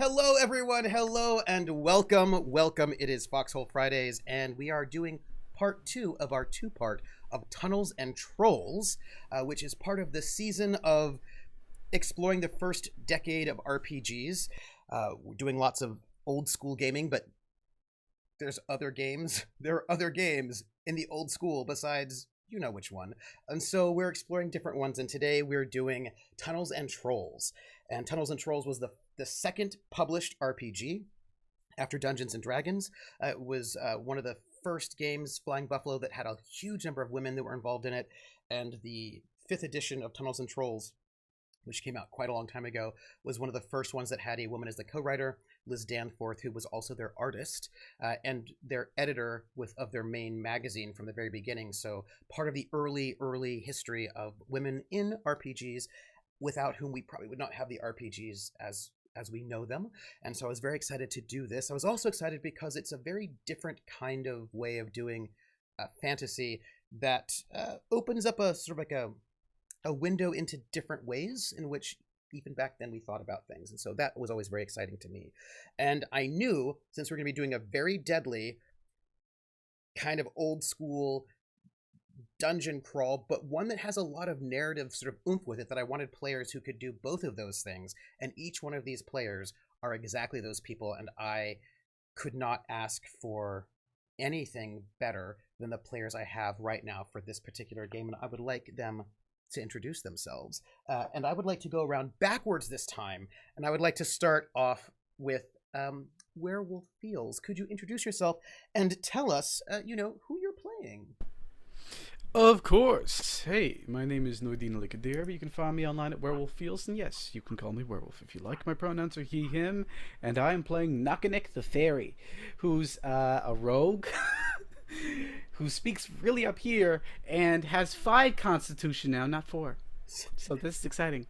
Hello, everyone. Hello and welcome. Welcome. It is Foxhole Fridays, and we are doing part 2 of our two-part of Tunnels and Trolls, which is part of the season of exploring the first decade of RPGs. We're doing lots of old school gaming, but there's other games. There are other games in the old school besides you know which one. And so we're exploring different ones, and today we're doing Tunnels and Trolls. And Tunnels and Trolls was the second published RPG after Dungeons and Dragons. It was one of the first games, Flying Buffalo, that had a huge number of women that were involved in it. And the 5th edition of Tunnels and Trolls, which came out quite a long time ago, was one of the first ones that had a woman as the co-writer, Liz Danforth, who was also their artist and their editor of their main magazine from the very beginning. So part of the early history of women in RPGs, without whom we probably would not have the RPGs as we know them. And so I was very excited to do this. I was also excited because it's a very different kind of way of doing fantasy that opens up a sort of like a window into different ways in which even back then we thought about things. And so that was always very exciting to me. And I knew, since we're going to be doing a very deadly kind of old school dungeon crawl, but one that has a lot of narrative sort of oomph with it, that I wanted players who could do both of those things. And each one of these players are exactly those people, and I could not ask for anything better than the players I have right now for this particular game. And I would like them to introduce themselves. And I would like to go around backwards this time. And I would like to start off with Werewolf Feels. Could you introduce yourself and tell us, who you're playing? Of course. Hey, my name is Nordine Likadir. You can find me online at Werewolf Feels, and yes, you can call me Werewolf if you like. My pronouns are he, him, and I am playing Nakanik the Fairy, who's a rogue who speaks really up here and has 5 constitution now, not 4. So this is exciting.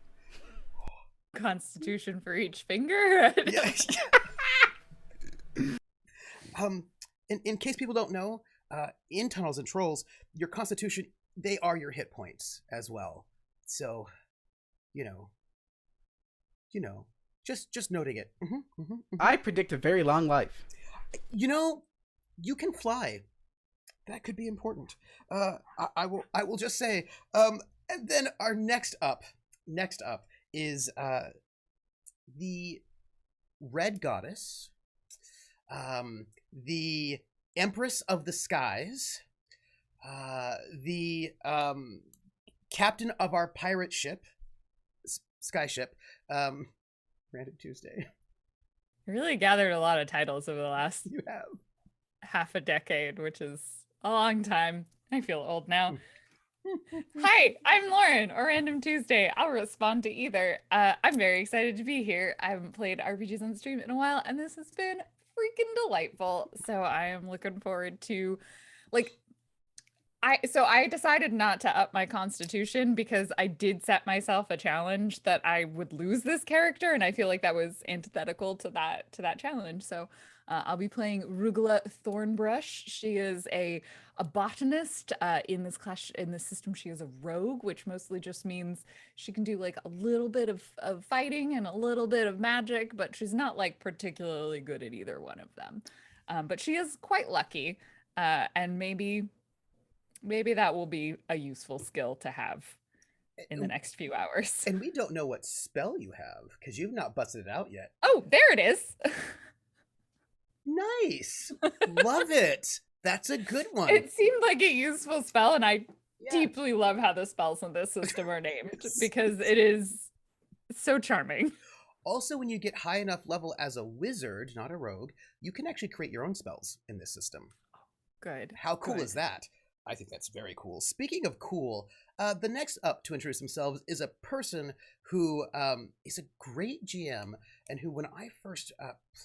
Constitution for each finger? Yes. In case people don't know, in Tunnels and Trolls, your constitution, they are your hit points as well. So, just noting it. I predict a very long life. You can fly. That could be important. I will just say, and then our next up is the Red Goddess, the Empress of the Skies, the captain of our pirate ship, skyship, Random Tuesday. I really gathered a lot of titles over the last You have half a decade, which is a long time. I feel old now. Hi, I'm Lauren, or Random Tuesday. I'll respond to either. I'm very excited to be here. I haven't played RPGs on the stream in a while, and this has been freaking delightful. So I am looking forward to, I decided not to up my constitution because I did set myself a challenge that I would lose this character, and I feel like that was antithetical to that challenge. So I'll be playing Rugula Thornbrush. She is a botanist. In this class, in this system, she is a rogue, which mostly just means she can do like a little bit of fighting and a little bit of magic, but she's not like particularly good at either one of them. But she is quite lucky, and maybe that will be a useful skill to have in the next few hours. And we don't know what spell you have because you've not busted it out yet. Oh, there it is. Nice. Love it. That's a good one. It seemed like a useful spell, and I deeply love how the spells in this system are named because it is so charming. Also, when you get high enough level as a wizard, not a rogue, you can actually create your own spells in this system. Good. How cool is that? I think that's very cool. Speaking of cool, the next up to introduce themselves is a person who is a great GM and who, when I first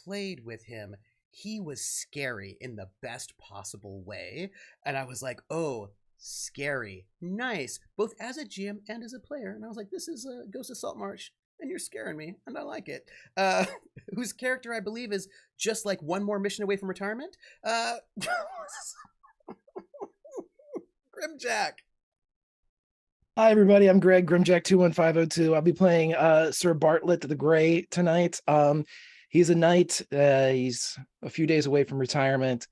played with him, he was scary in the best possible way. And I was like, oh, scary. Nice. Both as a GM and as a player. And I was like, this is Ghost of Saltmarsh. And you're scaring me, and I like it. Whose character, I believe, is just like one more mission away from retirement. Grimjack. Hi, everybody. I'm Greg, Grimjack21502. I'll be playing Sir Bartlett the Grey tonight. He's a knight. He's a few days away from retirement.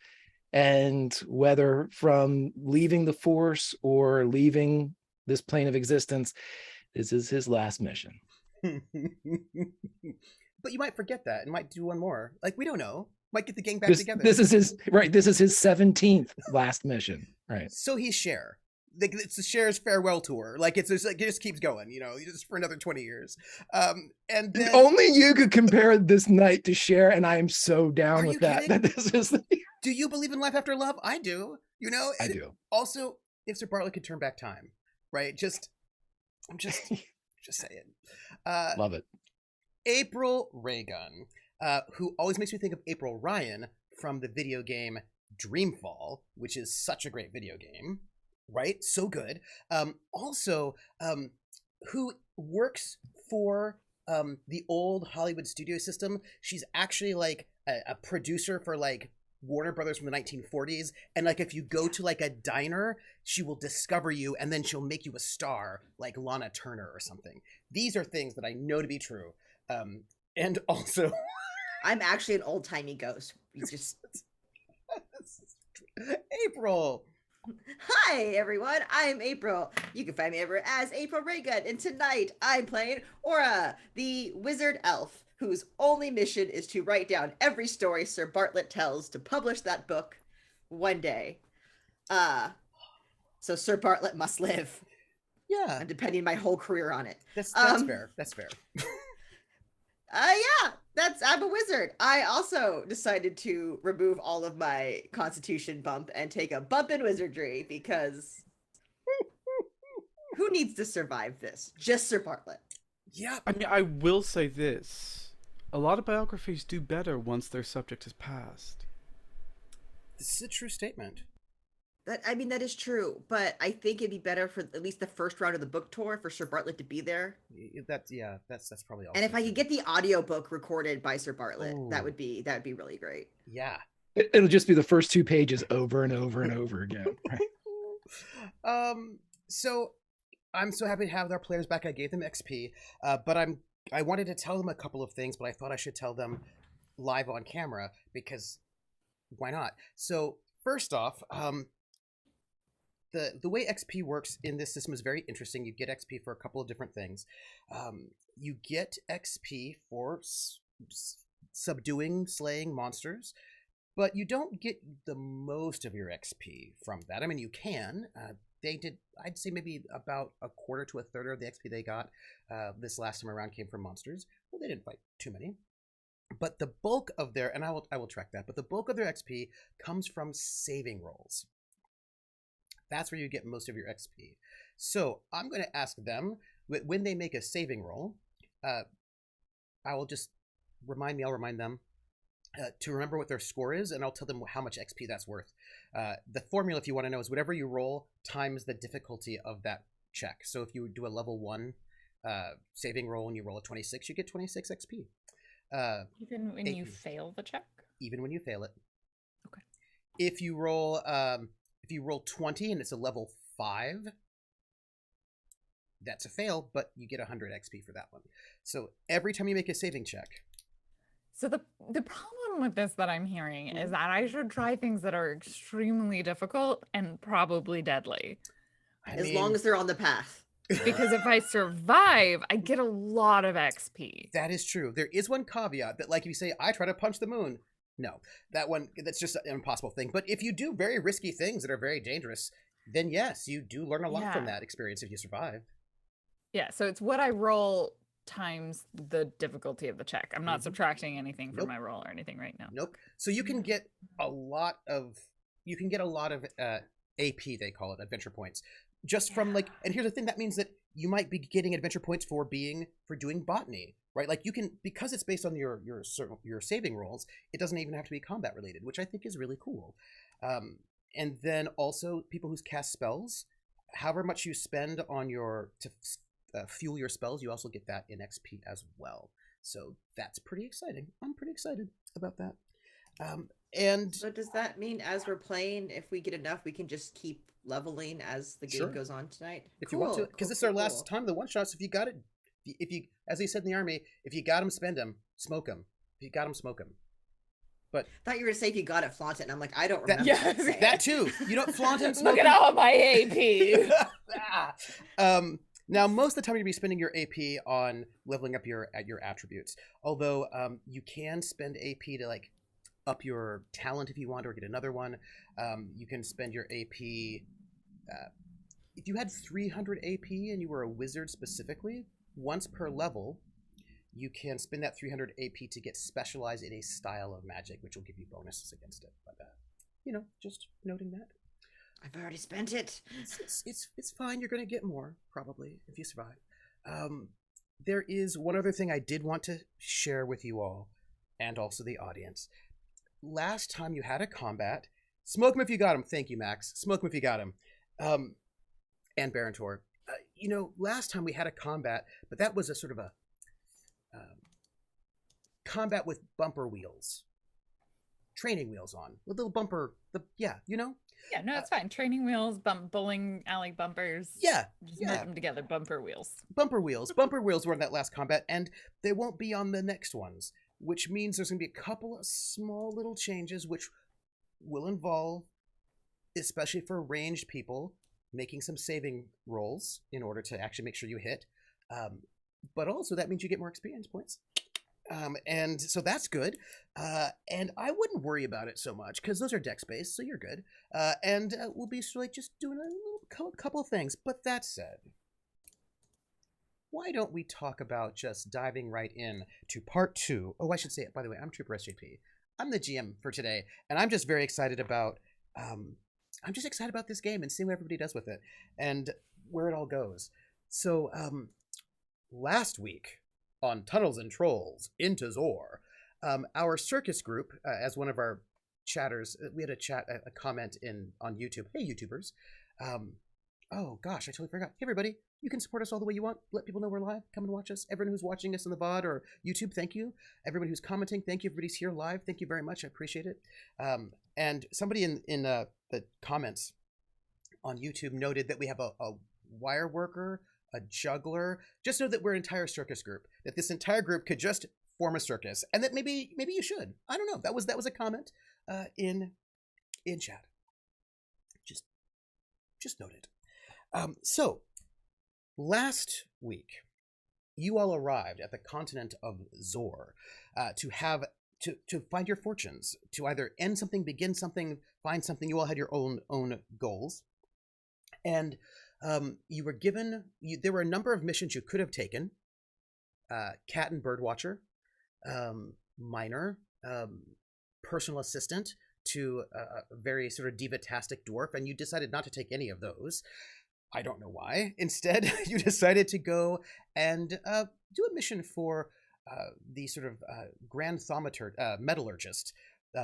And whether from leaving the Force or leaving this plane of existence, this is his last mission. But you might forget that and might do one more. Like, we don't know. Might get the gang back together. This is his 17th last mission. Right. So he's Cher. Like, it's the Cher's farewell tour. Like, it's just, like, it just keeps going, just for another 20 years. And then, only you could compare this night to Cher, and I am so down with that. Kidding? That this is. Do you believe in life after love? I do. I do. Also, if Sir Bartlett could turn back time, right? I'm just saying. Love it. April Raygun, who always makes me think of April Ryan from the video game Dreamfall, which is such a great video game, right? So good. Also, who works for the old Hollywood studio system. She's actually like a producer for like Warner Brothers from the 1940s, and like if you go to like a diner, she will discover you and then she'll make you a star like Lana Turner or something. These are things that I know to be true. And also I'm actually an old-timey ghost. You just April. Hi everyone, I'm April. You can find me ever as April Raygun, and tonight I'm playing Aura, the wizard elf, whose only mission is to write down every story Sir Bartlett tells to publish that book one day. So Sir Bartlett must live. Yeah. I'm depending my whole career on it. That's fair. That's fair. I'm a wizard. I also decided to remove all of my constitution bump and take a bump in wizardry because who needs to survive this? Just Sir Bartlett. Yeah. I mean, I will say this. A lot of biographies do better once their subject is passed. This is a true statement. That is true, but I think it'd be better for at least the first round of the book tour for Sir Bartlett to be there. That's probably all. And if I could get the audiobook recorded by Sir Bartlett, Ooh. that would be really great. Yeah. It'll just be the first 2 pages over and over and over again. Right? So I'm so happy to have our players back. I gave them XP, but I wanted to tell them a couple of things, but I thought I should tell them live on camera because why not? So first off, the way XP works in this system is very interesting. You get XP for a couple of different things. You get XP for subduing, slaying monsters, but you don't get the most of your XP from that. I mean, you can. They did, I'd say maybe about a quarter to a third of the XP they got this last time around came from monsters. Well, they didn't fight too many. But the bulk of their, and I will track that, but the bulk of their XP comes from saving rolls. That's where you get most of your XP. So I'm going to ask them, when they make a saving roll, I'll remind them, to remember what their score is, and I'll tell them how much XP that's worth. The formula, if you want to know, is whatever you roll times the difficulty of that check. So if you do a level 1 saving roll and you roll a 26, you get 26 XP. Even when you fail the check? Even when you fail it. Okay. If you roll 20 and it's a level 5, that's a fail, but you get 100 XP for that one. So every time you make a saving check. So the problem with this that I'm hearing is that I should try things that are extremely difficult and probably deadly. As long as they're on the path. Because if I survive, I get a lot of XP. That is true. There is one caveat that, like, if you say, I try to punch the moon, no, that's just an impossible thing. But if you do very risky things that are very dangerous, then yes, you do learn a lot from that experience if you survive. Yeah, so it's what I roll times the difficulty of the check. I'm not subtracting anything from my roll or anything right now. Nope. So you can get a lot of AP, they call it, adventure points, just from like. And here's the thing: that means that you might be getting adventure points for doing botany, right? Like you can, because it's based on your saving rolls. It doesn't even have to be combat related, which I think is really cool. And then also people who cast spells, however much you spend on to fuel your spells, you also get that in XP as well. So that's pretty exciting. I'm pretty excited about that. And so does that mean as we're playing, if we get enough, we can just keep leveling as the game goes on tonight? If you want to, because this is our last time, the one shots. If you got it, if you, as they said in the army, if you got them, spend them, smoke them. If you got them, smoke them. But I thought you were going to say if you got it, flaunt it. And I'm like, I don't remember. That too. You don't flaunt it. Look at all my AP. Now, most of the time you'll be spending your AP on leveling up your attributes. Although you can spend AP to like up your talent if you want, or get another one. You can spend your AP. If you had 300 AP and you were a wizard specifically, once per level, you can spend that 300 AP to get specialized in a style of magic, which will give you bonuses against it. But just noting that. I've already spent it. It's fine. You're going to get more, probably, if you survive. There is one other thing I did want to share with you all, and also the audience. Last time you had a combat, smoke him if you got him. Thank you, Max. Smoke him if you got him. And Barantor. Last time we had a combat, but that was a sort of a combat with bumper wheels. Training wheels on. With little bumper, Yeah, no, it's fine. Training wheels, bowling alley bumpers. Just merge them together. Bumper wheels. Bumper wheels were in that last combat, and they won't be on the next ones, which means there's going to be a couple of small little changes, which will involve, especially for ranged people, making some saving rolls in order to actually make sure you hit. But also that means you get more experience points. And so that's good. And I wouldn't worry about it so much because those are dex based, so you're good. And we'll be sort of like just doing a little couple things. But that said, why don't we talk about just diving right in to part 2? Oh, I should say it, by the way, I'm Trooper SJP. I'm the GM for today, and I'm just very excited about this game and seeing what everybody does with it and where it all goes. So last week on Tunnels and Trolls into Zorr, our Circus group, as one of our chatters, we had a comment on YouTube. Hey, YouTubers. Oh, gosh, I totally forgot. Hey, everybody. You can support us all the way you want. Let people know we're live. Come and watch us. Everyone who's watching us on the VOD or YouTube, thank you. Everybody who's commenting, thank you. Everybody's here live. Thank you very much. I appreciate it. And somebody in the comments on YouTube noted that we have a wire worker, a juggler. Just know that we're an entire circus group. That this entire group could just form a circus, and that maybe you should. I don't know. That was a comment in chat. Just note it. So last week, you all arrived at the continent of Zorr to find your fortunes, to either end something, begin something, find something. You all had your own goals, and you were given. There were a number of missions you could have taken: cat and bird watcher, miner, personal assistant to a very sort of diva-tastic dwarf, and you decided not to take any of those. I don't know why. Instead, you decided to go and do a mission for the sort of grand metallurgist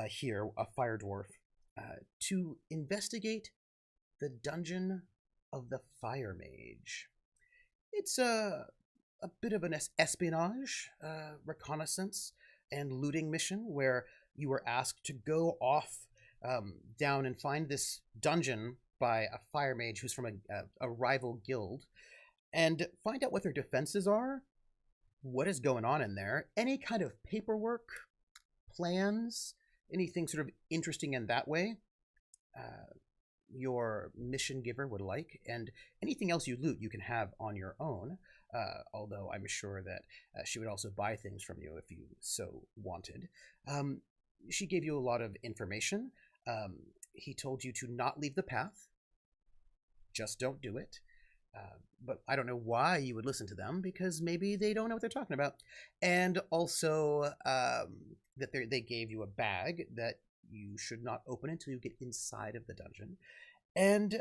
here, a fire dwarf, to investigate the dungeon of the Fire Mage. It's a bit of an espionage, reconnaissance, and looting mission where you were asked to go off down and find this dungeon by a fire mage who's from a rival guild and find out what their defenses are, what is going on in there, any kind of paperwork, plans, anything sort of interesting in that way your mission giver would like, and anything else you loot you can have on your own, although I'm sure that she would also buy things from you if you so wanted. She gave you a lot of information. He told you to not leave the path. Just don't do it. But I don't know why you would listen to them, because maybe they don't know what they're talking about. And also that they gave you a bag that you should not open until you get inside of the dungeon. And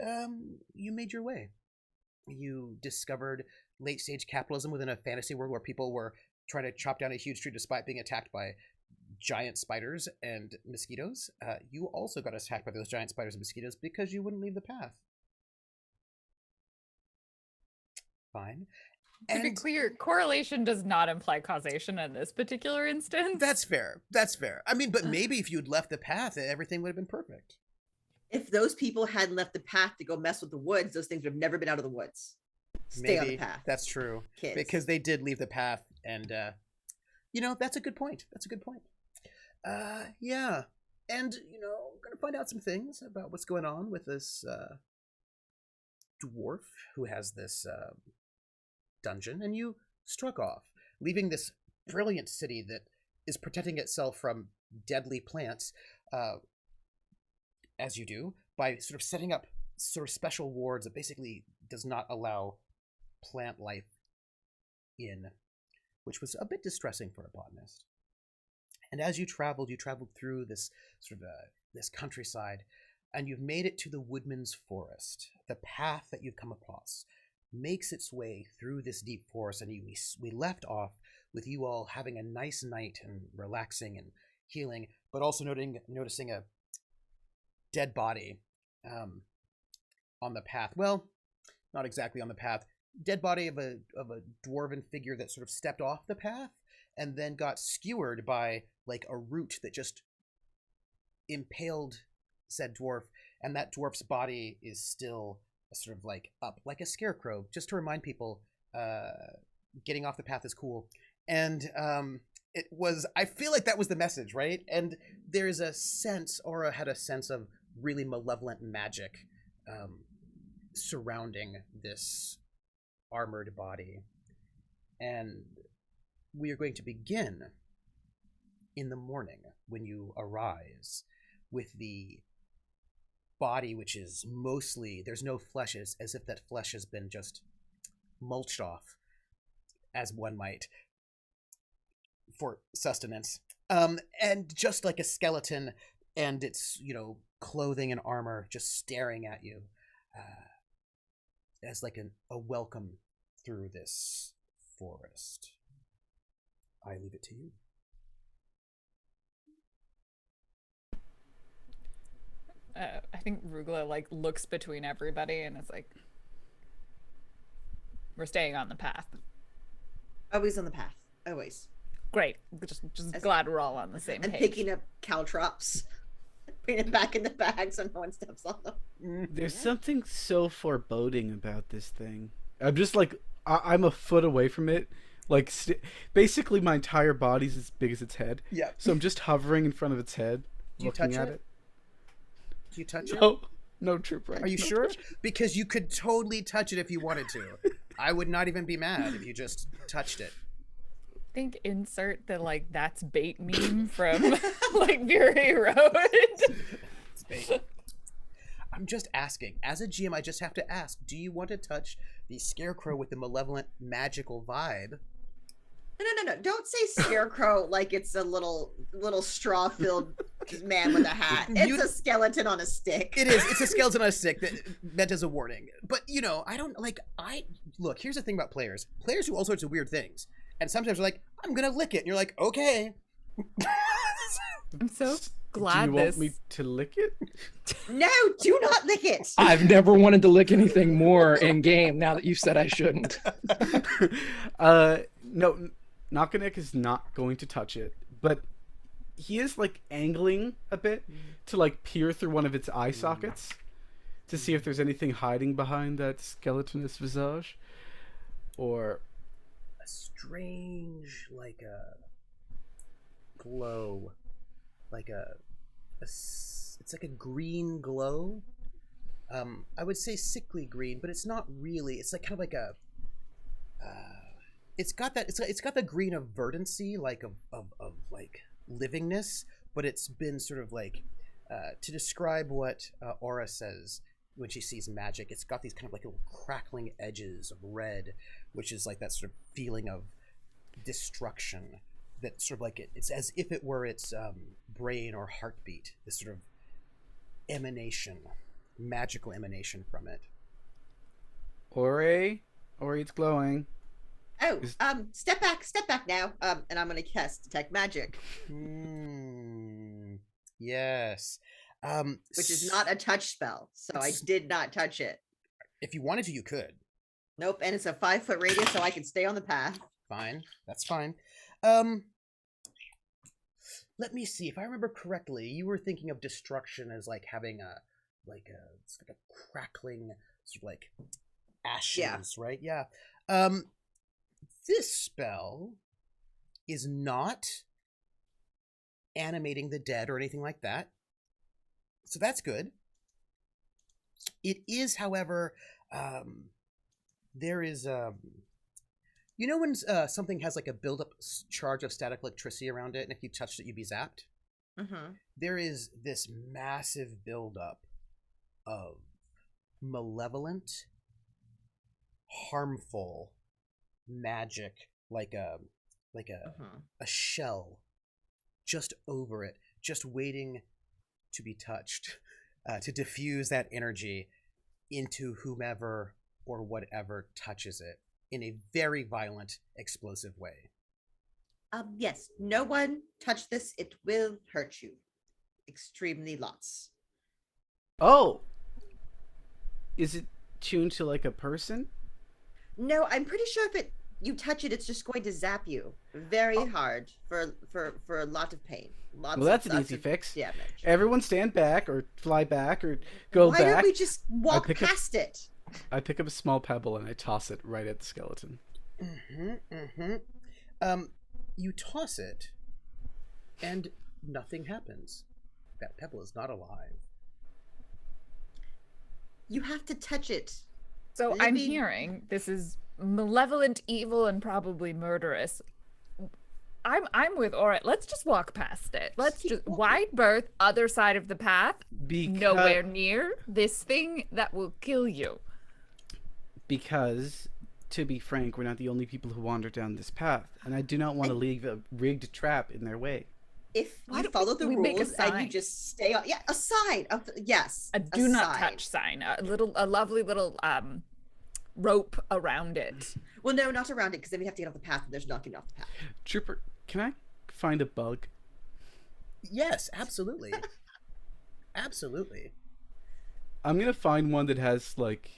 you made your way. You discovered late-stage capitalism within a fantasy world where people were trying to chop down a huge tree despite being attacked by giant spiders and mosquitoes. You also got attacked by those giant spiders and mosquitoes because you wouldn't leave the path. Fine. To be clear, correlation does not imply causation in this particular instance. That's fair. That's fair. I mean, but maybe if you'd left the path, everything would have been perfect. If those people hadn't left the path to go mess with the woods, those things would have never been out of the woods. Stay on the path. That's true. Kids. Because they did leave the path, and that's a good point. That's a good point. Yeah. And, we're going to find out some things about what's going on with this dwarf who has this dungeon, and you struck off, leaving this brilliant city that is protecting itself from deadly plants, as you do, by sort of setting up sort of special wards that basically does not allow plant life in, which was a bit distressing for a botanist. And as you traveled through this sort of this countryside, and you've made it to the Woodman's Forest. The path that you've come across makes its way through this deep forest, and we left off with you all having a nice night and relaxing and healing, but also noticing a dead body on the path. Well, not exactly on the path. Dead body of a dwarven figure that sort of stepped off the path and then got skewered by like a root that just impaled said dwarf, and that dwarf's body is still sort of like up like a scarecrow, just to remind people getting off the path is cool. And I feel like that was the message, right? And there's a sense, Aura had a sense of really malevolent magic surrounding this armored body. And we are going to begin in the morning when you arise with the body, which is mostly, there's no flesh, as if that flesh has been just mulched off, as one might, for sustenance, and just like a skeleton, and its clothing and armor just staring at you as like a welcome through this forest. I leave it to you. I think Rugla looks between everybody and is like, we're staying on the path. Always on the path. Always. Great. Just glad we're all on the same page. And picking up caltrops, putting it back in the bag so no one steps on them. There's something so foreboding about this thing. I'm just I'm a foot away from it. Basically my entire body's as big as its head. Yeah. So I'm just hovering in front of its head, looking at it. Do you touch it? No, trip right. Are you sure? Because you could totally touch it if you wanted to. I would not even be mad if you just touched it. I think insert the that's bait meme from Fury Road. It's bait. I'm just asking. As a GM, I just have to ask, do you want to touch the scarecrow with the malevolent magical vibe? No. Don't say scarecrow like it's a little straw-filled man with a hat. It's a skeleton on a stick. It is. It's a skeleton on a stick that meant as a warning. But, I don't look, here's the thing about players. Players do all sorts of weird things. and sometimes they're like, I'm gonna lick it, and you're like, okay. I'm so Do glad you want this. me to lick it? No, do not lick it. I've never wanted to lick anything more in game. Now that you said I shouldn't. No, Nakanek is not going to touch it, but he is like angling a bit to like peer through one of its eye sockets to see if there's anything hiding behind that skeletonous visage, or A strange, like a glow, like it's like a green glow. I would say sickly green, but it's not really. It's like kind of like a. It's got that. It's got the green of verdancy, like of like livingness, but it's been sort of like to describe what Aura says when she sees magic. It's got these kind of like little crackling edges of red, which is like that sort of feeling of destruction. That sort of like it's as if it were its brain or heartbeat. This sort of emanation, magical emanation from it. Ori, it's glowing. Oh, step back now. And I'm gonna cast detect magic, Yes. which is not a touch spell, so I did not touch it. If you wanted to, you could. Nope, and it's a 5-foot radius, so I can stay on the path. Fine. That's fine. Let me see. If I remember correctly, you were thinking of destruction as like having it's like a crackling sort of like ashes, right? Yeah. This spell is not animating the dead or anything like that. So that's good. It is, however, there is you know when something has like a buildup charge of static electricity around it, and if you touched it, you'd be zapped? Mm-hmm. There is this massive buildup of malevolent, harmful magic, like a shell just over it, just waiting to be touched, to diffuse that energy into whomever or whatever touches it in a very violent, explosive way. Yes, no one touch this. It will hurt you. Extremely lots. Oh, is it tuned to like a person? No, I'm pretty sure if you touch it, it's just going to zap you very hard for a lot of pain. Well, that's an easy fix. Damage. Everyone stand back or fly back or go Why back. Why don't we just walk pick past it? I pick up a small pebble and I toss it right at the skeleton. You toss it, and nothing happens. That pebble is not alive. You have to touch it. So I'm hearing this is malevolent, evil, and probably murderous. I'm with Aura. Let's just walk past it. Let's just wide berth, other side of the path, nowhere near this thing that will kill you. Because, to be frank, we're not the only people who wander down this path, and I do not want to leave a rigged trap in their way. If you follow the rules and you just stay on, a sign of a do not touch sign, a lovely little rope around it. Well, no, not around it, because then we have to get off the path, and there's not getting off the path. Trooper, can I find a bug? Yes, absolutely. Absolutely. I'm gonna find one that has like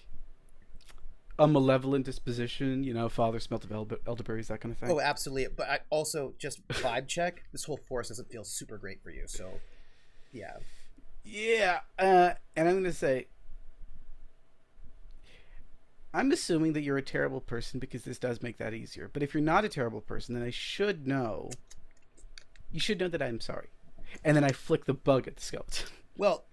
a malevolent disposition, father smelt of elderberries, that kind of thing. Oh, absolutely. But I also, just vibe check, this whole forest doesn't feel super great for you, so yeah. Yeah, and I'm gonna say, I'm assuming that you're a terrible person because this does make that easier. But if you're not a terrible person, then you should know that I'm sorry. And then I flick the bug at the skeleton. Well,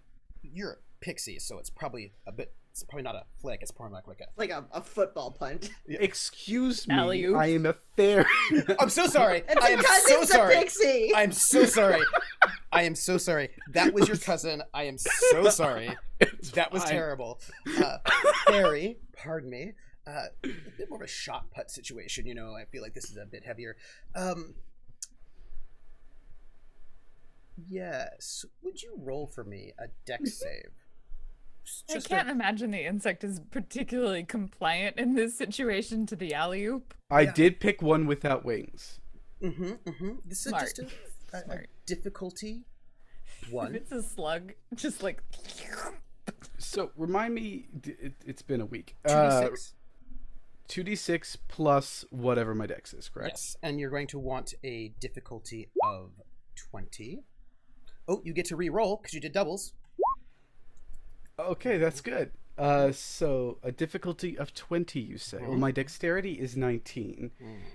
you're a pixie, so it's probably not a flick. It's probably like a football punt. Excuse me. Alley-oop. I am a fairy. I'm so sorry. I am so sorry. Pixie. I'm so sorry. I am so sorry. That was your cousin. I am so sorry. That was terrible. Fairy, pardon me. A bit more of a shot put situation. I feel like this is a bit heavier. Yes. Would you roll for me a dex save? I can't imagine the insect is particularly compliant in this situation to the alley-oop. I Yeah. did pick one without wings. This is Smart. just a Smart. difficulty If one. it's a slug, just like So remind me, it's been a week. 2d6. 2d6 plus whatever my dex is, correct? Yes, and you're going to want a difficulty of 20. Oh, you get to re-roll because you did doubles. Okay, that's good. So a difficulty of 20, you say. Well, my dexterity is 19,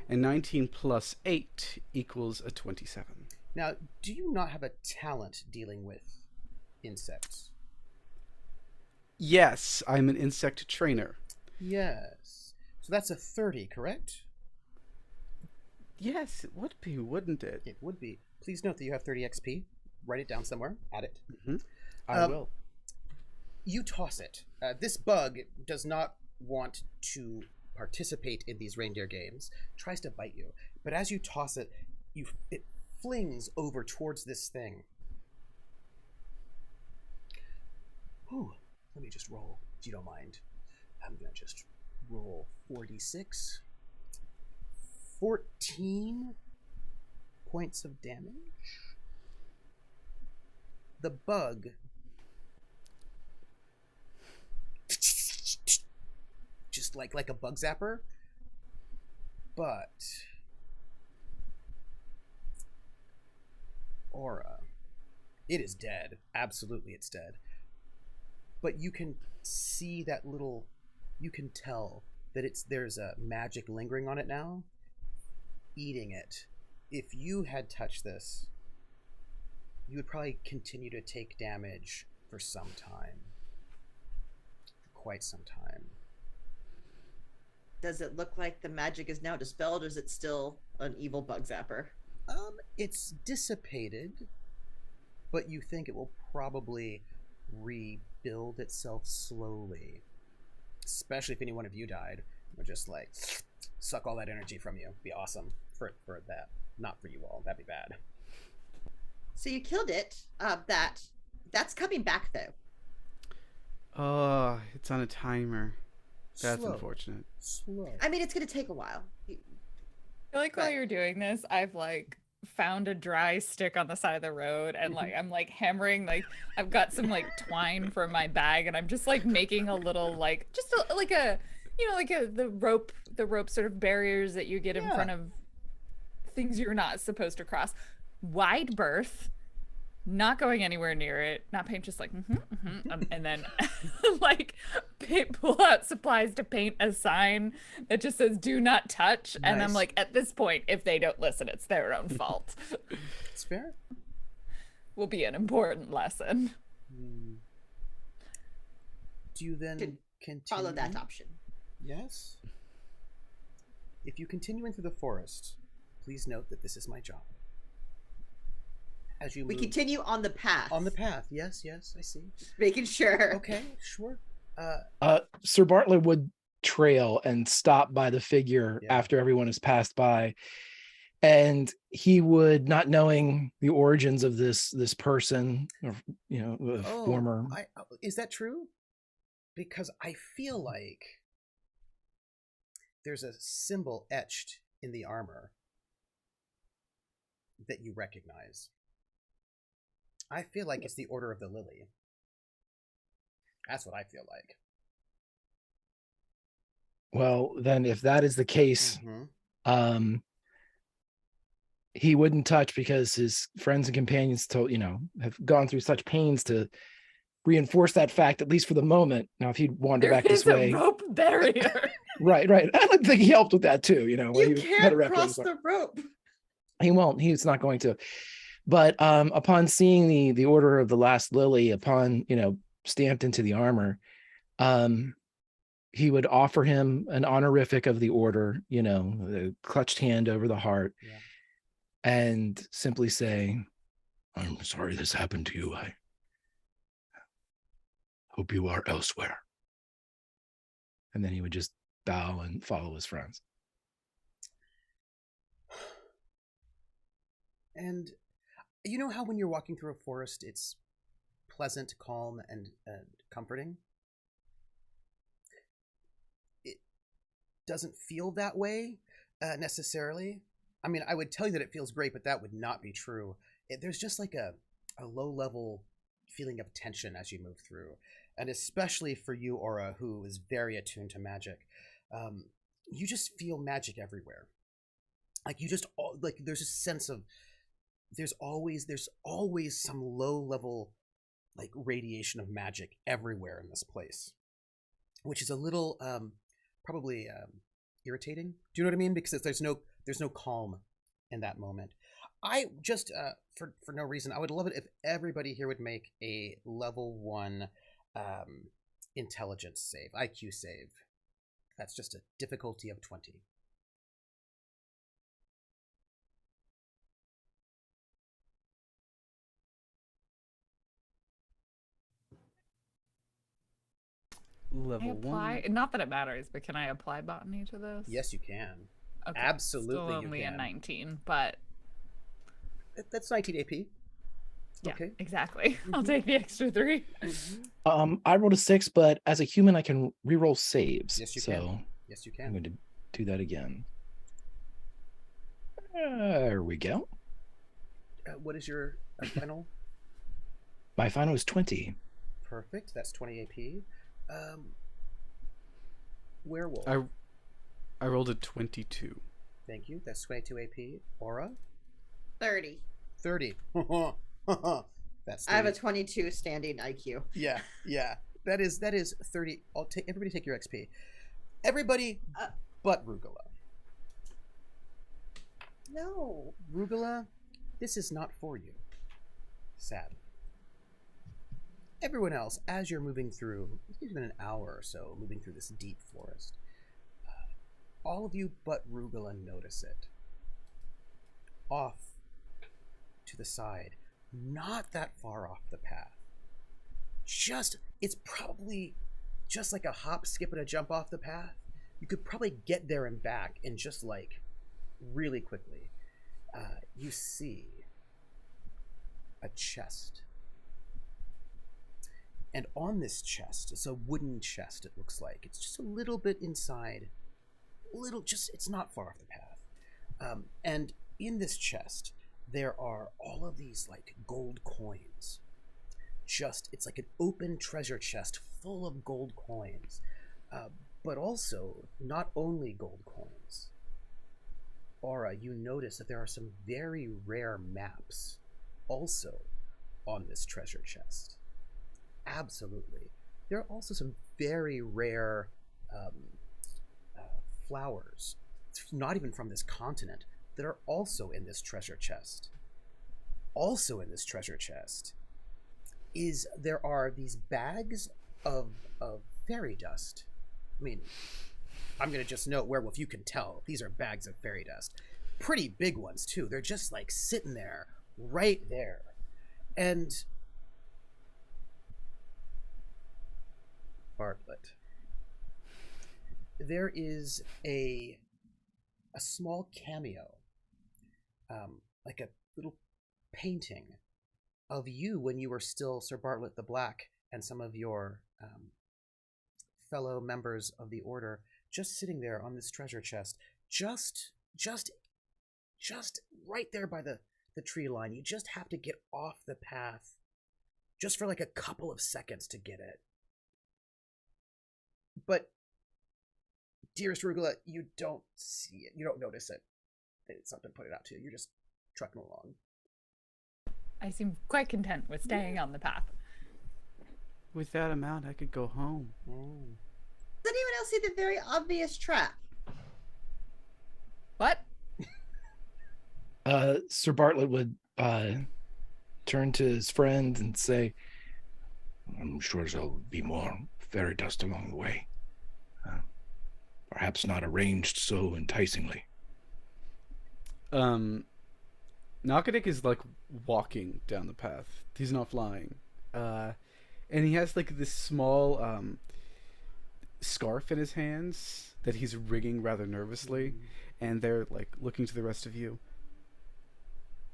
and 19 plus 8 equals a 27. Now, do you not have a talent dealing with insects? Yes, I'm an insect trainer. Yes. So that's a 30, correct? Yes, it would be, wouldn't it? It would be. Please note that you have 30 XP. Write it down somewhere. Add it. I will. You toss it. This bug does not want to participate in these reindeer games. Tries to bite you, but as you toss it, it flings over towards this thing. Ooh, let me just roll, if you don't mind. I'm gonna just roll 4d6. 14 points of damage. The bug just like a bug zapper, but Aura, it is dead. Absolutely, it's dead. But you can see that little, you can tell that there's a magic lingering on it now, eating it. If you had touched this, you would probably continue to take damage for some time. Quite some time. Does it look like the magic is now dispelled, or is it still an evil bug zapper? It's dissipated, but you think it will probably rebuild itself slowly. Especially if any one of you died. It would just like suck all that energy from you. Be awesome for that. Not for you all. That'd be bad. So you killed it. That's coming back though. Oh, it's on a timer. That's Slow. unfortunate. Slow. I mean, it's going to take a while. I feel like while you're doing this, I've like found a dry stick on the side of the road and like I'm like hammering, like I've got some like twine from my bag and I'm just like making a little like just like a the rope sort of barriers that you get in front of things you're not supposed to cross. Wide berth, not going anywhere near it, not paint, just like and then like pull out supplies to paint a sign that just says "Do not touch." Nice. And I'm like, at this point, if they don't listen, it's their own fault. It's fair. Will be an important lesson. Do you then Could continue? follow that option. Yes. If you continue into the forest, please note that this is my job. As you We move continue on the path. on the path. Yes, I see. Making sure. Okay, sure. Sir Bartlett would trail and stop by the figure Yeah. after everyone has passed by, and he would, not knowing the origins of this person, or former. Is that true? Because I feel like there's a symbol etched in the armor that you recognize. I feel like it's the Order of the Lily. That's what I feel like. Well, then, if that is the case, Mm-hmm. He wouldn't touch, because his friends and companions have gone through such pains to reinforce that fact, at least for the moment. Now, if he'd wander There back this is a way, rope barrier. right. I don't think he helped with that too. You when he had a can't rep cross on- the rope. He won't. He's not going to. But upon seeing the Order of the Last Lily, upon stamped into the armor, he would offer him an honorific of the order, the clutched hand over the heart, and simply say, "I'm sorry this happened to you. I hope you are elsewhere." And then he would just bow and follow his friends. And you know how when you're walking through a forest, it's pleasant, calm, and comforting. It doesn't feel that way necessarily. I mean, I would tell you that it feels great, but that would not be true. There's just like a low-level feeling of tension as you move through. And especially for you, Aura, who is very attuned to magic, you just feel magic everywhere. Like you just like there's a sense of there's always some low-level like radiation of magic everywhere in this place, which is a little probably irritating. Do you know what I mean? Because there's no calm in that moment. I just for no reason, I would love it if everybody here would make a level 1 intelligence save, IQ save. That's just a difficulty of 20. Can I Level apply? 1. Not that it matters, but can I apply botany to this? Yes, you can. Okay. Absolutely, Still you only can. a 19, but That's 19 AP. yeah, Okay. exactly. I'll take the extra 3. I rolled a 6, but as a human, I can reroll saves. Yes, you so can. Yes, you I'm can. going to do that again. There we go. What is your final? My final is 20. Perfect. That's 20 AP. Werewolf. I rolled a 22. Thank you. That's 22 AP. Aura. 30. 30. That's 30. I have a 22 standing IQ. Yeah. That is 30. Everybody take your XP. Everybody but Rugula. No. Rugula, this is not for you. Sad. Everyone else, as you're moving through, it's been an hour or so moving through this deep forest, all of you but Rugula notice it. Off to the side, not that far off the path. It's probably just like a hop, skip, and a jump off the path. You could probably get there and back in just like really quickly. You see a chest. And on this chest, it's a wooden chest, it looks like. It's just a little bit inside. It's not far off the path. And in this chest, there are all of these like gold coins. It's like an open treasure chest full of gold coins. But also, not only gold coins. Aura, you notice that there are some very rare maps also on this treasure chest. Absolutely. There are also some very rare flowers, not even from this continent, that are also in this treasure chest. Also in this treasure chest there are these bags of fairy dust. I mean, I'm going to just note, Werewolf, you can tell these are bags of fairy dust. Pretty big ones, too. They're just like sitting there, right there. And Bartlett, there is a small cameo, like a little painting of you when you were still Sir Bartlett the Black and some of your fellow members of the Order, just sitting there on this treasure chest, just right there by the tree line. You just have to get off the path just for like a couple of seconds to get it. But, dearest Rugula, you don't see it. You don't notice it. It's not been pointed out to you. You're just trucking along. I seem quite content with staying on the path. With that amount, I could go home. Does anyone else see the very obvious trap? What? Sir Bartlett would turn to his friend and say, I'm sure there'll be more fairy dust along the way. Perhaps not arranged so enticingly. Nakadik is like walking down the path. He's not flying. And he has like this small scarf in his hands that he's rigging rather nervously. And they're like looking to the rest of you.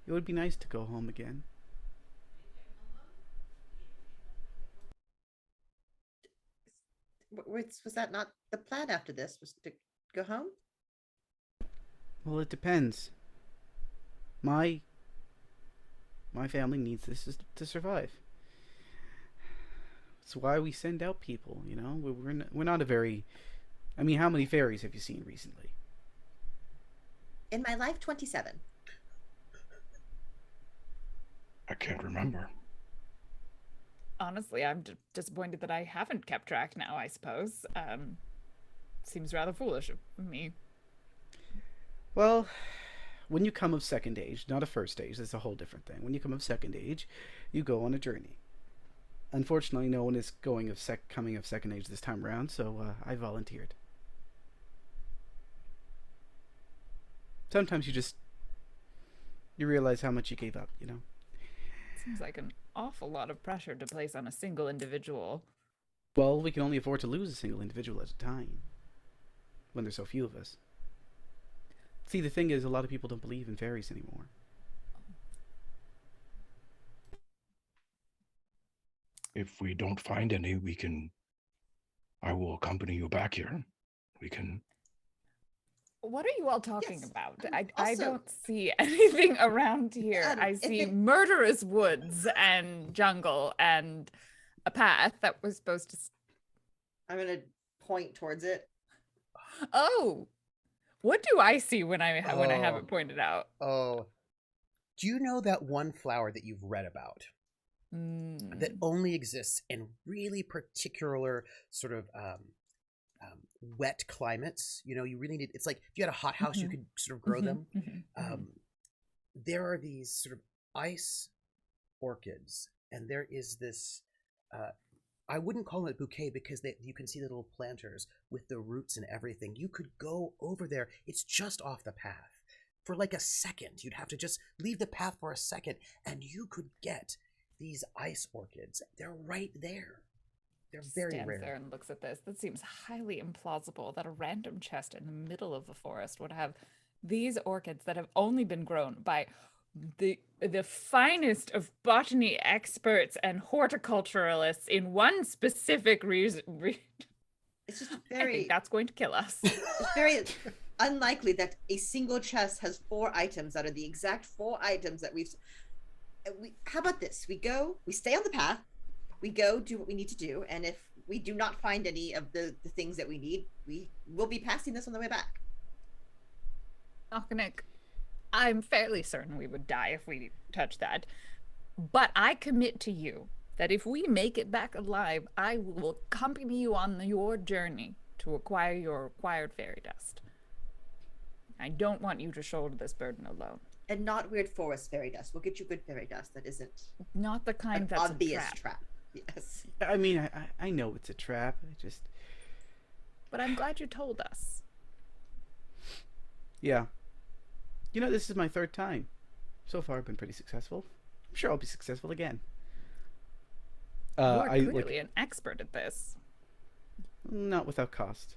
It would be nice to go home again. Was that not the plan after this? Was to go home? Well, it depends. My family needs this to survive. That's why we send out people. You know, we're not a very. I mean, how many fairies have you seen recently? In my life, 27. I can't remember. Honestly, I'm disappointed that I haven't kept track now, I suppose. Seems rather foolish of me. Well, when you come of second age, not a first age, that's a whole different thing. When you come of second age, you go on a journey. Unfortunately, no one is coming of second age this time around, so I volunteered. Sometimes you realize how much you gave up, you know? Seems like an awful lot of pressure to place on a single individual. Well, we can only afford to lose a single individual at a time when there's so few of us. See, the thing is, a lot of people don't believe in fairies anymore. If we don't find any, I will accompany you back here. We can. What are you all talking Yes, about? I'm I also- don't see anything around here. I if see it- murderous woods and jungle and a path that was supposed to. I'm gonna point towards it. Oh, what do I see when I have Oh. it pointed out? Oh, do you know that one flower that you've read about that only exists in really particular sort of wet climates? You know, you really need. It's like if you had a hot house, you could sort of grow them. There are these sort of ice orchids, and there is this. I wouldn't call it a bouquet because you can see the little planters with the roots and everything. You could go over there. It's just off the path. For like a second, you'd have to just leave the path for a second, and you could get these ice orchids. They're right there. They're very Stands rare. there and looks at this. That seems highly implausible that a random chest in the middle of the forest would have these orchids that have only been grown by the finest of botany experts and horticulturalists in one specific reason. It's just I very. think that's going to kill us. It's very unlikely that a single chest has 4 items that are the exact 4 items that we've. How about this? We stay on the path. We go do what we need to do, and if we do not find any of the things that we need, we will be passing this on the way back. Knocknick, I'm fairly certain we would die if we touched that. But I commit to you that if we make it back alive, I will accompany you on your journey to acquire your acquired fairy dust. I don't want you to shoulder this burden alone. And not weird forest fairy dust. We'll get you good fairy dust that isn't Not the kind an that's obvious a trap. Yes. I mean, I know it's a trap. But I'm glad you told us. Yeah. You know, this is my 3rd time. So far, I've been pretty successful. I'm sure I'll be successful again. You're clearly an expert at this. Not without cost,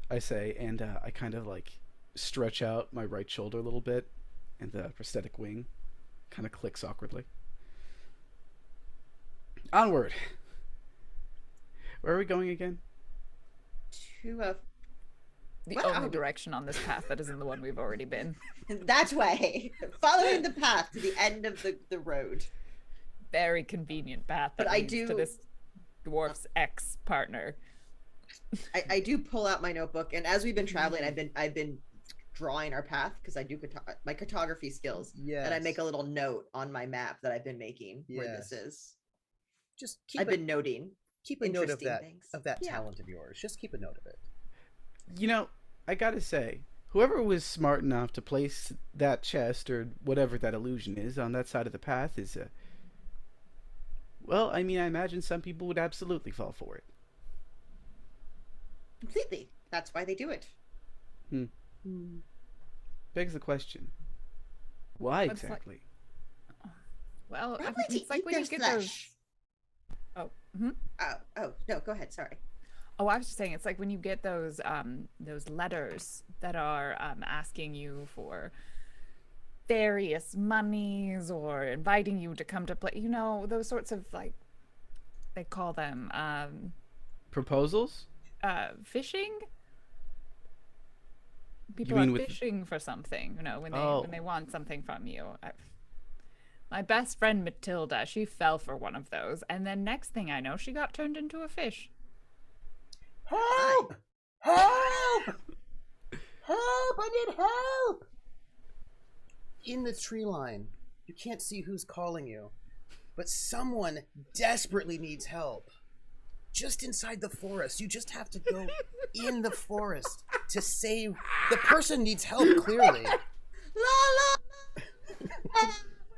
I say, and I kind of like stretch out my right shoulder a little bit, and the prosthetic wing kind of clicks awkwardly. Onward. Where are we going again? To The What only are we- direction on this path that isn't the one we've already been. that way, following the path to the end of the road. Very convenient path that But I leads to do- this dwarf's ex-partner. I do pull out my notebook, and as we've been traveling, I've been drawing our path because I do my cartography skills, Yes. and I make a little note on my map that I've been making where Yes. this is. Just keep I've been noting. keep a note of interesting that things. that Yeah. talent of yours. Just keep a note of it. You know, I gotta say, whoever was smart enough to place that chest or whatever that illusion is on that side of the path is well, I mean, I imagine some people would absolutely fall for it. Completely. That's why they do it. Begs the question, why It's like- exactly? Well, Probably to it's like eat when their you get flesh. those. Oh, Oh no, go ahead. Sorry. Oh, I was just saying, it's like when you get those letters that are asking you for various monies or inviting you to come to play. You know, those sorts of like they call them Proposals? fishing. People mean are with- fishing for something, when Oh. they want something from you. My best friend Matilda, she fell for one of those, and then next thing I know, she got turned into a fish. Help! Help! Help! I need help! In the tree line, you can't see who's calling you, but someone desperately needs help. Just inside the forest. You just have to go in the forest to save. The person needs help, clearly. La la la.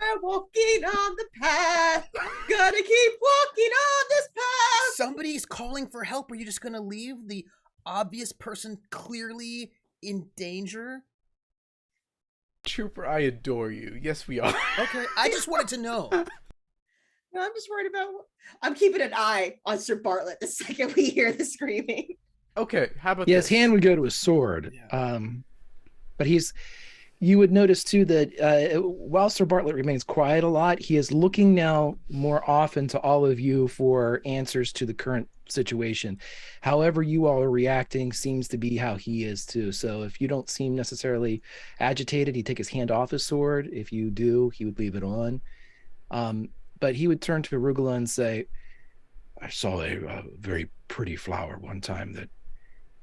We're walking on the path. Gotta keep walking on this path. Somebody's calling for help. Are you just going to leave the obvious person clearly in danger? Trooper, I adore you. Yes, we are. Okay, I just wanted to know. No, I'm just worried about. I'm keeping an eye on Sir Bartlett the second we hear the screaming. Okay, how about Yeah, this? his hand would go to his sword. Yeah. But you would notice too that while Sir Bartlett remains quiet a lot, he is looking now more often to all of you for answers to the current situation. However you all are reacting seems to be how he is too. So if you don't seem necessarily agitated, he'd take his hand off his sword. If you do, he would leave it on. But he would turn to Arugula and say, I saw a very pretty flower one time that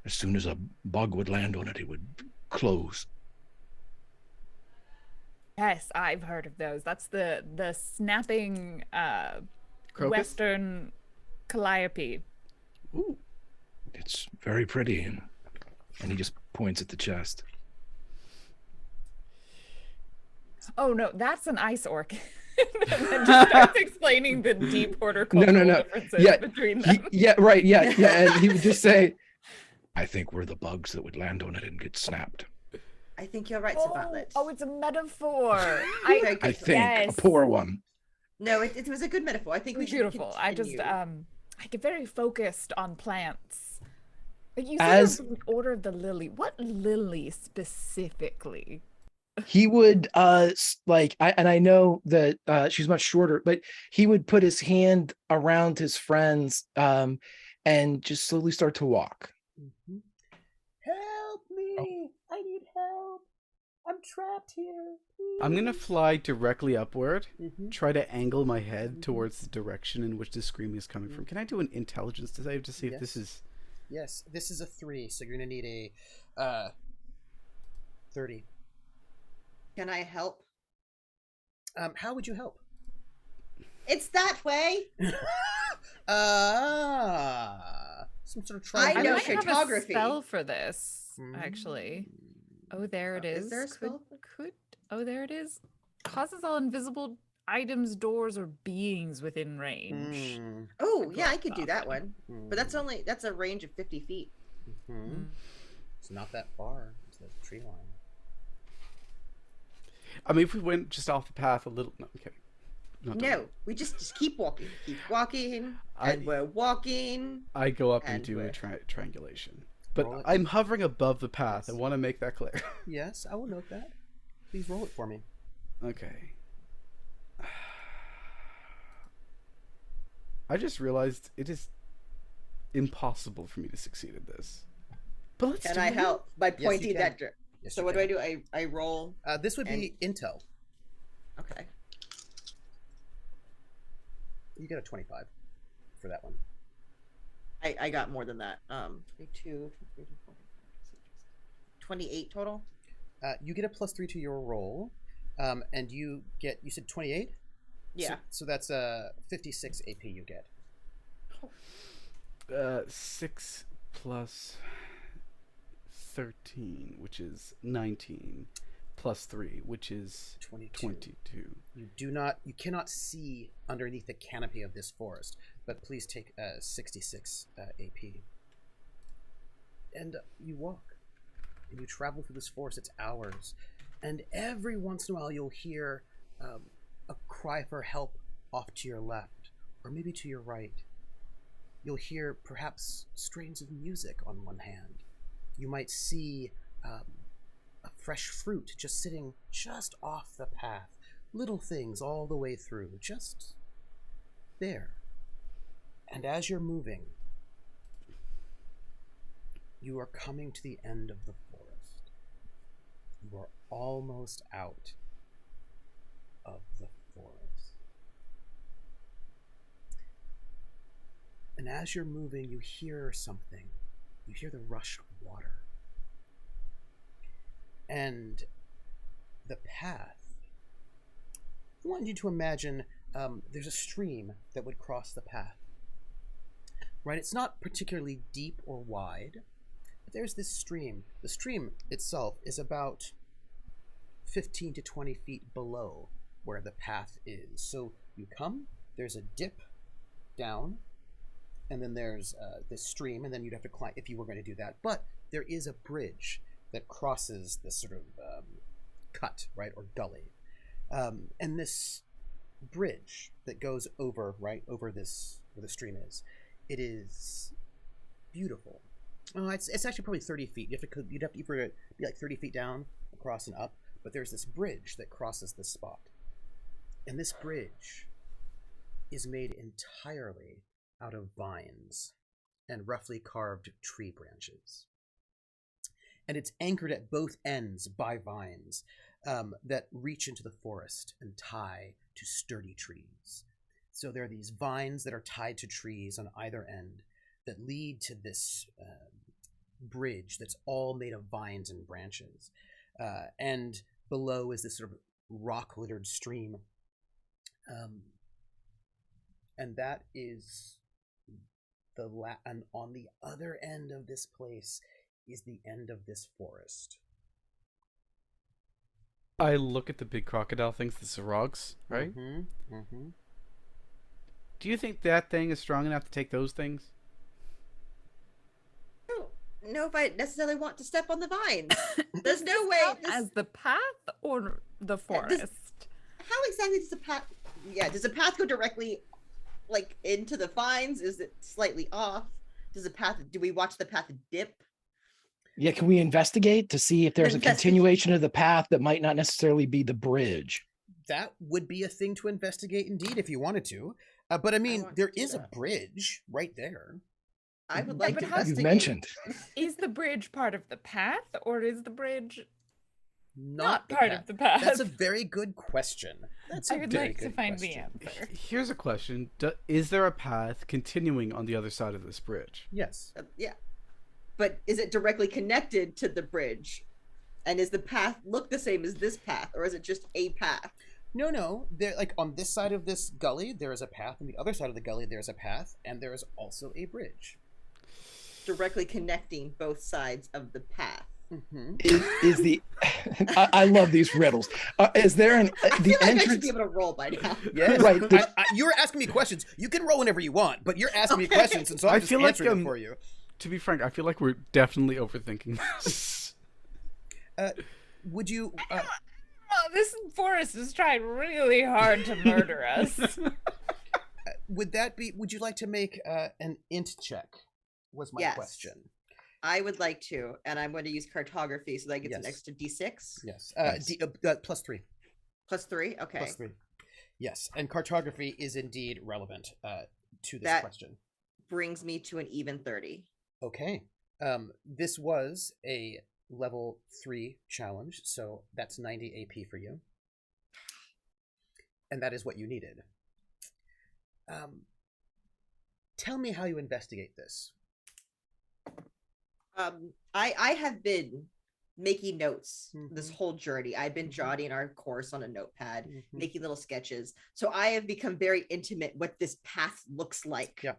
as soon as a bug would land on it, it would close. Yes, I've heard of those. That's the snapping Crocus? Western calliope. Ooh. It's very pretty. And he just points at the chest. Oh no, that's an ice orchid. And then just starts explaining the deep horticultural differences Yeah, between them. Yeah, right. Yeah. And he would just say, I think we're the bugs that would land on it and get snapped. I think you're right, Sir Bartlett. Oh, it's a metaphor. Very good I point. think Yes. a poor one. No, it was a good metaphor. I think we should Beautiful. I just continue. I get very focused on plants. Like you As- said, the order of the lily. What lily specifically? He would I know that she's much shorter, but he would put his hand around his friends and just slowly start to walk. Mm-hmm. Help me! I need help! I'm trapped here. I'm going to fly directly upward, Mm-hmm. try to angle my head towards the direction in which the screaming is coming from. Can I do an intelligence save to see if this is... Yes, this is a 3, so you're going to need a 30. Can I help? How would you help? It's that way. Some sort of I triangle. know might have a cartography. spell for this, actually. Oh, there it is. Is there a spell? Oh, there it is. Causes all invisible items, doors, or beings within range. Mm, Oh, Good yeah, I luck, could do that one. mm, But that's a range of 50 feet. mhm. It's not that far. It's the tree line. I mean, if we went just off the path a little... No, okay. Not done. No, we just keep walking. Keep walking. And we're walking. I go up and And do a we're- triangulation. But Roll it. I'm hovering above the path. I want to make that clear. Yes, I will note that. Please roll it for me. Okay. I just realized it is impossible for me to succeed at this. But let's Can do I it. help by you pointing can. that direction? Yes, So you what can. do? I roll. This would be intel. Okay. You get a 25 for that one. I got more than that. 28 total. You get a +3 to your roll, and you said 28? Yeah. So that's 56 AP you get. 6 plus 13, which is 19, plus 3, which is 22. You cannot see underneath the canopy of this forest, but please take 66 AP. And you walk, and you travel through this forest. It's hours, and every once in a while you'll hear a cry for help off to your left, or maybe to your right. You'll hear perhaps strains of music on one hand. You might see a fresh fruit just sitting just off the path. Little things all the way through, just there. And as you're moving, You are coming to the end of the forest. You are almost out of the forest. And as you're moving, you hear something. You hear the rush of water. And the path, I want you to imagine there's a stream that would cross the path. Right? It's not particularly deep or wide, but there's this stream. The stream itself is about 15 to 20 feet below where the path is. So you come, there's a dip down, and then there's this stream, and then you'd have to climb if you were going to do that. But there is a bridge that crosses this sort of cut, right, or gully. And this bridge that goes over, right, over this, where the stream is, it is beautiful. Oh, it's actually probably 30 feet. You'd have to be like 30 feet down, across and up. But there's this bridge that crosses this spot. And this bridge is made entirely out of vines and roughly carved tree branches. And it's anchored at both ends by vines that reach into the forest and tie to sturdy trees. So there are these vines that are tied to trees on either end that lead to this bridge that's all made of vines and branches. And below is this sort of rock-littered stream. And that is and on the other end of this place is the end of this forest. I look at the big crocodile things, the Zorrogs, right? Mm-hmm. Mm-hmm. Do you think that thing is strong enough to take those things? I don't know if I necessarily want to step on the vines. There's no way. As the path or the forest? How exactly does the path? Yeah, does the path go directly, like, into the vines? Is it slightly off? Does the path? Do we watch the path dip? Yeah, can we investigate to see if there's a continuation of the path that might not necessarily be the bridge? That would be a thing to investigate, indeed, if you wanted to. But I mean, there is a bridge right there. I would like to investigate. You've mentioned. Is the bridge part of the path, or is the bridge Not part of the path? That's a very good question. I would like to find the answer. Here's a question. Is there a path continuing on the other side of this bridge? Yes. Yeah. But is it directly connected to the bridge? And is the path look the same as this path, or is it just a path? No. There, like on this side of this gully, there is a path. On the other side of the gully, there's a path, and there is also a bridge. Directly connecting both sides of the path. Mm-hmm. Is the I love these riddles. Is there an I the feel like entrance? I should be able to roll by now. Yeah, Right. You were asking me questions. You can roll whenever you want, but you're asking me questions, and so I'm I just feel like, answering them for you. To be frank, I feel like we're definitely overthinking this. Would you? Oh, this forest is trying really hard to murder us. Would that be? Would you like to make an int check? Was my Yes. question. I would like to, and I'm going to use cartography so that gets an Yes. extra d6. Yes. Nice. Plus 3. Plus 3? Okay. Plus 3. Yes, and cartography is indeed relevant to this That- question. Brings me to an even 30. Okay. This was a level 3 challenge, so that's 90 AP for you. And that is what you needed. Tell me how you investigate this. I have been making notes this Mhm. whole journey. I've been Mhm. jotting our course on a notepad, Mhm. making little sketches. So I have become very intimate what this path looks like. Yeah.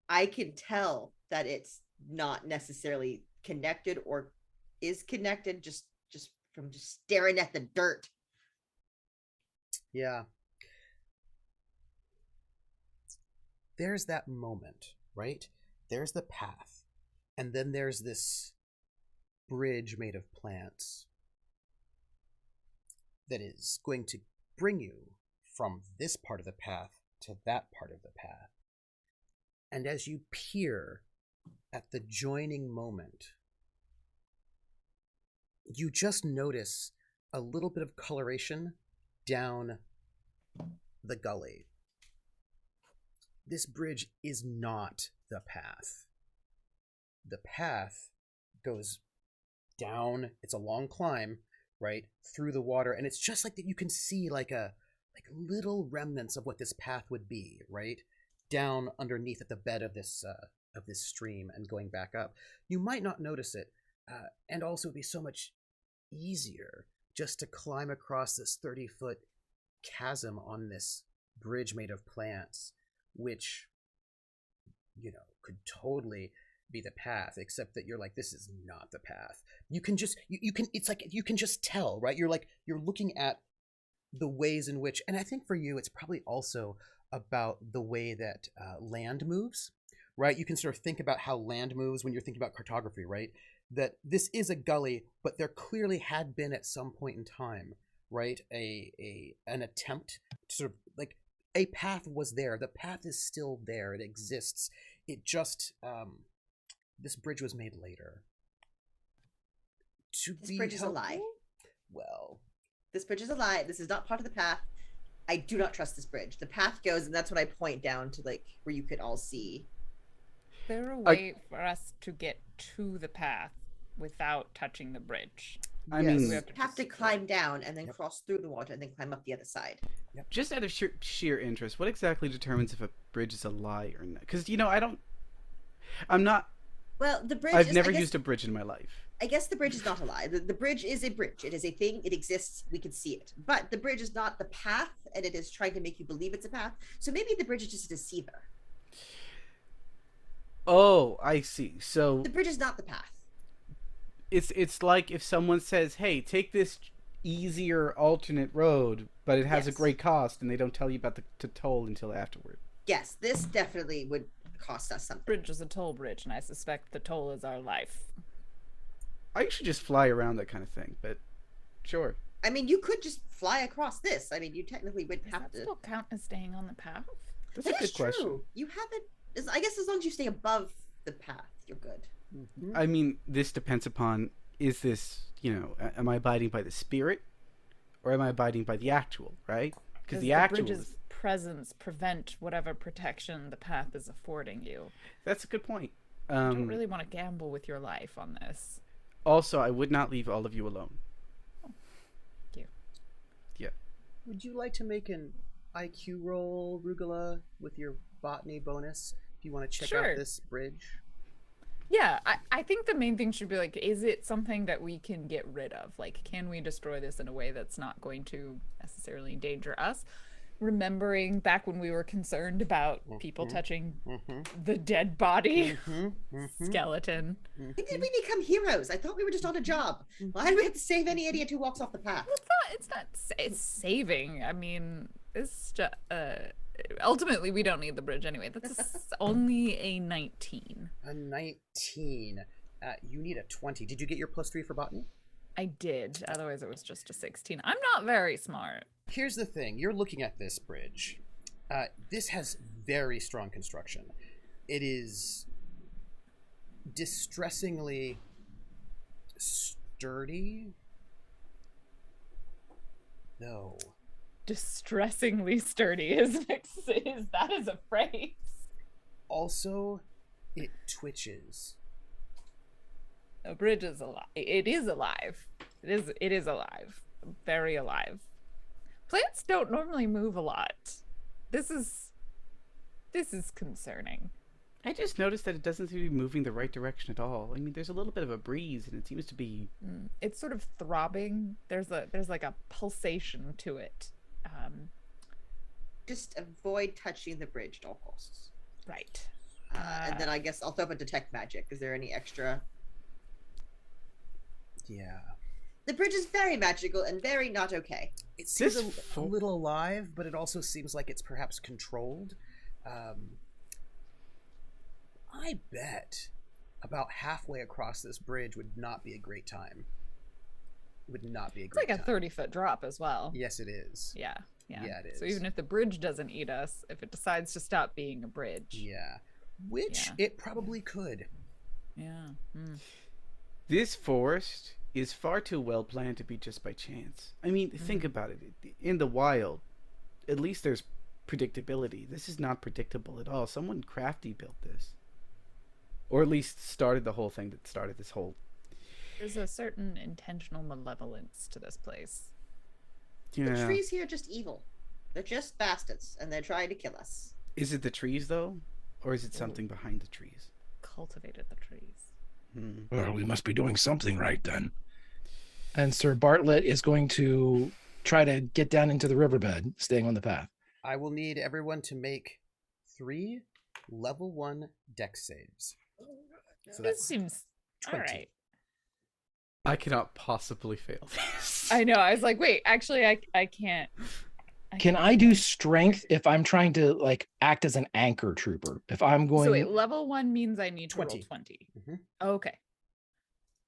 I can tell that it's not necessarily connected or is connected just from just staring at the dirt. Yeah. There's that moment, right? There's the path. And then there's this bridge made of plants that is going to bring you from this part of the path to that part of the path. And as you peer at the joining moment, you just notice a little bit of coloration down the gully. This bridge is not the path. The path goes down. It's a long climb, right, through the water, and it's just like that. You can see like little remnants of what this path would be, right, down underneath at the bed of this stream and going back up. You might not notice it, and also it'd be so much easier just to climb across this 30-foot chasm on this bridge made of plants, which, you know, could totally be the path, except that you're like, this is not the path. You can just, you can, it's like, you can just tell, right? You're like, you're looking at the ways in which, and I think for you, it's probably also about the way that land moves, right? You can sort of think about how land moves when you're thinking about cartography, right? That this is a gully, but there clearly had been at some point in time, right, an attempt to sort of like, a path was there. The path is still there. It exists. It just, this bridge was made later. This bridge is a lie. Well, this bridge is a lie. This is not part of the path. I do not trust this bridge. The path goes, and that's when I point down to like where you could all see. Is there a way for us to get to the path without touching the bridge? I yes. mean, You have to climb down and then cross through the water and then climb up the other side. just out of sheer interest, what exactly determines if a bridge is a lie or not? Because, you know, Well, the bridge I've is, never I guess, used a bridge in my life. I guess the bridge is not a lie. The bridge is a bridge. It is a thing. It exists. We can see it. But the bridge is not the path, and it is trying to make you believe it's a path. So maybe the bridge is just a deceiver. Oh, I see. So The bridge is not the path. it's like if someone says, "Hey, take this easier alternate road, but it has a Yes. great cost," and they don't tell you about the toll until afterward. Yes, this definitely would cost us something. Bridge is a toll bridge, and I suspect the toll is our life. I usually just fly around that kind of thing, but sure. I mean, you could just fly across this. I mean, you technically would Does have that to. still count as staying on the path? That's That a is good question. true. You haven't. I guess as long as you stay above the path, you're good. I mean, this depends upon, is this, you know, am I abiding by the spirit or am I abiding by the actual, right? Because Does the actual bridge's is, presence prevent whatever protection the path is affording you? that's a good point. You don't really want to gamble with your life on this. Also, I would not leave all of you alone. would you like to make an IQ roll, Rugula, with your botany bonus if you want to check Sure. out this bridge? Yeah, I think the main thing should be like, is it something that we can get rid of? Like, can we destroy this in a way that's not going to necessarily endanger us? Remembering back when we were concerned about people touching the dead body skeleton. When did we become heroes? I thought we were just on a job. Why do we have to save any idiot who walks off the path? It's saving. I mean, it's just, ultimately we don't need the bridge anyway. That's only a 19. A 19. You need a 20. Did you get your +3 for botany? I did. Otherwise, it was just a 16. I'm not very smart. Here's the thing. You're looking at this bridge. This has very strong construction. It is distressingly sturdy, though. Distressingly sturdy is that is a phrase. Also, it twitches. A bridge is alive. It is alive. It is alive. Very alive. Plants don't normally move a lot. This is concerning. I just noticed that it doesn't seem to be moving the right direction at all. I mean, there's a little bit of a breeze, and it seems to be... It's sort of throbbing. There's like a pulsation to it. Just avoid touching the bridge at all costs. Right. And then I guess I'll throw up a detect magic. Is there any extra? Yeah. The bridge is very magical and very not okay. It seems This a little alive, but it also seems like it's perhaps controlled. I bet about halfway across this bridge would not be a great time. Would not be a It's great like a time. 30-foot drop as well. Yes, it is. Yeah. Yeah, it So is. even if the bridge doesn't eat us, if it decides to stop being a bridge. Yeah. Which Yeah. it probably could. Yeah. This forest is far too well planned to be just by chance. I mean, think about it. In the wild, at least there's predictability. This is not predictable at all. Someone crafty built this. Or at least started the whole thing that started this whole There's a certain intentional malevolence to this place. The Yeah. trees here are just evil. They're just bastards, and they're trying to kill us. Is it the trees though, or is it something behind the trees? Cultivated the trees. Well, we must be doing something right then. And Sir Bartlett is going to try to get down into the riverbed, staying on the path. I will need everyone to make 3 level 1 dex saves. So This that's seems 20. all right. I cannot possibly fail this. I know. I was like, wait, actually, I can't. Can I do strength if I'm trying to like act as an anchor trooper? If I'm going So wait, level 1 means I need to 20. roll 20. Mhm. Okay.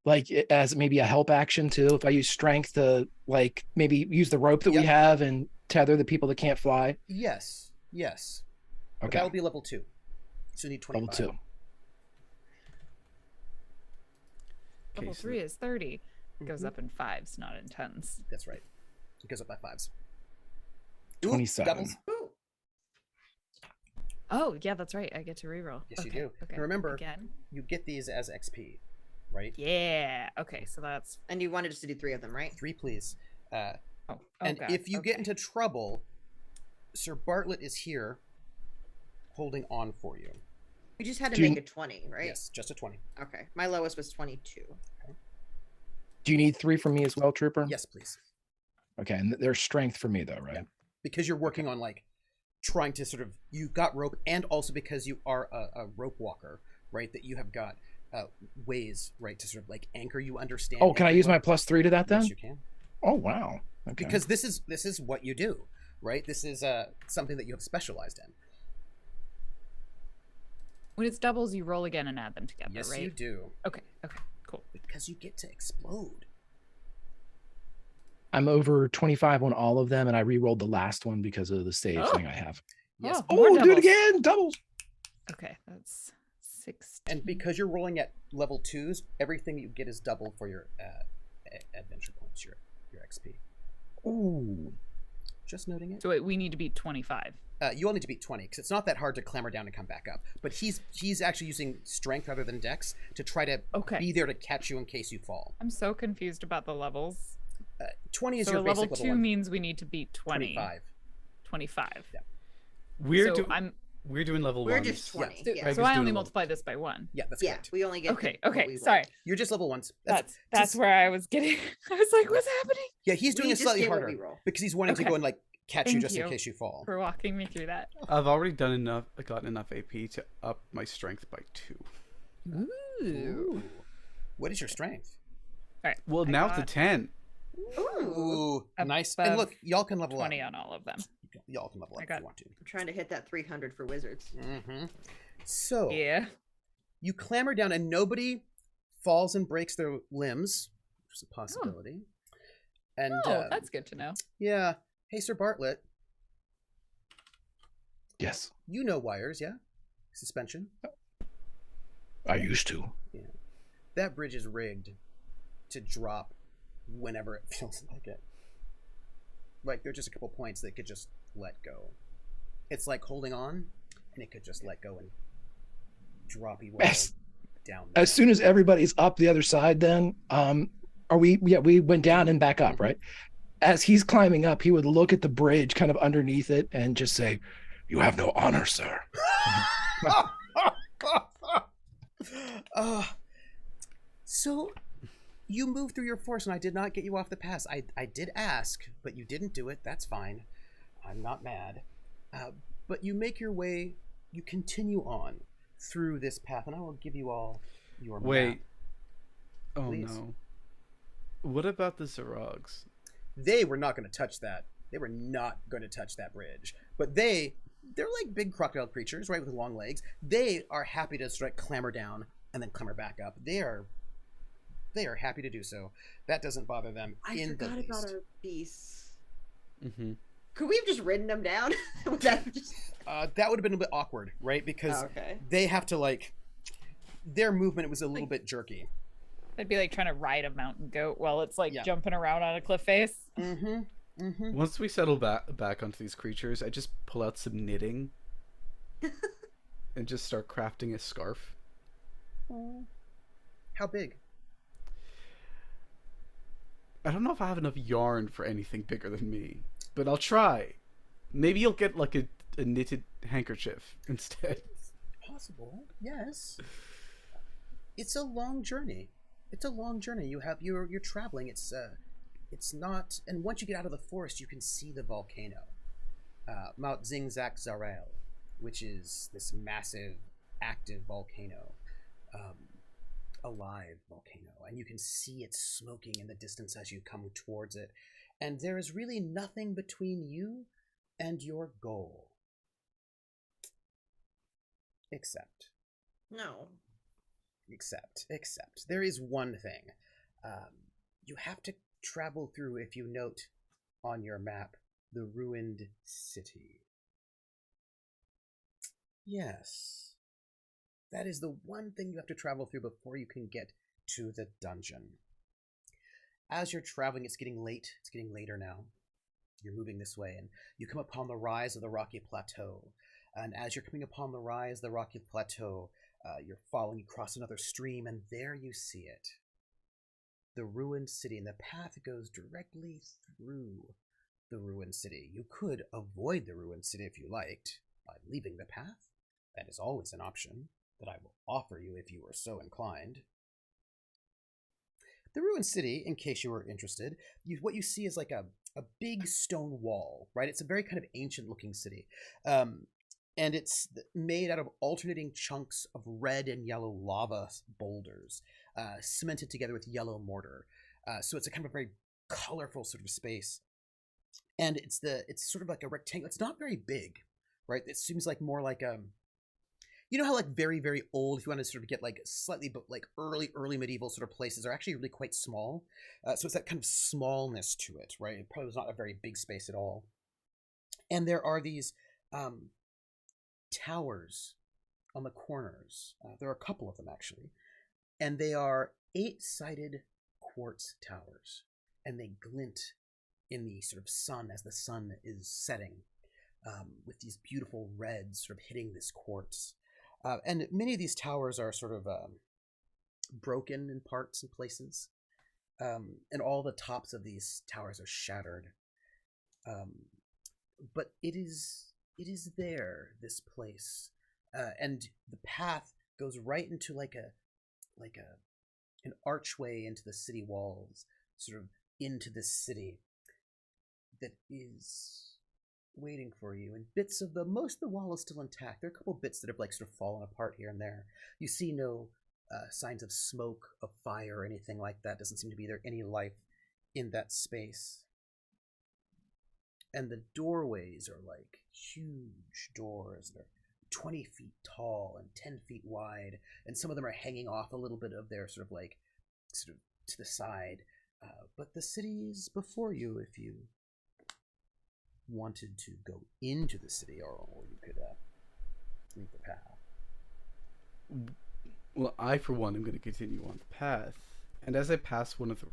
like as maybe a help action too, if I use strength to like maybe use the rope that we Yep. have and tether the people that can't fly. Yes. But Okay. that will be level 2. So you need 25. Level 2. Level so 3 is 30. It goes Mhm. up in 5s, not in 10s. That's right. It goes up by 5s. Ooh, 27. doubles. Ooh. Oh, yeah, that's right. I get to reroll. Yes, you Okay, do. Okay. And remember, Again. you get these as XP, right? Yeah. Okay, so that's. And you wanted us to do 3 of them, right? 3, please. Oh, And God. if you get Okay. into trouble, Sir Bartlett is here holding on for you. We just had to Do you- make a 20, right? Yes, just a 20. Okay. My lowest was 22. Do you need 3 from me as well, trooper? Yes, please. Okay, and there's strength for me though, right? Yeah. Because you're working on like trying to sort of, you've got rope, and also because you are a rope walker, right? That you have got ways, right, to sort of like anchor. You understand. Oh, can I use my everyone. +3 to that then? Yes, you can. Oh wow. Okay. Because this is what you do, right? This is something that you have specialized in. When it's doubles, you roll again and add them together, Yes, right? you do. Okay. Cool. Because you get to explode. I'm over 25 on all of them, and I re-rolled the last one because of the stage Oh. thing I have. Yes. Oh, more Oh, do it doubles. again! Doubles. Okay, that's 16. And because you're rolling at level 2s, everything you get is double for your adventure points, your XP. Ooh. Just noting it. So wait, we need to beat 25. You all need to beat 20 because it's not that hard to clamber down and come back up. But he's actually using strength rather than dex to try to Okay. be there to catch you in case you fall. I'm so confused about the levels. 20 is So your level basic 2 level 1. means we need to beat 20. 25. 25. Yeah. We're doing level We're ones. just 20. So, Yeah. Greg so is I doing only a multiply this by 1. Yeah, that's Yeah, correct. we only get Okay, what we okay, roll. sorry. You're just level 1s. That's where I was getting. I was like, what's happening? Yeah, he's doing We it just slightly get what harder we roll. because he's wanting to Okay. go and like catch you Thank just in you. case you fall. For walking me through that. I've already gotten enough AP to up my strength by 2. Ooh. What is your strength? All right. Well, I now it's a got 10. Ooh, nice. above And look, y'all can level 20 up. on all of them. Y'all can level up I if got- you want to. I'm trying to hit that 300 for wizards. Mm-hmm. So Yeah. you clamber down, and nobody falls and breaks their limbs, which is a possibility. And Oh, that's good to know. yeah. Hey, Sir Bartlett, Yes, you know wires, yeah? Suspension. I used to. That bridge is rigged to drop whenever it feels like it. Like there's just a couple points that could just let go. It's like holding on, and it could just let go and drop you all Yes. down. As soon as everybody's up the other side, then are we? Yeah, we went down and back up, Mhm. right? As he's climbing up, he would look at the bridge, kind of underneath it, and just say, "You have no honor, sir." So you moved through your force, and I did not get you off the pass. I did ask, but you didn't do it. That's fine. I'm not mad. But you make your way. You continue on through this path, and I will give you all your map. Wait. Oh Please. no. What about the Zorogs? They were not going to touch that. They were not going to touch that bridge. But they're like big crocodile creatures, right, with long legs. They are happy to sort of clamber down and then clamber back up. They are happy to do so. That doesn't bother them I in the forgot least. about our beasts. Mm-hmm. Could we have just ridden them down? Would that just... That would have been a bit awkward, right? Because Oh, okay. they have to like their movement was a little bit jerky. It'd be like trying to ride a mountain goat while it's like Yeah. jumping around on a cliff face. Mm-hmm. Mm-hmm. Once we settle back onto these creatures, I just pull out some knitting and just start crafting a scarf. How big? I don't know if I have enough yarn for anything bigger than me, but I'll try. Maybe you'll get like a knitted handkerchief instead. Possible, yes. It's a long journey. It's a long journey. You're traveling. It's not. And once you get out of the forest, you can see the volcano, Mount Zingzak Zarel, which is this massive, active volcano, a live volcano, and you can see it smoking in the distance as you come towards it. And there is really nothing between you and your goal, except. No. Except there is one thing. You have to travel through, if you note on your map, the ruined city. Yes. That is the one thing you have to travel through before you can get to the dungeon. As you're traveling, it's getting late. It's getting later now. You're moving this way, and you come upon the rise of the rocky plateau. And as you're coming upon the rise of the rocky plateau, you're following, you cross another stream, and there you see it. The ruined city, and the path goes directly through the ruined city. You could avoid the ruined city if you liked, by leaving the path. That is always an option that I will offer you if you are so inclined. The ruined city, in case you were interested, what you see is like a big stone wall, right? It's a very kind of ancient-looking city. And it's made out of alternating chunks of red and yellow lava boulders, cemented together with yellow mortar. So it's a kind of a very colorful sort of space. And it's sort of like a rectangle. It's not very big, right? It seems like more like you know how like very, very old, if you want to sort of get like slightly, but like early medieval sort of places are actually really quite small. So it's that kind of smallness to it, right? It probably was not a very big space at all. And there are these towers on the corners. There are a couple of them actually, and they are 8-sided quartz towers, and they glint in the sort of sun as the sun is setting, with these beautiful reds sort of hitting this quartz. And many of these towers are sort of broken in parts and places, and all the tops of these towers are shattered. But it is there, this place, and the path goes right into like an archway into the city walls, sort of into this city that is waiting for you. And bits of most of the wall is still intact. There are a couple bits that have like sort of fallen apart here and there. You see no signs of smoke, of fire, or anything like that. Doesn't seem to be there any life in that space. And the doorways are like huge doors. They're 20 feet tall and 10 feet wide, and some of them are hanging off a little bit of their sort of to the side. But the city is before you if you wanted to go into the city, or you could leave the path. Well, I, for one, am going to continue on the path, and as I pass one of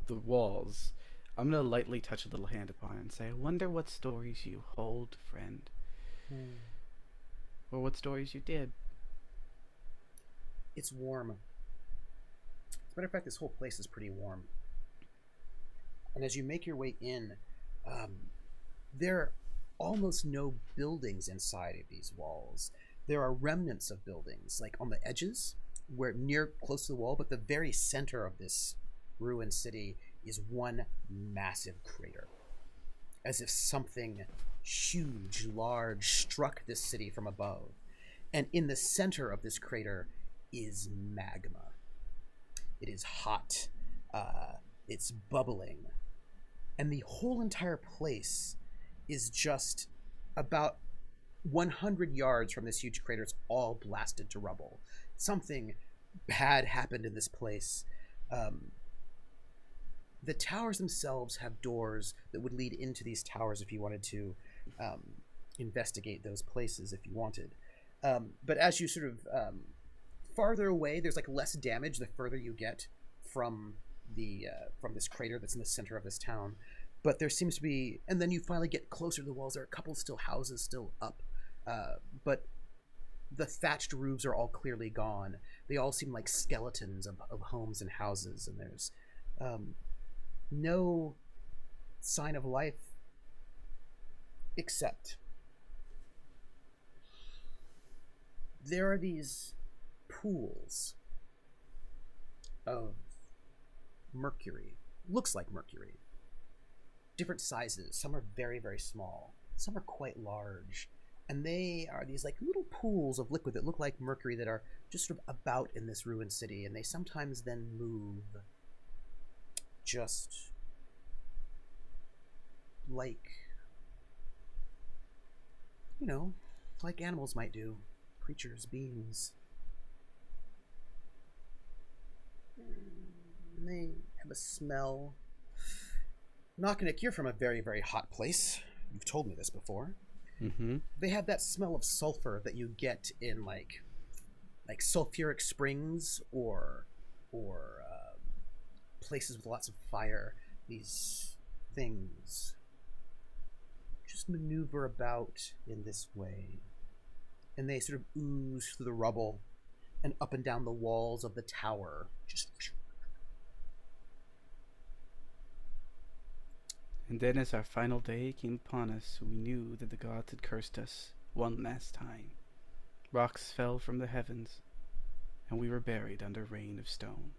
the walls, I'm going to lightly touch a little hand upon it and say, I wonder what stories you hold, friend. Or what stories you did. It's warm. As a matter of fact, this whole place is pretty warm. And as you make your way in, there are almost no buildings inside of these walls. There are remnants of buildings, like on the edges, close to the wall, but the very center of this ruined city is one massive crater, as if something huge, large, struck this city from above. And in the center of this crater is magma. It is hot. It's bubbling. And the whole entire place is just about 100 yards from this huge crater. It's all blasted to rubble. Something bad happened in this place. The towers themselves have doors that would lead into these towers if you wanted to investigate those places if you wanted. But as you sort of farther away, there's like less damage the further you get from this crater that's in the center of this town. But there seems to be, and then you finally get closer to the walls. There are a couple still houses still up, but the thatched roofs are all clearly gone. They all seem like skeletons of homes and houses, and there's no sign of life except there are these pools of mercury. Looks like mercury. Different sizes. Some are very, very small. Some are quite large. And they are these like little pools of liquid that look like mercury that are just sort of about in this ruined city. And they sometimes then move just like, you know, like animals might do. Creatures, beings. And they have a smell. Knocknick, you're from a very, very hot place. You've told me this before. Mm-hmm. They have that smell of sulfur that you get in like sulfuric springs or places with lots of fire. These things just maneuver about in this way, and they sort of ooze through the rubble and up and down the walls of the tower. Just. And then as our final day came upon us, we knew that the gods had cursed us one last time. Rocks fell from the heavens, and we were buried under rain of stone.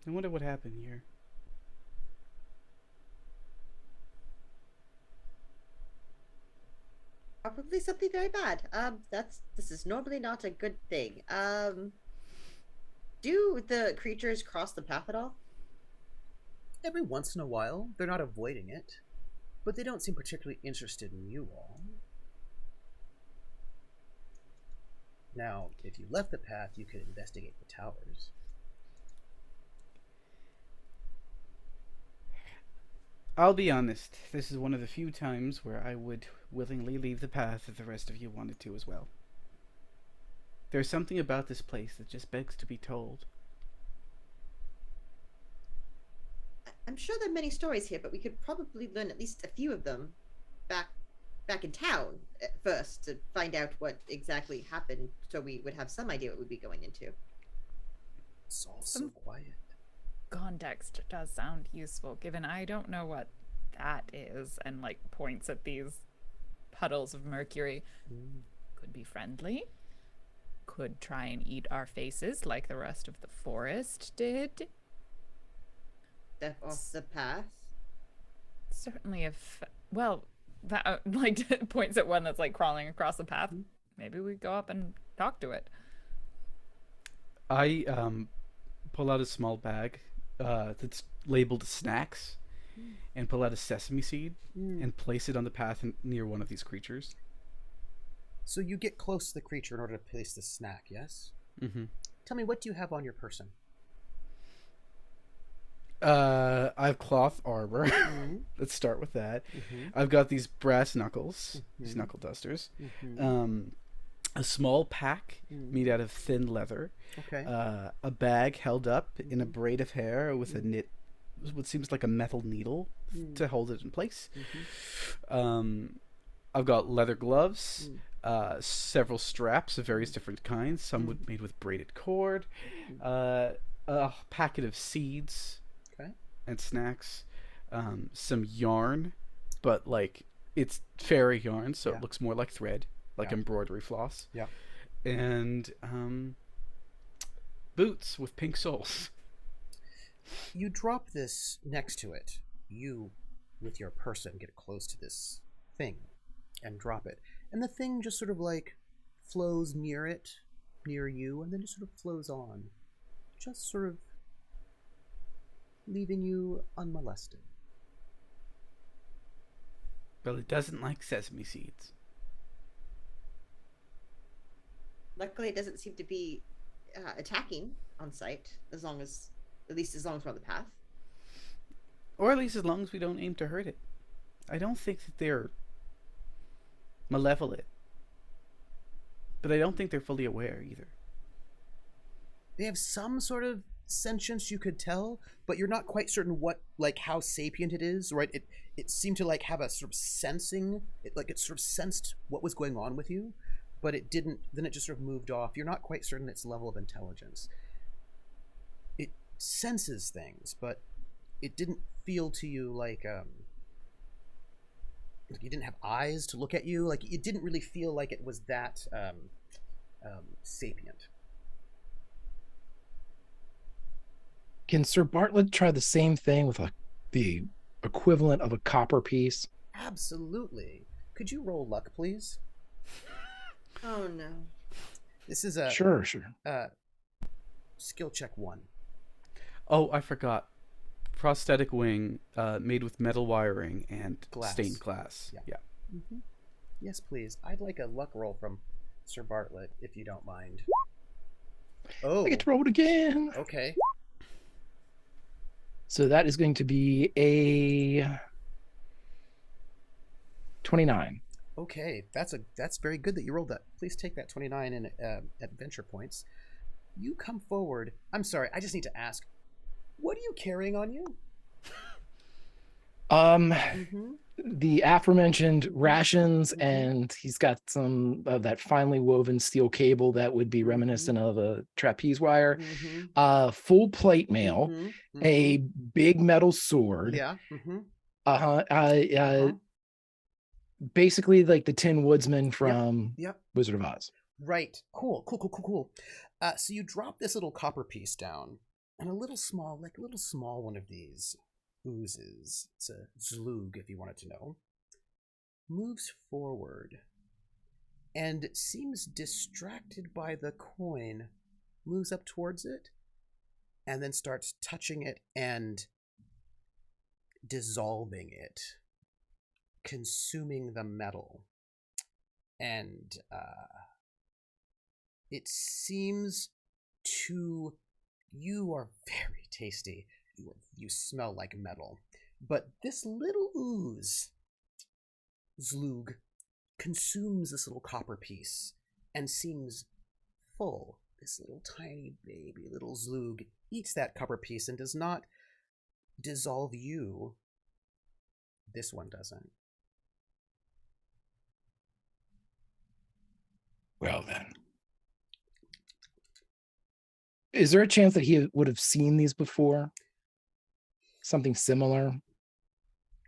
I wonder what happened here. Probably something very bad. This is normally not a good thing. Do the creatures cross the path at all? Every once in a while, they're not avoiding it, but they don't seem particularly interested in you all. Now, if you left the path, you could investigate the towers. I'll be honest, this is one of the few times where I would willingly leave the path if the rest of you wanted to as well. There's something about this place that just begs to be told. I'm sure there are many stories here, but we could probably learn at least a few of them back in town first to find out what exactly happened, so we would have some idea what we'd be going into. It's all so quiet. Context does sound useful, given I don't know what that is, and like points at these puddles of mercury. Could be friendly. Could try and eat our faces like the rest of the forest did. Step off the path. Certainly, if that like points at one that's like crawling across the path. Maybe we go up and talk to it. I pull out a small bag that's labeled snacks and pull out a sesame seed and place it on the path near one of these creatures. So you get close to the creature in order to place the snack, yes? Mm-hmm. Tell me, what do you have on your person? I have cloth armor. Let's start with that. I've got these brass knuckles, these knuckle dusters. A small pack made out of thin leather. Okay. A bag held up in a braid of hair with what seems like a metal needle to hold it in place. I've got leather gloves, several straps of various different kinds, some made with braided cord, a packet of seeds and snacks, some yarn, but like it's fairy yarn, so it looks more like thread, like embroidery floss. Yeah. And boots with pink soles. You drop this next to it. You, with your person, get close to this thing and drop it. And the thing just sort of like flows near you, and then just sort of flows on. Just sort of leaving you unmolested. Well, it doesn't like sesame seeds. Luckily, it doesn't seem to be attacking on sight, at least as long as we're on the path. Or at least as long as we don't aim to hurt it. I don't think that they're malevolent. But I don't think they're fully aware either. They have some sort of sentience, you could tell, but you're not quite certain how sapient it is, right? It seemed to like have a sort of sensing, it sort of sensed what was going on with you, but it didn't. Then it just sort of moved off. You're not quite certain its level of intelligence. It senses things, but it didn't feel to you like you didn't have eyes to look at you. Like it didn't really feel like it was that sapient. Can Sir Bartlett try the same thing with the equivalent of a copper piece? Absolutely. Could you roll luck, please? Oh no. This is a Sure. skill check 1. Oh, I forgot. Prosthetic wing made with metal wiring and Glass. stained glass. Yeah. Yeah. Mm-hmm. Yes, please. I'd like a luck roll from Sir Bartlett, if you don't mind. Oh. I get to roll it again. Okay. So that is going to be a 29. Okay, that's very good that you rolled that. Please take that 29 in adventure points. You come forward. I'm sorry, I just need to ask. What are you carrying on you? Mm-hmm. The aforementioned rations, and he's got some of that finely woven steel cable that would be reminiscent of a trapeze wire. Full plate mail, a big metal sword. Yeah. Basically like the Tin Woodsman from Yep. Wizard of Oz. Right. Cool. So you drop this little copper piece down, and a little small one of these oozes. It's a zloog, if you wanted to know. Moves forward, and seems distracted by the coin. Moves up towards it, and then starts touching it and dissolving it, consuming the metal. And it seems to you are very tasty. You smell like metal. But this little ooze, zloog, consumes this little copper piece and seems full. This little tiny baby, little zloog, eats that copper piece and does not dissolve you. This one doesn't. Well then. Is there a chance that he would have seen these before? Something similar?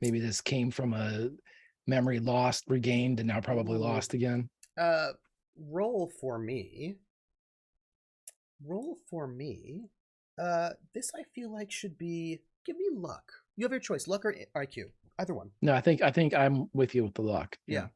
Maybe this came from a memory lost, regained, and now probably lost again. Roll for me. This I feel like should be. Give me luck. You have your choice, luck or IQ. Either one. No, I think I'm with you with the luck. Yeah.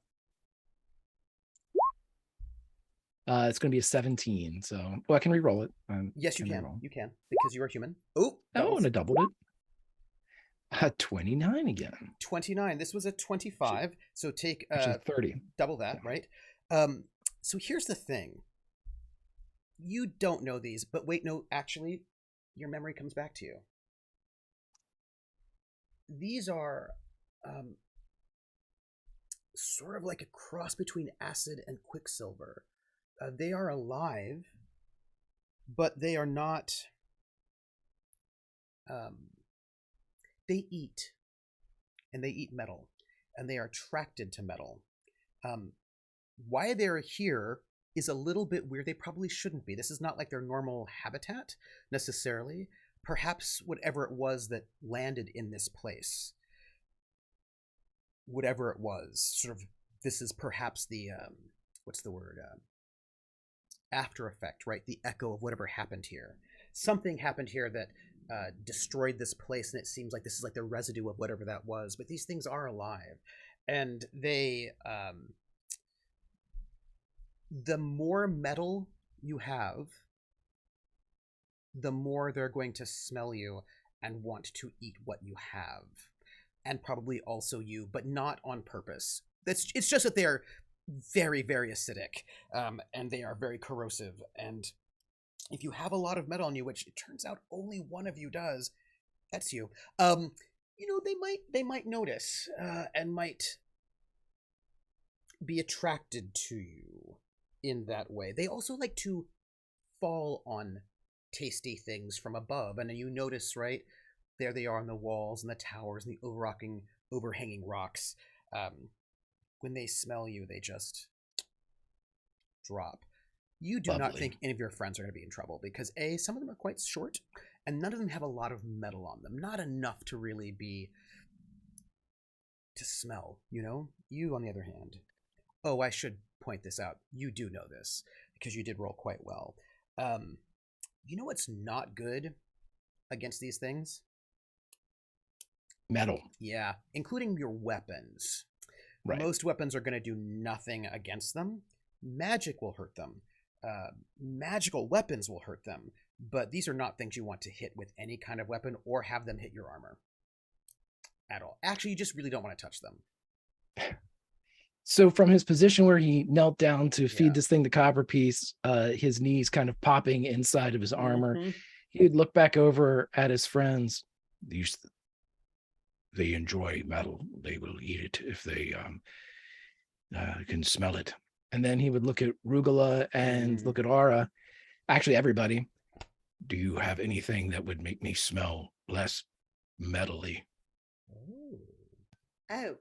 It's going to be a 17. So, well, I can re-roll it. Yes, you can. Re-roll. You can because you are human. Oh, and I doubled it. 29 again. 29. This was a 25. So take 30. Double that, right? So here's the thing. You don't know these, but wait, no, actually, your memory comes back to you. These are sort of like a cross between acid and quicksilver. They are alive, but they are not. They eat, and they eat metal, and they are attracted to metal. Why they're here is a little bit weird. They probably shouldn't be. This is not like their normal habitat necessarily. Perhaps whatever it was that landed in this place, whatever it was, sort of, this is perhaps the, what's the word? After effect, right? The echo of whatever happened here. Something happened here that destroyed this place, and it seems like this is like the residue of whatever that was. But these things are alive, and they, the more metal you have, the more they're going to smell you and want to eat what you have, and probably also you, but not on purpose. It's just that they're very, very acidic, and they are very corrosive. And if you have a lot of metal on you, which it turns out only one of you does, that's you. They might notice and might be attracted to you in that way. They also like to fall on tasty things from above, and then you notice, right, there they are on the walls and the towers and the overhanging rocks. When they smell you, they just drop. You do not Lovely. think any of your friends are going to be in trouble because A, some of them are quite short, and none of them have a lot of metal on them. Not enough to really be to smell, you know? You, on the other hand. Oh, I should point this out. You do know this because you did roll quite well. You know what's not good against these things? Metal. Yeah, including your weapons. Right. Most weapons are going to do nothing against them. Magic will hurt them. Magical weapons will hurt them. But these are not things you want to hit with any kind of weapon or have them hit your armor at all. Actually, you just really don't want to touch them. So from his position where he knelt down to feed Yeah. this thing the copper piece, his knees kind of popping inside of his armor, Mhm. he would look back over at his friends. They enjoy metal. They will eat it if they can smell it. And then he would look at Rugula and look at Aura. Actually, everybody. Do you have anything that would make me smell less metally? Oh,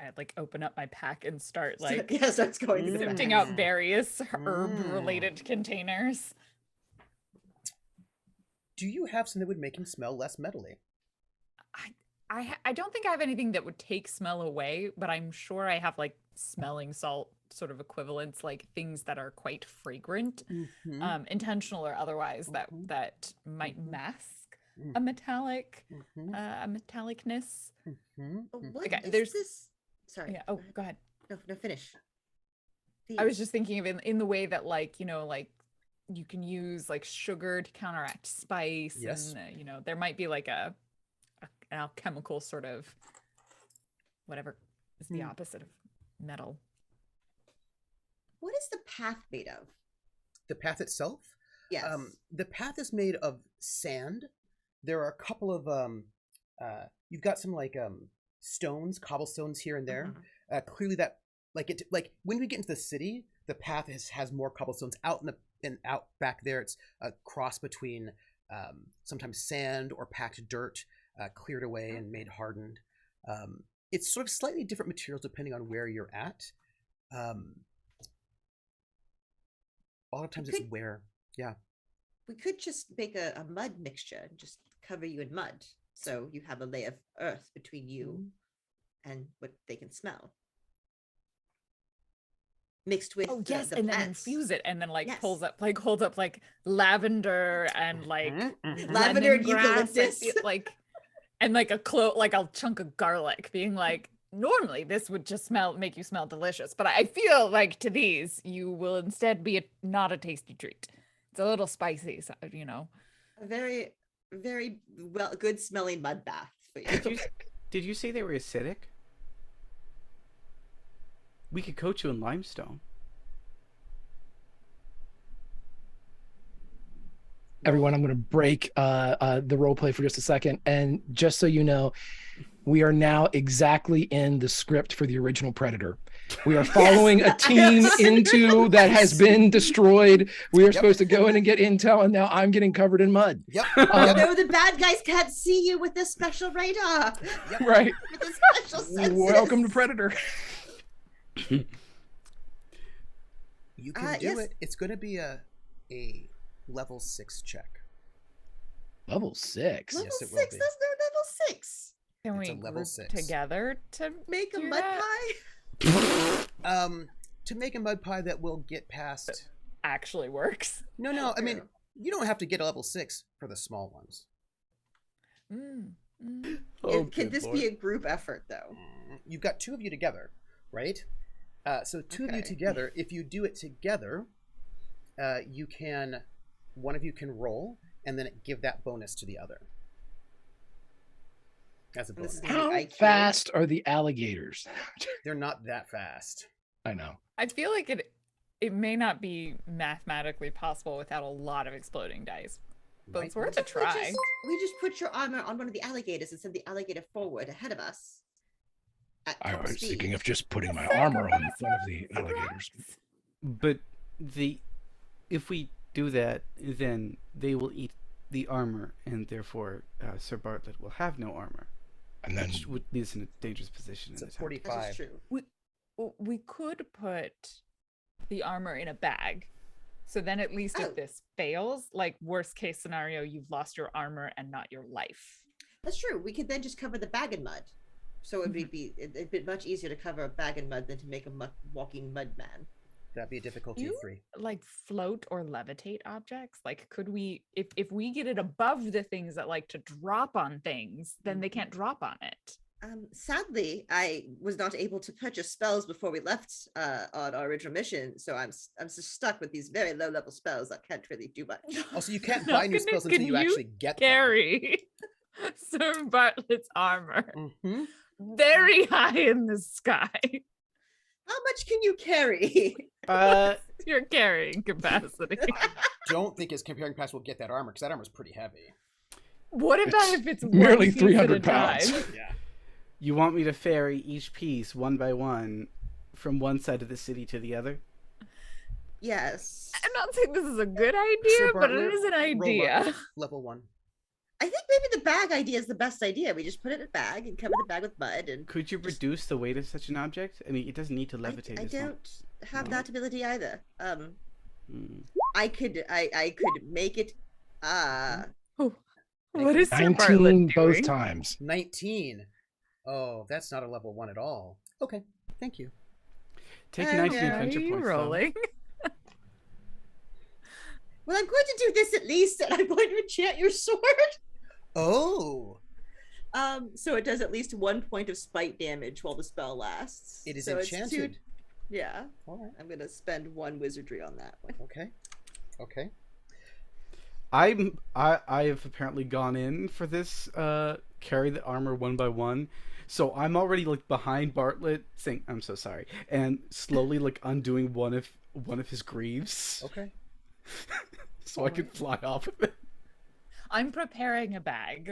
I'd like open up my pack and start like yeah, starts going through the sifting bags. out various herb-related containers. Do you have something that would make him smell less metally? I don't think I have anything that would take smell away, but I'm sure I have like smelling salt sort of equivalents, like things that are quite fragrant, intentional or otherwise, that might mask a metallic, a metallicness. What Okay, is there's- this? Sorry. Yeah. Oh, go ahead. No, finish. I was just thinking of in the way that like, you know, like you can use like sugar to counteract spice. Yes. And, you know, there might be like an alchemical sort of whatever is the opposite of metal. What is the path made of? The path itself? Yes. The path is made of sand. There are a couple of you've got some like stones, cobblestones here and there. Clearly that like when we get into the city, the path has more cobblestones out out back there. It's a cross between sometimes sand or packed dirt, cleared away and made hardened. It's sort of slightly different materials depending on where you're at. A lot of times it's where, yeah. We could just make a mud mixture and just cover you in mud. So you have a layer of earth between you and what they can smell. Mixed with Oh the, yes, the and then plants. infuse it, and then like Yes. holds up like lavender and like Lavender and lemongrass, eucalyptus. like and like a chunk of garlic, being like, normally this would just make you smell delicious, but I feel like to these you will instead be not a tasty treat. It's a little spicy, so, you know. A very, very good smelling mud bath for you. Did you say they were acidic? We could coat you in limestone. Everyone, I'm going to break the role play for just a second. And just so you know, we are now exactly in the script for the original Predator. We are following a team into that has been destroyed. We are supposed to go in and get intel, and now I'm getting covered in mud. Yep. No, the bad guys can't see you with this special radar. Right. With this special senses. Welcome to Predator. You can do yes. it. It's going to be a level 6 check. Level 6. Level Yes, it 6? will There's be. no level 6. Can It's we a level group 6. together to Make a do mud that? pie? To make a mud pie that will get past. Actually works. No. I mean, you don't have to get a level 6 for the small ones. Can this be a group effort, though? You've got 2 of you together, right? So 2 of you Okay. together. If you do it together, one of you can roll and then give that bonus to the other. As a And this bonus. is gonna be How IQ. fast are the alligators? They're not that fast. I know. I feel like it may not be mathematically possible without a lot of exploding dice, but it's worth a try. We just put your armor on one of the alligators and send the alligator forward ahead of us. At I top was speed. thinking of just putting my armor on one of the alligators. But if we do that, then they will eat the armor, and therefore Sir Bartlett will have no armor, And then which would leave us in a dangerous position. It's in a attack. 45. This is true. we could put the armor in a bag. So then at least Oh. if this fails, like worst case scenario, you've lost your armor and not your life. That's true. We could then just cover the bag in mud. So it'd be much easier to cover a bag in mud than to make a walking mud man. That'd be a difficulty You of 3. like float or levitate objects? Like could we, if we get it above the things that like to drop on things, then they can't drop on it. Sadly, I was not able to purchase spells before we left on our original mission, so I'm just stuck with these very low level spells that can't really do much. Also, you can't buy new spells until Can you actually get them. Carry Sir Bartlett's armor Mhm. very high in the sky. How much can you carry? Your carrying capacity. Don't think his comparing pass will get that armor, because that armor's pretty heavy. What about It's if it's nearly one piece at a 300 pounds. time? Yeah. You want me to ferry each piece one by one from one side of the city to the other? Yes. I'm not saying this is a good idea, Sir but it Bartlett, is an roll idea. up. Level 1. I think maybe the bag idea is the best idea. We just put it in a bag and cover the bag with mud and Could you reduce the weight of such an object? I mean, it doesn't need to levitate. I as long- don't have No. that ability either. Hmm. I could make it What is Sir 19 Bartlett both doing? times. 19. Oh, that's not a level 1 at all. Okay, thank you. Take 19 Okay. Are adventure you points. though. rolling? well, I'm going to do this at least, and I'm going to enchant your sword. Oh, So it does at least 1 point of spite damage while the spell lasts. it is So it's enchanted. yeah. All right. I'm gonna spend 1 wizardry on that one. Okay. Okay. I have apparently gone in for this carry the armor one by one. So I'm already like behind Bartlett saying I'm so sorry and slowly like undoing one of his greaves Okay. so I can fly off with it. I'm preparing a bag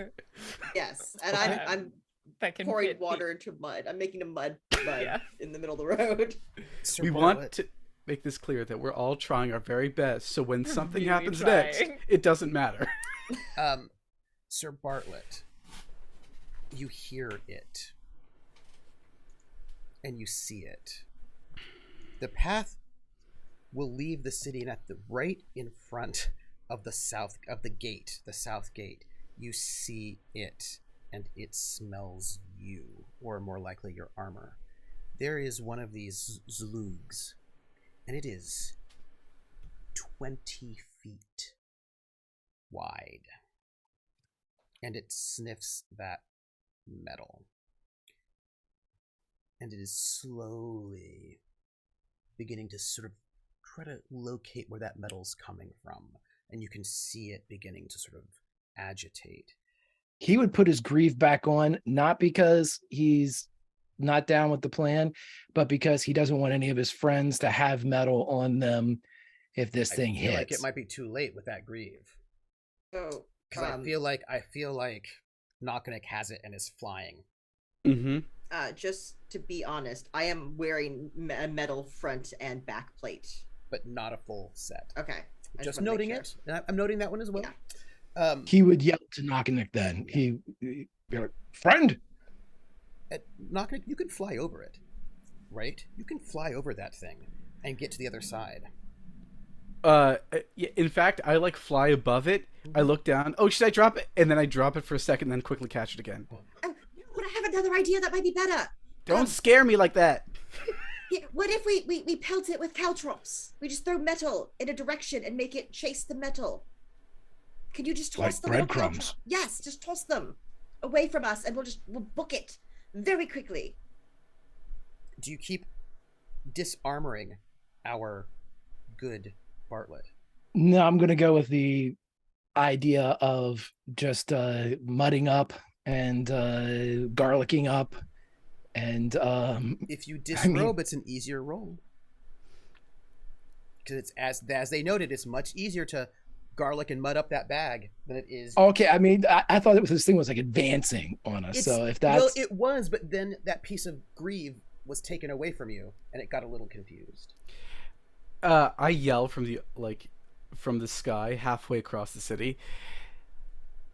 Yes, and Okay. I'm that can pouring fit water into mud. I'm making a mud Yeah. in the middle of the road. Sir We Bartlett, want to make this clear that we're all trying our very best. So when something really happens trying. next, it doesn't matter. Sir Bartlett, you hear it, and you see it. The path will leave the city, and at the right in front of the south gate, you see it, and it smells you, or more likely your armor. There is one of these zlugs, and it is 20 feet wide, and it sniffs that metal, and it is slowly beginning to sort of try to locate where that metal's coming from, and you can see it beginning to sort of agitate. He would put his grieve back on, not because he's not down with the plan, but because he doesn't want any of his friends to have metal on them if this thing I feel hits. like it might be too late with that grieve, So because I feel like Knocknick has it and is flying. Mm-hmm. just to be honest, I am wearing a metal front and back plate. But not a full set. Okay. I Just wanna make noting sure. it. And I'm noting that one as well. Yeah. He would yell to Knocknick then. He'd be like, friend! Knocknick, you can fly over it, right? You can fly over that thing and get to the other side. Yeah, in fact, I like fly above it. I look down. Oh, should I drop it? And then I drop it for a second, then quickly catch it again. You know what? I have another idea that might be better. Don't scare me like that. Yeah, what if we pelt it with caltrops? We just throw metal in a direction and make it chase the metal. Can you just toss Like the little breadcrumbs. caltrop? Yes, just toss them away from us, and we'll book it very quickly. Do you keep disarmoring our good Bartlett? No, I'm going to go with the idea of just mudding up and garlicking up. And If you disrobe, it's an easier roll. Because it's as they noted, it's much easier to garlic and mud up that bag than it is. okay, I mean, I thought this thing was like advancing on us. So if that's well, it was, but then that piece of greave was taken away from you, and it got a little confused. I yell from the sky halfway across the city.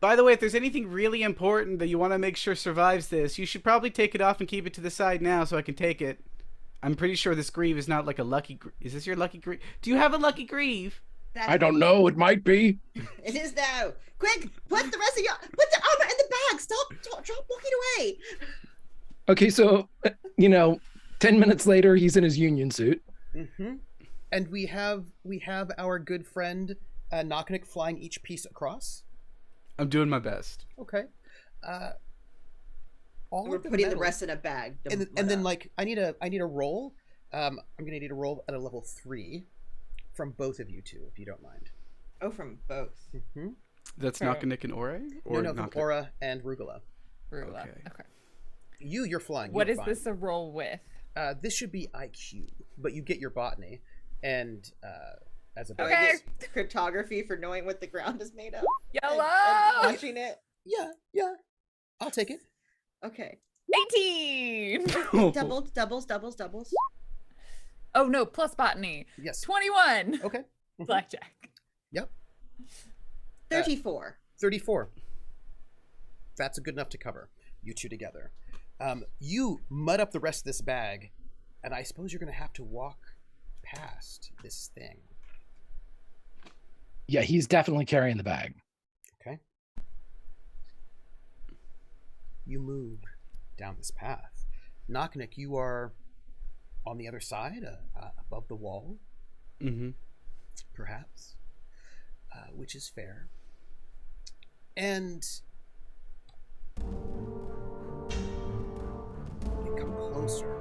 By the way, if there's anything really important that you want to make sure survives this, you should probably take it off and keep it to the side now so I can take it. I'm pretty sure this greave is not like a lucky. Is this your lucky greave? Do you have a lucky greave? I don't know. It might be. It is now. Quick, put the rest of your put the armor in the bag. Stop walking away. Okay, so 10 minutes later, he's in his union suit. Mm-hmm. And we have our good friend Knocknick flying each piece across. I'm doing my best. Okay. We're putting the rest in a bag. And then I need a roll. I'm gonna need a roll at a level 3 from both of you two, if you don't mind. Oh, from both. Mm-hmm. That's Knocknick and Ore? Or No, from Aura and Rugula. Rula. Okay. Okay. You're flying. What you're is fine. this a roll with? This should be IQ, but you get your botany, and as a Oh, Okay. I guess cryptography for knowing what the ground is made of. Yellow! And watching it. yeah, I'll take it. Okay. 18! Doubles. Oh no, plus botany. Yes. 21! Okay. Mhm. Blackjack. Yep. 34. 34. That's good enough to cover you two together. You mud up the rest of this bag, and I suppose you're going to have to walk past this thing. Yeah, he's definitely carrying the bag. Okay. You move down this path. Knocknick, you are on the other side, above the wall, Mm-hmm. perhaps, which is fair. And you come closer,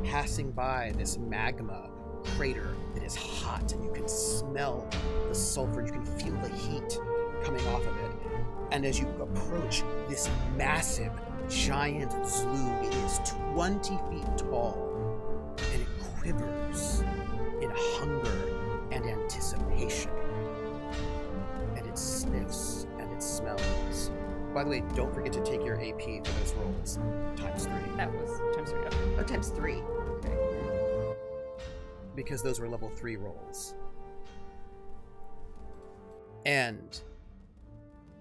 passing by this magma crater that is hot, and you can smell the sulfur, you can feel the heat coming off of it. And as you approach this massive, giant zloob, it is 20 feet tall, and it quivers in hunger and anticipation. And it sniffs and it smells. By the way, don't forget to take your AP for those rolls, times 3. That was times 3. Okay. Oh, times 3. Okay. Because those were level 3 rolls. And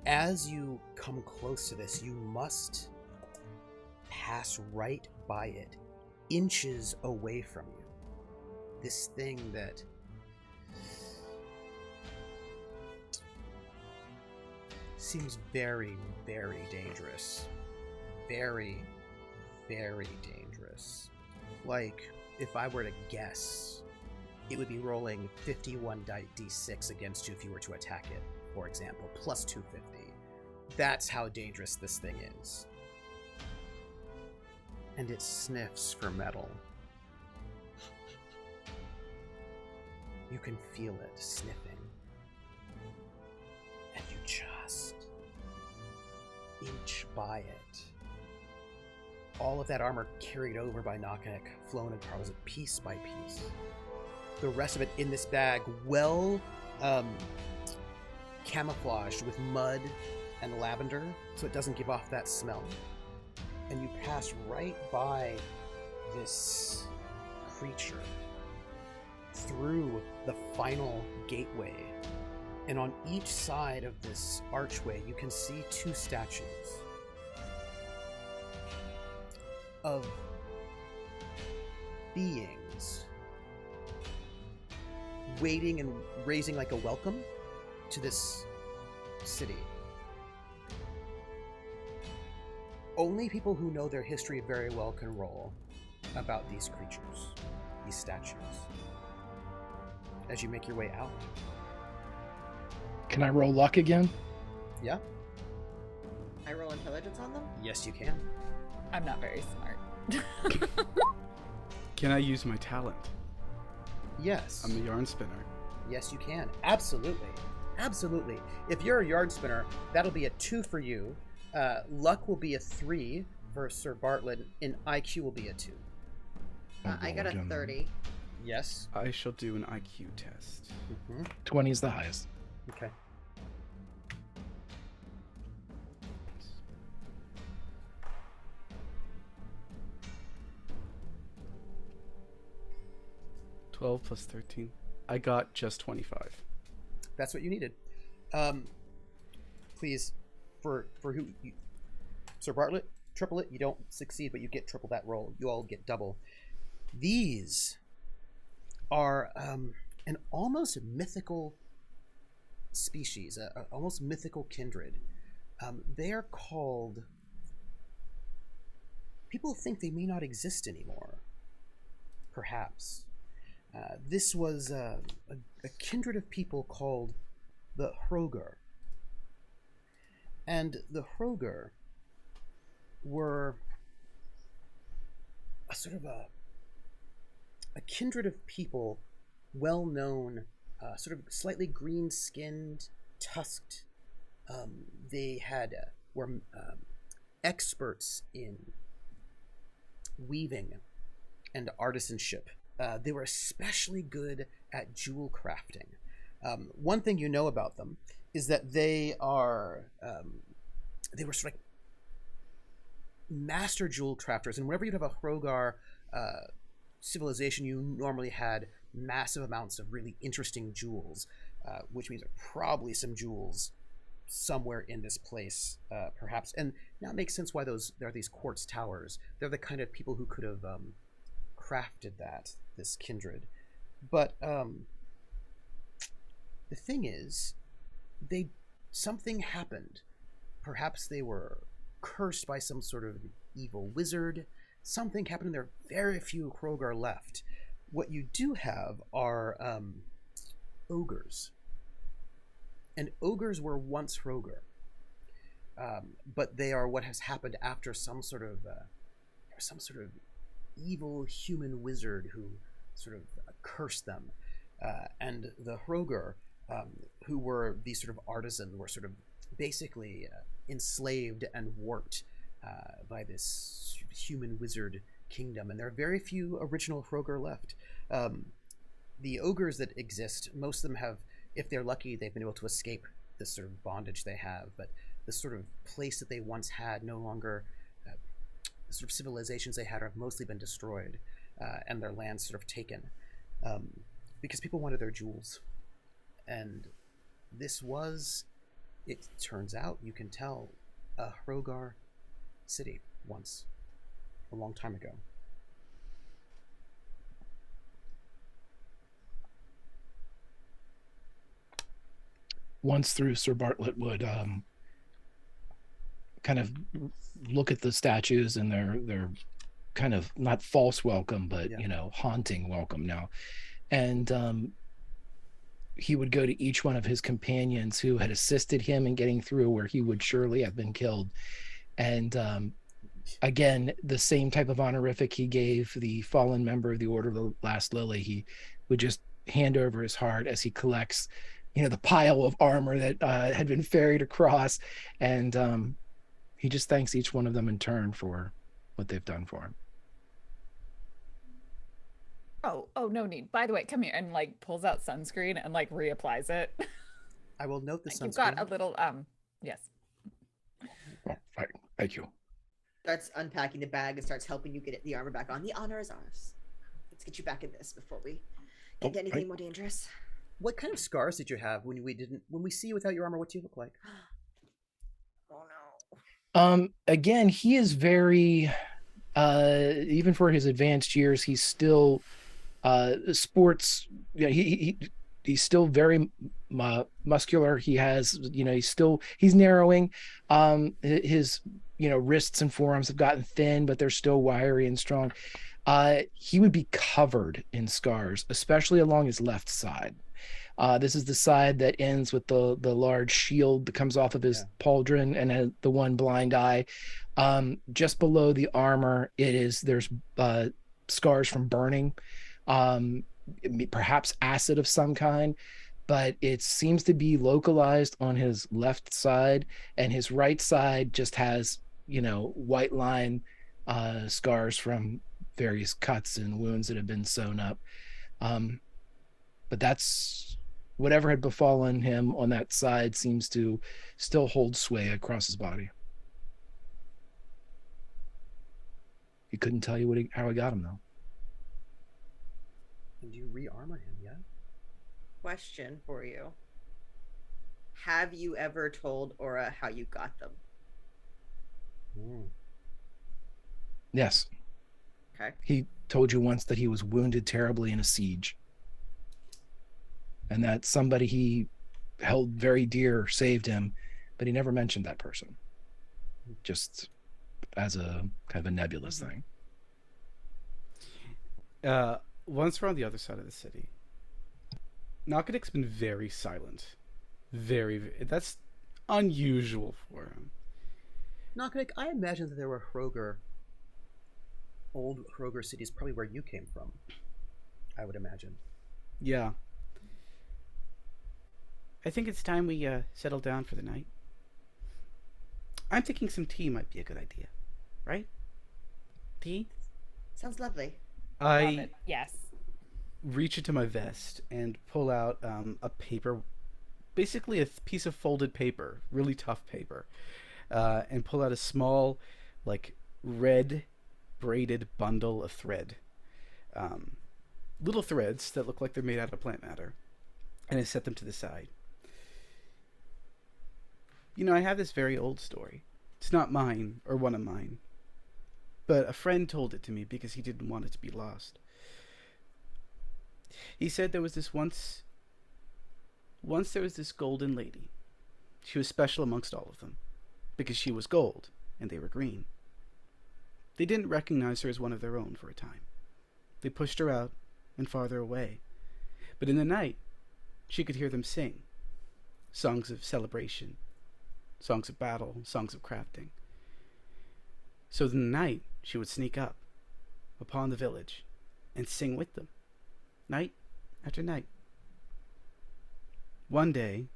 as you come close to this, you must pass right by it, inches away from you. This thing that seems very, very dangerous. Very, very dangerous. Like, if I were to guess, it would be rolling 51 d6 against you if you were to attack it, for example, plus 250. That's how dangerous this thing is. And it sniffs for metal. You can feel it sniffing. And you just inch by it. All of that armor carried over by Knocknick, flown across it piece by piece. The rest of it in this bag, well camouflaged with mud and lavender, so it doesn't give off that smell. And you pass right by this creature through the final gateway. And on each side of this archway, you can see 2 statues of beings waiting and raising like a welcome to this city. Only people who know their history very well can roll about these creatures, these statues, as you make your way out. Can I roll luck again? Yeah? I roll intelligence on them? Yes, you can. I'm not very smart. Can I use my talent? Yes. I'm a yarn spinner. Yes, you can. Absolutely. Absolutely. If you're a yard spinner, that'll be a 2 for you. Luck will be a 3 for Sir Bartlett, and IQ will be a 2. I got a 30. Yes. I shall do an IQ test. Mm-hmm. 20 is the highest. Okay. Twelve plus 13. I got just 25. That's what you needed. Please, for who, Sir Bartlett, triple it. You don't succeed, but you get triple that roll. You all get double. These are an almost mythical species, almost mythical kindred. They are called. People think they may not exist anymore. Perhaps. This was a kindred of people called the Hrogar. And the Hrogar were a sort of a kindred of people well known, sort of slightly green skinned, tusked. They were experts in weaving and artisanship. They were especially good at jewel crafting. One thing you know about them is that they were sort of like master jewel crafters, and whenever you'd have a Hrogar civilization, you normally had massive amounts of really interesting jewels, which means there are probably some jewels somewhere in this place, perhaps. And now it makes sense why there are these quartz towers. They're the kind of people who could have crafted this kindred. But the thing is, something happened. Perhaps they were cursed by some sort of evil wizard. Something happened, and there are very few Hrogar left. What you do have are ogres. And ogres were once Hrogar. But they are what has happened after some sort of evil human wizard who sort of cursed them. And the Hrogar, who were these sort of artisans, were sort of basically enslaved and warped by this human wizard kingdom. And there are very few original Hrogar left. The ogres that exist, most of them have, if they're lucky, they've been able to escape this sort of bondage they have. But the sort of place that they once had no longer, the sort of civilizations they had have mostly been destroyed, and their lands sort of taken, because people wanted their jewels. And this was, it turns out, you can tell, a Hrogar city once, a long time ago. Once through, Sir Bartlett would kind of look at the statues and their kind of not false welcome, but haunting welcome now. And he would go to each one of his companions who had assisted him in getting through where he would surely have been killed. And again, the same type of honorific he gave the fallen member of the Order of the Last Lily, he would just hand over his heart as he collects, the pile of armor that had been ferried across. And he just thanks each one of them in turn for what they've done for him. Oh, no need. By the way, come here, and pulls out sunscreen and reapplies it. I will note the sunscreen. You've got a little yes. Oh, right. Thank you. Starts unpacking the bag and starts helping you get the armor back on. The honor is ours. Let's get you back in this before we get anything more dangerous. What kind of scars did you have when we see you without your armor? What do you look like? Oh no. Again, he is very even for his advanced years, he's still sports. He's still very muscular. He has, he's narrowing. His wrists and forearms have gotten thin, but they're still wiry and strong. He would be covered in scars, especially along his left side. This is the side that ends with the large shield that comes off of his pauldron and the one blind eye. Just below the armor, there's scars from burning, perhaps acid of some kind, but it seems to be localized on his left side, and his right side just has, white line scars from various cuts and wounds that have been sewn up. But that's whatever had befallen him on that side seems to still hold sway across his body. He couldn't tell you how he got him, though. And you re-armor him, yeah? Question for you. Have you ever told Aura how you got them? Yes. Okay. He told you once that he was wounded terribly in a siege, and that somebody he held very dear saved him, but he never mentioned that person, just as a kind of a nebulous thing. Once we're on the other side of the city, Nakanik's been very silent. That's unusual for him. Nakanik, I imagine that there were old Hroger cities, probably where you came from. I would imagine. Yeah. I think it's time we settle down for the night. I'm thinking some tea might be a good idea. Right? Tea? Sounds lovely. Love I it. Yes. reach into my vest and pull out a paper, basically a piece of folded paper, really tough paper, and pull out a small, like, red braided bundle of thread. Little threads that look like they're made out of plant matter. And I set them to the side. You know, I have this very old story. It's not mine, or one of mine. But a friend told it to me because he didn't want it to be lost. He said there was this once there was this golden lady. She was special amongst all of them, because she was gold, and they were green. They didn't recognize her as one of their own for a time. They pushed her out and farther away. But in the night, she could hear them sing. Songs of celebration, songs of battle, songs of crafting. So in the night, she would sneak up upon the village and sing with them, night after night. One day,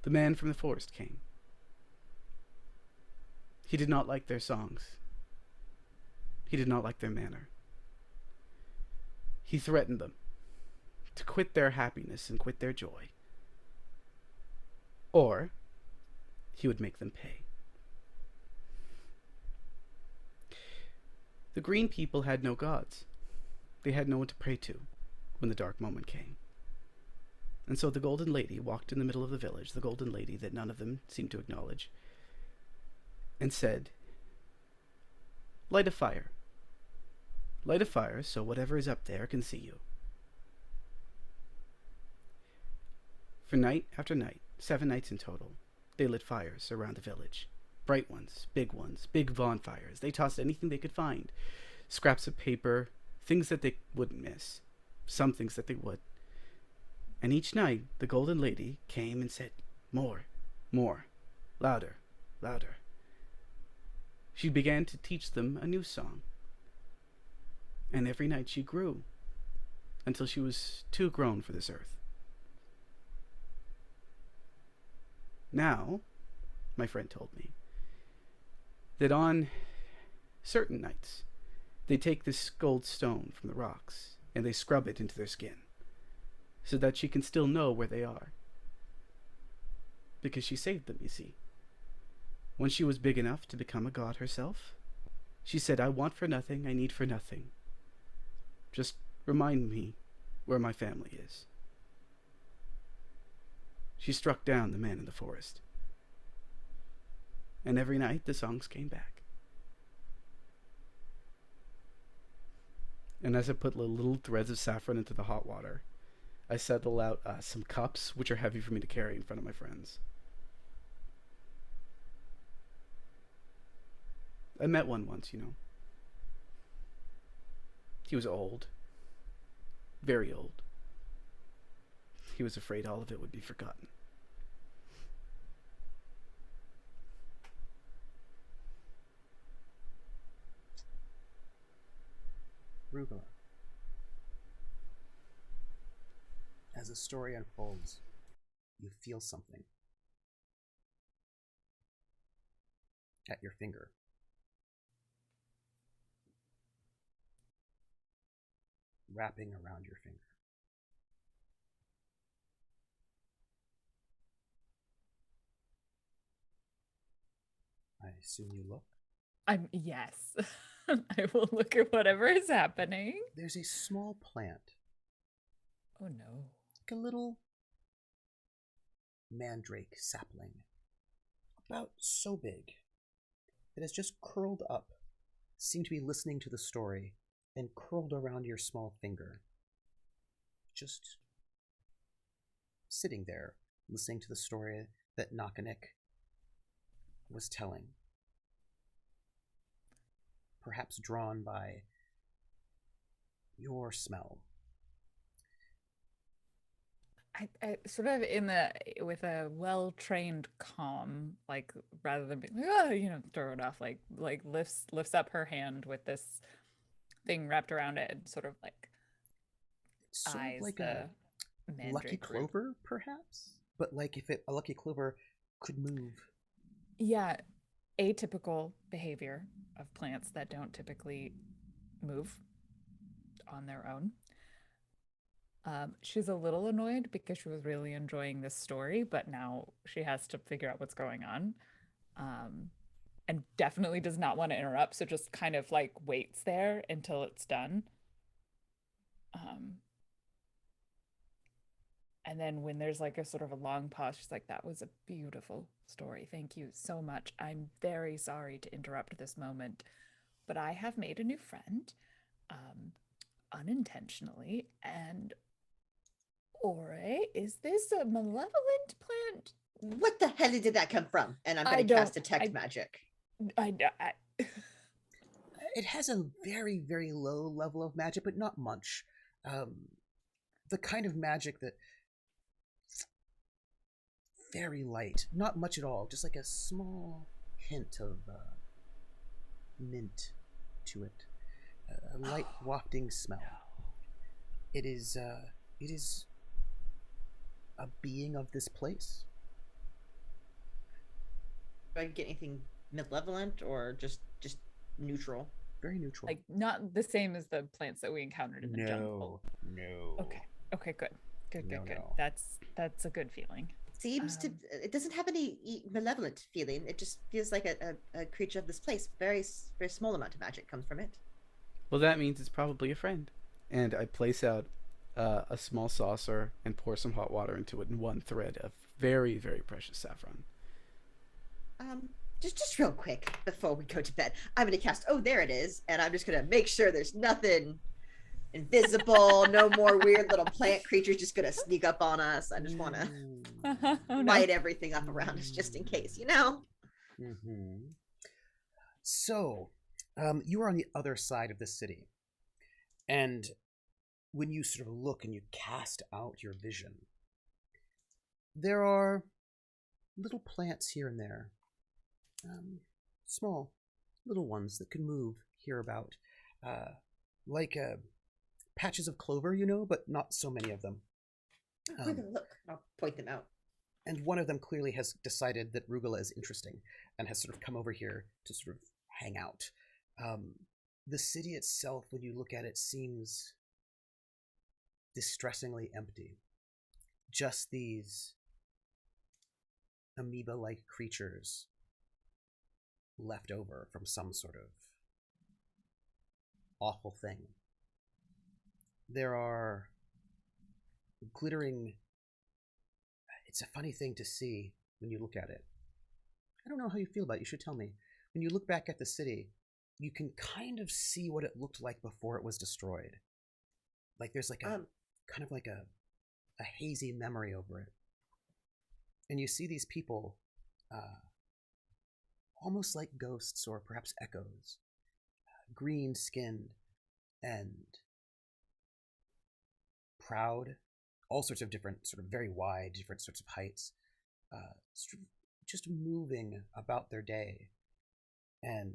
the man from the forest came. He did not like their songs. He did not like their manner. He threatened them to quit their happiness and quit their joy, or he would make them pay. The green people had no gods. They had no one to pray to when the dark moment came. And so the golden lady walked in the middle of the village, the golden lady that none of them seemed to acknowledge, and said, "Light a fire. Light a fire so whatever is up there can see you." For night after night, 7 nights in total, they lit fires around the village. Bright ones, big bonfires. They tossed anything they could find. Scraps of paper, things that they wouldn't miss. Some things that they would. And each night, the golden lady came and said, "More, more, louder, louder." She began to teach them a new song. And every night she grew, until she was too grown for this earth. Now, my friend told me, that on certain nights, they take this gold stone from the rocks, and they scrub it into their skin, so that she can still know where they are. Because she saved them, you see. When she was big enough to become a god herself, she said, "I want for nothing, I need for nothing. Just remind me where my family is." She struck down the man in the forest. And every night the songs came back. And as I put little threads of saffron into the hot water, I settle out some cups, which are heavy for me to carry in front of my friends. I met one once, you know. He was old. Very old. He was afraid all of it would be forgotten. Rugula. As the story unfolds, you feel something at your finger. Wrapping around your finger. I assume you look. Yes. I will look at whatever is happening. There's a small plant, Oh no. like a little mandrake sapling, about so big. It has just curled up seem to be listening to the story and curled around your small finger. Just sitting there, listening to the story that Nakanik was telling. Perhaps drawn by your smell. I sort of with a well-trained calm, like rather than being like, oh, throw it off, like lifts up her hand with this thing wrapped around it and sort of like It's sort eyes of like the a lucky Mandrake group. clover, perhaps? But like if a lucky clover could move. Yeah, atypical behavior of plants that don't typically move on their own. She's a little annoyed because she was really enjoying this story, but now she has to figure out what's going on. And definitely does not want to interrupt, so just kind of like waits there until it's done. And then when there's like a sort of a long pause, she's like, that was a beautiful story. Thank you so much. I'm very sorry to interrupt this moment, but I have made a new friend, unintentionally. And Ore, is this a malevolent plant? What the hell did that come from? And I'm I going to cast don't- detect I- magic. I It has a very, very low level of magic, but not much. The kind of magic that very light, not much at all, just like a small hint of mint to it, a light wafting smell. It is a being of this place. Do I get anything malevolent or just neutral? Very neutral. like not the same as the plants that we encountered in the jungle. No. Okay, good. No. That's a good feeling. Seems to. It doesn't have any malevolent feeling. It just feels like a creature of this place. Very small amount of magic comes from it. Well, that means it's probably a friend. And I place out a small saucer and pour some hot water into it in one thread of very, very precious saffron. Just real quick before we go to bed, I'm gonna cast. Oh, there it is, and I'm just gonna make sure there's nothing invisible, no more weird little plant creatures just gonna sneak up on us. I just want to Oh, no. light everything up around us just in case, Mm-hmm. So, you are on the other side of the city, and when you sort of look and you cast out your vision, there are little plants here and there, small little ones that can move hereabout, like patches of clover, but not so many of them. We're gonna look. I'll point them out. And one of them clearly has decided that Rugula is interesting and has sort of come over here to sort of hang out. The city itself, when you look at it, seems distressingly empty. Just these amoeba-like creatures left over from some sort of awful thing. There are glittering... It's a funny thing to see when you look at it. I don't know how you feel about it. You should tell me. When you look back at the city, you can kind of see what it looked like before it was destroyed. Like there's like a kind of like a hazy memory over it. And you see these people almost like ghosts or perhaps echoes, green-skinned and proud, all sorts of different, sort of very wide, different sorts of heights, sort of just moving about their day. And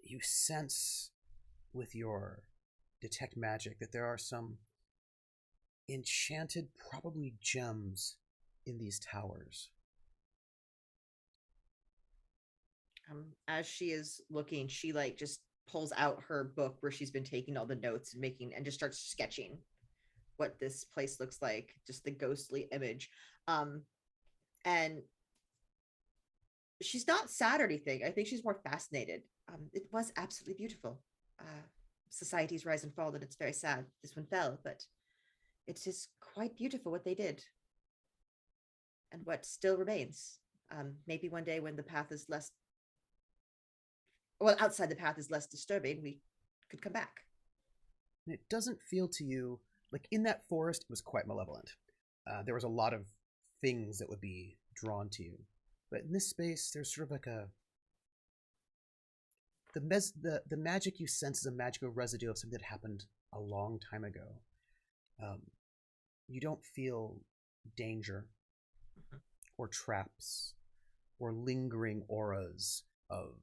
you sense with your detect magic that there are some enchanted, probably gems in these towers. As she is looking, she like just pulls out her book where she's been taking all the notes and just starts sketching what this place looks like, just the ghostly image. And she's not sad or anything. I think she's more fascinated. It was absolutely beautiful. Societies rise and fall, and it's very sad this one fell, but it is quite beautiful what they did and what still remains. Maybe one day when the path is less well, outside the path is less disturbing, we could come back. And it doesn't feel to you like in that forest it was quite malevolent. There was a lot of things that would be drawn to you, but in this space there's sort of like the magic you sense is a magical residue of something that happened a long time ago. You don't feel danger or traps or lingering auras of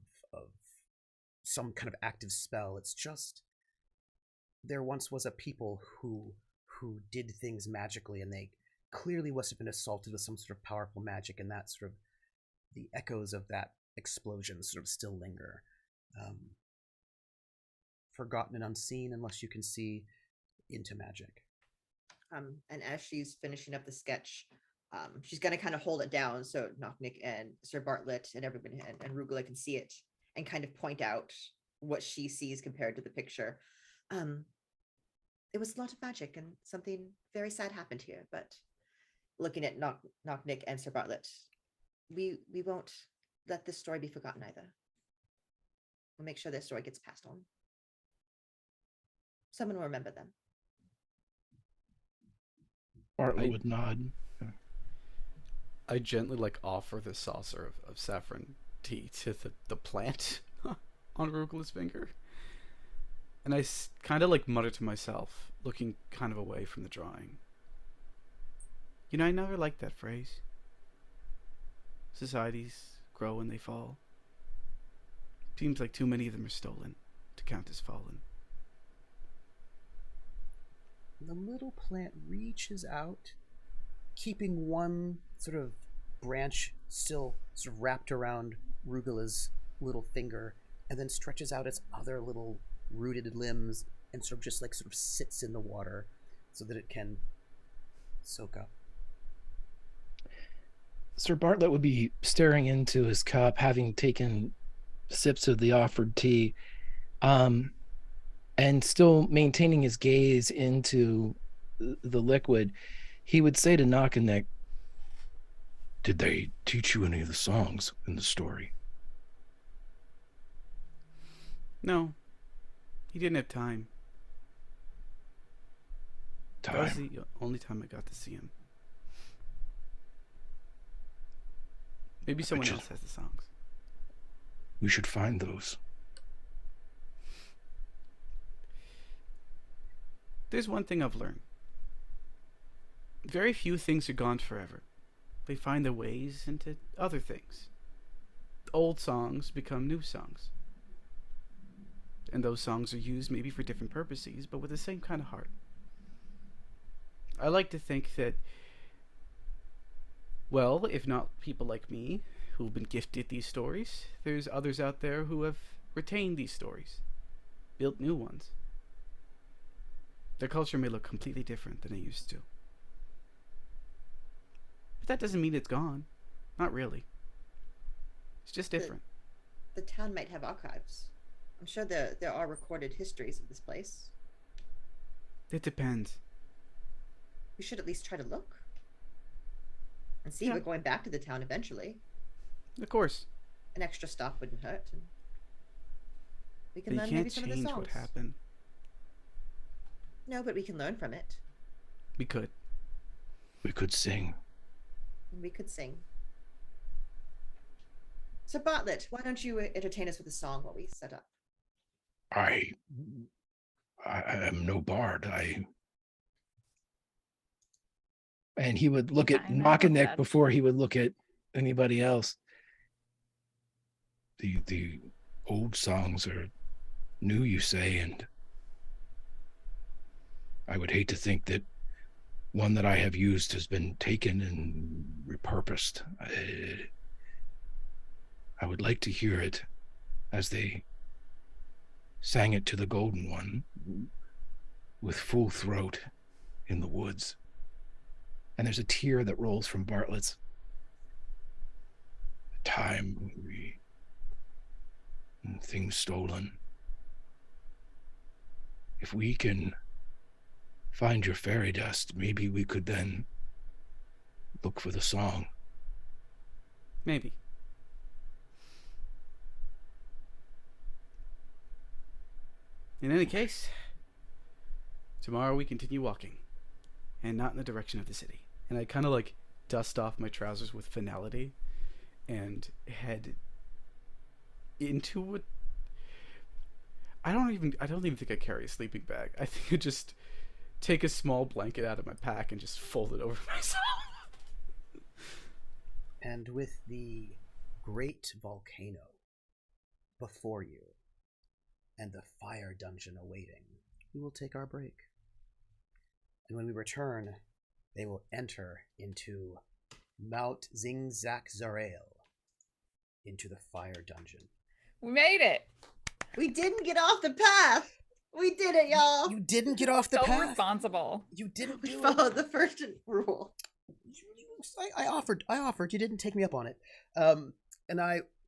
some kind of active spell. It's just there once was a people who did things magically, and they clearly must have been assaulted with some sort of powerful magic, and that sort of the echoes of that explosion sort of still linger. Forgotten and unseen unless you can see into magic. And as she's finishing up the sketch, she's going to kind of hold it down so Knocknick and Sir Bartlett and everybody and Rugula can see it and kind of point out what she sees compared to the picture. It was a lot of magic and something very sad happened here, but looking at Knocknick and Sir Bartlett, we won't let this story be forgotten either. We'll make sure this story gets passed on. Someone will remember them. Bartlett would nod. I gently offer the saucer of saffron tea to the plant on Rugula's finger. And I kind of mutter to myself, looking kind of away from the drawing. You know, I never liked that phrase. Societies grow and they fall. Seems like too many of them are stolen to count as fallen. The little plant reaches out, keeping one sort of branch still sort of wrapped around Rugula's little finger, and then stretches out its other little rooted limbs and sort of just sort of sits in the water so that it can soak up. Sir Bartlett would be staring into his cup, having taken sips of the offered tea, and still maintaining his gaze into the liquid. He would say to Knocknick, "Did they teach you any of the songs in the story?" No, he didn't have time. That was the only time I got to see him. Maybe someone else has the songs. We should find those. There's one thing I've learned. Very few things are gone forever. They find their ways into other things. Old songs become new songs. And those songs are used maybe for different purposes, but with the same kind of heart. I like to think that, well, if not people like me, who've been gifted these stories, there's others out there who have retained these stories, built new ones. Their culture may look completely different than it used to. But that doesn't mean it's gone. Not really. It's just different. The town might have archives. I'm sure there are recorded histories of this place. It depends. We should at least try to look. And see, we're going back to the town eventually. Of course. An extra stop wouldn't hurt. And we can But learn you maybe can't some of the change songs. what happened. No, but we can learn from it. We could. We could sing. And we could sing. So Bartlett, why don't you entertain us with a song while we set up? I am no bard. And he would look at Fine, I love Knocknick that. before he would look at anybody else. The old songs are new, you say, and I would hate to think that one that I have used has been taken and repurposed. I would like to hear it as they sang it to the Golden One with full throat in the woods. And there's a tear that rolls from Bartlett's. Time and things stolen. If we can find your fairy dust, maybe we could then look for the song. Maybe. In any case, tomorrow we continue walking, and not in the direction of the city. And I kind of like dust off my trousers with finality and head into it. I don't even think I carry a sleeping bag. I think I just take a small blanket out of my pack and just fold it over myself. And with the great volcano before you and the fire dungeon awaiting, we will take our break. And when we return, they will enter into Mount Zingzak Zarael, into the fire dungeon. We made it. We didn't get off the path. We did it, y'all. You didn't get off the So path. responsible. You didn't We do followed the first rule. I offered. You didn't take me up on it. And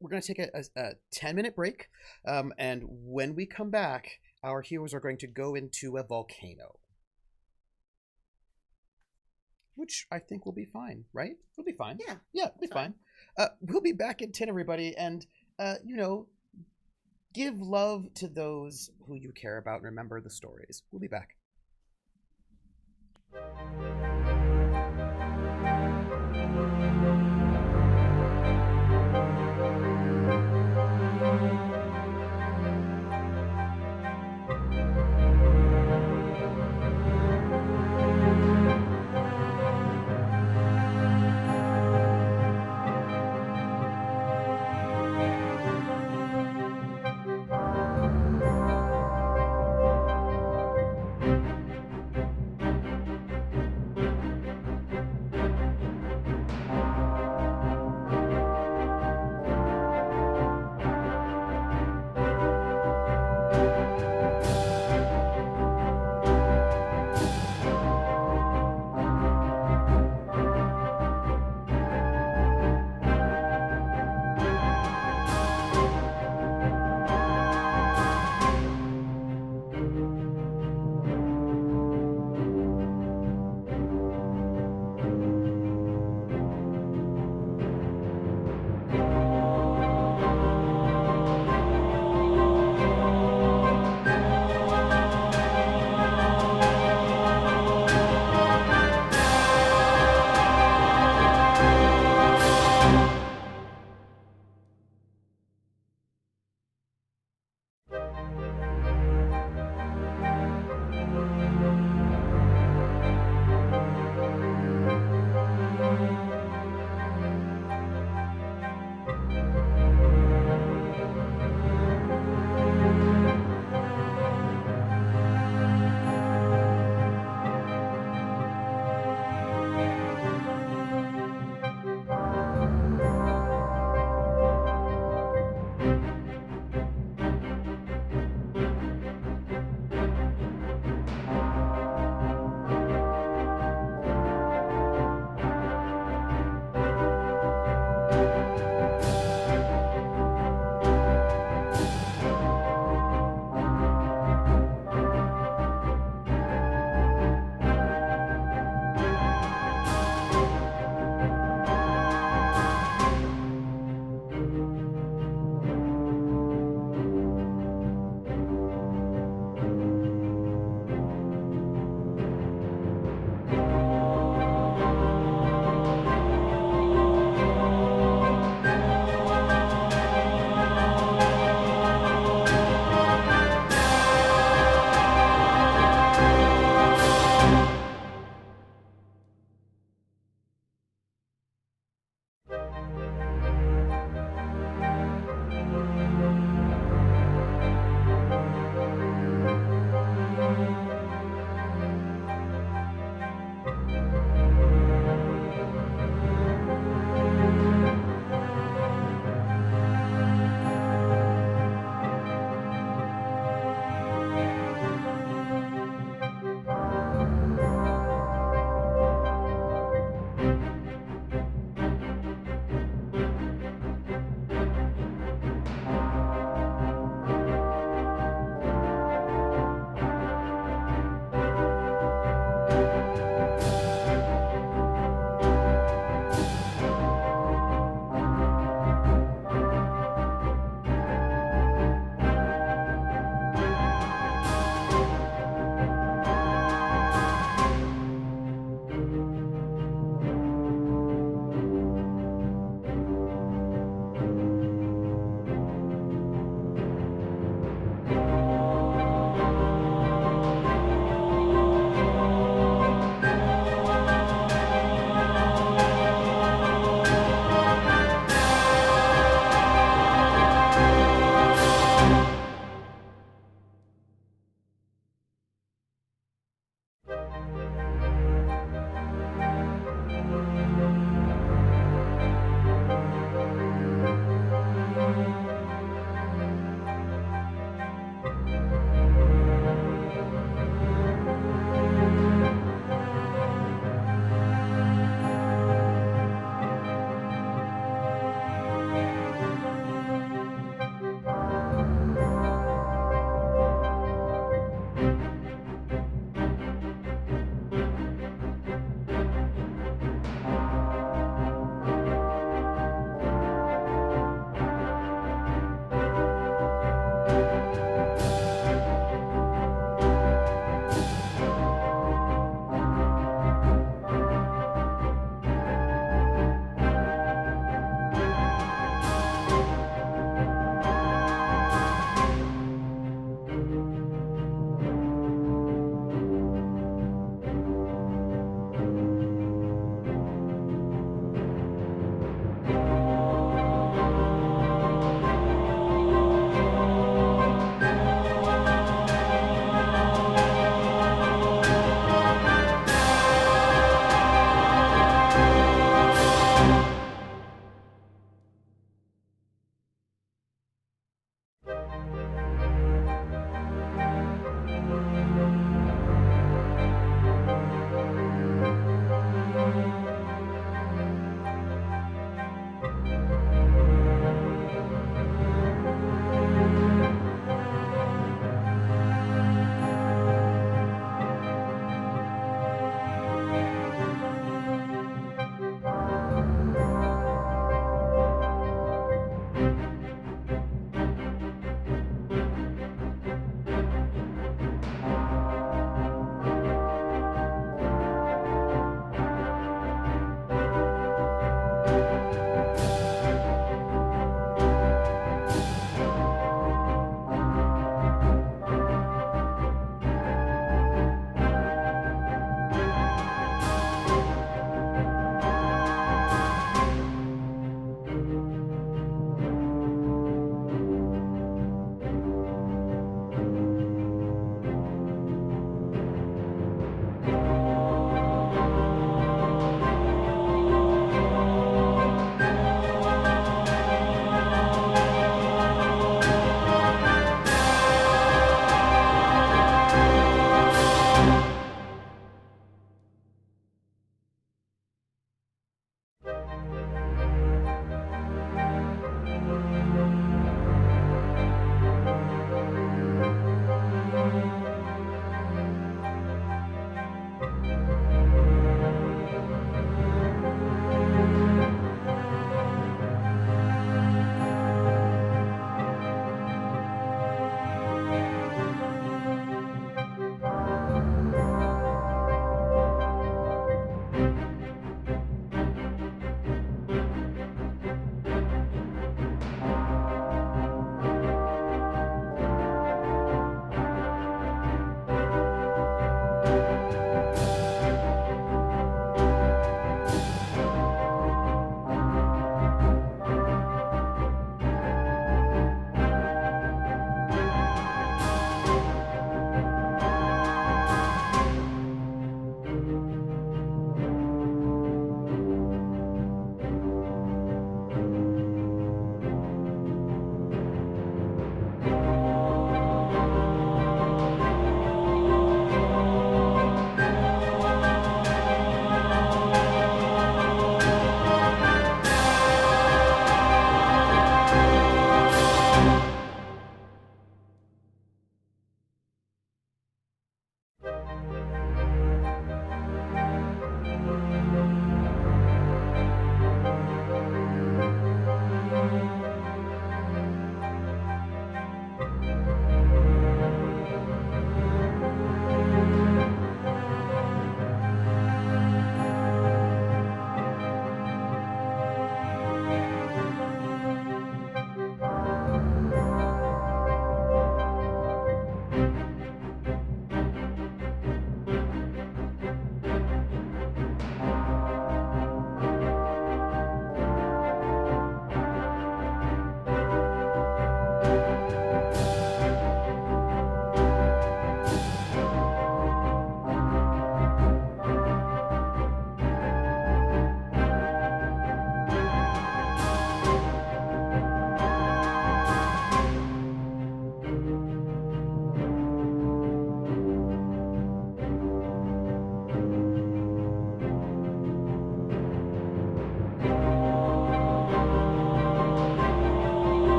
we're going to take a 10-minute break. And when we come back, our heroes are going to go into a volcano. Which I think will be fine, right? We'll be fine. Yeah. Yeah, we'll be fine. We'll be back in 10, everybody. And, give love to those who you care about and remember the stories. We'll be back.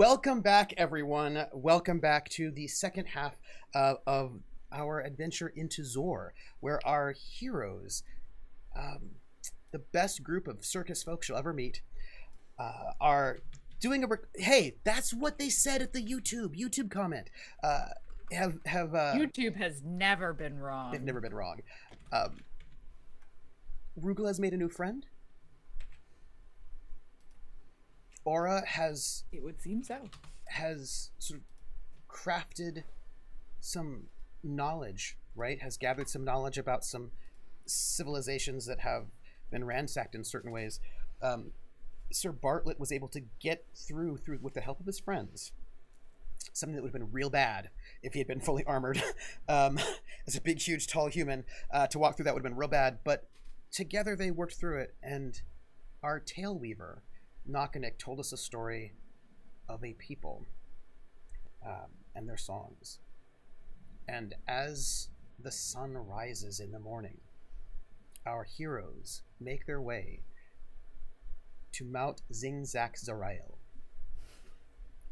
welcome back, everyone. Welcome back to the second half of our adventure into Zorr, where our heroes, the best group of circus folks you'll ever meet, are doing a... Hey, that's what they said at the YouTube comment. YouTube has never been wrong. They've never been wrong. Rugula has made a new friend. Aura has... It would seem so. Has sort of crafted some knowledge, right? Has gathered some knowledge about some civilizations that have been ransacked in certain ways. Sir Bartlett was able to get through with the help of his friends. Something that would have been real bad if he had been fully armored. As a big, huge, tall human, to walk through that would have been real bad. But together they worked through it, and our tail weaver, Nakanick, told us a story of a people and their songs. And as the sun rises in the morning, our heroes make their way to Mount Zingzak Zarail,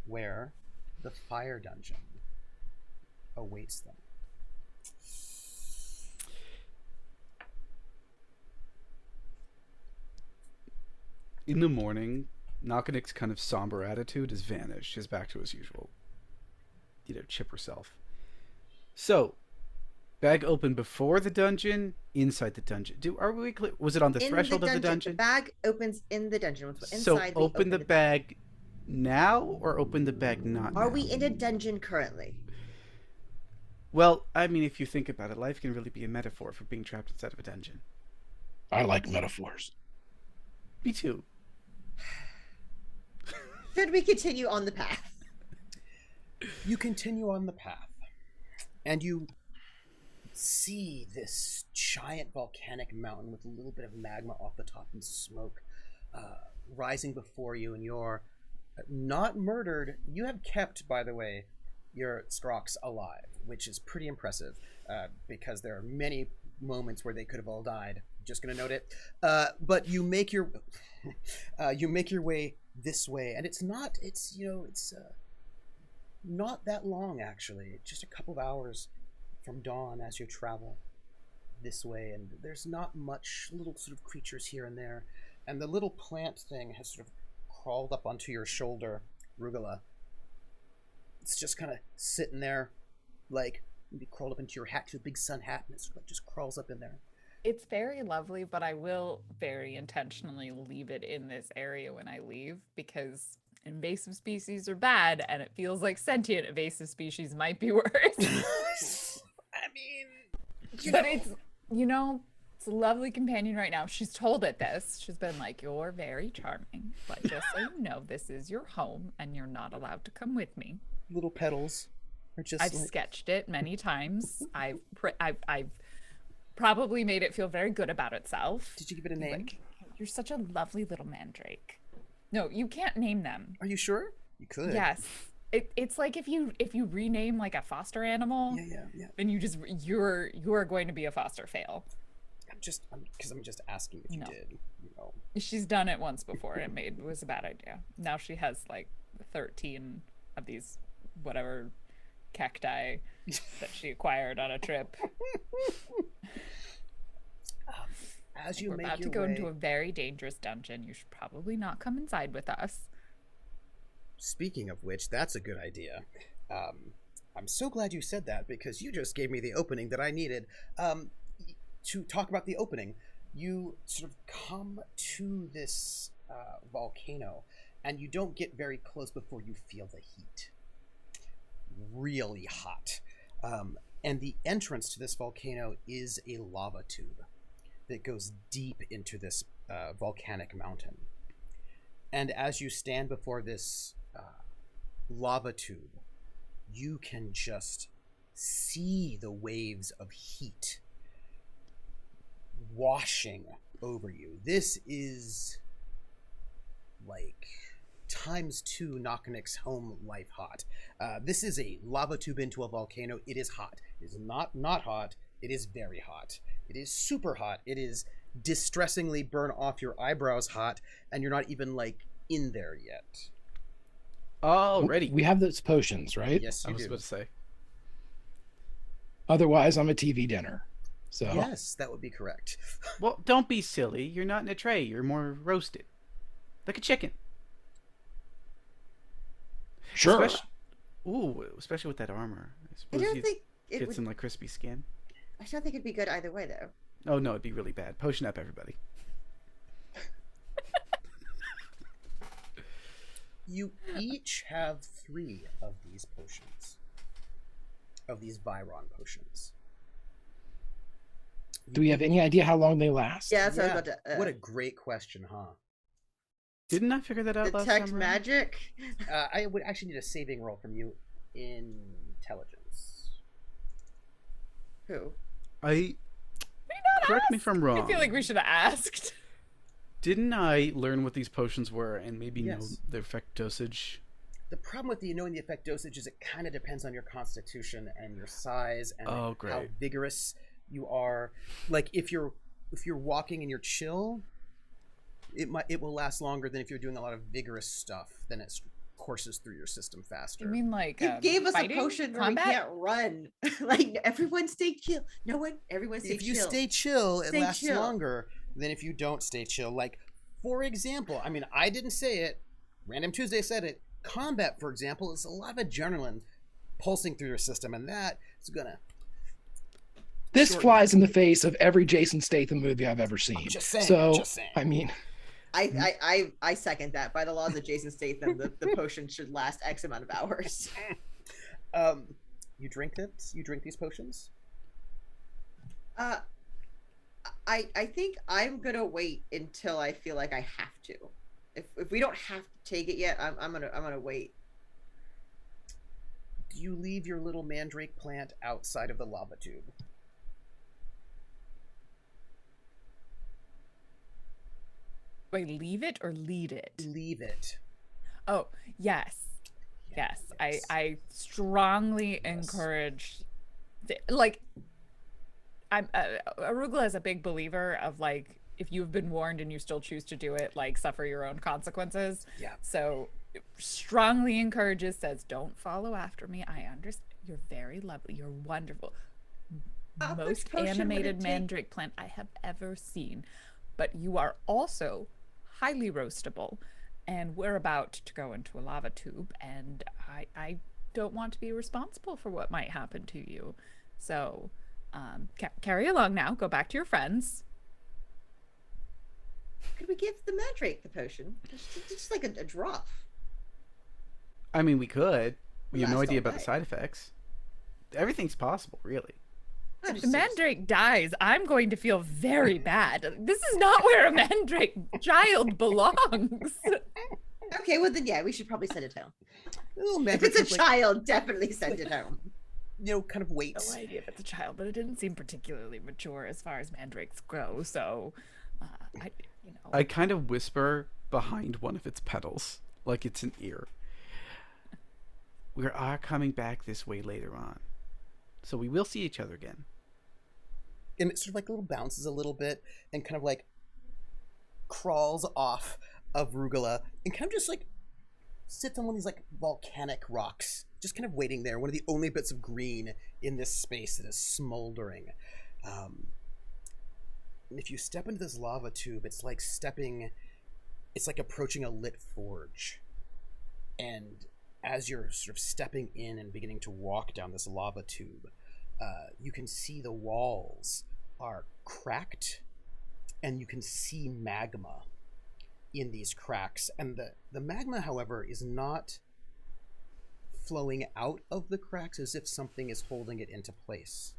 where the fire dungeon awaits them. In the morning, Nakanick's kind of somber attitude has vanished. He's back to his usual, chipper self. So, bag open before the dungeon, inside the dungeon. Are we clear? Was it on the threshold of the dungeon? The bag opens in the dungeon. Inside so open the bag now, or open the bag not now? Are we in a dungeon currently? Well, I mean, if you think about it, life can really be a metaphor for being trapped inside of a dungeon. I like metaphors. Me too. Should we continue on the path? You continue on the path, and you see this giant volcanic mountain with a little bit of magma off the top and smoke rising before you, and you're not murdered. You have kept, by the way, your Strox alive, which is pretty impressive, because there are many moments where they could have all died. Just gonna note it. But you make your way this way, and it's not that long, actually. Just a couple of hours from dawn as you travel this way, and there's not much, little sort of creatures here and there, and the little plant thing has sort of crawled up onto your shoulder, Rugula. It's just kind of sitting there, like maybe crawled up into your hat, to a big sun hat, and it sort of just crawls up in there. It's very lovely, but I will very intentionally leave it in this area when I leave, because invasive species are bad, and it feels like sentient invasive species might be worse. I mean, it's it's a lovely companion right now. She's told it this. She's been like, you're very charming, but just so you know, this is your home, and you're not allowed to come with me. Little petals are just... I've sketched it many times. I've probably made it feel very good about itself. Did you give it a name? Like, you're such a lovely little mandrake. No, you can't name them. Are you sure? You could. Yes. It's like if you rename like a foster animal, yeah. then you're going to be a foster fail. I'm just asking if you did. She's done it once before, and it was a bad idea. Now she has like 13 of these whatever cacti that she acquired on a trip. As you We're make about your to go way... into a very dangerous dungeon. You should probably not come inside with us. Speaking of which, that's a good idea. I'm so glad you said that, because you just gave me the opening that I needed. To talk about the opening, you sort of come to this volcano, and you don't get very close before you feel the heat. Really hot. And the entrance to this volcano is a lava tube that goes deep into this volcanic mountain. And as you stand before this lava tube, you can just see the waves of heat washing over you. This is like ×2 Nakanick's home life hot. This is a lava tube into a volcano. It is hot. It is not hot. It is very hot. It is super hot. It is distressingly burn off your eyebrows hot, and you're not even like in there yet. Already. We have those potions, right? Yes, I you was do. about to say. Otherwise, I'm a TV dinner. So Yes, that would be correct. Well, don't be silly. You're not in a tray. You're more roasted. Like a chicken. sure. Especially with that armor. I I suppose don't you think it get would. some like crispy skin. I don't think it'd be good either way, though. Oh no, it'd be really bad. Potion up, everybody. You each have 3 of these potions. Of these Viron potions. Do we have any idea how long they last? Yeah, that's what I Yeah. was about to. What a great question, huh? Didn't I figure that out last detect time? magic. I would actually need a saving roll from you. Intelligence. Who? Correct me if I'm wrong. I feel like we should have asked. Didn't I learn what these potions were and maybe know Yes. their effect dosage? The problem with knowing the effect dosage is it kind of depends on your constitution and your size and Oh, how great. vigorous you are. Like if you're walking and you're chill, it will last longer than if you're doing a lot of vigorous stuff. Then it courses through your system faster. You mean like You gave us fighting? a potion where combat? we can't run. Like everyone stay chill. No one. Everyone stay if you chill. stay chill, it Stay lasts chill. longer than if you don't stay chill. Like, for example, I mean, I didn't say it. Random Tuesday said it. Combat, for example, is a lot of adrenaline pulsing through your system, and that is gonna. This Shorten. flies in the face of every Jason Statham movie I've ever seen. Just saying. So, just saying. I mean, I second that. By the laws of Jason Statham, the potion should last X amount of hours. You drink it? You drink these potions? I think I'm gonna wait until I feel like I have to. If we don't have to take it yet, I'm gonna wait. Do you leave your little mandrake plant outside of the lava tube? Wait, leave it or lead it? Leave it. Oh, yes. Yes. I strongly encourage, like, I'm Arugula is a big believer of like, if you've been warned and you still choose to do it, like suffer your own consequences. Yeah. So strongly encourages, says, don't follow after me. I understand. You're very lovely. You're wonderful. How much Most potion would it animated take? mandrake plant I have ever seen. But you are also highly roastable. And we're about to go into a lava tube, and I don't want to be responsible for what might happen to you. So carry along now. Go back to your friends. Could we give the Mandrake the potion? Just like a drop. I mean, we could. We have no Last idea all about the night. side effects. Everything's possible, really. I'm If just- the mandrake dies, I'm going to feel very bad. This is not where a mandrake child belongs. Okay, well then, yeah, we should probably send it home. Little If mandrake it's a is like, child, definitely send it home. kind of waits. No idea if it's a child, but it didn't seem particularly mature as far as mandrakes go. So, I kind of whisper behind one of its petals, like it's an ear. We are coming back this way later on, so we will see each other again. And it sort of like little bounces a little bit and kind of like crawls off of Rugula and kind of just like sits on one of these like volcanic rocks, just kind of waiting there. One of the only bits of green in this space that is smoldering. And if you step into this lava tube, it's like approaching a lit forge. And as you're sort of stepping in and beginning to walk down this lava tube, you can see the walls are cracked, and you can see magma in these cracks. And the magma, however, is not flowing out of the cracks as if something is holding it into place.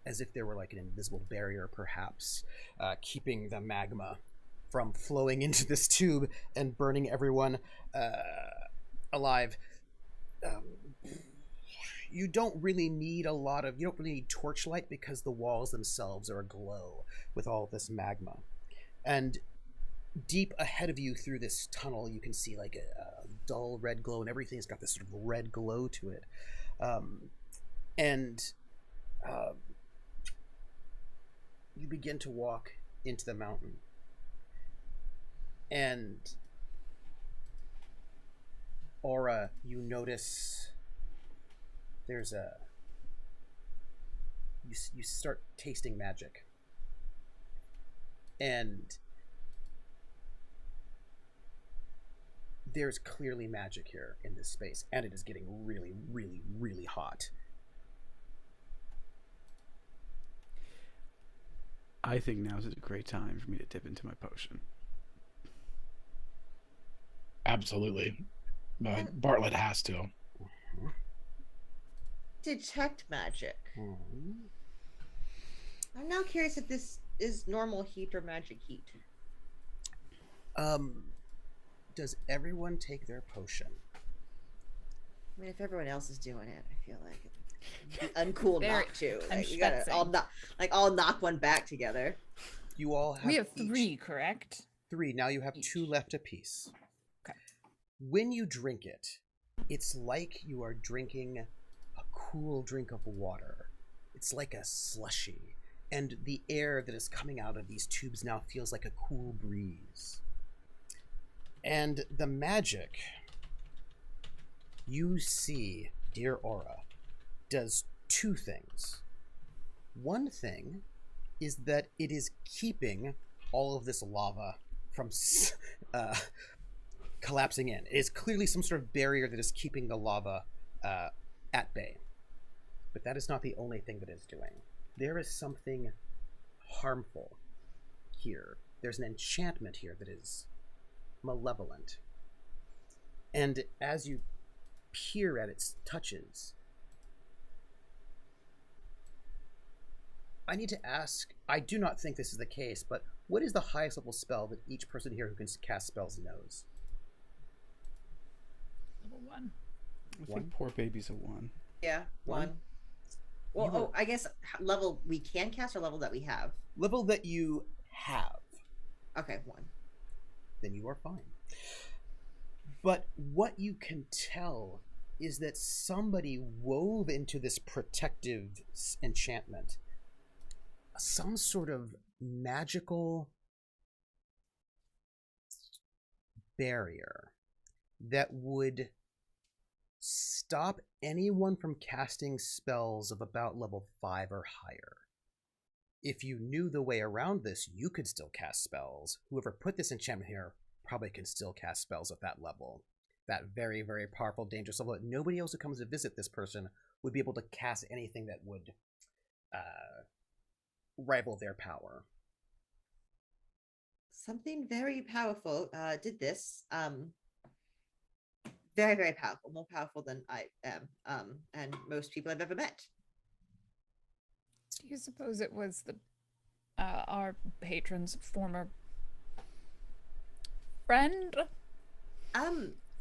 As if there were like an invisible barrier, perhaps, keeping the magma from flowing into this tube and burning everyone alive. You don't really need torchlight because the walls themselves are aglow with all of this magma. And deep ahead of you through this tunnel, you can see like a dull red glow, and everything's got this sort of red glow to it. You begin to walk into the mountain. And Aura, you notice there's a... You start tasting magic. And there's clearly magic here in this space, and it is getting really, really, really hot. I think now's a great time for me to dip into my potion. Absolutely. Bartlett has to. Detect magic. Mm-hmm. I'm now curious if this is normal heat or magic heat. Does everyone take their potion? I mean, if everyone else is doing it, I feel like it'd be uncool Very- not to. I'm Like, we gotta all knock one back together. You all have We have each 3, correct? 3. Now you have Each. 2 left apiece. Okay. When you drink it, it's like you are drinking a cool drink of water. It's like a slushy. And the air that is coming out of these tubes now feels like a cool breeze. And the magic you see, dear Aura, does 2 things. One thing is that it is keeping all of this lava from collapsing in. It is clearly some sort of barrier that is keeping the lava at bay. But that is not the only thing that it's doing. There is something harmful here. There's an enchantment here that is malevolent. And as you peer at its touches, I need to ask, I do not think this is the case, but what is the highest level spell that each person here who can cast spells knows? Level 1. I One? think poor baby's a 1. Yeah, One. one. Well, You were- I guess level we can cast or level that we have. Level that you have, Okay, 1. then you are fine. But what you can tell is that somebody wove into this protective enchantment some sort of magical barrier that would stop anyone from casting spells of about level 5 or higher. If you knew the way around this, you could still cast spells. Whoever put this enchantment here probably can still cast spells at that level. That very, very powerful, dangerous level that nobody else who comes to visit this person would be able to cast anything that would rival their power. Something very powerful did this. Very, very powerful. More powerful than I am. And most people I've ever met. Do you suppose it was the our patron's former friend?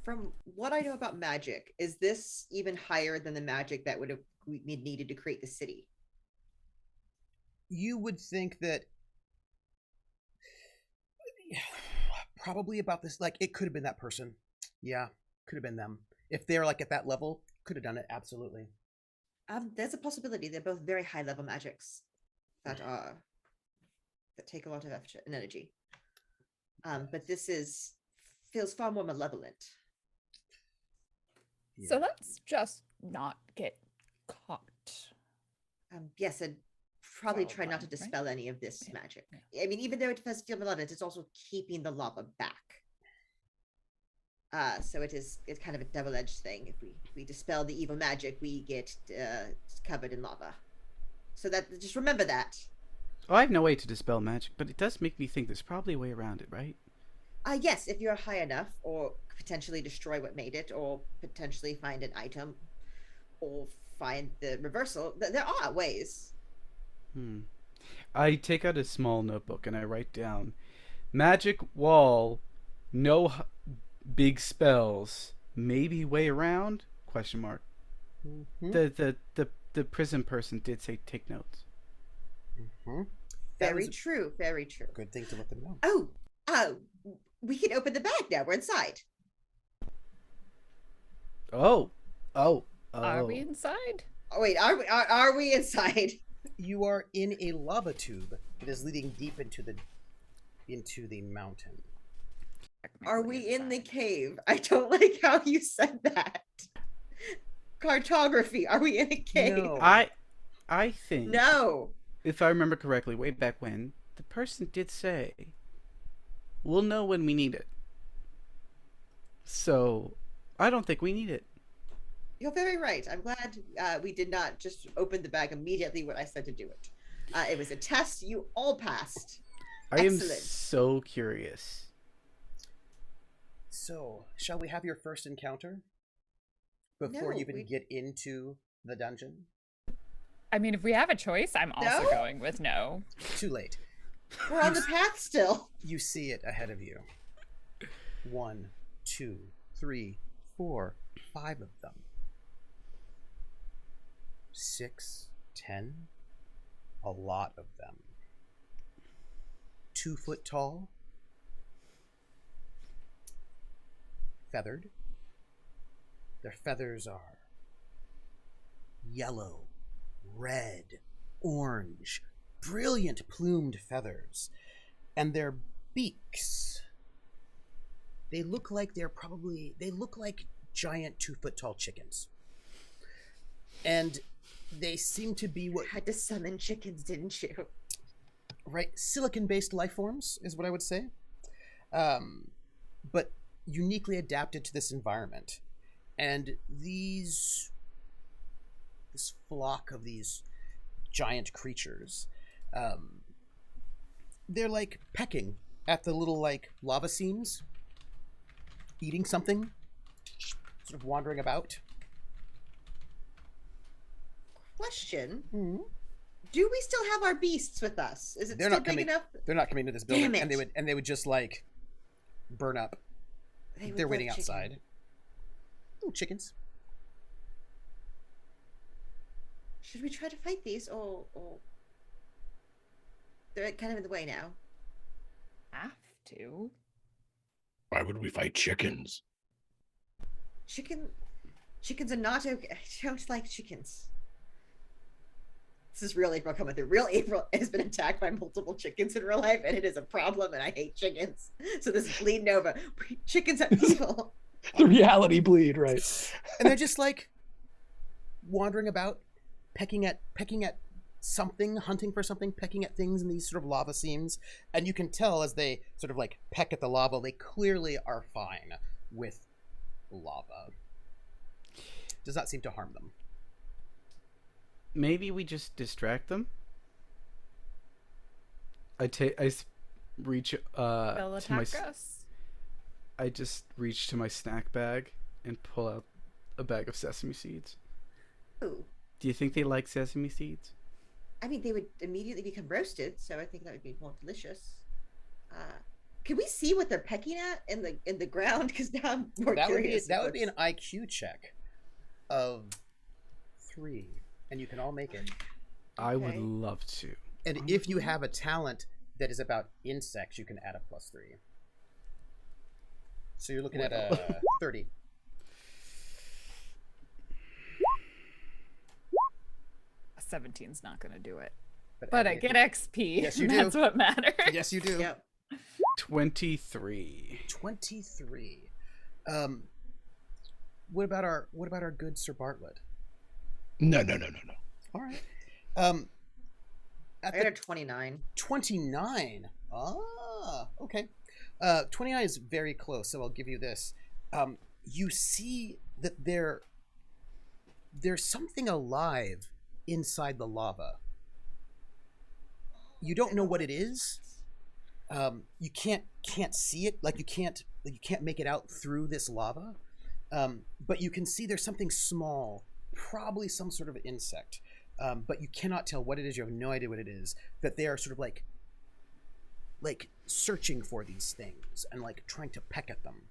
From what I know about magic, is this even higher than the magic that would have needed to create the city? You would think that probably about this, like, it could have been that person. Yeah, could have been them. If they're like at that level, could have done it, absolutely. There's a possibility. They're both very high level magics that take a lot of effort and energy. But this feels far more malevolent. So let's just not get caught. Yes, and probably Well try not to done, right? dispel any of this Yeah, magic. I mean, even though it does feel malevolent, it's also keeping the lava back. So it's kind of a double-edged thing. If we dispel the evil magic, we get covered in lava. So that, just remember that. Oh, I have no way to dispel magic, but it does make me think there's probably a way around it, right? Yes, if you're high enough, or potentially destroy what made it, or potentially find an item, or find the reversal. There are ways. I take out a small notebook and I write down, magic wall, no big spells, maybe way around? Question mark. Mm-hmm. The prison person did say take notes. Mm-hmm. Very true. Very true. Good thing to let them know. Oh, we can open the bag now. We're inside. Oh. Are we inside? Oh wait, are we inside? You are in a lava tube that is leading deep into the mountain. Are we in the cave? I don't like how you said that. Cartography. Are we in a cave? No. I think, No. if I remember correctly, way back when, the person did say, we'll know when we need it. So, I don't think we need it. You're very right. I'm glad we did not just open the bag immediately when I said to do it. It was a test. You all passed. I am Excellent. so curious. So, shall we have your first encounter before No, you even we- get into the dungeon? I mean, if we have a choice, I'm also No? going with no. Too late. We're on the path still. You see it ahead of you. 1, 2, 3, 4, 5 of them. 6, 10. A lot of them. 2 foot tall. Feathered. Their feathers are yellow, red, orange, brilliant plumed feathers. And their beaks, they look like giant 2 foot tall chickens. And they seem to be what, Had to summon chickens, didn't you? right, silicon based life forms is what I would say. But uniquely adapted to this environment. And this flock of these giant creatures, they're like pecking at the little like lava seams, eating something, sort of wandering about. Question. Mm-hmm. Do we still have our beasts with us? Is it They're still not big coming. enough? They're not coming to this building, Damn it. and they would just like burn up. They would They're love waiting chicken. outside. Ooh, chickens. Should we try to fight these or they're kind of in the way now? Have to. Why would we fight chickens? Chickens are not okay. I don't like chickens. This is real April coming through. Real April has been attacked by multiple chickens in real life, and it is a problem, and I hate chickens. So this is bleeding over. Chickens are evil. The reality bleed, right? And they're just like wandering about, pecking at something, hunting for something, pecking at things in these sort of lava seams. And you can tell as they sort of like peck at the lava, they clearly are fine with lava. Does not seem to harm them. Maybe we just distract them. Reach They'll to my attack us. I just reach to my snack bag and pull out a bag of sesame seeds. Ooh. Do you think they like sesame seeds? I mean, they would immediately become roasted, so I think that would be more delicious. Can we see what they're pecking at in the ground? Because now I'm more curious. That would be an IQ check of 3, and you can all make it. I would Okay. love to. And if you have a talent that is about insects, you can add a +3. So you're looking at a 30. A 17's not going to do it. add But I it- get XP. Yes, you and do. That's what matters. Yes, you do. Yep. 23. 23. What about our good Sir Bartlett? No. All right. I At got the a 29. 29. Ah, okay. 29 is very close, so I'll give you this. You see that there's something alive inside the lava. You don't know what it is. You can't see it, like you can't make it out through this lava. But you can see there's something small, probably some sort of insect. But you cannot tell what it is. You have no idea what it is. That they are sort of like searching for these things and like trying to peck at them.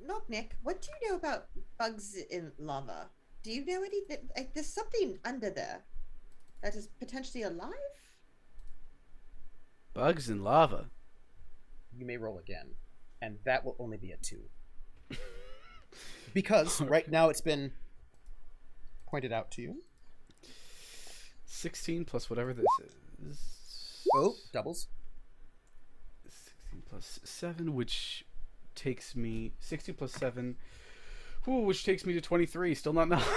Knock Nick, what do you know about bugs in lava? Do you know anything? Like, there's something under there that is potentially alive? Bugs in lava. You may roll again, and that will only be a 2. Because right now it's been pointed out to you. 16 plus whatever this is. Oh, doubles. 16 plus 7, which takes me 60 plus 7, which takes me to 23. Still not enough.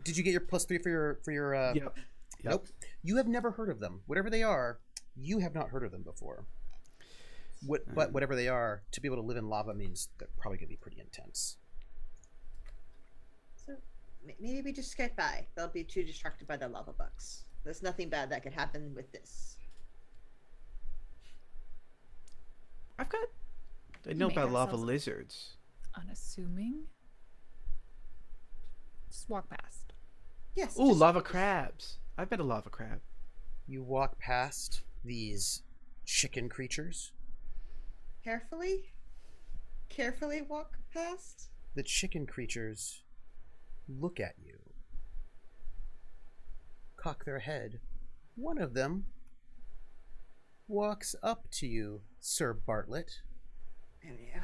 Did you get your +3 for your? Yep. Nope. You have never heard of them. Whatever they are, you have not heard of them before. But whatever they are, to be able to live in lava means they're probably going to be pretty intense. So maybe we just skip by. They'll be too distracted by the lava bugs. There's nothing bad that could happen with this. I know Make about lava ourselves lizards. Unassuming. Just walk past. Yes. Ooh, lava crabs. I've met a lava crab. You walk past these chicken creatures. Carefully walk past. The chicken creatures look at you, cock their head. One of them walks up to you, Sir Bartlett, Hello.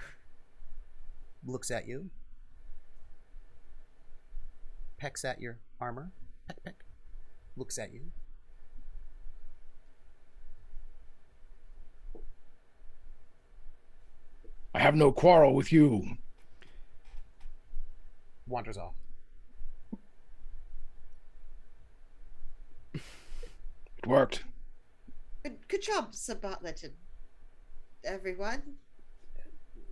looks at you, pecks at your armor, peck, peck, looks at you. I have no quarrel with you. Wanders off. It worked. Good job, Sir Bartlett and everyone.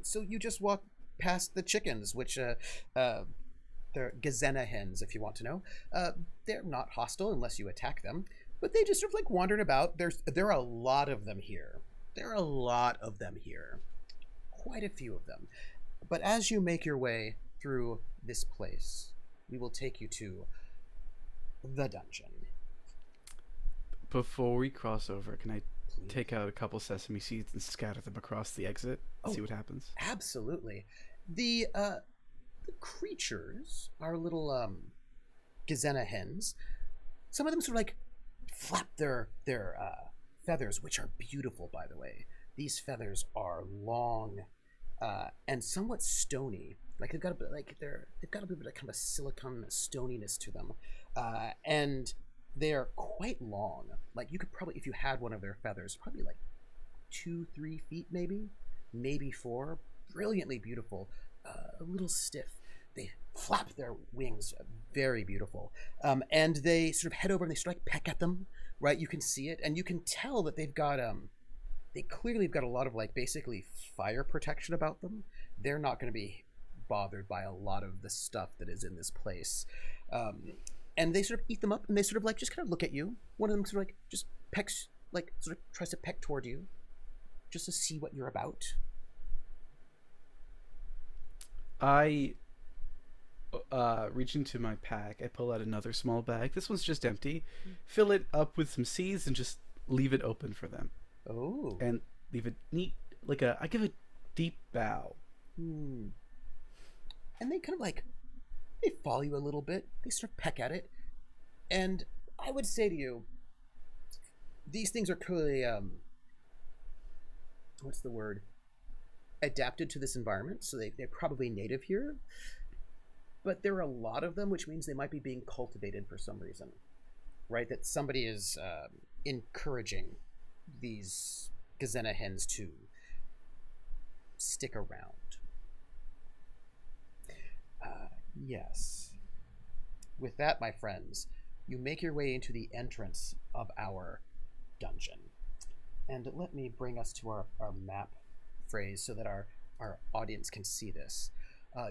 So you just walk past the chickens, which they're Gazena hens, if you want to know. They're not hostile unless you attack them, but they just sort of like wandering about. There are a lot of them here. Quite a few of them. But as you make your way through this place, we will take you to the dungeon. Before we cross over, can I take out a couple sesame seeds and scatter them across the exit? See what happens? Absolutely. The creatures are little Gazena hens. Some of them sort of like flap their feathers, which are beautiful, by the way. These feathers are long and somewhat stony. Like they've got a bit of kind of a silicone stoniness to them, and they are quite long. Like you could probably, if you had one of their feathers, probably like 2-3 feet, maybe 4. Brilliantly beautiful. A little stiff. They flap their wings, very beautiful. And they sort of head over and they sort of like peck at them. Right, you can see it, and you can tell that they've got they clearly have got a lot of like basically fire protection about them. They're not going to be bothered by a lot of the stuff that is in this place. And they sort of eat them up, and they sort of like just kind of look at you. One of them sort of like just pecks, like sort of tries to peck toward you, just to see what you're about. I reach into my pack. I pull out another small bag. This one's just empty. Fill it up with some seeds and just leave it open for them. Oh. And leave it neat, I give a deep bow. And they kind of like, they follow you a little bit. They sort of peck at it. And I would say to you, these things are clearly, what's the word? Adapted to this environment. So they're probably native here. But there are a lot of them, which means they might be being cultivated for some reason. Right? That somebody is encouraging these Gazena hens to stick around. Yes. With that, my friends, you make your way into the entrance of our dungeon. And let me bring us to our map phrase so that our audience can see this.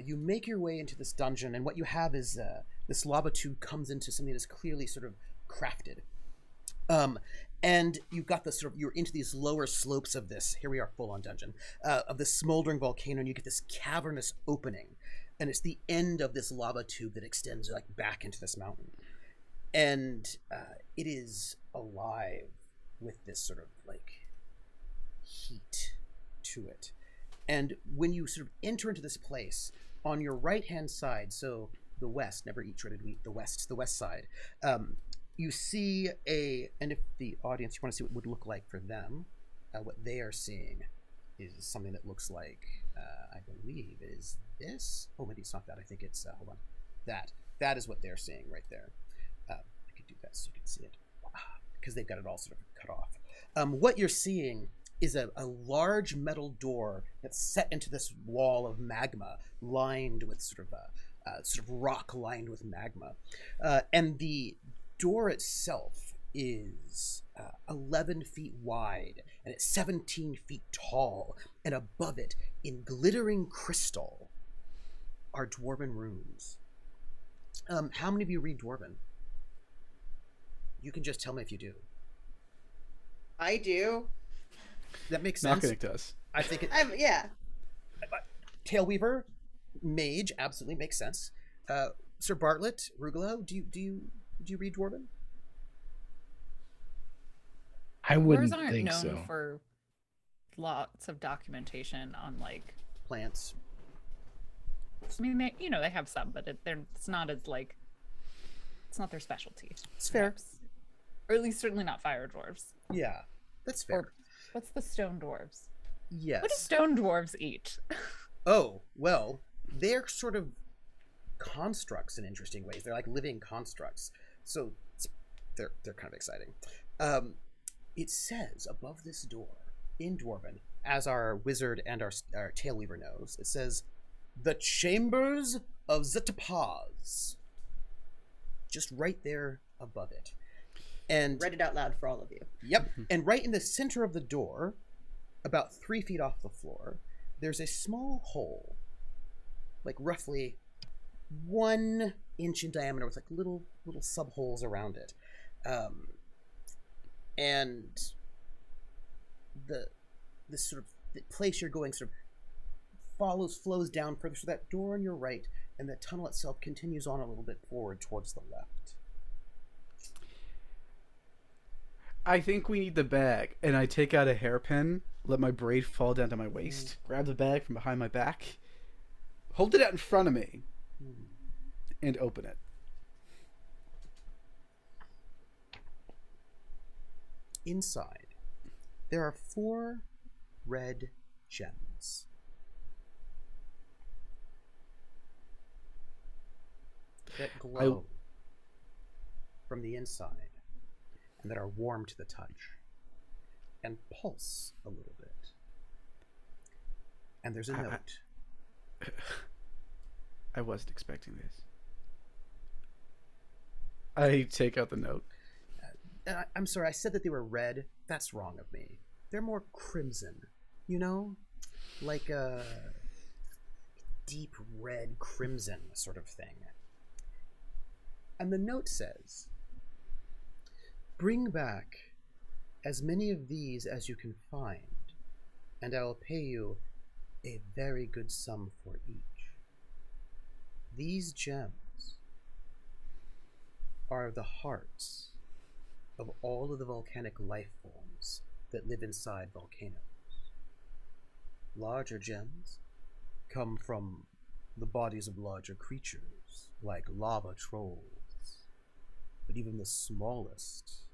You make your way into this dungeon, and what you have is this lava tube comes into something that's clearly sort of crafted. And you've got this sort of, you're into these lower slopes of this, here we are full on dungeon, of this smoldering volcano, and you get this cavernous opening. And it's the end of this lava tube that extends like back into this mountain. And it is alive with this sort of like heat to it. And when you sort of enter into this place, on your right-hand side, so the west, never eat shredded wheat, the west side, you see and if the audience, you want to see what it would look like for them, what they are seeing is something that looks like, I believe it is this. Oh, maybe it's not that. I think it's, hold on. That is what they're seeing right there. I could do that so you can see it, because they've got it all sort of cut off. What you're seeing is a large metal door that's set into this wall of magma, lined with sort of rock lined with magma, and the door itself is 11 feet wide, and it's 17 feet tall, and above it, in glittering crystal, are Dwarven runes. How many of you read Dwarven? You can just tell me if you do. I do. That makes sense. Knocking does. I think it. Yeah. Tailweaver, mage, absolutely makes sense. Sir Bartlett, Rugolo, do you read Dwarven? I wouldn't Dwarves aren't think known so. for lots of documentation on like. Plants. I mean, they have some, but it's not as like. It's not their specialty. It's fair. Perhaps. Or at least certainly not fire dwarves. Yeah, that's fair. Or what's the stone dwarves? Yes. What do stone dwarves eat? Oh, well, they're sort of constructs in interesting ways. They're like living constructs. So they're kind of exciting. It says above this door in Dwarven, as our wizard and our tailweaver knows, it says, "The Chambers of Zetapaz." Just right there above it. And Read it out loud for all of you. yep. And right in the center of the door, about 3 feet off the floor, there's a small hole, like roughly 1 inch in diameter, with like little sub holes around it, and this sort of the place you're going sort of flows down further. So that door on your right, and the tunnel itself continues on a little bit forward towards the left. I think we need the bag, and I take out a hairpin, let my braid fall down to my waist, grab the bag from behind my back, hold it out in front of me, and open it. Inside, there are 4 red gems. That glow from the inside, and that are warm to the touch, and pulse a little bit. And there's a note. I wasn't expecting this. I take out the note. I'm sorry, I said that they were red. That's wrong of me. They're more crimson, you know? Like a deep red crimson sort of thing. And the note says, "Bring back as many of these as you can find, and I will pay you a very good sum for each. These gems are the hearts of all of the volcanic life forms that live inside volcanoes. Larger gems come from the bodies of larger creatures, like lava trolls, but even the smallest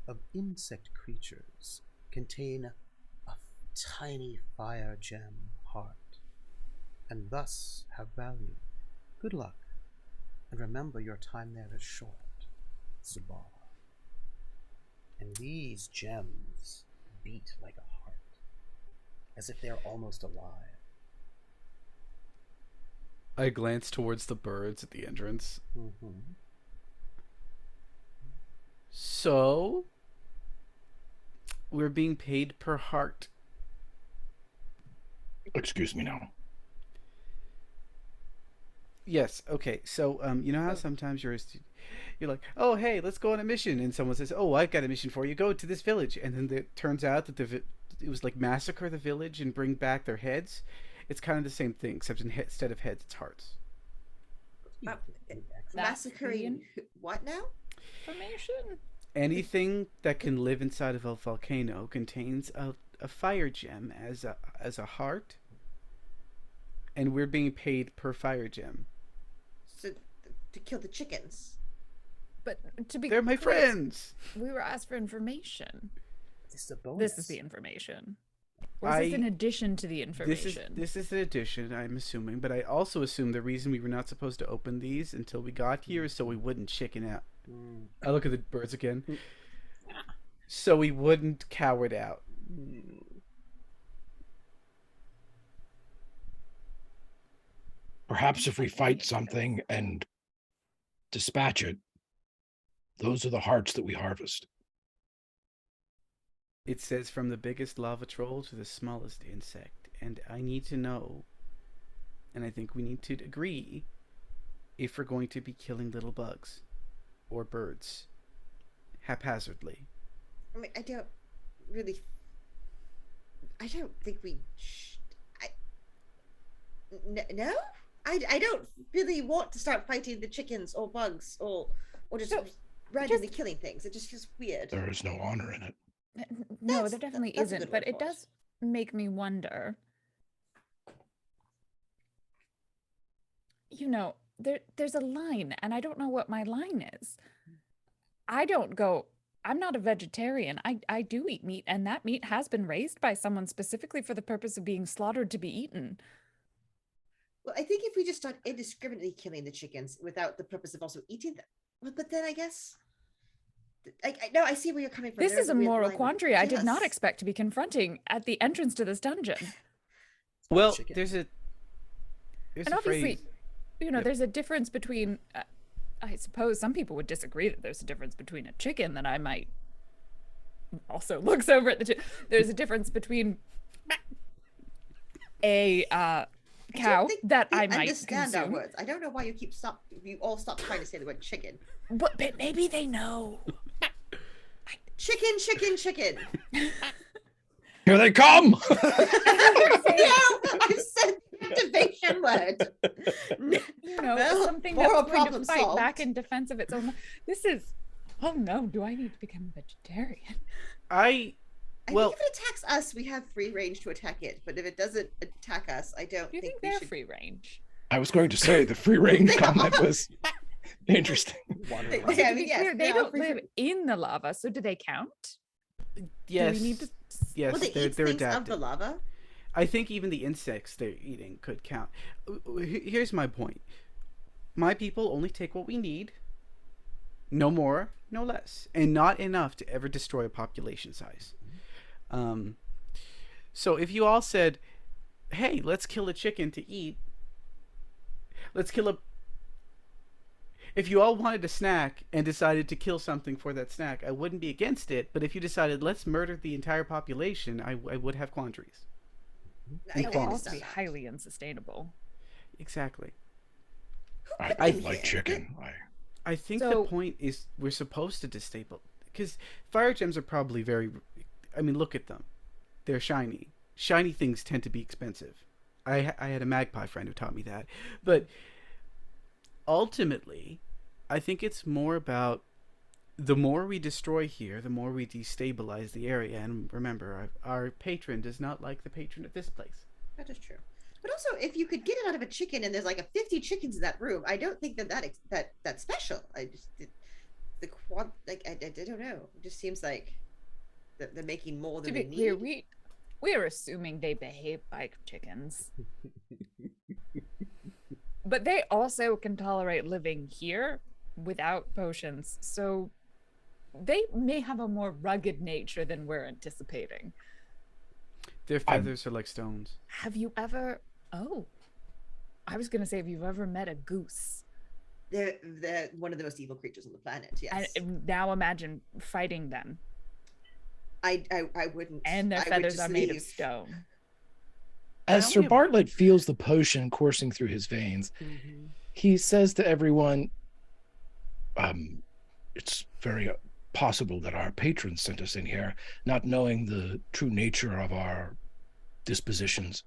of insect creatures contain a tiny fire gem heart, and thus have value. Good luck, and remember your time there is short, Zubar." And these gems beat like a heart, as if they're almost alive. I glance towards the birds at the entrance. Mm-hmm. So, we're being paid per heart. Excuse me now. Yes. Okay. So, you know how sometimes you're like, oh, hey, let's go on a mission, and someone says, oh, I've got a mission for you. Go to this village, and then it turns out that it was like massacre the village and bring back their heads. It's kind of the same thing, except instead of heads, it's hearts. Massacring what now? Information. Anything that can live inside of a volcano contains a fire gem as a heart, and we're being paid per fire gem. So to kill the chickens. But to be They're my clear, friends. we were asked for information. This is a bonus. This is the information. Or is this in addition to the information? This is an addition, I'm assuming, but I also assume the reason we were not supposed to open these until we got here is so we wouldn't chicken out. I look at the birds again. So we wouldn't cower it out. Perhaps if we fight something and dispatch it, those are the hearts that we harvest. It says from the biggest lava troll to the smallest insect, and I need to know, and I think we need to agree, if we're going to be killing little bugs or birds haphazardly. I mean, I don't think we. No, I don't really want to start fighting the chickens or bugs or just randomly killing things. It just feels weird. There is no honor in it. No, there definitely that's a isn't, good but word it for it. does make me wonder. You know, there's a line, and I don't know what my line is. I'm not a vegetarian. I do eat meat, and that meat has been raised by someone specifically for the purpose of being slaughtered to be eaten. Well, I think if we just start indiscriminately killing the chickens without the purpose of also eating them, well, but then I guess. No, I see where you're coming from. This is a moral quandary I did not Yes. expect to be confronting at the entrance to this dungeon. Well, chicken. there's And a obviously, phrase. Yep. There's a difference between, I suppose some people would disagree that there's a difference between a chicken that I might also looks over at the chicken. There's a difference between a cow that I might understand consume. our words. I don't know why you all stop trying to say the word chicken. But maybe they know. Chicken. Here they come! No, I said the activation word. Well, Something moral that's going to problem fight solved. back in defense of its own. This is. Oh no! Do I need to become a vegetarian? I think if it attacks us, we have free range to attack it. But if it doesn't attack us, I don't Do you think we they're should. free range? I was going to say the free range comment was interesting. Okay, Also, I to mean, be yes, clear, they they're all don't free live in the lava, so do they count? yes, Do we need to? yes, Well, they they're eat things adapted. of the lava. I think even the insects they're eating could count. Here's my point. My people only take what we need. No more, no less. And not enough to ever destroy a population size. So if you all said, hey, let's kill a chicken to eat. If you all wanted a snack and decided to kill something for that snack, I wouldn't be against it. But if you decided, let's murder the entire population, I would have quandaries. I It would also understand be that. highly unsustainable. Exactly. I do like chicken. I think So- the point is we're supposed to destabilize, because fire gems are probably very. I mean, look at them; they're shiny. Shiny things tend to be expensive. I had a magpie friend who taught me that, but ultimately, I think it's more about the more we destroy here, the more we destabilize the area. And remember, our patron does not like the patron of this place. That is true. But also, if you could get it out of a chicken, and there's like 50 chickens in that room, I don't think that's special. I just I don't know. It just seems like they're making more To than be they clear, need. we are assuming they behave like chickens. But they also can tolerate living here without potions, so they may have a more rugged nature than we're anticipating. Their feathers are like stones. Have you ever... Oh. I was going to say, have you ever met a goose? They're one of the most evil creatures on the planet. Yes. And now imagine fighting them. I wouldn't. And their I would feathers just are made of leave. stone. As I Sir only have- Bartlett feels the potion coursing through his veins, he says to everyone, it's very possible that our patrons sent us in here, not knowing the true nature of our dispositions.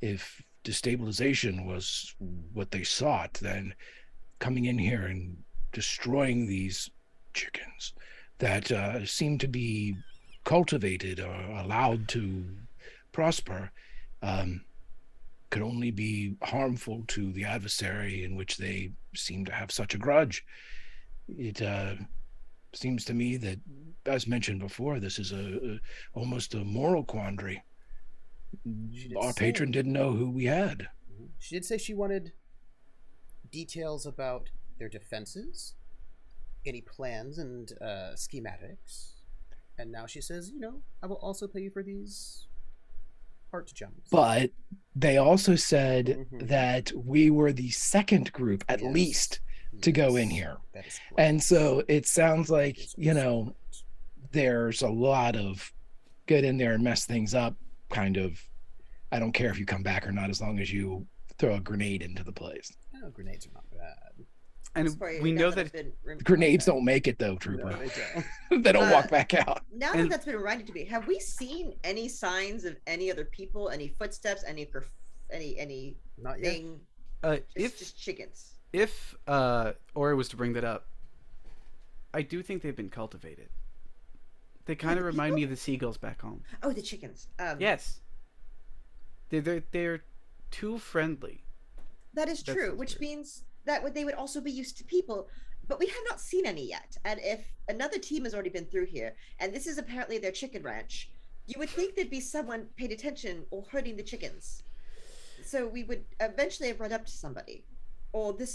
If destabilization was what they sought, then coming in here and destroying these chickens that seem to be cultivated or allowed to prosper could only be harmful to the adversary in which they seem to have such a grudge. It seems to me that, as mentioned before, this is almost a moral quandary. Our patron didn't know who we had. She did say she wanted details about their defenses, any plans and schematics, and now she says, I will also pay you for these Heart gems. But they also said Mhm. that we were the second group, at Yes. least, to go in Yes. here. That is correct. And so it sounds That like, is you also know, correct. there's a lot of get in there and mess things up kind of. I don't care if you come back or not, as long as you throw a grenade into the place. Oh, grenades are not bad. And Sorry, we now know that that I've been Grenades sorry. don't make it though, Trooper. No, they don't. They don't walk Uh, back out. Now And- that that's been reminded to me, have we seen any signs of any other people, any footsteps, any Not yet. thing? Just chickens. if Aura was to bring that up, I do think they've been cultivated. They kind of the remind people? me of the seagulls back home. Oh, the chickens. Yes. They're too friendly. That is That true, sounds which weird. means that they would also be used to people, but we have not seen any yet. And if another team has already been through here, and this is apparently their chicken ranch, you would think there'd be someone paid attention or herding the chickens. So we would eventually have run up to somebody. Or there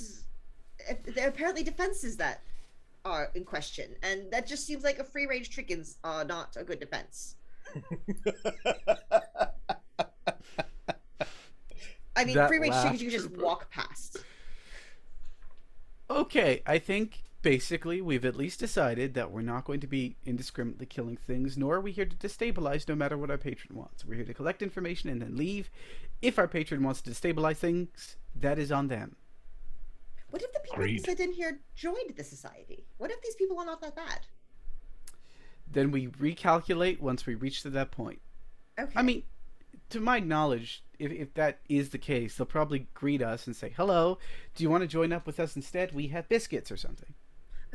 are apparently defenses that are in question, and that just seems like a free range chickens are not a good defense. I mean, That free range laugh, chickens you can just Trooper. walk past. Okay, I think basically we've at least decided that we're not going to be indiscriminately killing things, nor are we here to destabilize no matter what our patron wants. We're here to collect information and then leave. If our patron wants to destabilize things, that is on them. What if the people Agreed. who sit in here joined the society? What if these people are not that bad? Then we recalculate once we reach to that point. Okay. I mean, to my knowledge, if that is the case, they'll probably greet us and say, "Hello, do you want to join up with us instead? We have biscuits or something."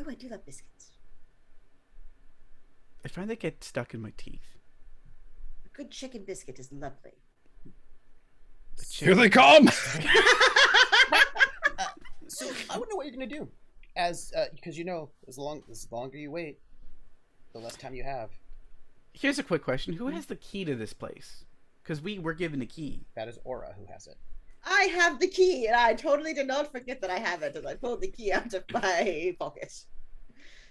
oh, I do love biscuits. I find they get stuck in my teeth. A good chicken biscuit is lovely. Here they come. So I wouldn't know what you're gonna do, because as longer you wait, the less time you have. Here's a quick question: who has the key to this place? Because we were given a key. That is Aura who has it. I have the key, and I totally did not forget that I have it as I pulled the key out of my pocket.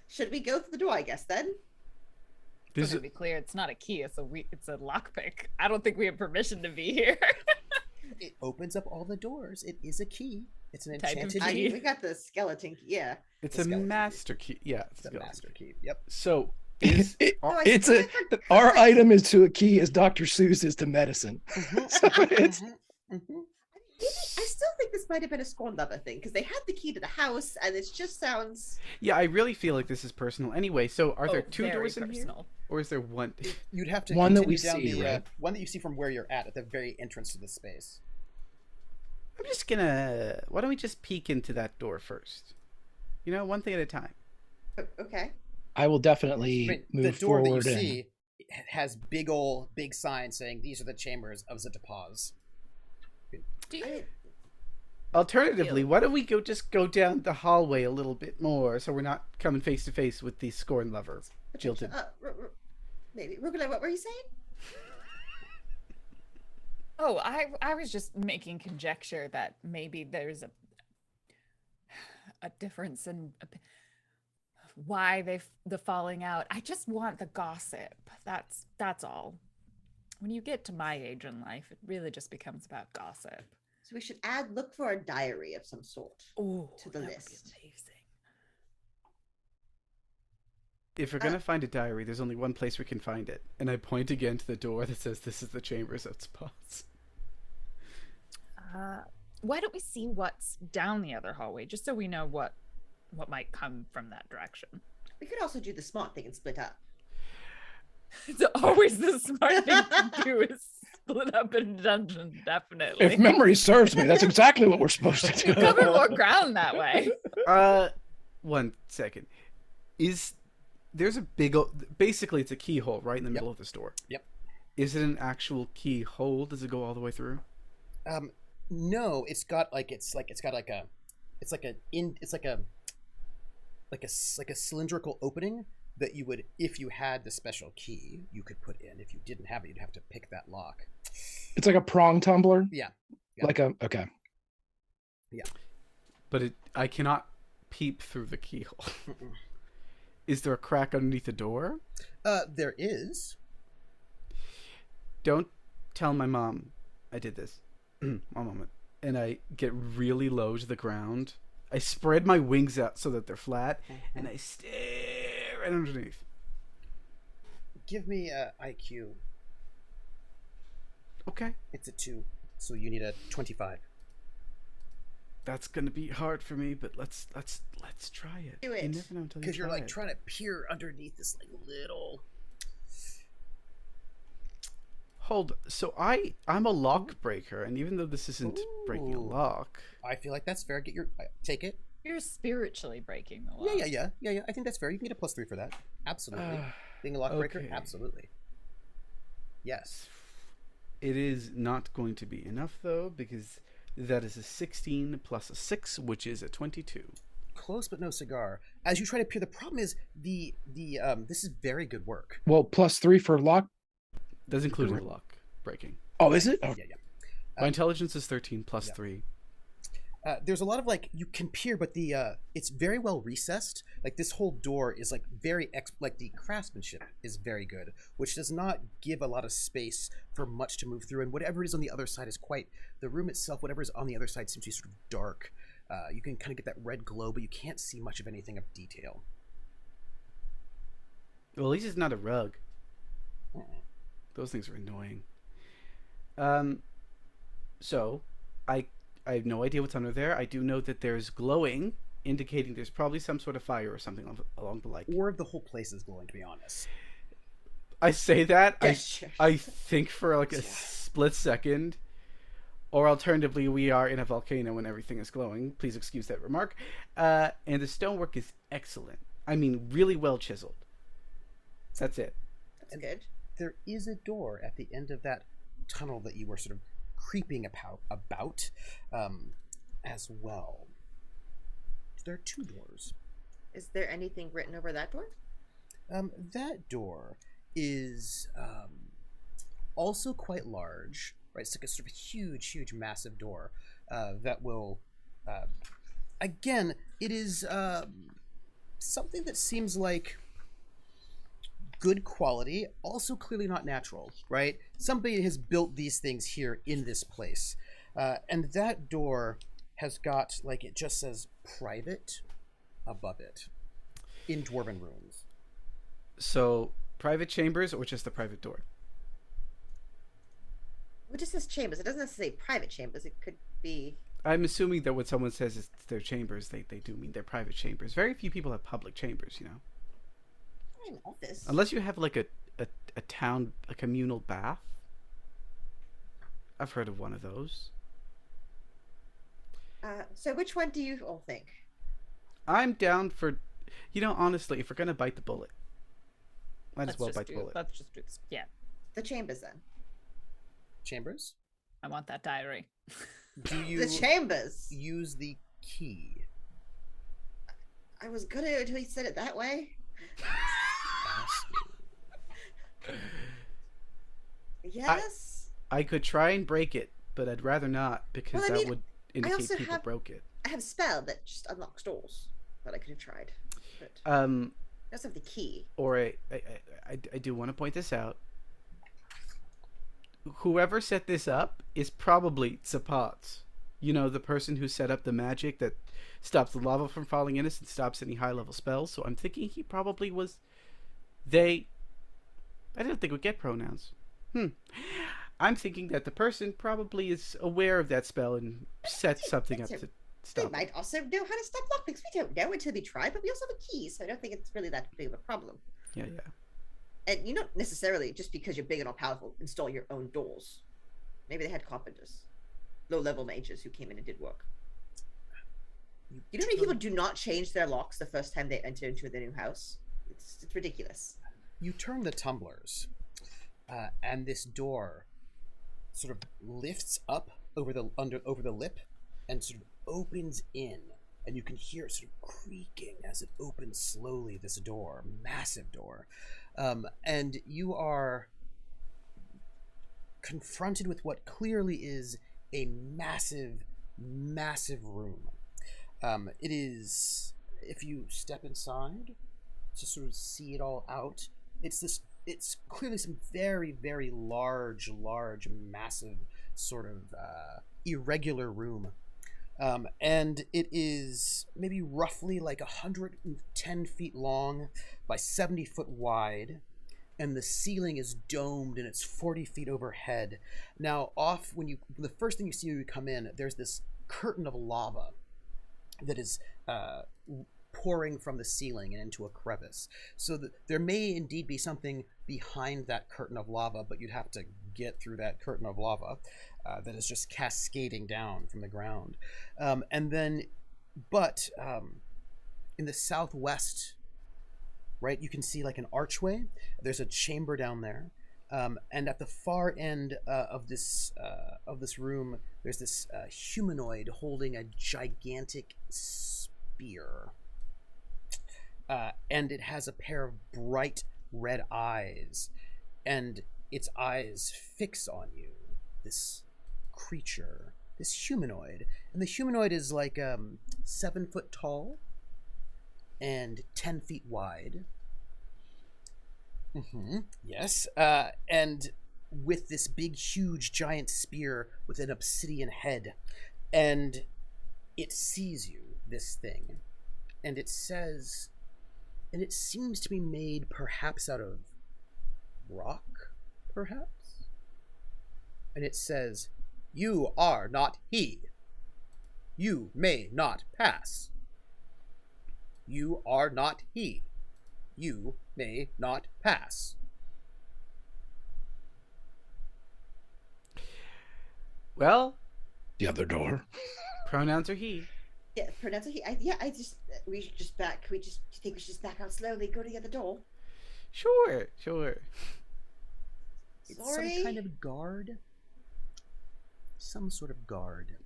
Should we go through the door, I guess, then? This To be clear, it's not a key. It's a lockpick. I don't think we have permission to be here. It opens up all the doors. It is a key. It's an Type of enchanted I key. key. we got the skeleton key, yeah. it's the a skeleton key. master key. Yeah, It's a master key. Yep. So is I It's a forgot. our item is to a key as Dr. Seuss is to medicine. So it's I still think this might have been a scorn lover thing, because they had the key to the house, and it just sounds... yeah, I really feel like this is personal. Anyway, so are there Oh, two very doors in here, personal. or is there one? You'd have to One that continue we down see, the right? one that you see from where you're at the very entrance to the space. I'm just gonna. Why don't we just peek into that door first? You know, one thing at a time. Okay. I will I definitely mean, move the door that you forward and see has big signs saying these are the chambers of Zetapaz. Do you, I, Alternatively, why don't we just go down the hallway a little bit more, so we're not coming face to face with the scorn lover, jilted. maybe. Rugula, what were you saying? oh, I was just making conjecture that maybe there's a difference in why the falling out. I just want the gossip. That's all. When you get to my age in life, it really just becomes about gossip. So we should look for a diary of some sort. Oh, To the that would be list. amazing. If we're gonna find a diary, there's only one place we can find it, and I point again to the door that says "This is the chambers of spots." Why don't we see what's down the other hallway, just so we know what might come from that direction? We could also do the smart thing and split up. It's always the smart thing to do is split up in a dungeon, definitely. if memory serves me, that's exactly what we're supposed to do. Cover more ground that way. 1 second. There's a basically it's a keyhole right in the middle of this door. Yep. Is it an actual keyhole? Does it go all the way through? No, it's got like a cylindrical opening that you would, if you had the special key, you could put in. If you didn't have it, you'd have to pick that lock. It's like a prong tumbler. Yeah. Like a okay. But I cannot peep through the keyhole. Is there a crack underneath the door? There is. Don't tell my mom I did this. One moment. And I get really low to the ground. I spread my wings out so that they're flat, and I stare right underneath. Give me a IQ. Okay. It's a 2, so you need a 25. That's gonna be hard for me, but let's try it. Do it. You never know until you Because you're try like it. trying to peer underneath this like little. Hold. So I'm a lock breaker, and even though this isn't breaking a Ooh. lock, I feel like that's fair. Get your take it. You're spiritually breaking the law. Yeah. I think that's fair. You can get a +3 for that. Absolutely. Being a lock breaker, okay. absolutely. Yes. it is not going to be enough though, because that is a 16 plus a 6, which is a 22. Close but no cigar. As you try to peer, the problem is the this is very good work. Well, +3 for lock. That's including the lock breaking. Oh, is it? Oh. Yeah. My intelligence is 13 plus yeah. 3. There's a lot of like you can peer, but the it's very well recessed. Like this whole door is like very like the craftsmanship is very good, which does not give a lot of space for much to move through. And whatever is on the other side is quite the room itself. Whatever is on the other side seems to be sort of dark. You can kind of get that red glow, but you can't see much of anything of detail. Well, at least it's not a rug. Mm. Those things are annoying. So I have no idea what's under there. I do know that there's glowing, indicating there's probably some sort of fire or something along the like. Or the whole place is glowing, to be honest. I say that, Gesture. I think for like a split second, or alternatively, we are in a volcano and everything is glowing. Please excuse that remark. And the stonework is excellent. I mean, really well chiseled. That's it. That's good. There is a door at the end of that tunnel that you were sort of creeping about as well. There are 2 doors. Is there anything written over that door? That door is also quite large, right? It's like a sort of huge, massive door that will, again, it is something that seems like good quality, also clearly not natural, right? Somebody has built these things here in this place. And that door has got, like, it just says private above it in dwarven runes. So, private chambers or just the private door? Well, it just says chambers. It doesn't necessarily say private chambers. It could be. I'm assuming that when someone says it's their chambers, they do mean their private chambers. Very few people have public chambers, you know? An office. Unless you have like a town, a communal bath. I've heard of one of those. So which one do you all think? I'm down for, honestly, if we're gonna bite the bullet, might as well Let's bite the bullet. Let's just do this. Yeah, The chambers then. Chambers? I want that diary. Do you The chambers. use the key? I was gonna until he said it that way. Yes. I could try and break it, but I'd rather not because Well, I that mean, would indicate also people have- broke it. I have a spell that just unlocks doors that I could have tried. But I also have the key. Or I do want to point this out. Whoever set this up is probably Zapat. The person who set up the magic that stops the lava from falling in us and stops any high-level spells. So I'm thinking he probably was... I didn't think we'd get pronouns. I'm thinking that the person probably is aware of that spell and set something up to They stop it. might also know how to stop lockpicks. We don't know until we try, but we also have a key, so I don't think it's really that big of a problem. Yeah. And you don't necessarily, just because you're big and all powerful, install your own doors. Maybe they had carpenters, low-level mages who came in and did work. You know how many people do not change their locks the first time they enter into their new house? It's ridiculous. You turn the tumblers, and this door sort of lifts up over the lip and sort of opens in, and you can hear it sort of creaking as it opens slowly. This door, massive door, and you are confronted with what clearly is a massive room. It is, if you step inside to sort of see it all out, it's this it's clearly some very, very large, massive sort of irregular room. And it is maybe roughly like 110 feet long by 70 foot wide. And the ceiling is domed and it's 40 feet overhead. Now, the first thing you see when you come in, there's this curtain of lava that is pouring from the ceiling and into a crevice. So there may indeed be something behind that curtain of lava, but you'd have to get through that curtain of lava that is just cascading down from the ground. In the southwest, right, you can see like an archway. There's a chamber down there. And at the far end of this room, there's this humanoid holding a gigantic spear. And it has a pair of bright red eyes. And its eyes fix on you, this creature, this humanoid. And the humanoid is like 7 foot tall and 10 feet wide. Yes. And with this big, huge, giant spear with an obsidian head. And it sees you, this thing. And it says, and it seems to be made perhaps out of rock, perhaps? And it says, "You are not he. You may not pass. You are not he. You may not pass." Well, The other door. pronouns are he. Yeah, pronounce it. We should just back. Do you think we should just back out slowly, go to the other door? Sure. It's Sorry? some kind of guard. Some sort of guard.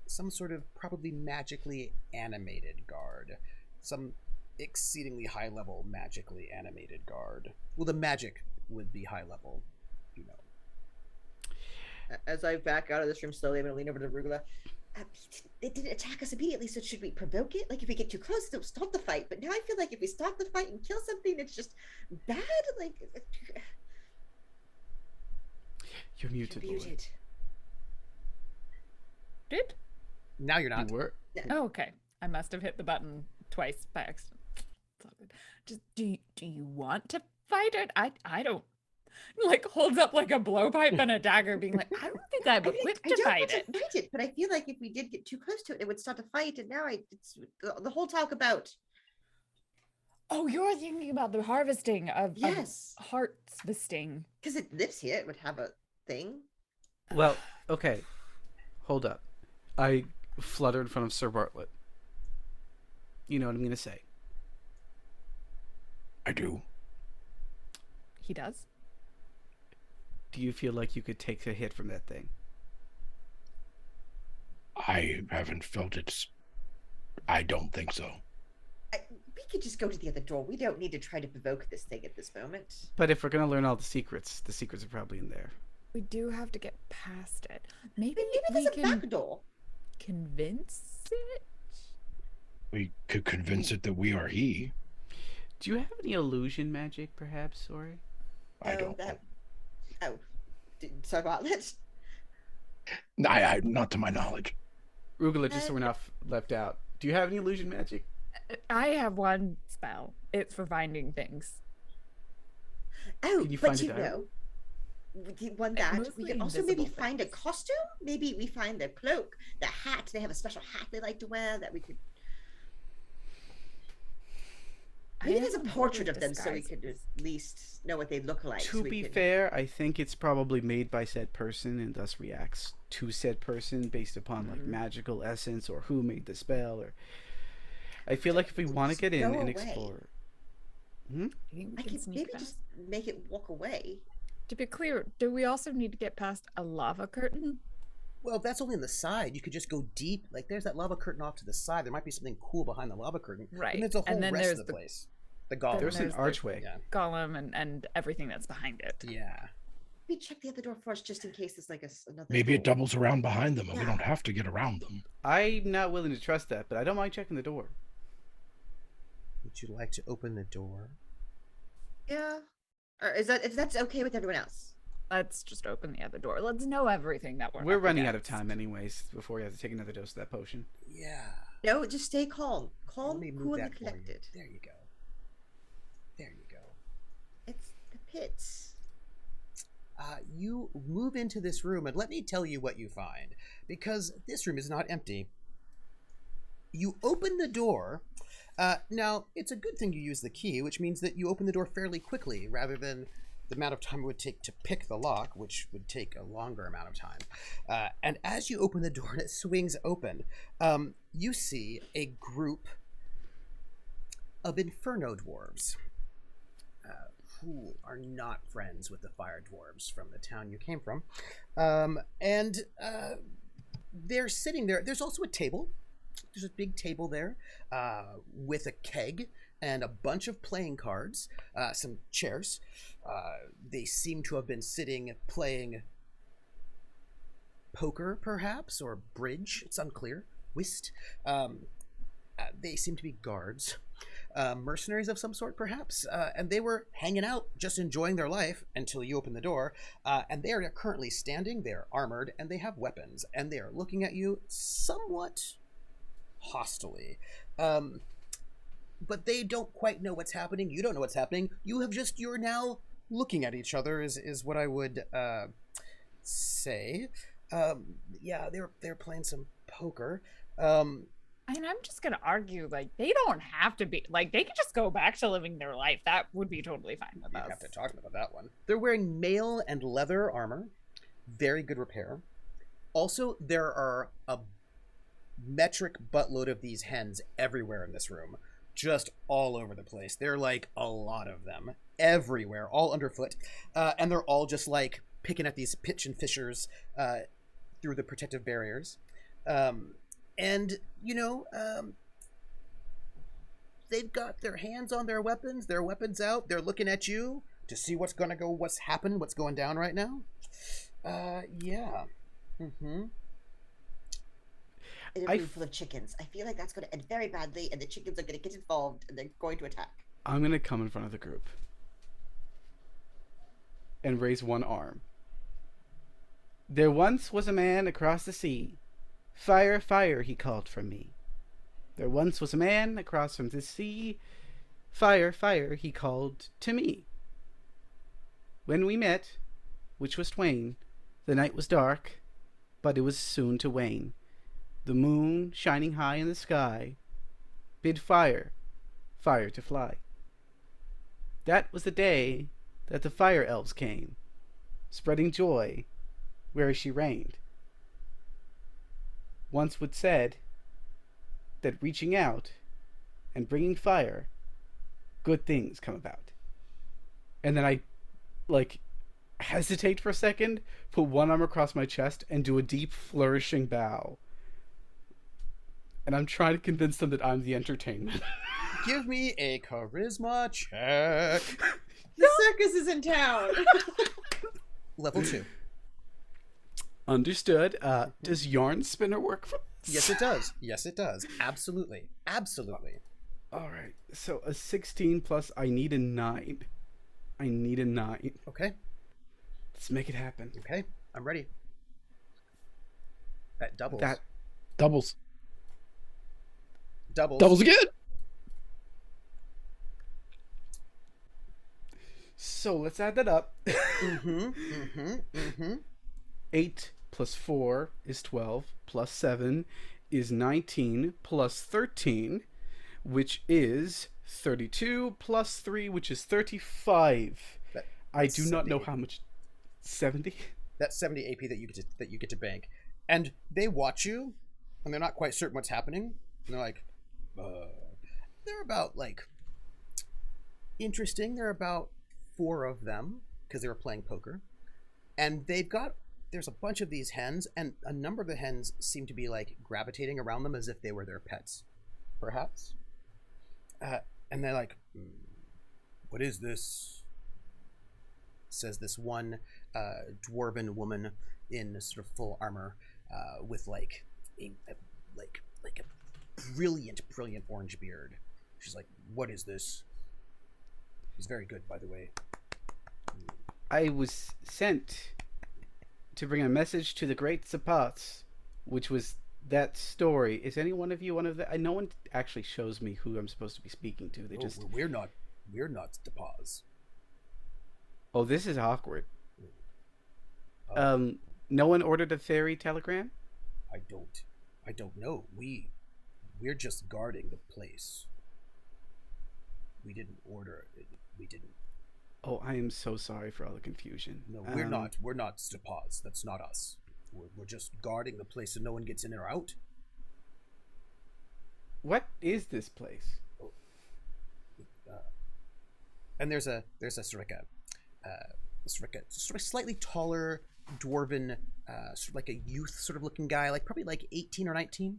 Some sort of probably magically animated guard. Some exceedingly high level magically animated guard. Well, the magic would be high level, you know. As I back out of this room slowly, I'm gonna lean over to Rugula. It didn't attack us immediately, so should we provoke it? Like, if we get too close, it'll stop the fight. But now I feel like if we stop the fight and kill something, it's just bad. Like, You're muted. you're Lord. muted. Did? Now you're not. You were. Oh, okay. I must have hit the button twice by accident. It's all good. Just do you want to fight it? I don't. Like, holds up like a blowpipe and a dagger, being like, I don't think I'm equipped I to don't fight want it. to fight it, but I feel like if we did get too close to it, it would start a fight. And now it's the whole talk about. Oh, you're thinking about the harvesting of Yes, harvesting. because it lives here. It would have a thing. Well, okay. Hold up. I flutter in front of Sir Bartlett. You know what I'm going to say. I do. He does? Do you feel like you could take a hit from that thing? I haven't felt it. I don't think so. We could just go to the other door. We don't need to try to provoke this thing at this moment. But if we're going to learn all the secrets are probably in there. We do have to get past it. Maybe Maybe we there's a can back door. convince it? We could convince it that we are he. Do you have any illusion magic, perhaps, Sorry? I don't. Sorry about that. I not to my knowledge. Rugula, just so we're not left out. Do you have any illusion magic? I have one spell. It's for finding things. Oh, Can you but find a you diary? know, one that we Mostly can also maybe invisible find a things. costume. Maybe we find their cloak, the hat. They have a special hat they like to wear that we could. Maybe there's a portrait of them, so we could at least know what they look like. To so we be could- fair, I think it's probably made by said person and thus reacts to said person based upon like magical essence or who made the spell. Or I feel like if we want to Just get in go and away. explore, You think we I can could sneak maybe past? just make it walk away. To be clear, do we also need to get past a lava curtain? Well, if that's only on the side, you could just go deep. Like, there's that lava curtain off to the side. There might be something cool behind the lava curtain. Right. And there's a whole And then rest there's of the the- place. The golem. there's an there's the- archway. Yeah. Golem and everything that's behind it. Yeah. We check the other door first, just in case there's like another. Maybe it door. doubles around behind them, and we Yeah. don't have to get around them. I'm not willing to trust that, but I don't mind checking the door. Would you like to open the door? Yeah. Or is that if that's okay with everyone else? Let's just open the other door. Let's know everything that We're up running out of against. time anyways before we have to take another dose of that potion. Yeah. No, just stay calm. Let Calm, me move cool, and that for you. collected. There you go. There you go. It's the pits. You move into this room, and let me tell you what you find, because this room is not empty. You open the door. Now, it's a good thing you use the key, which means that you open the door fairly quickly, rather than the amount of time it would take to pick the lock, which would take a longer amount of time. And as you open the door and it swings open, you see a group of Inferno Dwarves. Who are not friends with the fire dwarves from the town you came from. And they're sitting there. There's also a table. There's a big table there with a keg and a bunch of playing cards, some chairs. They seem to have been sitting playing poker, perhaps, or bridge. It's unclear. Whist. They seem to be guards. Mercenaries of some sort, perhaps, and they were hanging out, just enjoying their life until you open the door, and they are currently standing, they're armored, and they have weapons, and they are looking at you somewhat hostilely. But they don't quite know what's happening, you don't know what's happening, you're now looking at each other, is what I would say. Yeah, they're playing some poker. And I'm just gonna argue, like, they don't have to be, like, they could just go back to living their life. That would be totally fine with You us. have to talk about that one. They're wearing mail and leather armor, very good repair. Also, there are a metric buttload of these hens everywhere in this room, just all over the place. There are like a lot of them everywhere, all underfoot, and they're all just like picking at these pitch and fissures through the protective barriers. And, they've got their hands on their weapons out. They're looking at you to see what's happened, what's going down right now. Yeah. Mm-hmm. In a room full of chickens. I feel like that's going to end very badly, and the chickens are going to get involved, and they're going to attack. I'm going to come in front of the group and raise one arm. There once was a man across the sea. Fire, fire, he called from me. There once was a man across from the sea. Fire, fire, he called to me. When we met, which was twain, the night was dark, but it was soon to wane. The moon, shining high in the sky, bid fire, fire to fly. That was the day that the fire elves came, spreading joy where she reigned. Once would said that reaching out and bringing fire, good things come about. And then I, hesitate for a second, put one arm across my chest, and do a deep, flourishing bow. And I'm trying to convince them that I'm the entertainment. Give me a charisma check. The circus is in town. Level 2. Understood. Does yarn spinner work for this? Yes, it does. Yes, it does. Absolutely. Absolutely. All right. So a 16 plus, I need a 9. I need a 9. Okay. Let's make it happen. Okay. I'm ready. That doubles. Doubles. Doubles. Doubles again. So let's add that up. Mm-hmm. Mm-hmm. Mm-hmm. 8 plus 4 is 12, plus 7 is 19, plus 13, which is 32, plus 3, which is 35. I do not know how much. 70? That's 70 AP that you get to bank. And they watch you, and they're not quite certain what's happening. And they're like, they're about, interesting. There are about 4 of them, because they were playing poker. And there's a bunch of these hens, and a number of the hens seem to be, gravitating around them as if they were their pets, perhaps. And they're like, what is this? Says this one dwarven woman in sort of full armor with a brilliant orange beard. She's like, what is this? He's very good, by the way. I was sent to bring a message to the great Zapats, which was that story. Is any one of you one of the? No one actually shows me who I'm supposed to be speaking to. They just. We're not to pause. Oh, this is awkward. Uh, No one ordered a ferry telegram. I don't know. We're just guarding the place. We didn't order it. We didn't. Oh, I am so sorry for all the confusion. No, we're not. We're not to pause. That's not us. We're just guarding the place so no one gets in or out. What is this place? And there's a sort of slightly taller dwarven, sort of like a youth sort of looking guy, like probably like 18 or 19,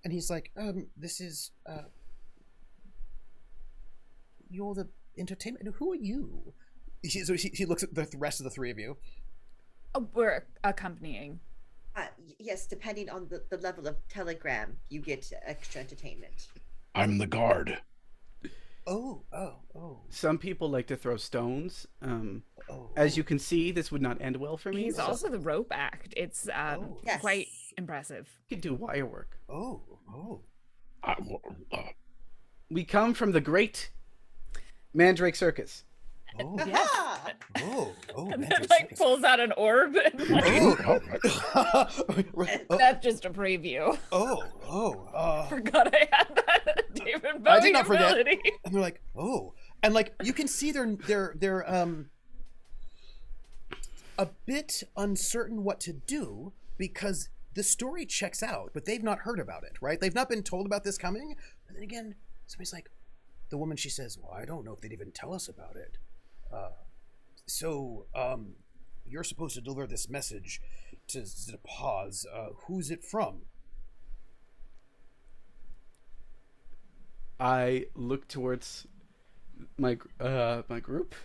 and he's like, this is you're the entertainment. Who are you? So he looks at the rest of the three of you. Oh, we're accompanying. Yes, depending on the level of telegram, you get extra entertainment. I'm the guard. Oh. Some people like to throw stones. Oh. As you can see, this would not end well for me. He's also the rope act. It's Yes. quite impressive. You could do wire work. Oh. We come from the great Mandrake Circus. Oh. Yes. Oh. And man, then it's like circus. pulls out an orb. And, like, Oh. That's just a preview. Forgot I had that David Bowie I did not forget. ability. And they're like, oh, and like you can see they're a bit uncertain what to do because the story checks out, but they've not heard about it, right? They've not been told about this coming. But then again, somebody's like, the woman, she says, well, I don't know if they'd even tell us about it. So you're supposed to deliver this message to pause. Who's it from? I look towards my group.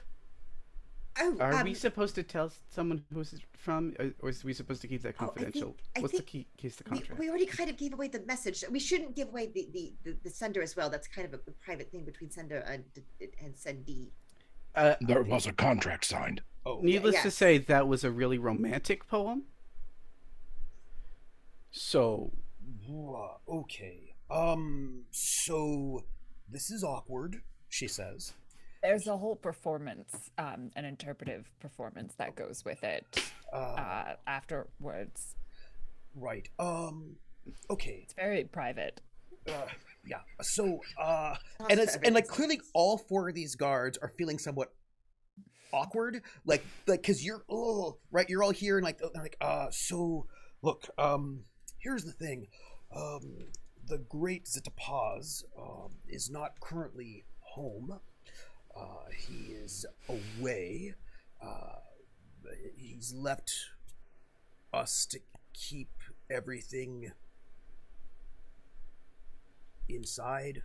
Oh, Are we supposed to tell someone who's it from, or is we supposed to keep that confidential? I What's think the case the contract? we already kind of gave away the message. We shouldn't give away the sender as well. That's kind of a private thing between sender and sendee. There was a contract signed. Oh, Needless to yes. say, that was a really romantic poem. So, okay. So this is awkward, she says. There's a whole performance, an interpretive performance that goes with it afterwards. Right. Okay. It's very private. Yeah. So, and like clearly all four of these guards are feeling somewhat awkward, like because you're right, you're all here and like they're like so look, here's the thing, the great Zitapaz is not currently home. He is away. He's left us to keep everything inside.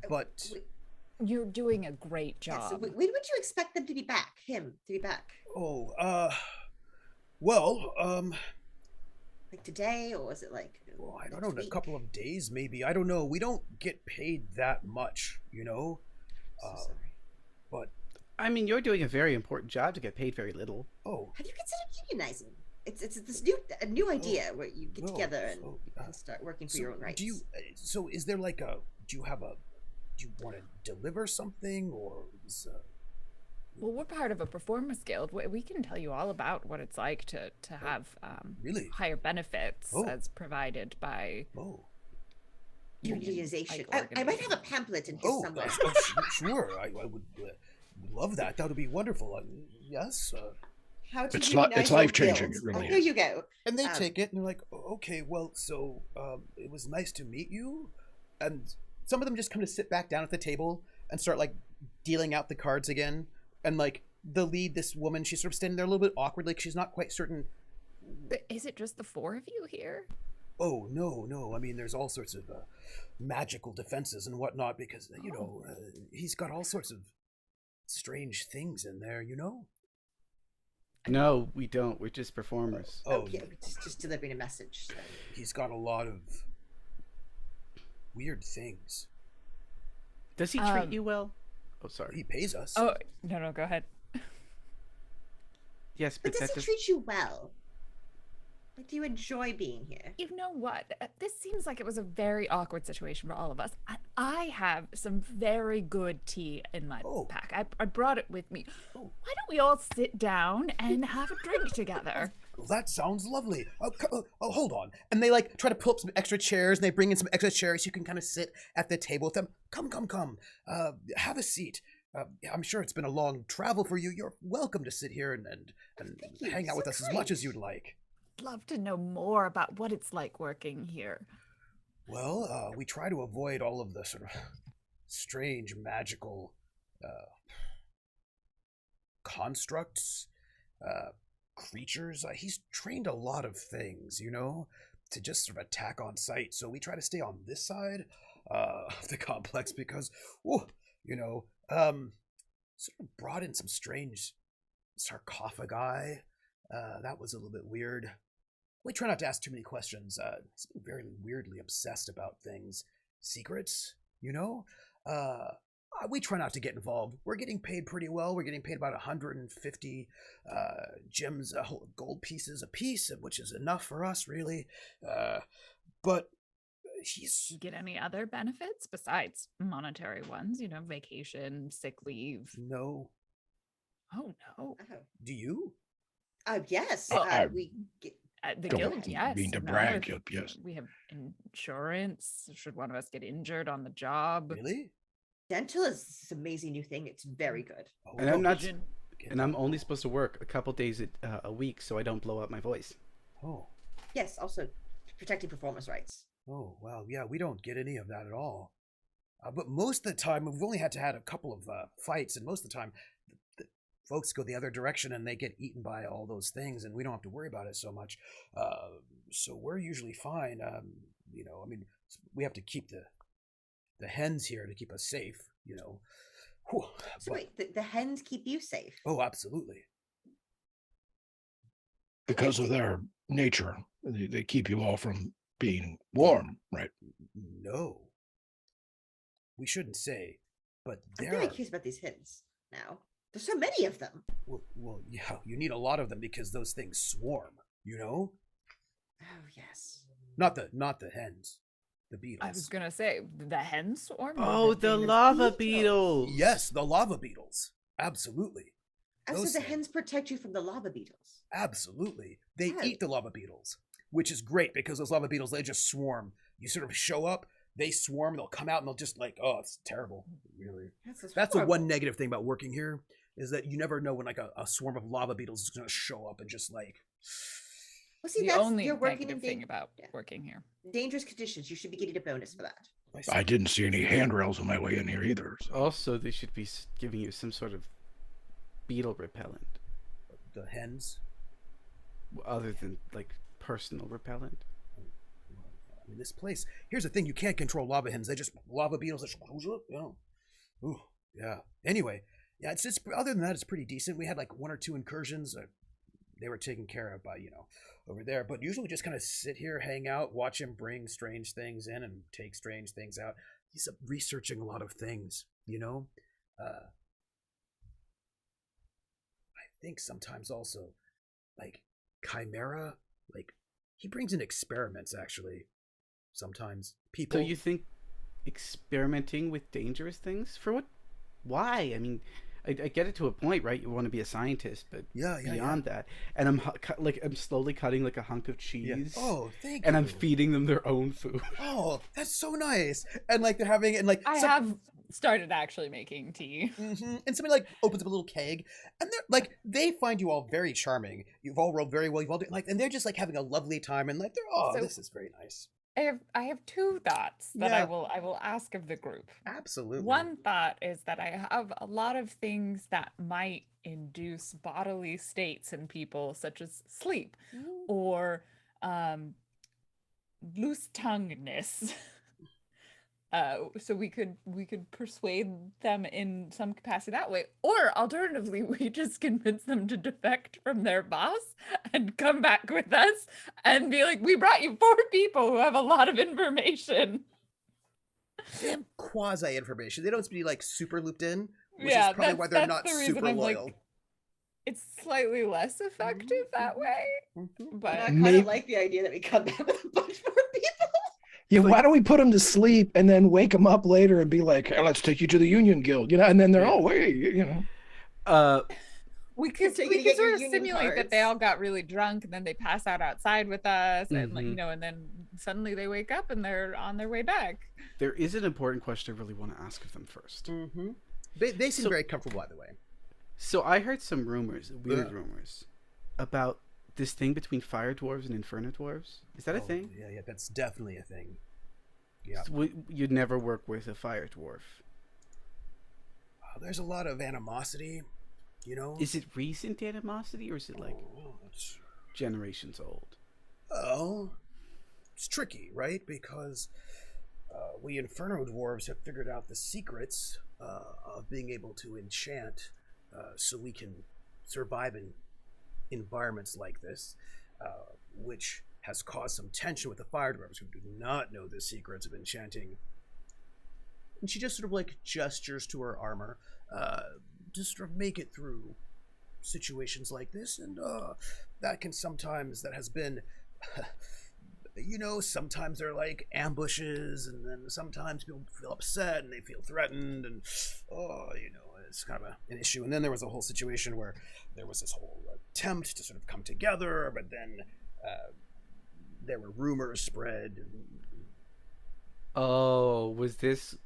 But You're doing a great Yeah, job. so when would you expect them to be back? Him to be back? Like today, or was it like? Well, I don't next know, in a week? couple of days maybe. I don't know. We don't get paid that much, you know. So sorry. But I mean, you're doing a very important job to get paid very little. Have you considered unionizing? It's this new idea where you get together and start working for your own rights. Do you? So is there like a? Do you want to deliver something, or is, Well, we're part of a performers guild. We can tell you all about what it's like to have really? higher benefits as provided by unionization? like I might have a pamphlet in here somewhere. Sure. I would love that. That would be wonderful. Yes. How to It's unionize your life-changing, guilds. it really Here is. you go. And they take it and they're like, okay, well, so it was nice to meet you. And some of them just kind of sit back down at the table and start like dealing out the cards again. And like the lead, this woman, she's sort of standing there a little bit awkwardly. Like she's not quite certain. But is it just the four of you here? Oh, no. I mean, there's all sorts of magical defenses and whatnot because, he's got all sorts of strange things in there, you know? No, we don't. We're just performers. Oh, yeah, just delivering a message. So. He's got a lot of weird things. Does he treat you well? Oh, sorry. He pays us. Oh, no, go ahead. Yes, But but does that he does. treat you well? Like, do you enjoy being here? You know what? This seems like it was a very awkward situation for all of us. I have some very good tea in my pack. I brought it with me. Why don't we all sit down and have a drink together? Well, that sounds lovely. Hold on. And they like try to pull up some extra chairs, and they bring in some extra chairs so you can kind of sit at the table with them. Come. Have a seat. I'm sure it's been a long travel for you. You're welcome to sit here and hang out with us as much as you'd like. Love to know more about what it's like working here. Well, we try to avoid all of the sort of strange magical constructs, creatures. He's trained a lot of things, to just sort of attack on sight. So we try to stay on this side of the complex because, sort of brought in some strange sarcophagi. That was a little bit weird. We try not to ask too many questions. He's been very weirdly obsessed about things. Secrets, we try not to get involved. We're getting paid pretty well. We're getting paid about 150 gems, gold pieces a piece, which is enough for us, really. But he's... You get any other benefits besides monetary ones? Vacation, sick leave? No. Oh, no. Do you? Yes. We get... The Don't guild, yes. mean to No, brag, yes. We have insurance. Should one of us get injured on the job? Really? Dental is this amazing new thing. It's very good. And I'm not. And I'm only supposed to work a couple days a week, so I don't blow up my voice. Oh. Yes, also protecting performance rights. Oh, wow. Yeah, we don't get any of that at all. But most of the time, we've only had a couple of fights, and most of the time, the folks go the other direction and they get eaten by all those things, and we don't have to worry about it so much. So we're usually fine. We have to keep the hens here to keep us safe, Whew. So wait, the hens keep you safe? Oh, absolutely. Because of their nature, they keep you all from being warm, right? No. We shouldn't say, but I'm very curious about these hens now. There's so many of them. Well, yeah, you need a lot of them because those things swarm, Oh, yes. Not the hens. The beetles. I was gonna say the hen swarm. Oh, the lava beetles. Yes, the lava beetles. Absolutely. So the hens protect you from the lava beetles. Absolutely. They eat the lava beetles, which is great because those lava beetles, they just swarm. You sort of show up, they swarm, they'll come out and they'll just it's terrible. Really. That's the one negative thing about working here is that you never know when a swarm of lava beetles is going to show up and just Well, see, the only you're working negative thing about working here. Dangerous conditions. You should be getting a bonus for that. I didn't see any handrails on my way in here either. So. Also, they should be giving you some sort of beetle repellent. The hens? Other than, personal repellent. I mean, this place... Here's the thing, you can't control lava hens. They just... Lava beetles, Ooh, yeah. Anyway, yeah, it's other than that, it's pretty decent. We had, one or two incursions. They were taken care of by, over there. But usually we just kind of sit here, hang out, watch him bring strange things in and take strange things out. He's researching a lot of things, I think sometimes also, Chimera, he brings in experiments, actually. Sometimes. People... So you think experimenting with dangerous things? For what? Why? I mean... I get it to a point, right? You want to be a scientist, but beyond that, and I'm slowly cutting a hunk of cheese. Yeah. Oh, thank you. And I'm feeding them their own food. Oh, that's so nice. And they're having it, and I have started actually making tea. Mm-hmm. And somebody opens up a little keg, and they're they find you all very charming. You've all rolled very well. You've all done, and they're just having a lovely time, and this is very nice. I have two thoughts that I will ask of the group. Absolutely. One thought is that I have a lot of things that might induce bodily states in people, such as sleep or loose tonguedness. So we could persuade them in some capacity that way, or alternatively, we just convince them to defect from their boss and come back with us and be like, "We brought you 4 people who have a lot of information." they have quasi information. They don't be like super looped in, which Yeah, is probably why they're not the reason super I'm loyal. like, it's slightly less effective that way. And But I kind Maybe- of like the idea that we come back with a bunch more people. Yeah, why don't we put them to sleep and then wake them up later and be like, hey, let's take you to the Union Guild, and then they're, oh, wait, we could take you to we get could your sort of union simulate that cards. they all got really drunk and then they pass out outside with us, and Mhm. and then suddenly they wake up and they're on their way back. There is an important question I really want to ask of them first. Mm-hmm. They seem So- very comfortable, by the way. So I heard some rumors, weird Yeah. rumors, about this thing between fire dwarves and inferno dwarves. Is that a Oh, thing? Yeah, that's definitely a thing. Yeah. So you'd never work with a fire dwarf. There's a lot of animosity, Is it recent animosity or is it like Oh, it's, generations old? oh, it's tricky, right? Because we Inferno Dwarves have figured out the secrets of being able to enchant so we can survive in environments like this, which has caused some tension with the Fire Dwarves who do not know the secrets of enchanting. And she just sort of like gestures to her armor to sort of make it through situations like this, and that has been sometimes they're like ambushes, and then sometimes people feel upset and they feel threatened, and it's kind of an issue. And then there was a whole situation where there was this whole attempt to sort of come together, but then there were rumors spread. Oh, was this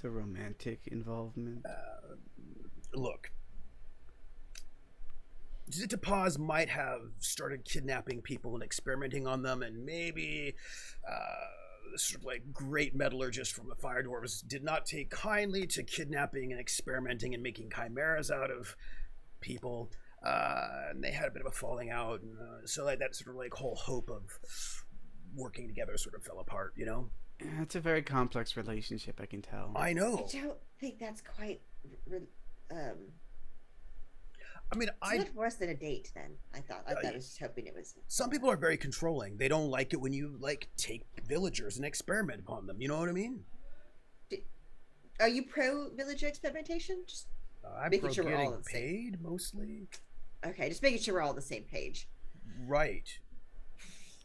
a romantic involvement? Look, Zitapaz might have started kidnapping people and experimenting on them, and maybe this sort of like great metallurgist from the Fire Dwarves did not take kindly to kidnapping and experimenting and making chimeras out of people, and they had a bit of a falling out, and so like that sort of like whole hope of working together sort of fell apart. It's a very complex relationship, I can tell. I know. I don't think that's quite. I mean, It's much worse than a date. Then I thought. I was just hoping it was. Some people are very controlling. They don't like it when you like take villagers and experiment upon them. You know what I mean? Are you pro villager experimentation? Just I'm making pro sure we're all getting on the same. paid mostly. Okay, just making sure we're all on the same page. Right.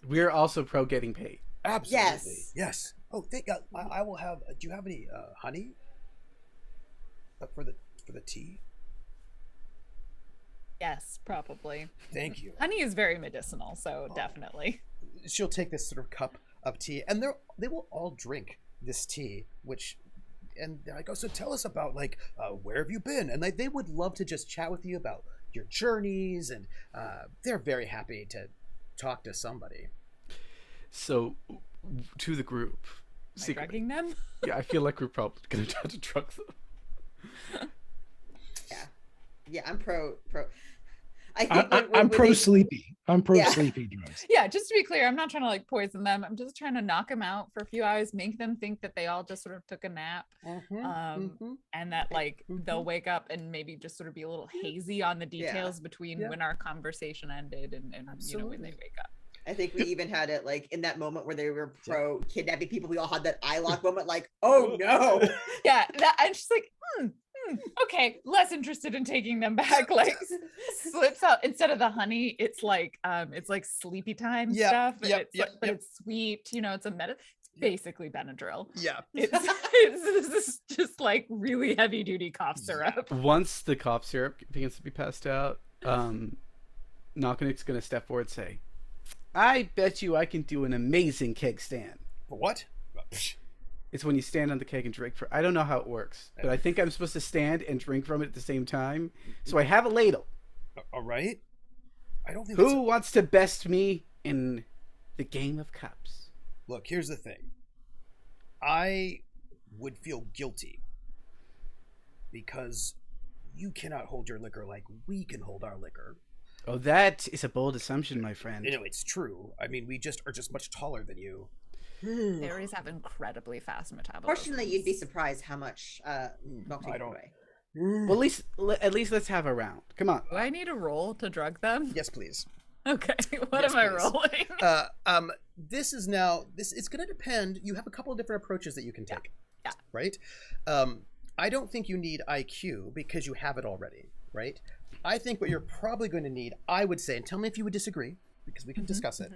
We're also pro getting paid. Absolutely. Yes. Oh, I will have. Do you have any honey? For the tea. Yes, probably. Thank you. Honey is very medicinal, so definitely. She'll take this sort of cup of tea, and they will all drink this tea, and they're like, oh, so tell us about like where have you been? And they would love to just chat with you about your journeys, and they're very happy to talk to somebody. So, to the group. Am I drugging them? Yeah, I feel like we're probably going to have to drug them. Yeah, I'm pro. I think I'm pro they- sleepy. I'm pro Yeah. sleepy drugs. Yeah, just to be clear, I'm not trying to like poison them. I'm just trying to knock them out for a few hours, make them think that they all just sort of took a nap, and that like they'll wake up and maybe just sort of be a little hazy on the details between when our conversation ended and when they wake up. I think we even had it like in that moment where they were pro kidnapping people. We all had that eye lock moment, like, oh no. Yeah, and she's like, okay, less interested in taking them back. Like slips out instead of the honey, it's like sleepy time stuff. But it's sweet, it's a it's basically Benadryl. Yeah. It's just like really heavy duty cough syrup. Once the cough syrup begins to be passed out, Knocknick's going to step forward and say, I bet you I can do an amazing keg stand. What? It's when you stand on the keg and drink from. I don't know how it works, but I think I'm supposed to stand and drink from it at the same time. So I have a ladle. All right. I don't think. Who wants to best me in the game of cups? Look, here's the thing. I would feel guilty because you cannot hold your liquor like we can hold our liquor. Oh, that is a bold assumption, my friend. It's true. I mean, we are just much taller than you. Fairies have incredibly fast metabolism. Fortunately, you'd be surprised how much milk I take don't- away. Well, at least let's have a round. Come on. Do I need a roll to drug them? Yes, please. Okay, what Yes, am I please. rolling? This is it's going to depend. You have a couple of different approaches that you can take. Yeah. Right. I don't think you need IQ because you have it already. Right. I think what you're probably going to need, I would say, and tell me if you would disagree, because we can discuss it.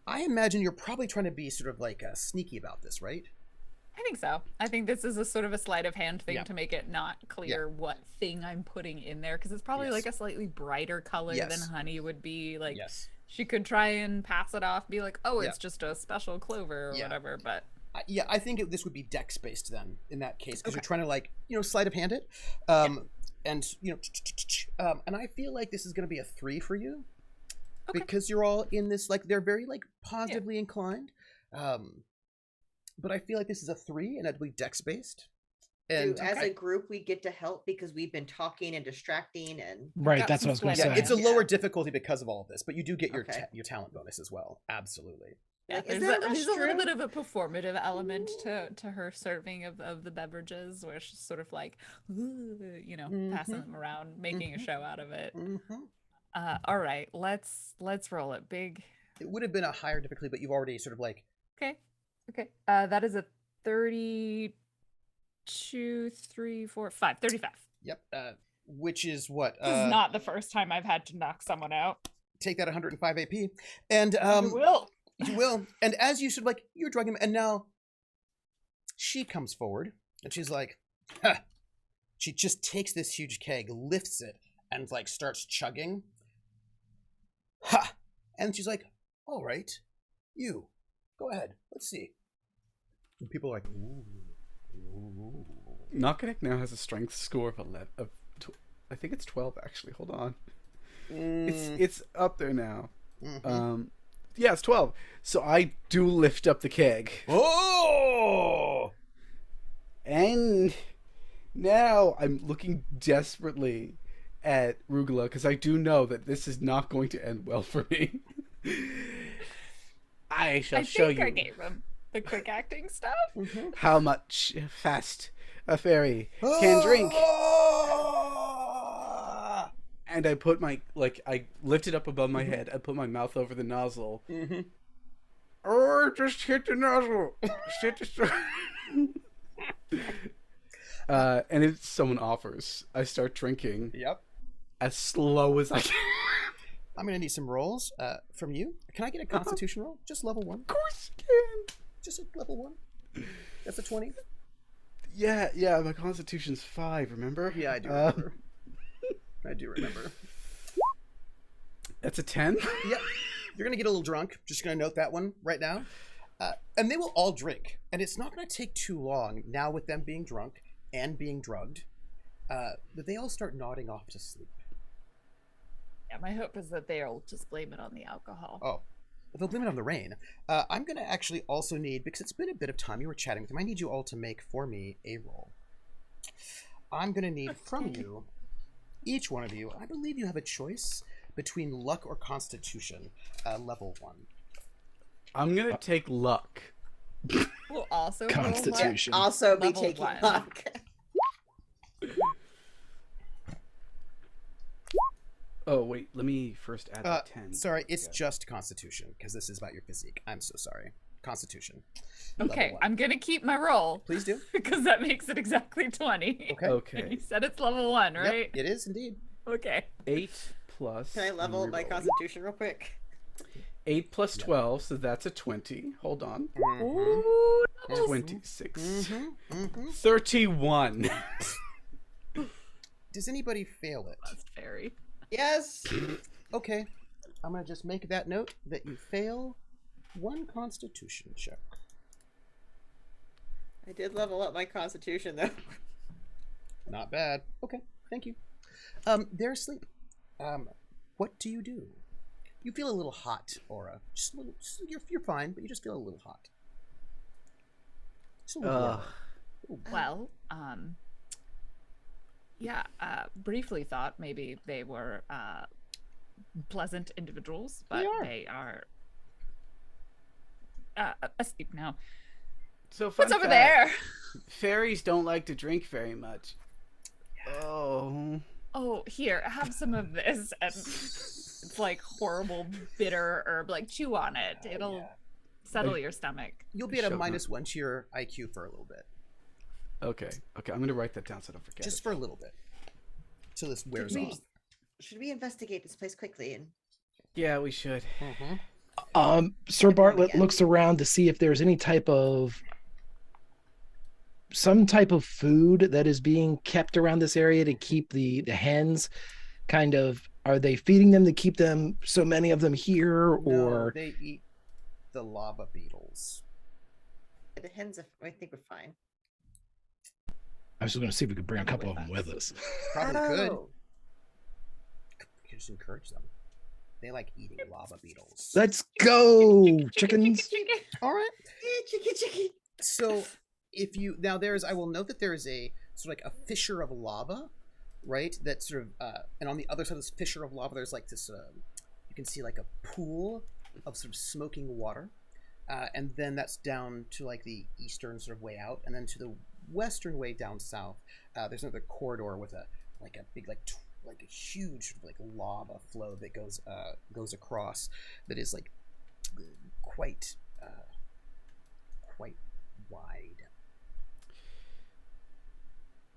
I imagine you're probably trying to be sort of like sneaky about this, right? I think so. I think this is a sort of a sleight of hand thing Yeah. to make it not clear what thing I'm putting in there, because it's probably Yes. like a slightly brighter color Yes. than honey would be. Like Yes. she could try and pass it off, be like, "Oh, Yeah. it's just a special clover or Yeah. whatever." But Yeah, I think this would be dex based then in that case, because you're Okay. trying to like sleight of hand it, and and I feel like this is going to be a 3 for you, Okay. because you're all in this like they're very like positively inclined, but I feel like this is a 3 and it'll be dex based, and As a group, we get to help because we've been talking and distracting and Right, got that's some what I was going to sweat. say. it's a lower difficulty because of all of this, but you do get your Okay. your talent bonus as well. Absolutely. yeah, Like, is there's there a there's a little restroom? bit of a performative element to her serving of the beverages, where she's sort of like, passing them around, making a show out of it. All right, let's roll it big. It would have been a higher difficulty, but you've already sort of like Okay. That is a 32, 3, 4, 5, 35. yep, which is what This is not the first time I've had to knock someone out. take that 105 AP, and You will. You will. And as you sort of like, you're drugging him, and now she comes forward, and she's like, huh. She just takes this huge keg, lifts it, and like starts chugging. Ha! And she's like, all right, you, go ahead, let's see. And people are like, ooh. Knockinick now has a strength score of 11. I think it's 12 actually. Hold on. It's up there now. Yeah, it's 12. So I do lift up the keg. Oh! And now I'm looking desperately at Rugula because I do know that this is not going to end well for me. I shall show think you I gave him the quick acting stuff. how much fast a fairy can drink. And I put I lift it up above my head. I put my mouth over the nozzle. Oh, just hit the nozzle. Just hit the and if someone offers, I start drinking Yep. as slow as I can. I'm going to need some rolls from you. Can I get a constitution roll? Just level 1. Of course you can. Just a level 1. That's a 20. Yeah, my constitution's 5, remember? Yeah, I do remember. I do remember. That's a 10? Yep. You're going to get a little drunk. Just going to note that one right now. And they will all drink. And it's not going to take too long now with them being drunk and being drugged that they all start nodding off to sleep. Yeah, my hope is that they'll just blame it on the alcohol. Oh, they'll blame it on the rain. I'm going to actually also need, because it's been a bit of time, you were chatting with them, I need you all to make for me a roll. I'm going to need from you, each one of you, I believe you have a choice between luck or constitution, level 1. I'm gonna take luck. We'll also roll luck. Constitution. also be Level taking 1. luck. Oh, wait, let me first add the 10. Sorry, it's Okay. just constitution, because this is about your physique. I'm so sorry. Constitution. Okay, Level 1. I'm gonna keep my roll Please do. because that makes it exactly 20. Okay. Okay. You said it's level 1, Yep, right? it is indeed. Okay. 8 plus... Can I level my reroll. constitution real quick? 8 plus 12, so that's a 20. Hold on. Ooh, doubles. 26. 31. 31. Does anybody fail it? That's fairy. Yes. Okay. I'm going to just make that note that you fail 1 constitution check. I did level up my constitution though. Not bad. Okay, thank you. They're asleep. What do? You feel a little hot, Aura. Just a little. You're fine, but you just feel a little hot. Just a little warm. Well, yeah, briefly thought maybe they were pleasant individuals, but they are asleep now. So What's fun over fact, there? Fairies don't like to drink very much. Oh. Oh, here, have some of this. And It's like horrible bitter herb. Like chew on it. It'll yeah. settle your stomach. You'll be at a Shogun. -1 to your IQ for a little bit. Okay. I'm gonna write that down so I don't forget. Just for a little bit. Till this wears we- off. Should we investigate this place quickly? And Yeah, we should. Sir Bartlett again. looks around to see if there's any type of food that is being kept around this area to keep the hens kind of, are they feeding them to keep them, so many of them here, No, or they eat the lava beetles. the hens, I think we're fine. I was just going to see if we could bring a couple of them with us. Probably could. Oh, You could just encourage them. They like eating lava beetles. Let's go, chickens. All right. Chicky. So if you I will note that there is a sort of like a fissure of lava, right? That sort of and on the other side of this fissure of lava, there's like this. You can see like a pool of sort of smoking water, and then that's down to like the eastern sort of way out, and then to the western way down south. There's another corridor with a big like a huge like lava flow that goes across, that is like quite wide.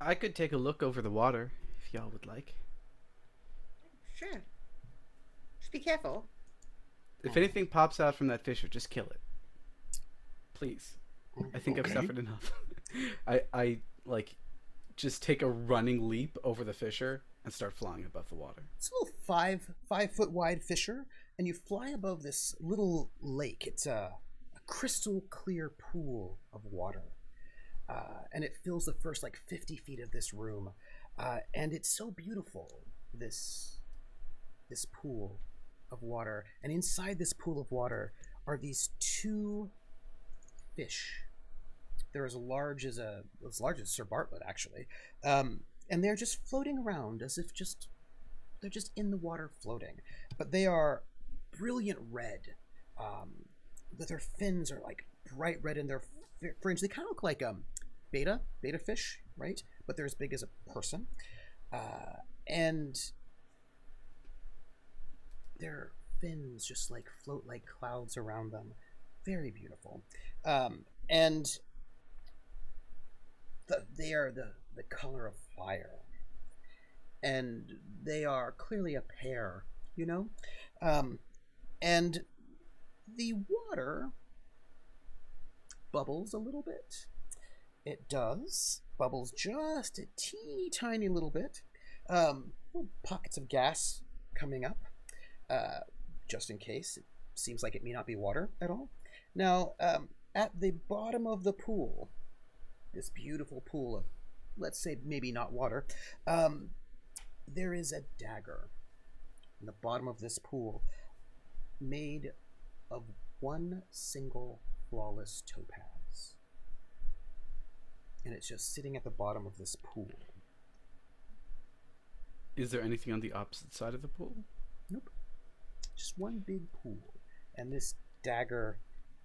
I could take a look over the water if y'all would like. Sure. Just be careful. If anything pops out from that fissure, just kill it. Please. I think I've Okay. suffered enough. I like just take a running leap over the fissure and start flying above the water. It's a little 5 foot wide fissure, and you fly above this little lake. It's a crystal clear pool of water, and it fills the first like 50 feet of this room, and it's so beautiful. This pool of water, and inside this pool of water are these 2 fish. They're as large as Sir Bartlett, actually, and they're just floating around as if they're just in the water floating. But they are brilliant red. But their fins are like bright red, and their fringe, they kind of look like beta fish, right? But they're as big as a person, and their fins just like float like clouds around them. Very beautiful, and they are the color of fire, and they are clearly a pair, and the water bubbles a little bit. It does bubbles just a teeny tiny little bit. Little pockets of gas coming up, just in case. It seems like it may not be water at all. Now, at the bottom of the pool, this beautiful pool of, let's say, maybe not water, there is a dagger in the bottom of this pool, made of one single flawless topaz. And it's just sitting at the bottom of this pool. Is there anything on the opposite side of the pool? Nope. Just one big pool. And this dagger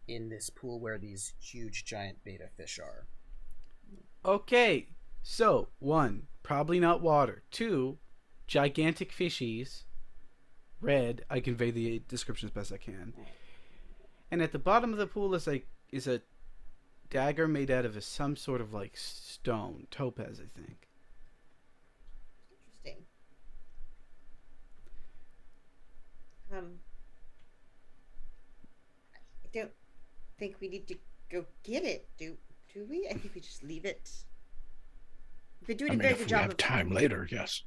in this pool where these huge giant beta fish are. Okay, so 1, probably not water. 2, gigantic fishies. Red, I convey the description as best I can. And at the bottom of the pool is a dagger made out of some sort of like stone, topaz, I think. Interesting. I don't think we need to go get it, do we? I think we just leave it. We've been doing I a mean, very if good we job have of time later, yes.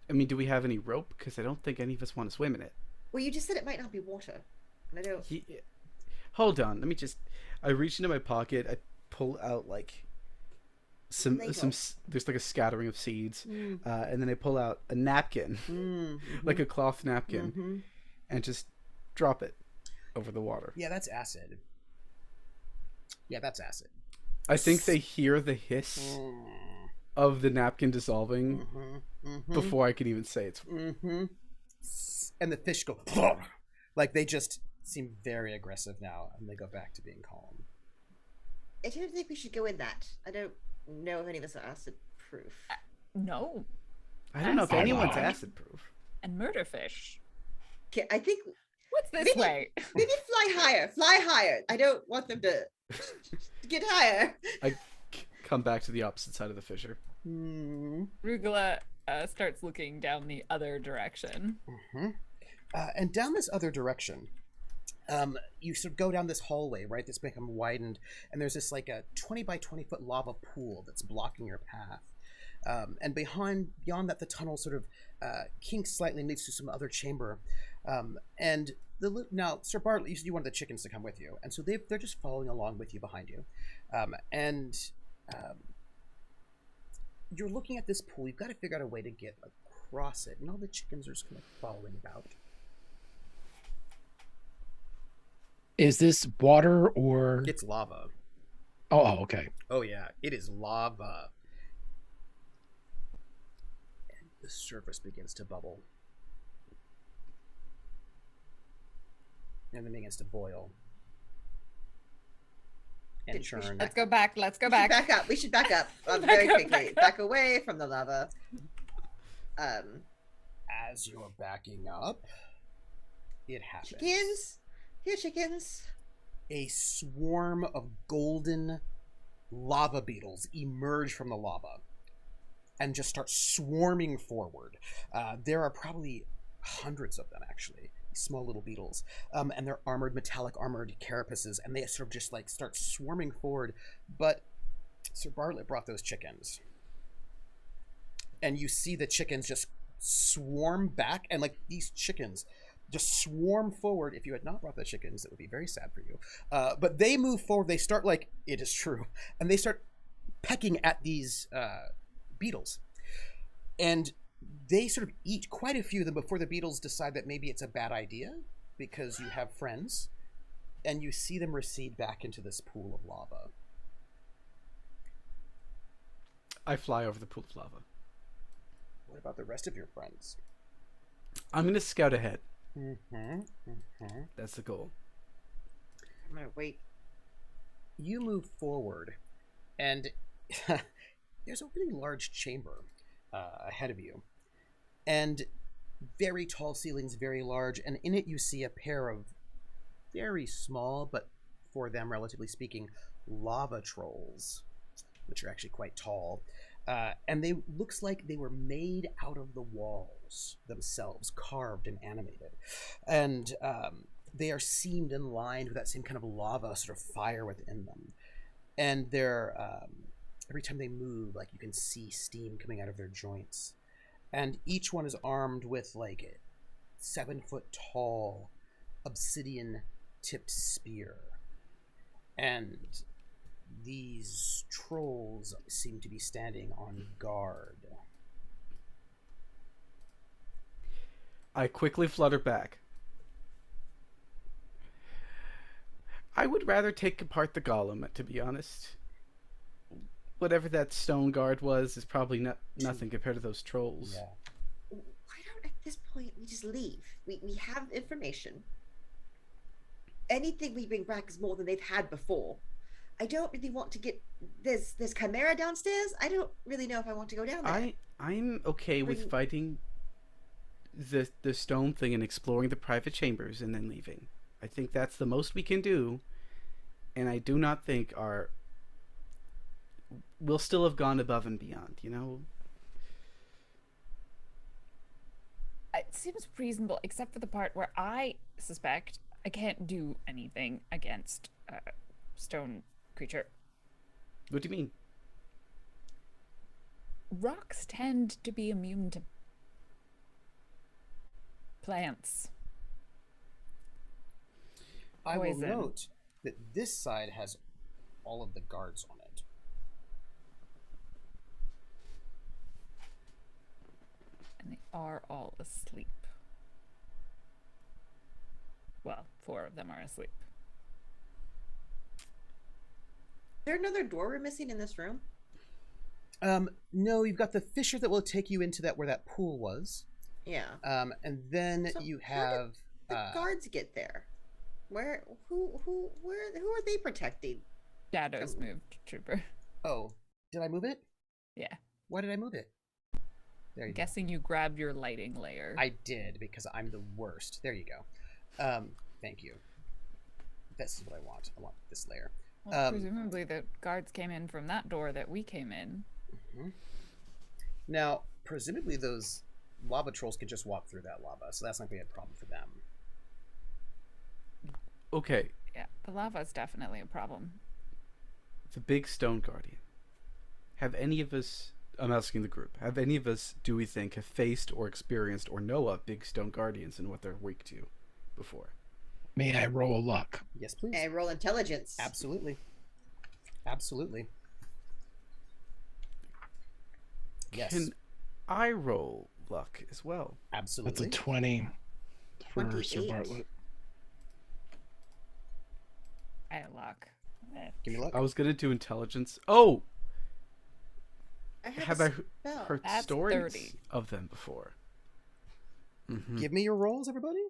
I mean, do we have any rope? Because I don't think any of us want to swim in it. Well, you just said it might not be water. And I don't. Hold on, let me just. I reach into my pocket. I pull out like some. Label. There's like a scattering of seeds, and then I pull out a napkin, like a cloth napkin, and just drop it over the water. Yeah, that's acid. I think they hear the hiss of the napkin dissolving before I can even say it's. And the fish go like they just seem very aggressive now, and they go back to being calm. I don't think we should go in that. I don't know if any of us are acid proof. No. I don't know if Acid. anyone's acid proof. and murderfish. Okay, I think What's this Maybe- way? maybe fly higher. Fly higher. I don't want them to get higher. Come back to the opposite side of the fissure. Rugula starts looking down the other direction. And down this other direction, you sort of go down this hallway, right? That's become widened, and there's this like a 20 by 20 foot lava pool that's blocking your path. And beyond that, the tunnel sort of kinks slightly and leads to some other chamber. Now, Sir Bartlett, you said you wanted the chickens to come with you, and so they're just following along with you behind you. You're looking at this pool. You've got to figure out a way to get across it, and all the chickens are just kind of following about. Is this water or? It's lava. Oh, okay. Oh yeah, it is lava. And the surface begins to bubble. And then begins to boil. And churn. Let's go back. Let's go We should back. back up. We should back up Back very up, quickly. back up. Back away from the lava. As you're backing up, it happens. Chickens. Here, chickens. A swarm of golden lava beetles emerge from the lava and just start swarming forward. There are probably hundreds of them, actually. Small little beetles, and they're metallic armored carapaces, and they sort of just like start swarming forward. But Sir Bartlett brought those chickens, and you see the chickens just swarm back, and like these chickens just swarm forward. If you had not brought the chickens, it would be very sad for you. But they move forward. They start like, it is true, and they start pecking at these beetles, and they sort of eat quite a few of them before the beetles decide that maybe it's a bad idea because you have friends, and you see them recede back into this pool of lava. I fly over the pool of lava. What about the rest of your friends? I'm going to scout ahead. That's the goal. I'm gonna wait. You move forward, and there's a really large chamber ahead of you. And very tall ceilings, very large, and in it you see a pair of very small, but for them, relatively speaking, lava trolls, which are actually quite tall. And they looks like they were made out of the walls themselves, carved and animated. And they are seamed and lined with that same kind of lava sort of fire within them. And they're every time they move, like you can see steam coming out of their joints. And each one is armed with like a 7-foot tall obsidian tipped spear. And these trolls seem to be standing on guard. I quickly flutter back. I would rather take apart the golem, to be honest. Whatever that stone guard was is probably nothing compared to those trolls. Yeah. Why don't at this point we just leave? We have information. Anything we bring back is more than they've had before. I don't really want to get there's chimera downstairs. I don't really know if I want to go down there. I'm okay with fighting the stone thing and exploring the private chambers and then leaving. I think that's the most we can do, and I do not think we'll still have gone above and beyond, you know? It seems reasonable, except for the part where I suspect I can't do anything against a stone creature. What do you mean? Rocks tend to be immune to plants. I will Poison. note that this side has all of the guards on it. And they are all asleep. Well, 4 of them are asleep. Is there another door we're missing in this room? No, you've got the fissure that will take you into that where that pool was. Yeah. And then So you how did have The guards get there. Who are they protecting? Shadows moved, Trooper. Oh, did I move it? Yeah. Why did I move it? There you go. Guessing you grabbed your lighting layer. I did, because I'm the worst. There you go. Thank you. This is what I want. I want this layer. Well, presumably the guards came in from that door that we came in. Mm-hmm. Now, presumably those lava trolls could just walk through that lava, so that's not going to be a problem for them. Okay, Yeah, the lava is definitely a problem. the big stone guardian. Have any of us, I'm asking the group, have any of us, do we think, have faced or experienced or know of big stone guardians and what they're weak to before? May I roll luck? Yes, please. And roll intelligence. Absolutely. Absolutely. Yes. Can I roll luck as well? Absolutely. That's a 20 for Sir 28. Bartlett. I had luck. Give me luck. I was going to do intelligence. Oh! I Have a I spell. heard That's stories 30. of them before? Mm-hmm. Give me your rolls, everybody.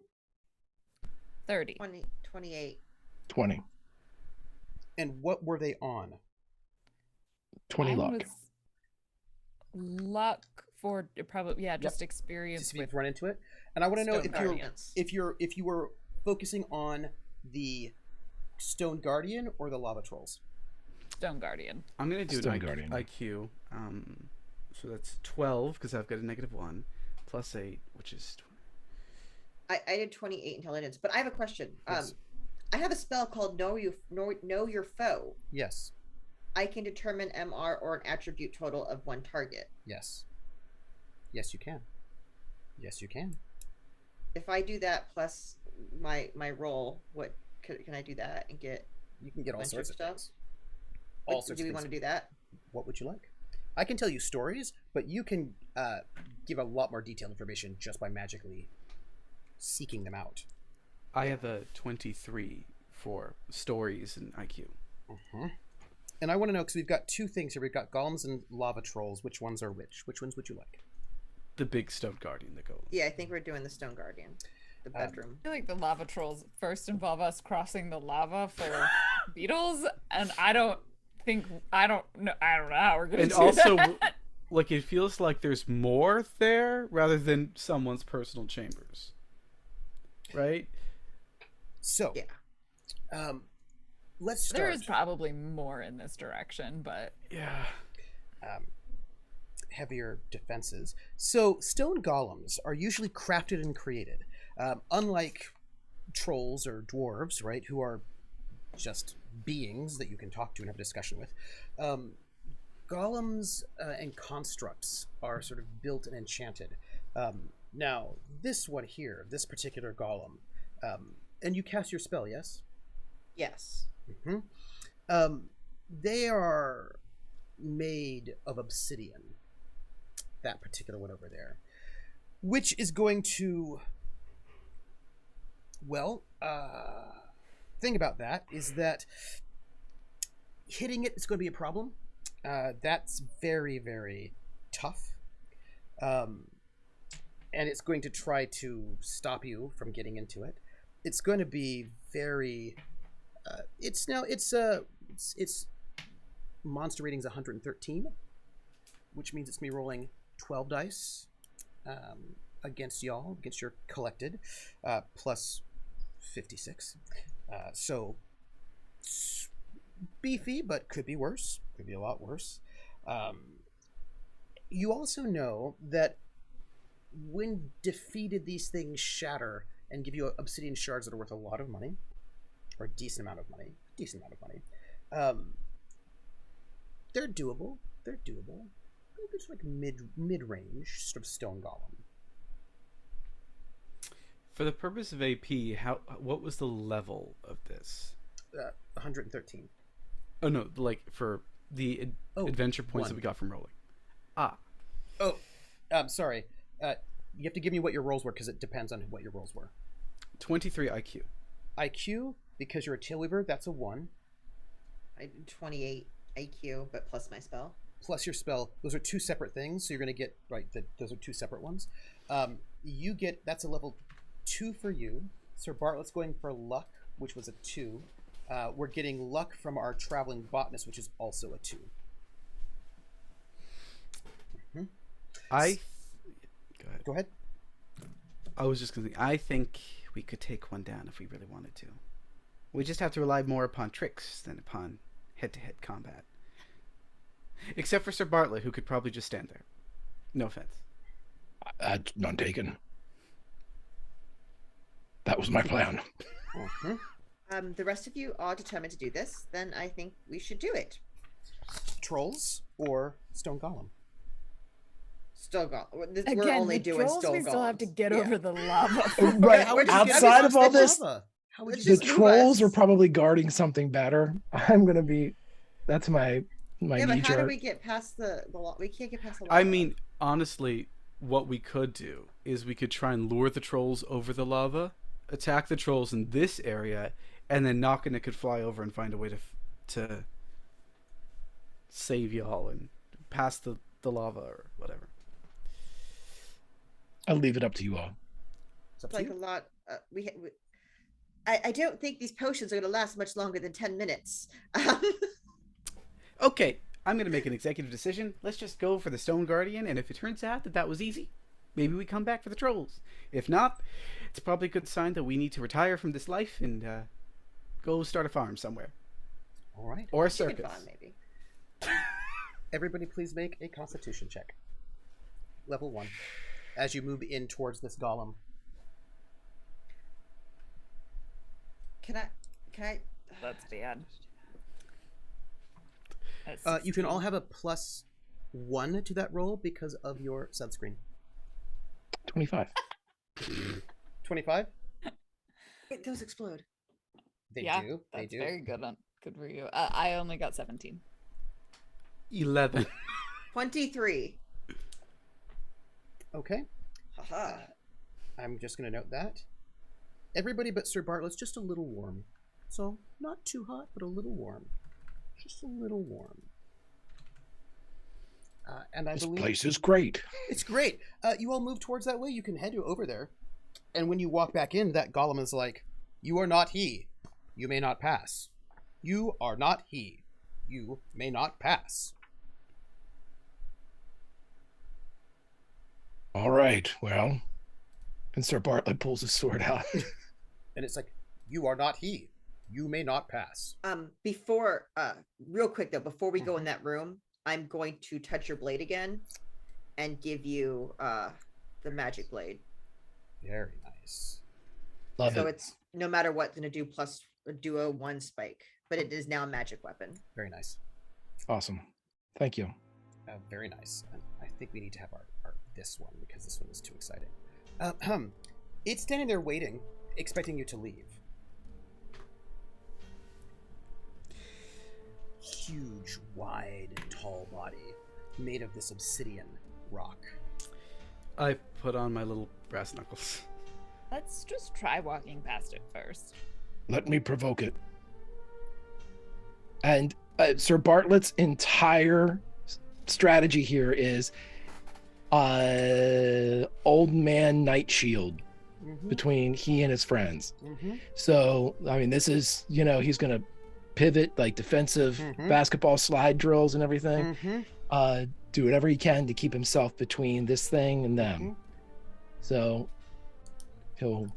30. 28. 20. And what were they on? 20 Mine luck. was luck for probably just experience Just with run into it. And I want to know Stone if you were focusing on the Stone Guardian or the Lava Trolls. Stone Guardian. I'm going to do Stone an Guardian. IQ. So that's 12 because I've got a -1 plus 8, which is... I did 28 intelligence, but I have a question. Yes. I have a spell called know your foe. Yes. I can determine MR or an attribute total of one target. Yes. Yes, you can. Yes, you can. If I do that plus my roll, what can I do that and get? You can get all bunch sorts of of stuff? things. All sorts Do we of want to things. do that? What would you like? I can tell you stories, but you can give a lot more detailed information just by magically seeking them out. I have a 23 for stories and IQ. Mm-hmm. And I want to know, because we've got two things here. We've got golems and lava trolls. Which ones are which? Which ones would you like? The big stone guardian that goes. Yeah, I think we're doing the Stone Guardian, the bedroom. I feel like the lava trolls first involve us crossing the lava for beetles, and I don't know how we're gonna And do also, that. like, it feels like there's more there rather than someone's personal chambers. Right? So, Yeah. let's start. There is probably more in this direction, but Yeah. Heavier defenses. So stone golems are usually crafted and created, unlike trolls or dwarves, right, who are just beings that you can talk to and have a discussion with. Golems and constructs are sort of built and enchanted. Now, this one here, this particular golem, and you cast your spell, yes? Yes. Mm-hmm. They are made of obsidian. That particular one over there, which is going to, well, thing about that is that hitting it is going to be a problem. That's very, very tough. And it's going to try to stop you from getting into it. It's going to be very, it's monster rating's 113, which means it's me rolling 12 dice against y'all, against your collected, plus 56. So beefy, but could be worse. Could be a lot worse. You also know that when defeated, these things shatter and give you obsidian shards that are worth a lot of money, or a decent amount of money. They're doable. It's like mid-range sort of stone golem. For the purpose of AP, what was the level of this? 113. Oh no, like for the adventure points that we got from rolling. Sorry. You have to give me what your rolls were because it depends on what your rolls were. 23 IQ. IQ, because you're a tail weaver, that's a 1. I did 28 IQ, but plus my spell. Plus your spell. Those are two separate things, so you're going to get, right, those are two separate ones. You get, that's a level 2 for you. Sir Bartlett's going for luck, which was a 2. We're getting luck from our traveling botanist, which is also a 2. Mm-hmm. Go ahead. I was just going to say, I think we could take one down if we really wanted to. We just have to rely more upon tricks than upon head-to-head combat. Except for Sir Bartlett, who could probably just stand there. No offense. None taken. That was my plan. The rest of you are determined to do this, then I think we should do it. Trolls or stone golem? Stone golem. Again, We're only the doing trolls, stone we still have to golems. get Yeah. over the lava. Right. We're just Outside gonna of all be this, How would Let's you the just do move trolls us. are probably guarding something better. I'm gonna be. That's my Yeah, but knee how do jerk. we get past the we can't get past the lava. I mean, honestly, what we could do is we could try and lure the trolls over the lava, attack the trolls in this area, and then Knockina could fly over and find a way to save y'all and pass the lava or whatever. I'll leave it up to you all. It's up It's to like a you. lot. I don't think these potions are going to last much longer than 10 minutes. Okay, I'm gonna make an executive decision. Let's just go for the Stone Guardian, and if it turns out that was easy, maybe we come back for the trolls. If not, it's probably a good sign that we need to retire from this life and go start a farm somewhere All right. or a Chicken circus. farm, maybe. Everybody, please make a Constitution check. Level 1. As you move in towards this golem. Can I? That's bad. You can all have a +1 to that roll because of your sunscreen. 25. 25? Wait, those explode. They Yeah, do. They that's do. very good for you. I only got 17. 11. 23. Okay. Haha. I'm just going to note that. Everybody but Sir Bartlett's just a little warm. So, not too hot, but a little warm. Just a little warm. And I This believe place is great. it's great. You all move towards that way. You can head over there. And when you walk back in, that golem is like, "You are not he. You may not pass. You are not he. You may not pass." All right. Well, and Sir Bartlett pulls his sword out. And it's like, "You are not he. You may not pass." Before, real quick though, before we go in that room, I'm going to touch your blade again and give you the magic blade. Very nice. Love So it. it's no matter what, going to do do a 1 spike, but it is now a magic weapon. Very nice. Awesome. Thank you. Very nice. And I think we need to have our this one because this one is too exciting. It's standing there waiting, expecting you to leave. Huge, wide, tall body made of this obsidian rock. I put on my little brass knuckles. Let's just try walking past it first. Let me provoke it. And Sir Bartlett's entire strategy here is old man night shield between he and his friends. So, I mean, this is, he's going to pivot like defensive basketball slide drills and everything. Do whatever he can to keep himself between this thing and them. So he'll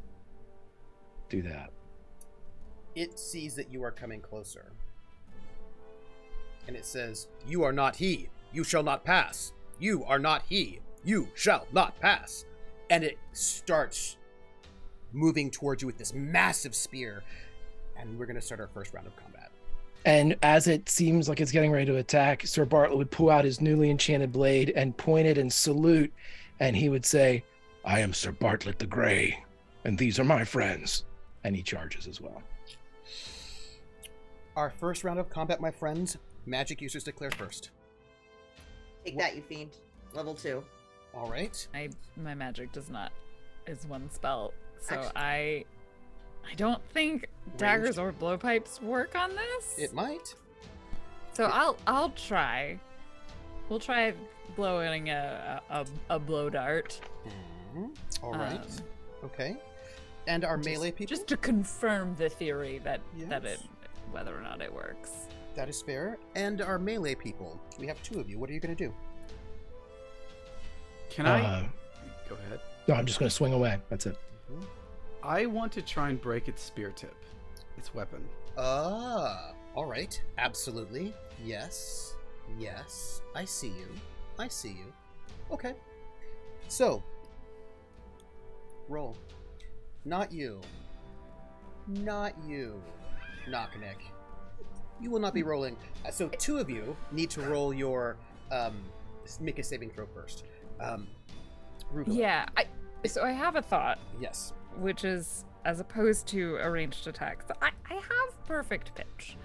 do that. It sees that you are coming closer. And it says, "You are not he. You shall not pass. You are not he. You shall not pass." And it starts moving towards you with this massive spear. And we're going to start our first round of combat. And as it seems like it's getting ready to attack, Sir Bartlett would pull out his newly enchanted blade and point it and salute. And he would say, I am Sir Bartlett the Grey, and these are my friends. and he charges as well. Our first round of combat, my friends. Magic users declare first. Take that, you fiend. Level 2. All right. My magic is 1 spell, so Actually- I don't think daggers or blowpipes work on this. It might. So I'll try. We'll try blowing a blow dart. All right. Um, Okay. And our melee people? Just to confirm the theory that Yes. whether or not it works. That is fair. And our melee people. We have 2 of you. What are you going to do? Can I? Go ahead. No, I'm just going to swing away. That's it. I want to try and break its spear tip. Its weapon. Ah, all right. Absolutely. Yes. Yes. I see you. I see you. Okay. So, roll. Not you. Not you. Knocknick. You will not be rolling. So 2 of you need to roll your, make a saving throw first. Rugula. Yeah. So I have a thought, Yes. which is as opposed to a ranged attack. So I have perfect pitch,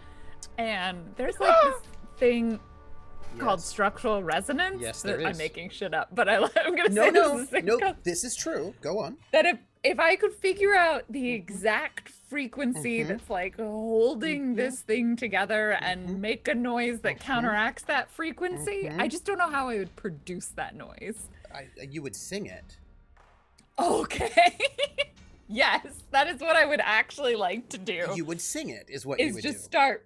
and there's like this thing called Yes. structural resonance. Yes, that there I'm is. making shit up, but I'm gonna No, say no, this is a thing no. called- This is true. Go on. that if I could figure out the exact frequency Mhm. that's like holding Mhm. this thing together and Mhm. make a noise that Mhm. counteracts that frequency, I Mhm. just don't know how I would produce that noise. You would sing it. Okay. Yes, that is what I would actually like to do. You would sing it, is what you Is would just do. start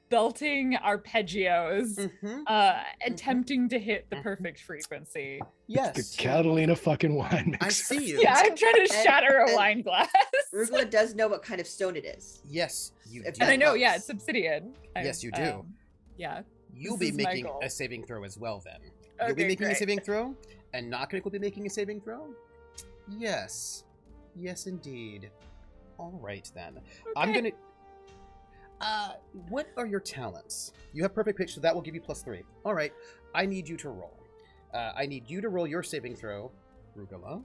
belting arpeggios, Mhm. attempting to hit the Mhm. perfect frequency. Yes. The Catalina fucking wine mixer. I see you. Yeah, I'm trying to And- shatter a and- wine glass. Rugula does know what kind of stone it is. Yes, you If do. And I know, helps. yeah, it's obsidian. Yes, you do. Yeah. You'll this be is my making goal. a saving throw as well then. You'll be Okay, making a great. saving throw, and Knocknick will be making a saving throw? Yes. Yes, indeed. All right, then. I'm Okay. gonna... what are your talents? You have perfect pitch, so that will give you +3. All right, I need you to roll. I need you to roll your saving throw, Rugula.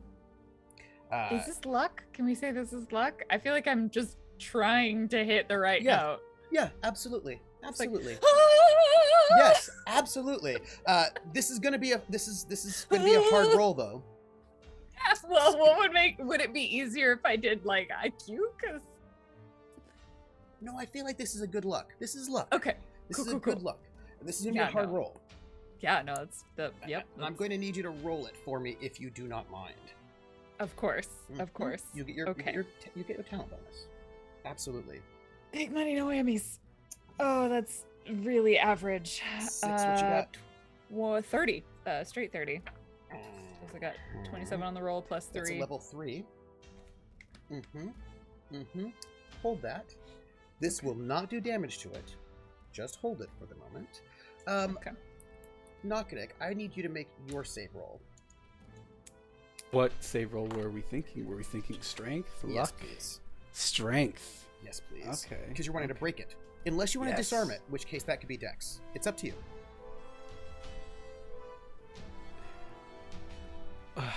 Is this luck? Can we say this is luck? I feel like I'm just trying to hit the right Yeah. note. Yeah, absolutely. It's like, Absolutely. "Ah!" Yes, absolutely. This is gonna be a hard roll though. Well, would it be easier if I did like IQ? Cause No, I feel like this is a good luck. This is luck. okay, This cool, is a cool, good cool. luck. This is gonna be Yeah, a hard no. roll. Yeah, no, it's the yep. I'm that's- going to need you to roll it for me if you do not mind. Of course, of Mhm. course. You get your okay. you get your talent bonus. Absolutely. Big money, no whammies. Oh, that's really average. 6, what you got? Well, 30. Straight 30. So I got 27 on the roll plus That's a 3. level 3. Hold that. This will not do damage to it. Just hold it for the moment. Okay. Knocknick, I need you to make your save roll. What save roll were we thinking? Were we thinking strength, Yes, luck, please. strength? Yes, please. Okay. Because you're wanting to break it. Unless you want to Yes. disarm it, in which case that could be Dex. It's up to you.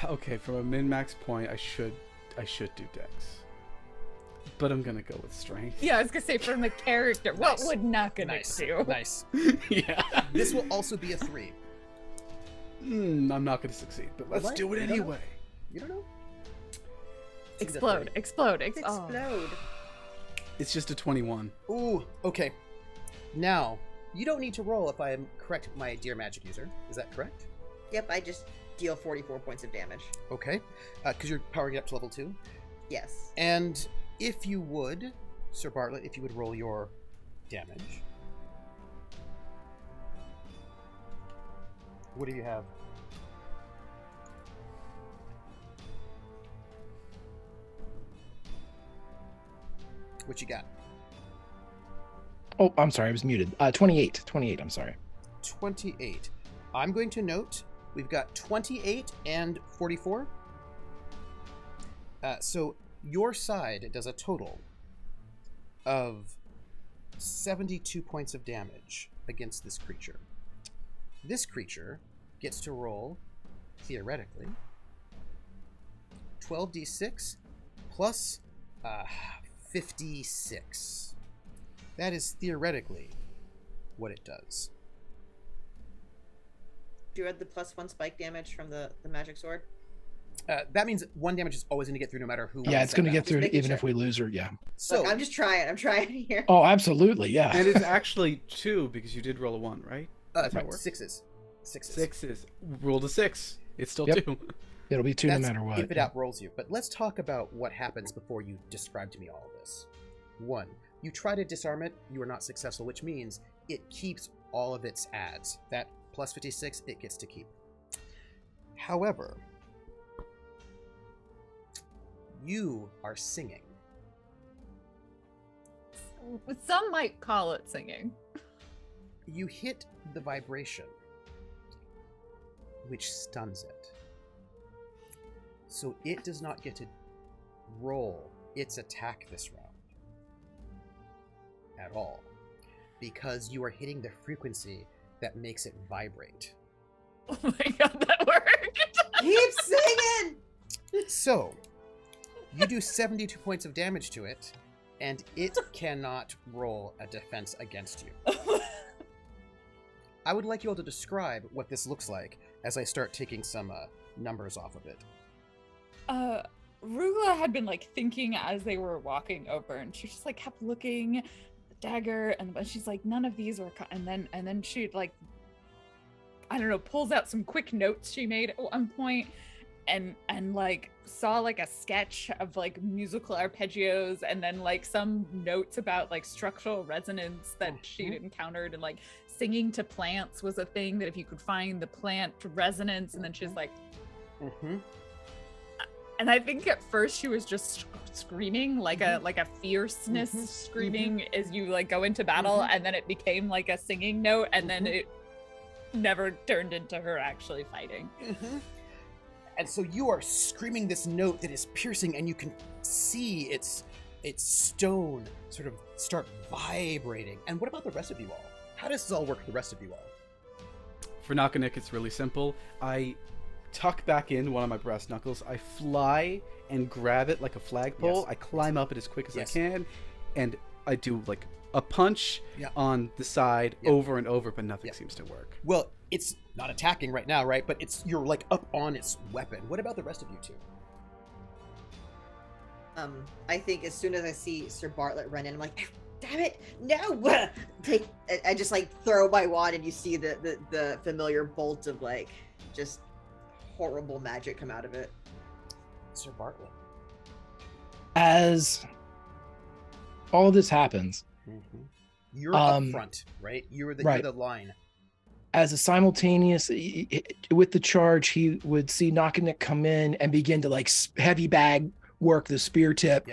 Okay, from a min-max point, I should do Dex, but I'm gonna go with strength. Yeah, I was gonna say from the character. What Nice. would Nakanick Nice. do? Nice. Yeah. This will also be a 3. I'm not gonna succeed, but let's Alright, do it you don't know. anyway. You don't know? Explode, explode, oh. Explode. It's just a 21. Ooh, okay. Now, you don't need to roll if I am correct, my dear magic user. Is that correct? Yep, I just deal 44 points of damage. Okay. Because you're powering it up to level 2. Yes. And if you would, Sir Bartlett, if you would roll your damage. What do you have? What you got? Oh, I'm sorry, I was muted. 28. 28, I'm sorry. 28. I'm going to note we've got 28 and 44. So your side does a total of 72 points of damage against this creature. This creature gets to roll, theoretically, 12d6 plus 56. That is theoretically what it does. Do you add the +1 spike damage from the magic sword? That means 1 damage is always going to get through no matter who. Yeah, rolls it's going to that get out. through making even sure. if we lose her. Yeah. So Look, I'm just trying. I'm trying here. Oh, absolutely. Yeah. And it's actually 2 because you did roll a 1, right? that's that right. work? Sixes. 6s. Rolled a 6. It's still Yep. 2. It'll be 2 no That's matter what. if it outrolls you. But let's talk about what happens before you describe to me all of this. 1, you try to disarm it. You are not successful, which means it keeps all of its adds. That plus 56, it gets to keep. However, You are singing. Some might call it singing. You hit the vibration, which stuns it. So it does not get to roll its attack this round at all, because you are hitting the frequency that makes it vibrate. Oh my god, that worked! Keep singing! So, you do 72 points of damage to it, and it cannot roll a defense against you. I would like you all to describe what this looks like as I start taking some numbers off of it. Rugla had been like thinking as they were walking over, and she just like kept looking at the dagger, and she's like, none of these were and then she like, I don't know, pulls out some quick notes she made at one point, and like saw like a sketch of like musical arpeggios, and then like some notes about like structural resonance that she'd encountered, and like singing to plants was a thing that if you could find the plant resonance, and then she's like, and I think at first she was just screaming like a fierceness screaming as you like go into battle, and then it became like a singing note, and then it never turned into her actually fighting. And so you are screaming this note that is piercing, and you can see its stone sort of start vibrating. And what about the rest of you all? How does this all work for the rest of you all? For Nakanik, it's really simple. I tuck back in one of my brass knuckles. I fly and grab it like a flagpole. Yes. I climb up it as quick as Yes. I can, and I do like a punch on the side over and over, but nothing seems to work. Well, it's not attacking right now, right? But you're like up on its weapon. What about the rest of you two? I think as soon as I see Sir Bartlett run in, I'm like, damn it, no! I just like throw my wand, and you see the familiar bolt of like just horrible magic come out of it. Sir Bartlett. As all of this happens, You're up front, right? You're right. the line. As a simultaneous with the charge, he would see Nakanik come in and begin to like heavy bag work the spear tip,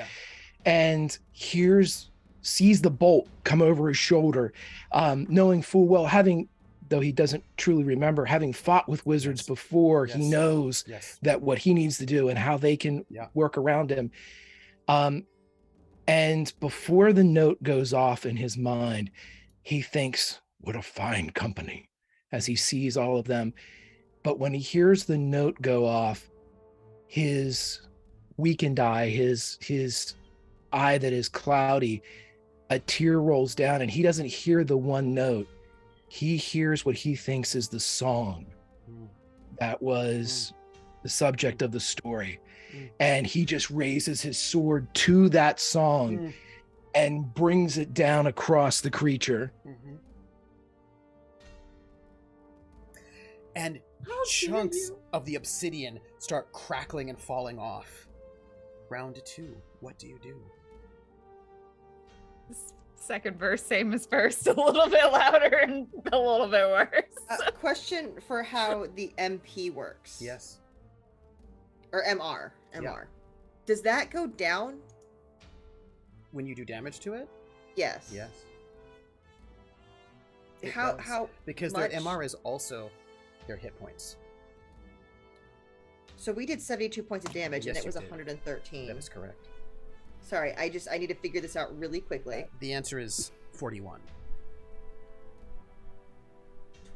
and sees the bolt come over his shoulder, knowing full well, though he doesn't truly remember, having fought with wizards before, he knows that what he needs to do and how they can work around him. And before the note goes off in his mind, he thinks, what a fine company, as he sees all of them. But when he hears the note go off, his weakened eye, his eye that is cloudy, a tear rolls down, and he doesn't hear the one note. He hears what he thinks is the song that was the subject of the story. And he just raises his sword to that song and brings it down across the creature. And chunks of the obsidian start crackling and falling off. Round 2. What do you do? Second verse, same as first, a little bit louder and a little bit worse. Question for how the MP works. Yes. Or MR. Does that go down? When you do damage to it? Yes. Yes. How because much? their MR is also their hit points. So we did 72 points of damage, Yes, and it was you did. 113. That is correct. Sorry, I need to figure this out really quickly. The answer is 41.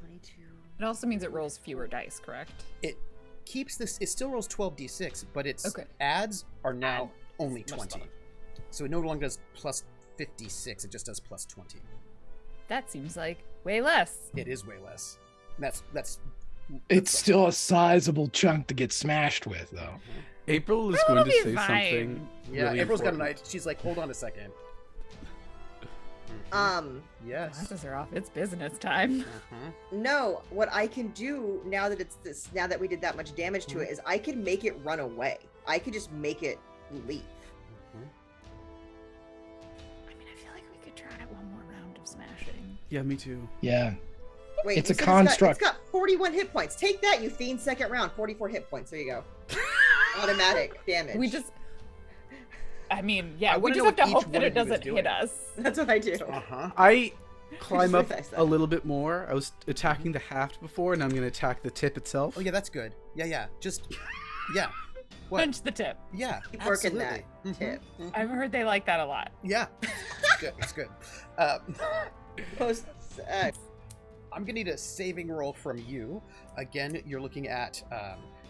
22. It also means it rolls fewer dice, correct? It keeps this. It still rolls 12d6, but its Okay. adds are now only Much 20. smaller. So it no longer does plus 56. It just does plus 20. That seems like way less. It is way less. That's It's still a sizable chunk to get smashed with, though. April is It'll going to be say fine. something. Yeah, really April's got an important. idea. She's like, hold on a second. Yes. Glasses are off. It's business time. No, what I can do now that now that we did that much damage to it is I can make it run away. I could just make it leave. I mean, I feel like we could try one more round of smashing. Yeah, me too. Yeah. Wait, It's you a said construct. It's got 41 hit points. Take that, you fiend. Second round, 44 hit points. There you go. Automatic damage. I mean, yeah, I we wanna just know have to what each hope one that of it you is doesn't doing. hit us. That's what I do. Uh-huh. I climb up realized that. a little bit more. I was attacking the haft before, and I'm going to attack the tip itself. Oh yeah, that's good. Yeah. Just yeah. What? Punch the tip. Yeah. Keep working absolutely. that tip. I've heard they like that a lot. Yeah. Good. It's good. Post. I'm gonna need a saving roll from you. Again, you're looking at.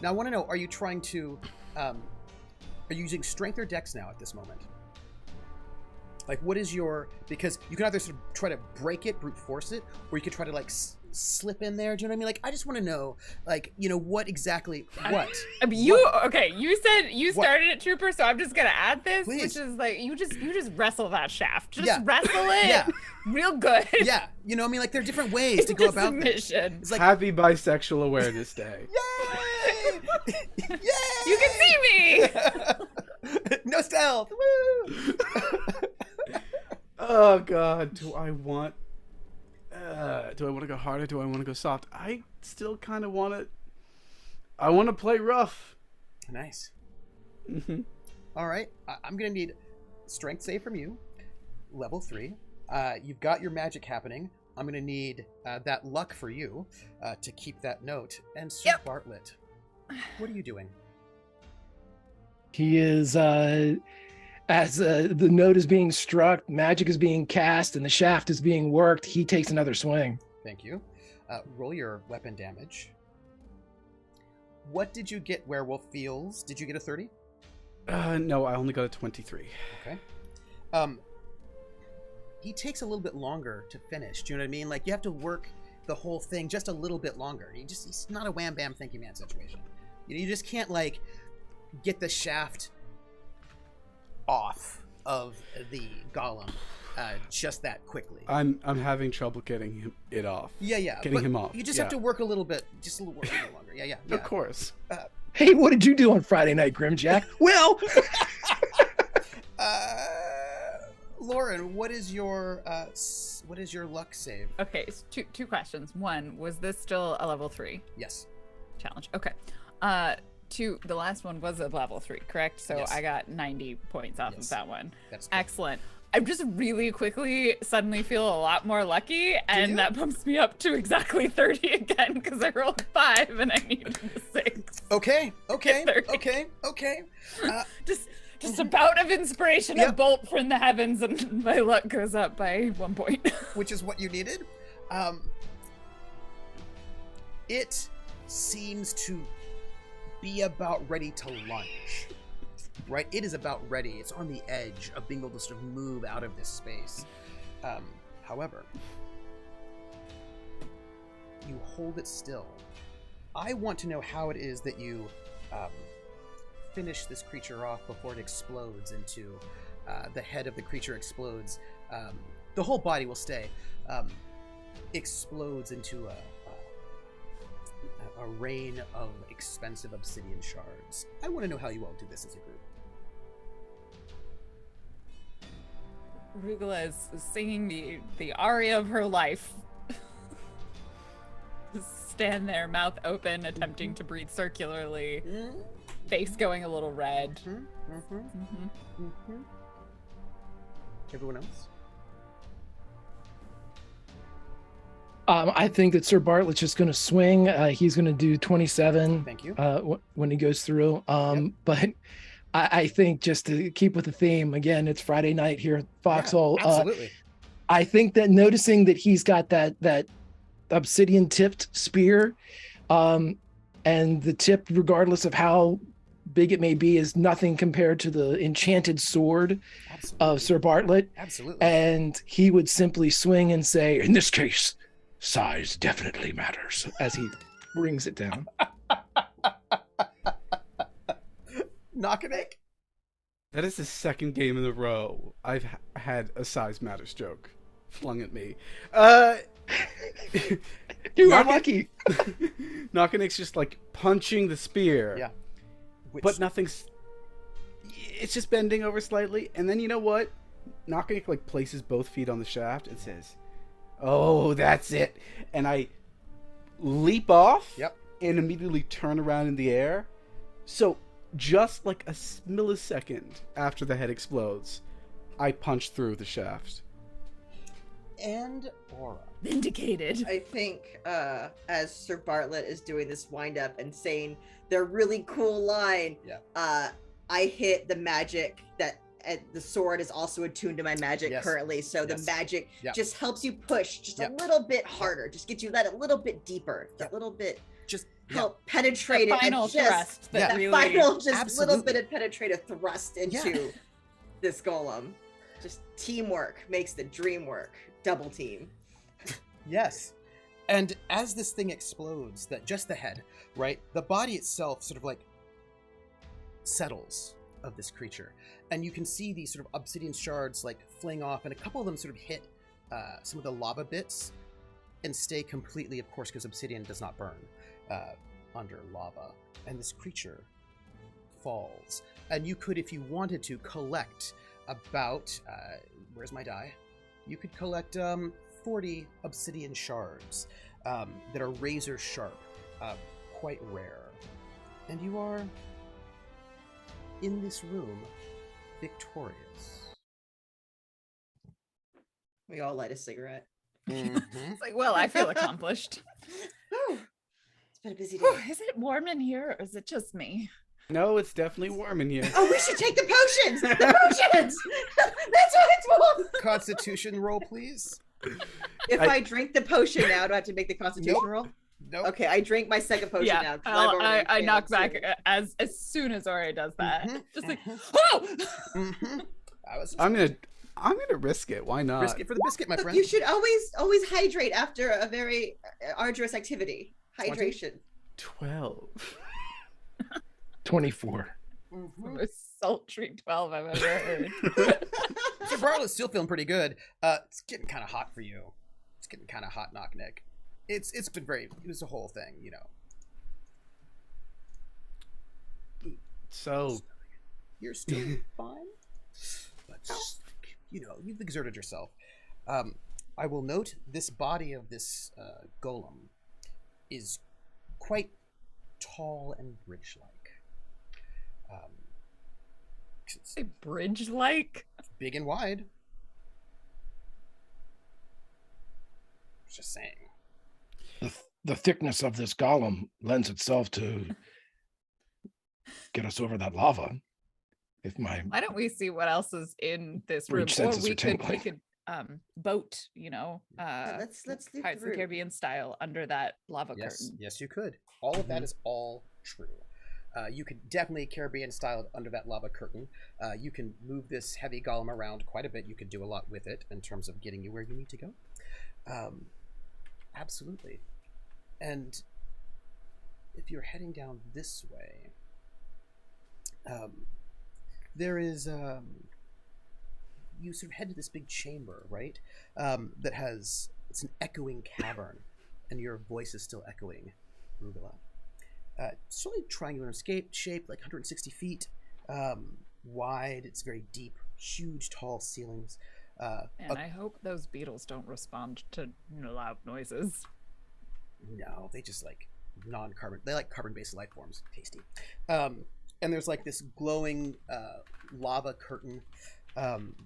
Now I want to know: are you trying to? Are you using strength or dex now at this moment? Like, what is your? Because you can either sort of try to break it, brute force it, or you could try to like slip in there. Do you know what I mean? Like, I just want to know, like, what exactly? What? I mean, you okay? You said you What? started it, Trooper. So I'm just gonna add this, Please. which is like you just wrestle that shaft. Just Yeah. wrestle it. Yeah. Real good. Yeah, you know what I mean? Like, there are different ways to go Into about this. submission. It's like, Happy Bisexual Awareness Day. yay! Yay! You can see me. No stealth. Woo! Oh God, do I want to go harder? Do I want to go soft? I still kind of want to. I want to play rough. Nice. Mm-hmm. All right, I'm gonna need strength save from you, level 3. You've got your magic happening. I'm gonna need that luck for you to keep that note. And Sir Bartlett, what are you doing? He is, as the note is being struck, magic is being cast, and the shaft is being worked, he takes another swing. Thank you. Roll your weapon damage. What did you get, Werewolf Feels? Did you get a 30? No, I only got a 23. Okay. He takes a little bit longer to finish. Do you know what I mean? Like, you have to work the whole thing just a little bit longer. He's not a wham bam thank you man situation. You just can't like get the shaft off of the golem just that quickly. I'm having trouble getting it off. Yeah. Getting but him off. You just yeah. have to work a little bit, just a little bit longer. Yeah. Of course. Hey, what did you do on Friday night, Grimjack? Well, Lauren, what is your luck save? Okay, so two questions. One, was this still a level 3 Yes. challenge? Okay. Two, the last one was a level 3, correct? So Yes. I got 90 points off Yes. of that one. That's good. Excellent. I just really quickly suddenly feel a lot more lucky, and you? that bumps me up to exactly 30 again because I rolled 5 and I needed a 6. Okay. 30. Just a bout of inspiration, Yep. a bolt from the heavens, and my luck goes up by 1 point. Which is what you needed. It seems to be about ready to lunge. Right? It is about ready. It's on the edge of being able to sort of move out of this space. However, you hold it still. I want to know how it is that you finish this creature off before it explodes into the head of the creature explodes. The whole body will stay. Explodes into a rain of expensive obsidian shards. I want to know how you all do this as a group. Rugula is singing the aria of her life. Stand there, mouth open, attempting to breathe circularly, face going a little red. Everyone else? I think that Sir Bartlett's just going to swing. He's going to do 27. Thank you. When he goes through. Yep. But I think just to keep with the theme, again, it's Friday night here at Foxhole. Yeah, absolutely. I think that noticing that he's got that obsidian tipped spear, and the tip, regardless of how big it may be, is nothing compared to the enchanted sword of Sir Bartlett. Absolutely. And he would simply swing and say, in this case, size definitely matters, as he brings it down. Knock-a-nick? That is the second game in a row I've had a size matters joke flung at me. You are lucky. Knock-a-nick's just like punching the spear. Yeah. But nothing's... It's just bending over slightly. And then you know what? Knock-a-nick like places both feet on the shaft and says, "Oh, that's it." And I leap off Yep. and immediately turn around in the air. So just like a millisecond after the head explodes, I punch through the shaft. And Aura. Vindicated. I think as Sir Bartlett is doing this wind up and saying their really cool line, I hit the magic that the sword is also attuned to my magic currently. So the magic just helps you push just a little bit harder, just gets you that a little bit deeper, a little bit just help penetrate the it. Final thrust. That really... final just little bit of penetrative thrust into this golem. Just teamwork makes the dream work. Double team. Yes. And as this thing explodes, that just the head, right? The body itself sort of like settles of this creature. And you can see these sort of obsidian shards like fling off, and a couple of them sort of hit some of the lava bits and stay completely, of course, because obsidian does not burn under lava. And this creature falls. And you could, if you wanted to, collect about, where's my die? You could collect 40 obsidian shards that are razor sharp, quite rare. And you are, in this room, victorious. We all light a cigarette. It's like, well, I feel accomplished. It's been a busy day. Is it warm in here, or is it just me? No, it's definitely warm in here. Oh, we should take the potions! The potions! That's what it's for! Constitution roll, please. If I drink the potion now, do I have to make the Constitution roll? Nope. Okay, I drink my second potion now. I knock back as soon as Ori does that. Just like, oh! I'm gonna risk it. Why not? Risk it for the biscuit, my Look, friend. you should always hydrate after a very arduous activity. Hydration. 12. 24. The most sultry 12 I've ever heard. Sir Bartlett's still feeling pretty good. It's getting kind of hot for you. It's getting kind of hot, Knock Nick. It's been very. It was a whole thing, you know. So You're still fine, but you know you've exerted yourself. I will note this body of this golem is quite tall and bridge-like. A bridge-like? Big and wide. Just saying. The thickness of this golem lends itself to get us over that lava. If my Why don't we see what else is in this room? Reach Or senses we are could tingling. boat, you know, Let's leave Pirates of the the room. Caribbean style under that lava Yes, curtain. yes, you could. All of that is all true. You could definitely Caribbean style under that lava curtain. You can move this heavy golem around quite a bit. You could do a lot with it in terms of getting you where you need to go. Absolutely. And if you're heading down this way, there is you sort of head to this big chamber, right? That has, it's an echoing cavern, and your voice is still echoing, Rugula. Sort of triangular shape, like 160 feet wide. It's very deep, huge, tall ceilings. And I hope those beetles don't respond to loud noises. No, they just like non-carbon. They like carbon-based life forms. Tasty. And there's like this glowing lava curtain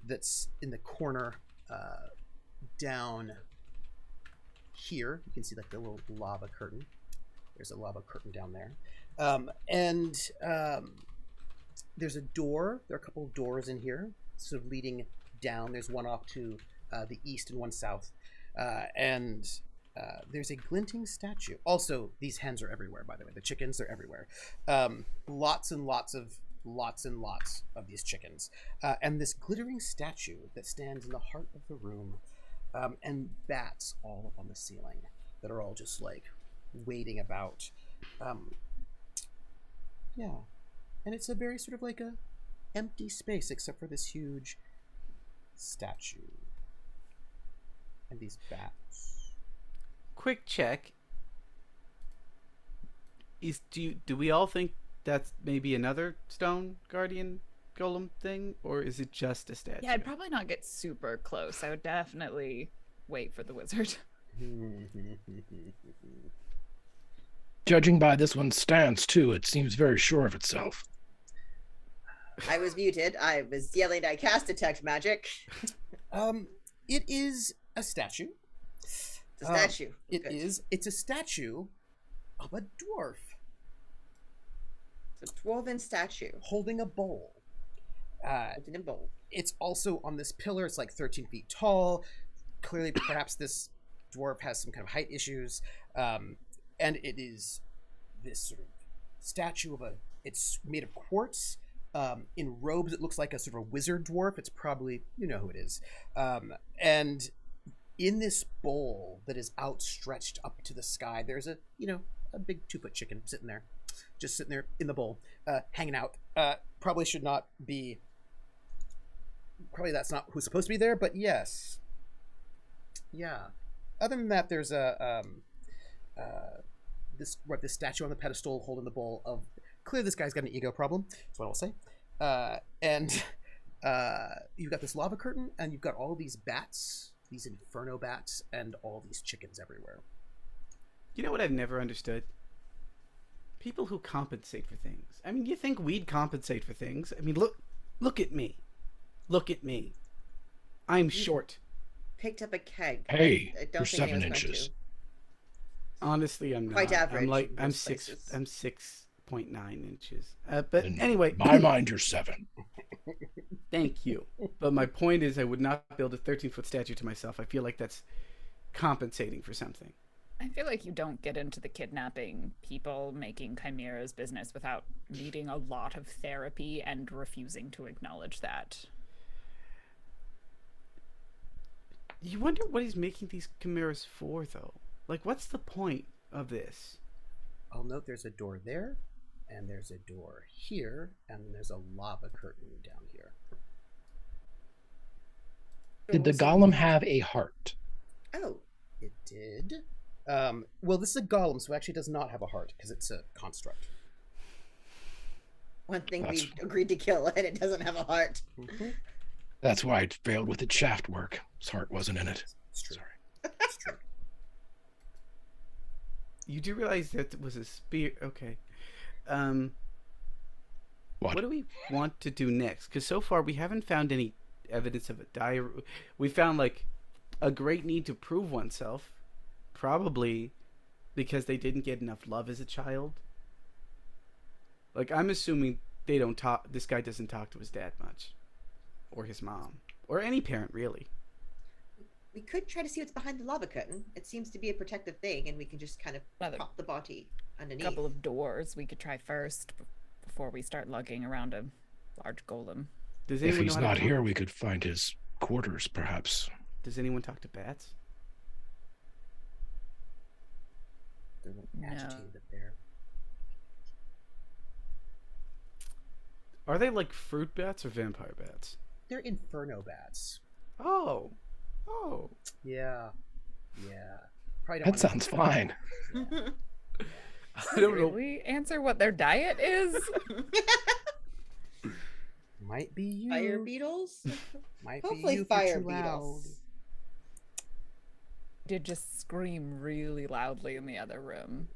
that's in the corner down here. You can see like the little lava curtain. There's a lava curtain down there. And there's a door. There are a couple of doors in here, sort of leading down. There's one off to the east and one south. And there's a glinting statue. Also, these hens are everywhere, by the way. The chickens, they're everywhere. Lots and lots of these chickens. And this glittering statue that stands in the heart of the room. And bats all up on the ceiling that are all just like waiting about. Yeah. And it's a very sort of like a empty space except for this huge statue. And these bats. quick check. Do we all think that's maybe another stone guardian golem thing, or is it just a statue? Yeah, I'd probably not get super close. I would definitely wait for the wizard. Judging by this one's stance, too, it seems very sure of itself. I was muted. I was yelling, I cast detect magic. It is a statue. It's a statue. It Good. is. It's a statue of a dwarf It's a dwarven statue. holding a bowl. Holding a bowl. It's also on this pillar. It's like 13 feet tall. Clearly, perhaps this dwarf has some kind of height issues. And it is this sort of statue of a... It's made of quartz. In robes, it looks like a sort of a wizard dwarf. It's probably... You know who it is. And in this bowl that is outstretched up to the sky, there's a big 2-foot chicken sitting there. Just sitting there in the bowl, hanging out. Probably should not be... Probably that's not who's supposed to be there, but yes. Yeah. Other than that, there's this statue on the pedestal holding the bowl of... Clearly this guy's got an ego problem. That's what I'll say. And you've got this lava curtain, and you've got all these bats, these inferno bats, and all these chickens everywhere. You know what I've never understood? People who compensate for things. I mean, you think we'd compensate for things? I mean, look at me. Look at me. I'm short. Picked up a keg. Hey, I don't you're think 7 anyone's going inches. to. Honestly, I'm Quite not. average I'm like in I'm most 6. places. I'm 6.9 inches. But In anyway, my mind, you're 7. thank you. But my point is, I would not build a 13-foot statue to myself. I feel like that's compensating for something. I feel like you don't get into the kidnapping people, making chimeras business without needing a lot of therapy and refusing to acknowledge that. You wonder what he's making these chimeras for, though. Like, what's the point of this? I'll note there's a door there, and there's a door here, and there's a lava curtain down here. Did the golem have a heart? Oh, It did. Well, this is a golem, so it actually does not have a heart, because it's a construct. one thing That's- we agreed to kill, and it doesn't have a heart. Mm-hmm. That's why it failed with its shaft work. His heart wasn't in it. It's true. Sorry. It's true. You do realize that was a spear. Okay. What? What do we want to do next? Because so far we haven't found any evidence of a diary. We found like a great need to prove oneself, probably because they didn't get enough love as a child. Like, I'm assuming they don't talk. This guy doesn't talk to his dad much, or his mom, or any parent really. We could try to see what's behind the lava curtain. It seems to be a protective thing, and we can just kind of Another pop the body underneath. couple of doors we could try first before we start lugging around a large golem. Does If anyone he's know how not to here, we could find his quarters, perhaps. Does anyone talk to bats? They're a little No. agitated up there. Are they like fruit bats or vampire bats? They're inferno bats. Oh. Yeah. Probably don't That wanna- sounds fine. I don't know. Really answer what their diet is? Might be you. Fire beetles? Might Hopefully be you if fire you're too beetles. Did just scream really loudly in the other room.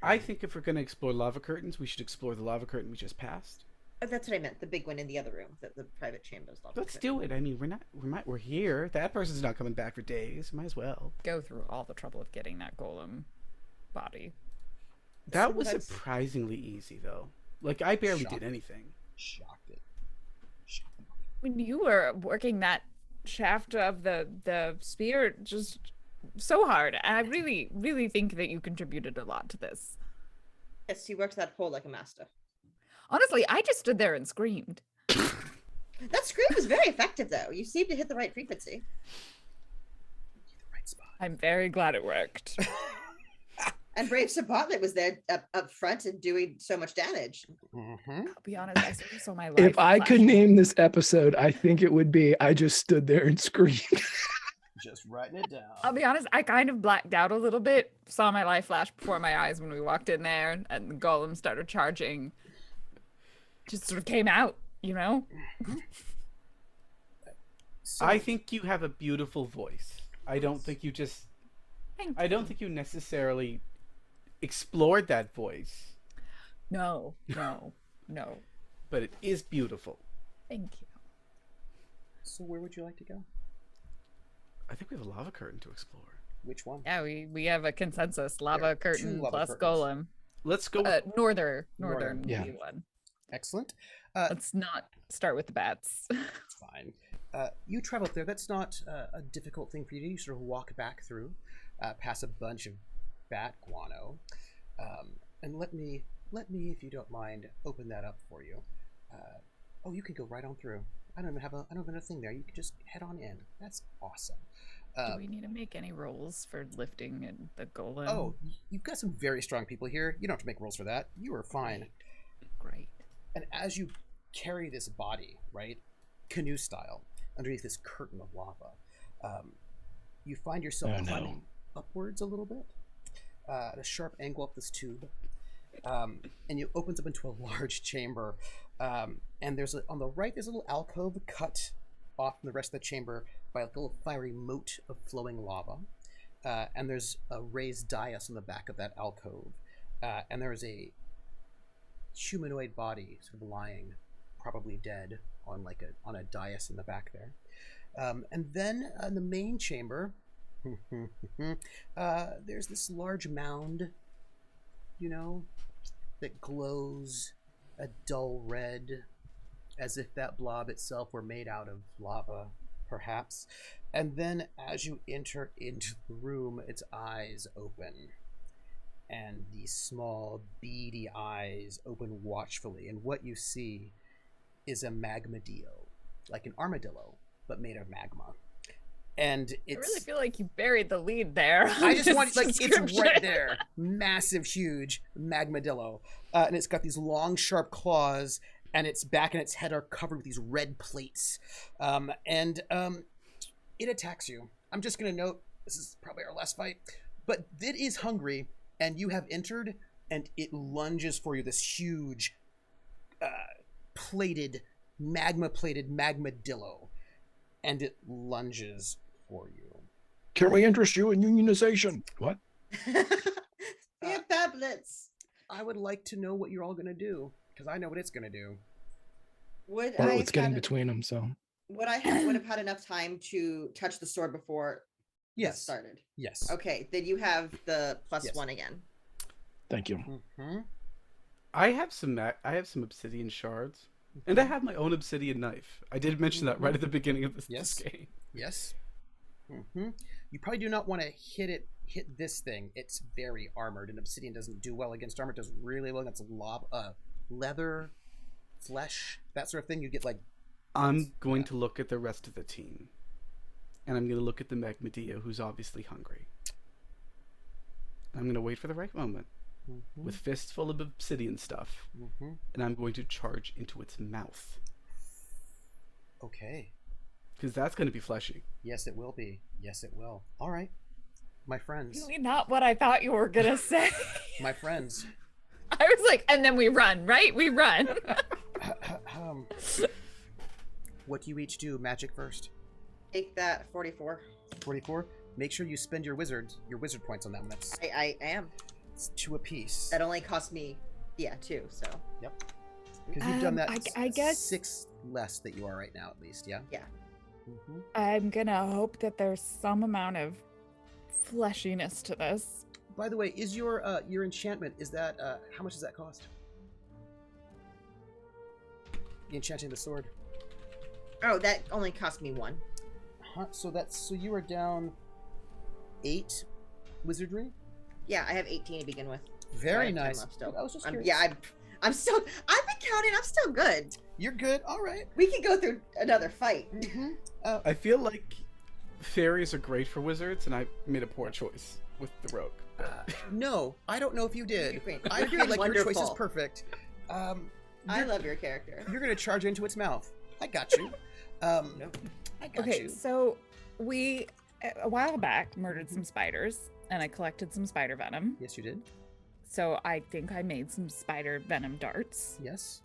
I think if we're going to explore lava curtains, we should explore the lava curtain we just passed. Oh, that's what I meant. The big one in the other room, the private chambers. lava Let's curtain. do it. I mean, we're here. That person's not coming back for days. Might as well. Go through all the trouble of getting that golem body. That So was that's- surprisingly easy, though. Like, I barely Shocked. did anything. Shocked it. Shocked it. When you were working that shaft of the spear just so hard, and I really, really think that you contributed a lot to this. Yes, he works that pole like a master. Honestly, I just stood there and screamed. That scream was very effective, though. You seem to hit the right frequency. The right spot. I'm very glad it worked. And Brave Sir Bartlett was there up front and doing so much damage. Mm-hmm. I'll be honest, I sort of saw my life. If I could flash. name this episode, I think it would be I just stood there and screamed. Just writing it down. I'll be honest, I kind of blacked out a little bit. Saw my life flash before my eyes when we walked in there, and the golem started charging. Just sort of came out, you know? So, I think you have a beautiful voice. I don't think you just... Thank I don't think you necessarily explored that voice. No, no. No. but it is beautiful. Thank you. So where would you like to go? I think we have a lava curtain to explore. Which one? Yeah, we have a consensus. There Lava are curtain 2 lava plus curtains. golem. Let's go. Northern Northern. would Yeah. be one. Excellent. Let's not start with the bats. It's fine. You travel up there. That's not a difficult thing for you to do. You sort of walk back through, past a bunch of bat guano, and let me, if you don't mind, open that up for you. Oh, you can go right on through. I don't even have a thing there. You can just head on in. That's awesome. Do we need to make any rolls for lifting and the golem? Oh, you've got some very strong people here. You don't have to make rolls for that. You are fine. Great. And as you carry this body, right, canoe style, underneath this curtain of lava, you find yourself climbing upwards a little bit, at a sharp angle up this tube, and it opens up into a large chamber. And on the right, there's a little alcove cut off from the rest of the chamber by a little fiery moat of flowing lava. And there's a raised dais on the back of that alcove. And there is a humanoid body sort of lying, probably dead, on a dais in the back there. And then in the main chamber, there's this large mound, that glows a dull red, as if that blob itself were made out of lava, perhaps. And then as you enter into the room, its eyes open. And these small, beady eyes open watchfully. And what you see is a magmadillo, like an armadillo, but made of magma. And I really feel like you buried the lead there. I just want This it's description. right there. Massive, huge magmadillo. And it's got these long, sharp claws, and its back and its head are covered with these red plates. And it attacks you. I'm just going to note, this is probably our last fight, but it is hungry, and you have entered, and it lunges for you, this huge, magma-plated magmadillo. And it lunges for you. Can we interest you in unionization? What? We have tablets. I would like to know what you're all going to do, because I know what it's going to do. Would Well, I it's getting had- between them, so. would have had enough time to touch the sword before this Yes. started? Yes. Okay, then you have the plus Yes. 1 again. Thank you. Mm-hmm. I have some obsidian shards, and I have my own obsidian knife. I did mention that right at the beginning of this Yes. game. Yes. Mm-hmm. You probably do not want to hit this thing. It's very armored, and obsidian doesn't do well against armor. It does really well against leather, flesh, that sort of thing. You get like. I'm going to look at the rest of the team, and I'm going to look at the magmadillo, who's obviously hungry. I'm going to wait for the right moment, with fists full of obsidian stuff, and I'm going to charge into its mouth. Okay. Because that's going to be fleshy. Yes, it will be. Yes, it will. All right, my friends. Really not what I thought you were gonna say. My friends. I was like, and then we run, right? We run. What do you each do? Magic first. Take that 44. 44. Make sure you spend your wizard points on that one. That's I am. it's 2 apiece. That only cost me, 2, so. Yep. Because you've done that. I guess 6 less that you are right now, at least. Yeah. Yeah. Mm-hmm. I'm gonna hope that there's some amount of fleshiness to this. By the way, is your enchantment, is that how much does that cost? The enchanting the sword. Oh, that only cost me 1. So you are down 8 wizardry. Yeah, I have 18 to begin with. Very I have 10 nice. left still. I was just I'm, curious. yeah, I'm still. I've been counting. I'm still good. You're good. All right. We can go through another fight. Mm-hmm. I feel like fairies are great for wizards, and I made a poor choice with the rogue. No, I don't know if you did. You're great. I You're feel doing like your choice is wonderful. perfect. I love your character. You're gonna charge into its mouth. I got you. Nope. I got Okay, you. so we a while back murdered some spiders, and I collected some spider venom. Yes, you did. So I think I made some spider venom darts Yes.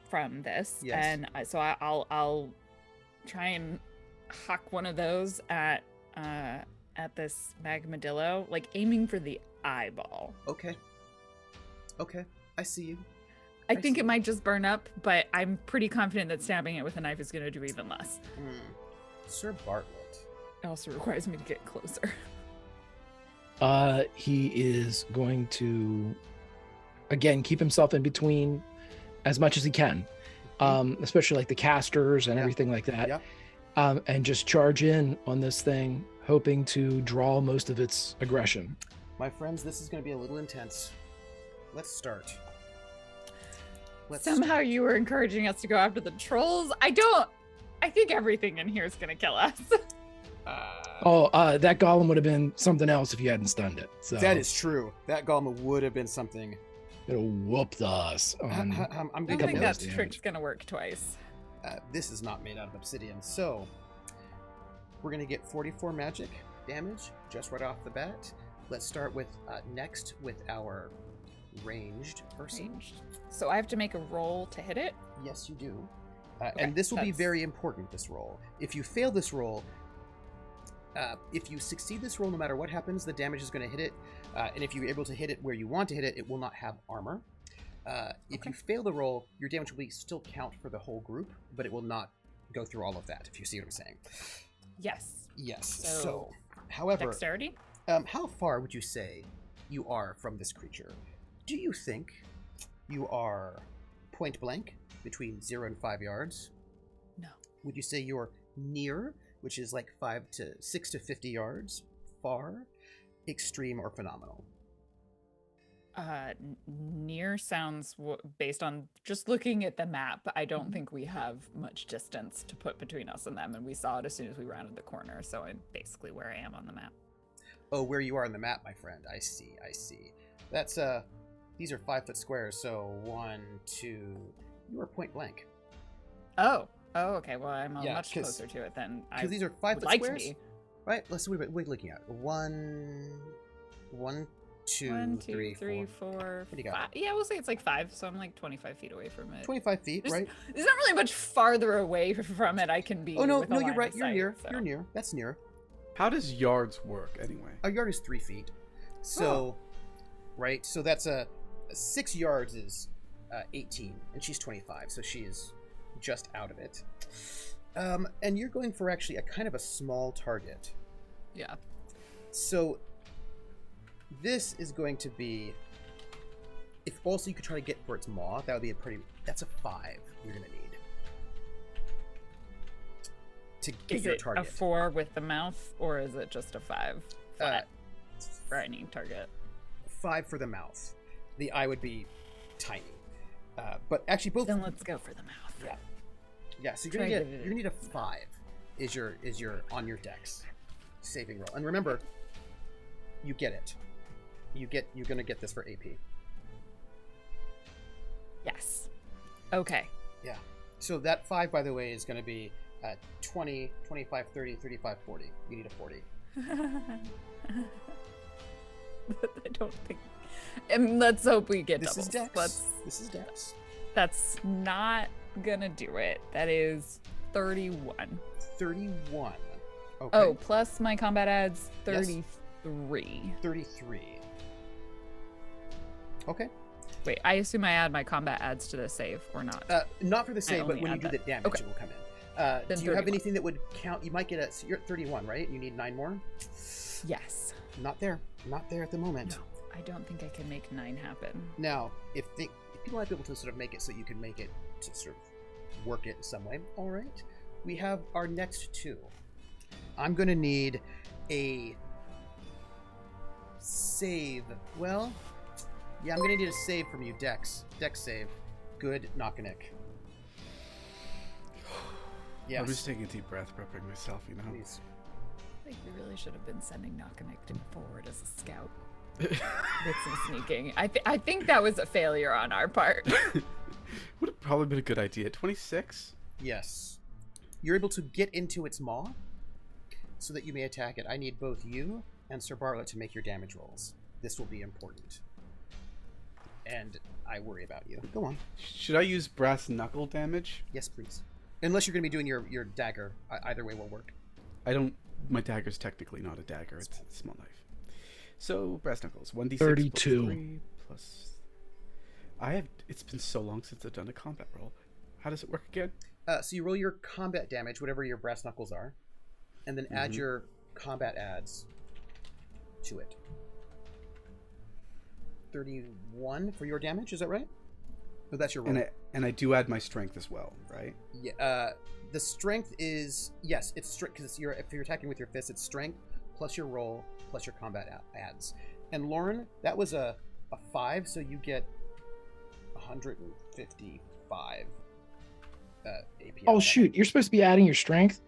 from this, Yes. and I'll try and huck one of those at this magmadillo, like aiming for the eyeball. Okay. Okay. I see you. I think see. it might just burn up, but I'm pretty confident that stabbing it with a knife is going to do even less. Sir Bartlett. It also requires me to get closer. He is going to, again, keep himself in between as much as he can, especially like the casters and everything like that, and just charge in on this thing, hoping to draw most of its aggression. My friends, this is going to be a little intense. Let's start. Somehow you were encouraging us to go after the trolls. I think everything in here is going to kill us. That golem would have been something else if you hadn't stunned it. So That is true. That golem would have been something. it'll whoop us. I'm I going don't to think those that damage. trick's going to work twice. This is not made out of obsidian, so we're going to get 44 magic damage just right off the bat. Let's start with next with our ranged person. Ranged. So I have to make a roll to hit it? Yes, you do. Okay, And this will be that's- very important, this roll. If you fail this roll, if you succeed this roll, no matter what happens, the damage is going to hit it. And if you're able to hit it where you want to hit it, it will not have armor. If you fail the roll, your damage will still count for the whole group, but it will not go through all of that, if you see what I'm saying. Yes. Yes. So, So however, Dexterity? how far would you say you are from this creature? Do you think you are point blank between 0 and 5 yards? No. Would you say you're near, which is like 6 to 50 yards? Far, extreme, or phenomenal? Near sounds, based on just looking at the map, I don't think we have much distance to put between us and them, and we saw it as soon as we rounded the corner, so I'm basically where I am on the map. Oh, where you are on the map, my friend. I see. That's these are 5-foot squares, so 1, 2. You are point blank. Oh, okay. Well, I'm Yeah, much 'cause- closer to it than I Because these are would 5-foot like to squares, be. right? Let's see what we're looking at. 1, 2, 1, 3, 2, 3, 4. 4, What do you got? 5. Yeah, we'll say it's like 5, so I'm like 25 feet away from it. 25 feet, There's- right? There's not really much farther away from it I can be. Oh no, with a no, you're line right. of You're sight, near. so. You're near. That's near. How does yards work anyway? A yard is 3 feet. So, right. So that's 6 yards is 18, and she's 25, so she is just out of it. And you're going for actually a kind of a small target. Yeah. So this is going to be. If also you could try to get for its maw, that would be that's a 5 you're gonna need to get Is your it target. a 4 with the mouth, or is it just a 5 flat Uh, for any target? 5 for the mouth. The eye would be tiny. But actually both. Then let's go for the mouth. Yeah, so Try you're to get gonna need a 5 is your on your dex saving roll. And remember, you get it. You're gonna get this for AP. Yes. Okay. Yeah. So that 5, by the way, is gonna be 20, 25, 30, 35, 40. You need a 40. I don't think. And let's hope we get This doubles. is dex. Let's. This is dex. That's not gonna do it. That is 31. 31. Okay. Oh, plus my combat adds Yes. 33. 33. Okay. Wait, I assume I add my combat adds to the save or not? Not for the save, but only when you add do the that. damage, Okay. it will come in. Then Do you have 31. anything that would count? You might get you're at 31, right? You need 9 more? Yes. Not there. Not there at the moment. No, I don't think I can make 9 happen. Now, if people might be able to sort of make it so you can make it to sort of work it in some way, all right. We have our next 2. I'm going to need a save. Well, yeah, I'm going to need a save from you, Dex. Dex save. Good, Knockanick. Yes. I'm just taking a deep breath, prepping myself, you know? Please. I think we really should have been sending Knockanick forward as a scout with some sneaking. I think that was a failure on our part. Would have probably been a good idea. 26? Yes. You're able to get into its maw so that you may attack it. I need both you and Sir Bartlett to make your damage rolls. This will be important. And I worry about you. Go on. Should I use brass knuckle damage? Yes, please. Unless you're going to be doing your dagger. Either way will work. I don't. My dagger's technically not a dagger. It's a small knife. So brass knuckles. 1d6 32. plus 3 plus. It's been so long since I've done a combat roll. How does it work again? So you roll your combat damage, whatever your brass knuckles are, and then add your combat adds to it. 31 for your damage, is that right? Oh, that's your roll. And I do add my strength as well, right? Yeah. The strength is yes, it's strength because if you're attacking with your fist, it's strength plus your roll plus your combat adds. And Lauren, that was a 5, so you get 155 AP. Oh shoot, you're supposed to be adding your strength.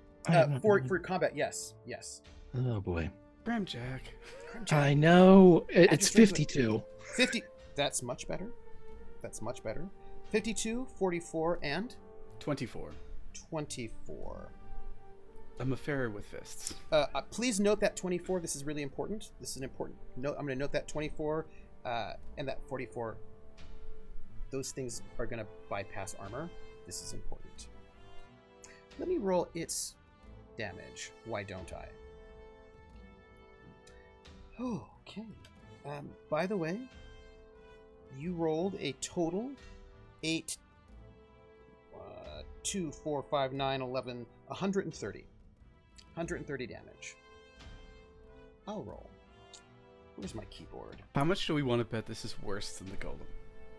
For combat, yes. Oh boy. Bramjack. I know. It's your strength 52. 50. That's much better. 52, 44, and 24. 24. I'm a fairy with fists. Please note that 24. This is really important. This is an important note. I'm going to note that 24 and that 44. Those things are going to bypass armor. This is important. Let me roll its damage. Why don't I? Okay. By the way, you rolled a total 8, 2, 4, 5, 9, 11, 130. 130 damage. I'll roll. Where's my keyboard? How much do we want to bet this is worse than the golem?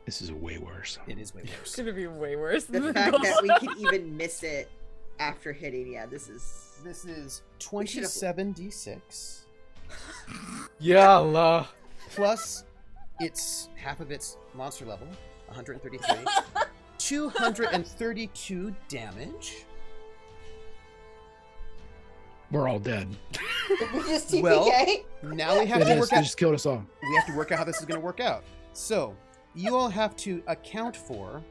This is way worse. It is way worse. It's gonna be way worse than The the fact that we golem. could even miss it after hitting, yeah, this is 27d6 Yalla. plus it's half of its monster level, 133. 232 damage. We're all dead. Did we just TPK? Well, now we have to work They out. just killed us all. We have to work out how this is going to work out. So, you all have to account for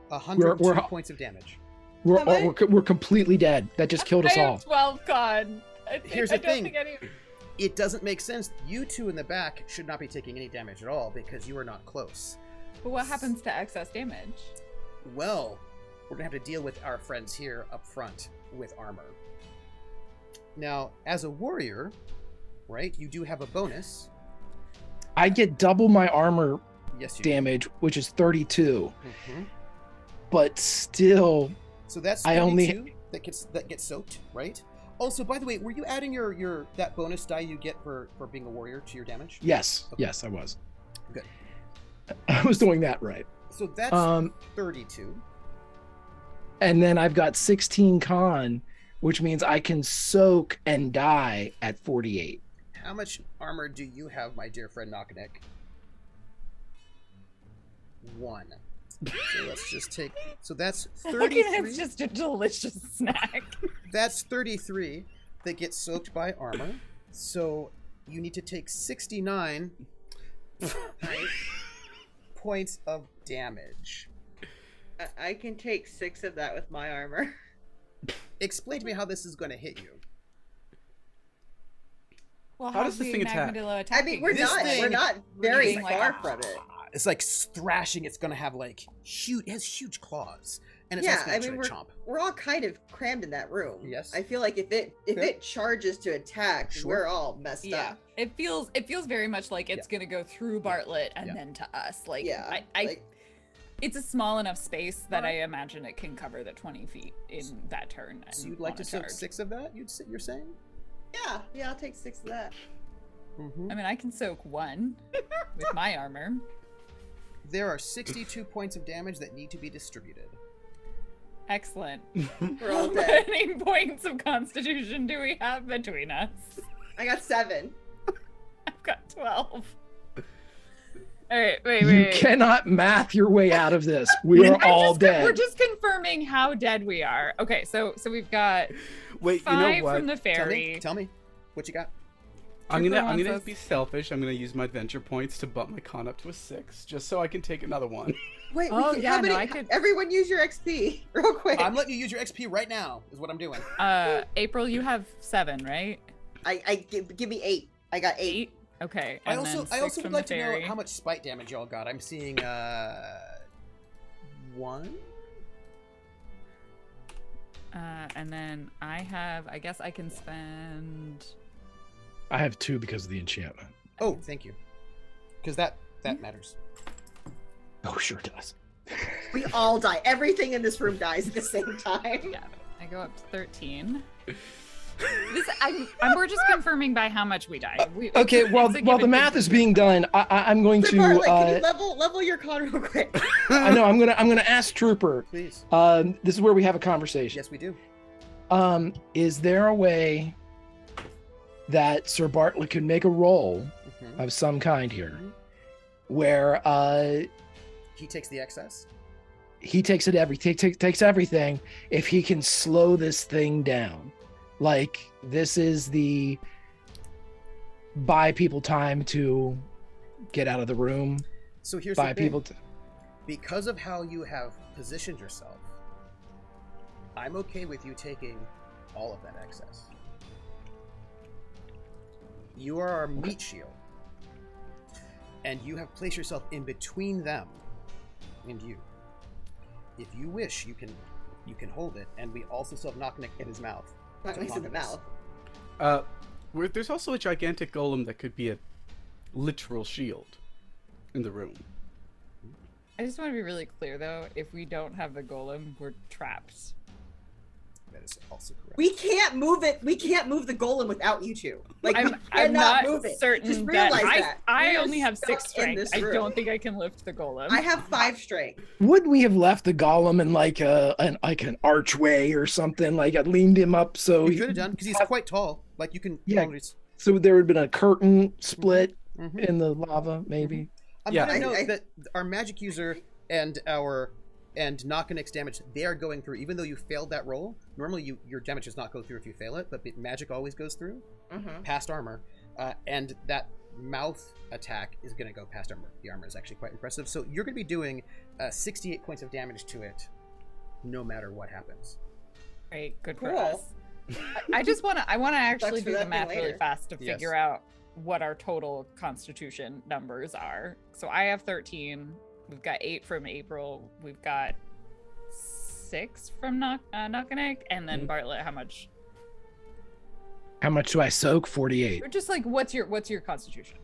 102 We're- points of damage. We're completely dead. That just killed us I all. have 12 con. Here's I the don't thing. think any... It doesn't make sense. You two in the back should not be taking any damage at all because you are not close. But what happens to excess damage? Well, we're going to have to deal with our friends here up front with armor. Now, as a warrior, right, you do have a bonus. I get double my armor Yes, you damage, which is 32. do. Mhm. But still, So that's I 32 only- that gets soaked, right? Also, by the way, were you adding your that bonus die you get for being a warrior to your damage? yes, Okay. yes, I was. Good. I was doing that right. So that's 32. And then I've got 16 con, which means I can soak and die at 48. How much armor do you have, my dear friend Nakanek? 1. So let's just take. So that's Look, 33. it's just a delicious snack. That's 33 that gets soaked by armor. So you need to take 69 points of damage. I can take 6 of that with my armor. Explain to me how this is going to hit you. Well, How how's does this the thing attack? I Magmadillo mean, attacking? we're This not thing- we're not very Breathing like far a- from it. It's like thrashing. It's going to have like huge. It has huge claws, and it's Yeah, also I going to mean try to chomp. we're all kind of crammed in that room. Yes. I feel like if Fair. it charges to attack, Sure. we're all messed Yeah, up. it feels very much like it's gonna go through Bartlett and Yeah. then to us. Like, Yeah, I like- it's a small enough space that I imagine it can cover the 20 feet in that turn. So and you'd like on to a soak charge. 6 of that? You're saying? Yeah, I'll take 6 of that. Mm-hmm. I mean, I can soak 1 with my armor. There are 62 points of damage that need to be distributed. Excellent. We're all How dead. many points of Constitution do we have between us? I got 7. I've got 12. All right, wait. You cannot math your way out of this. We are all dead. We're just confirming how dead we are. Okay, so we've got Wait, you 5 know what? from the fairy. Tell me what you got. I'm Trooper gonna wants us- be selfish. I'm gonna use my adventure points to bump my con up to a 6, just so I can take another one. Wait, Oh, yeah, how many? no, I could- Everyone use your XP real quick. I'm letting you use your XP right now. Is what I'm doing. April, you have 7, right? Give me 8. I got 8. 8. Okay. I and also then 6 would from like the to know fairy. how much spite damage y'all got. I'm seeing 1. And then I guess I can spend. I have 2 because of the enchantment. Oh, thank you. Because that matters. Oh, sure does. We all die. Everything in this room dies at the same time. Yeah, I go up to 13. We're just confirming by how much we die. Okay, while it's a the given math is conclusion. being done, I'm going Sir to. Bartlett, can you level your con real quick? I know I'm gonna ask Trooper. Please. This is where we have a conversation. Yes, we do. Is there a way that Sir Bartlett could make a roll Mhm. of some kind here, where He takes the excess. he takes everything if he can slow this thing down? Like, this is the buy people time to get out of the room. So here's Buy the thing. people. Because of how you have positioned yourself, I'm okay with you taking all of that excess. You are our meat shield, and you have placed yourself in between them and you. If you wish, you can hold it, and we also still have Knock-Nick in his mouth. Not nice in the mouth. There's also a gigantic golem that could be a literal shield in the room. I just want to be really clear, though. If we don't have the golem, we're trapped. That is also correct. We can't move it. We can't move the golem without you two. Like, we I'm cannot not move it. certain Just that realize that. I We are only have 6 stuck in strength. this I room. don't think I can lift the golem. I have 5 strength. Would we have left the golem in like an archway or something? Like, I leaned him up so You could have done, because he's quite tall. Like, you can... Yeah. always- so there would have been a curtain split Mhm. in the lava, maybe. I'm Yeah. gonna note I- that our magic user and Knock-Nick's damage, they are going through. Even though you failed that roll, normally your damage does not go through if you fail it, but magic always goes through past armor, and that mouth attack is going to go past armor. The armor is actually quite impressive. So you're going to be doing 68 points of damage to it, no matter what happens. Great, good for Cool. us. I just want to. I want to actually for do the that math thing really later. fast to Yes. figure out what our total Constitution numbers are. So I have 13. We've got 8 from April. We've got 6 from Knock-Nick, and then Bartlett. How much? How much do I soak? 48. Or just like what's your Constitution?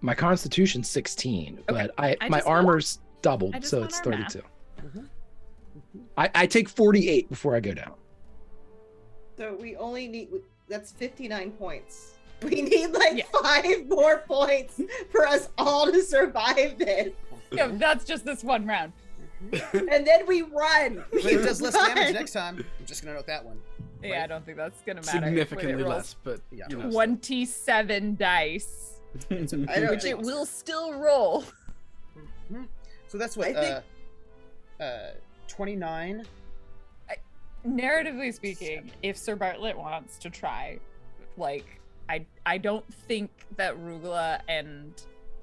My constitution's 16, Okay. but I my just want- armor's doubled, I just so want it's our math. 32. I take 48 before I go down. So we only need, that's 59 points. We need like Yeah. 5 more points for us all to survive this. Yeah, that's just this one round. And then we run. But We it does less run. damage next time. I'm just going to note that one. Yeah, Right. I don't think that's gonna matter. when it Significantly rolls less, but Yeah. you know. 27 dice, I don't which think it will still roll. So that's what, I think- 29. Narratively speaking, if Sir Bartlett wants to try, like, I don't think that Rugula and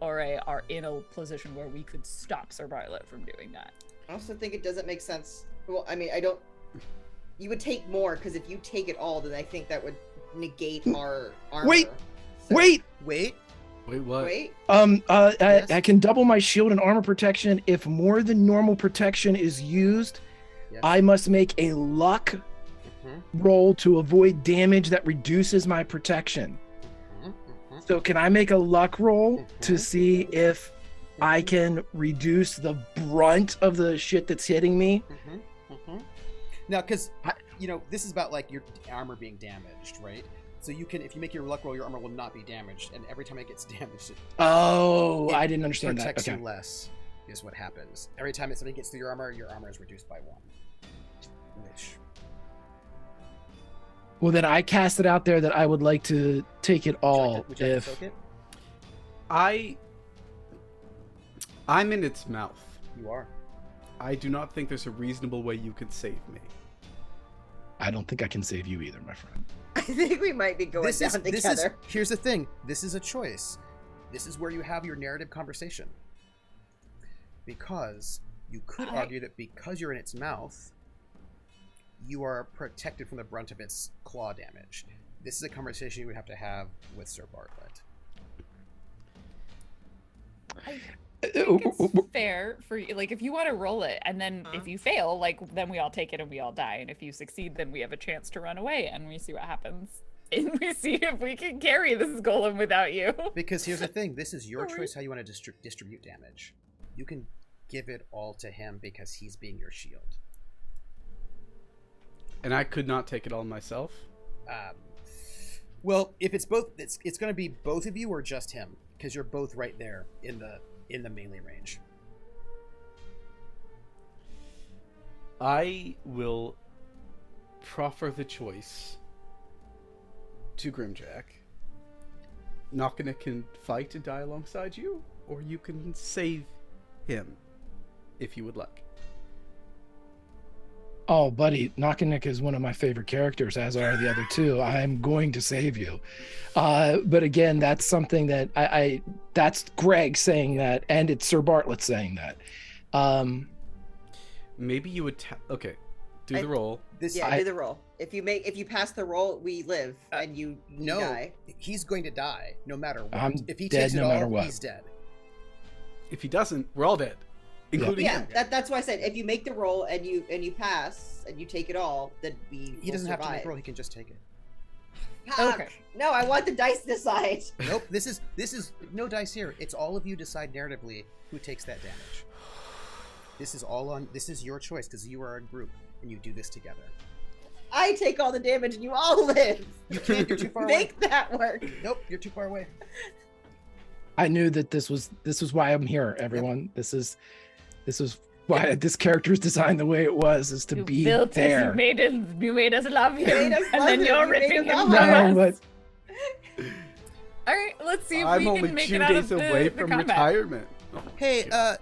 Ore are in a position where we could stop Sir Bartlett from doing that. I also think it doesn't make sense. Well, I mean, I don't. You would take more because if you take it all, then I think that would negate our armor. Wait, So- Wait, Wait. Wait, what? wait. Yes. I can double my shield and armor protection if more than normal protection is used. Yes. I must make a luck Mhm, roll to avoid damage that reduces my protection. mhm, mhm. So can I make a luck roll to Mhm. see if I can reduce the brunt of the shit that's hitting me? Now, because I- this is about like your armor being damaged, right? So you can, if you make your luck roll, your armor will not be damaged, and every time it gets damaged, it Oh, It I didn't understand that. protects Okay. you less. Is what happens every time that something gets through your armor is reduced by 1. Which Well, then I cast it out there that I would like to take it all. would you like to If soak it? I'm in its mouth. You are. I do not think there's a reasonable way you could save me. I don't think I can save you either, my friend. I think we might be going down together. Here's the thing. This is a choice. This is where you have your narrative conversation. Because you could argue that because you're in its mouth, you are protected from the brunt of its claw damage. This is a conversation you would have to have with Sir Bartlett. I think it's fair for you. Like, if you want to roll it, and then if you fail, like, then we all take it and we all die. And if you succeed, then we have a chance to run away and we see what happens. And we see if we can carry this golem without you. Because here's the thing. This is your Sorry. choice how you want to distribute damage. You can give it all to him because he's being your shield. And I could not take it all myself? Well, if it's both, it's going to be both of you or just him, because you're both right there in the melee range. I will proffer the choice to Grimjack. Nakana can fight and die alongside you, or you can save him, if you would like. Oh, buddy, Knockanek is one of my favorite characters, as are the other two. I'm going to save you. But again, that's something that I that's Greg saying that, and it's Sir Bartlett saying that. Maybe you would okay. Do the roll. Do the roll. If you pass the roll, we live, and you die. He's going to die no matter what. I'm if he dead takes it no all, matter what. He's dead. If he doesn't, we're all dead, including him. That's why I said if you make the roll and you pass and you take it all, then He doesn't have to make a roll. He can just take it. Okay. No, I want the dice to decide. Nope. This is no dice here. It's all of you decide narratively who takes that damage. This is your choice because you are a group and you do this together. I take all the damage and you all live. You can't. You're too far away. Make that work. Nope. You're too far away. I knew that this was why I'm here, everyone. Yep. This is why this character is designed the way it was, is to be built there. Us, you made us love you, and then you're ripping him No, from but All right, let's see if I'm we only can make 2 it out days of away the from combat. retirement. Oh, Hey,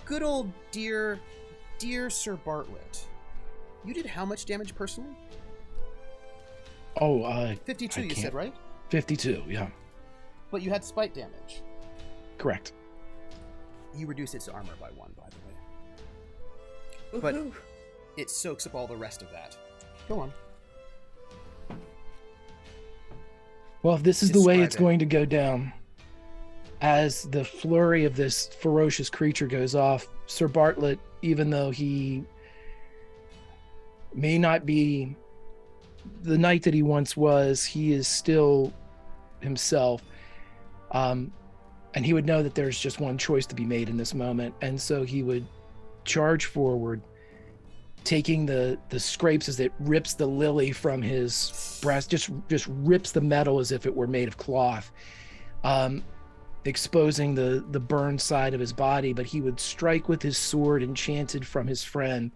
good old dear Sir Bartlett. You did how much damage personally? 52, you said, right? 52, yeah. But you had spite damage. Correct. You reduce its armor by 1, by the way. But it soaks up all the rest of that. Go on. Well, if this is the way Describe it's it. going to go down, as the flurry of this ferocious creature goes off, Sir Bartlett, even though he may not be the knight that he once was, he is still himself. And he would know that there's just one choice to be made in this moment. And so he would charge forward, taking the scrapes as it rips the lily from his breast, just rips the metal as if it were made of cloth, exposing the burned side of his body. But he would strike with his sword enchanted from his friend,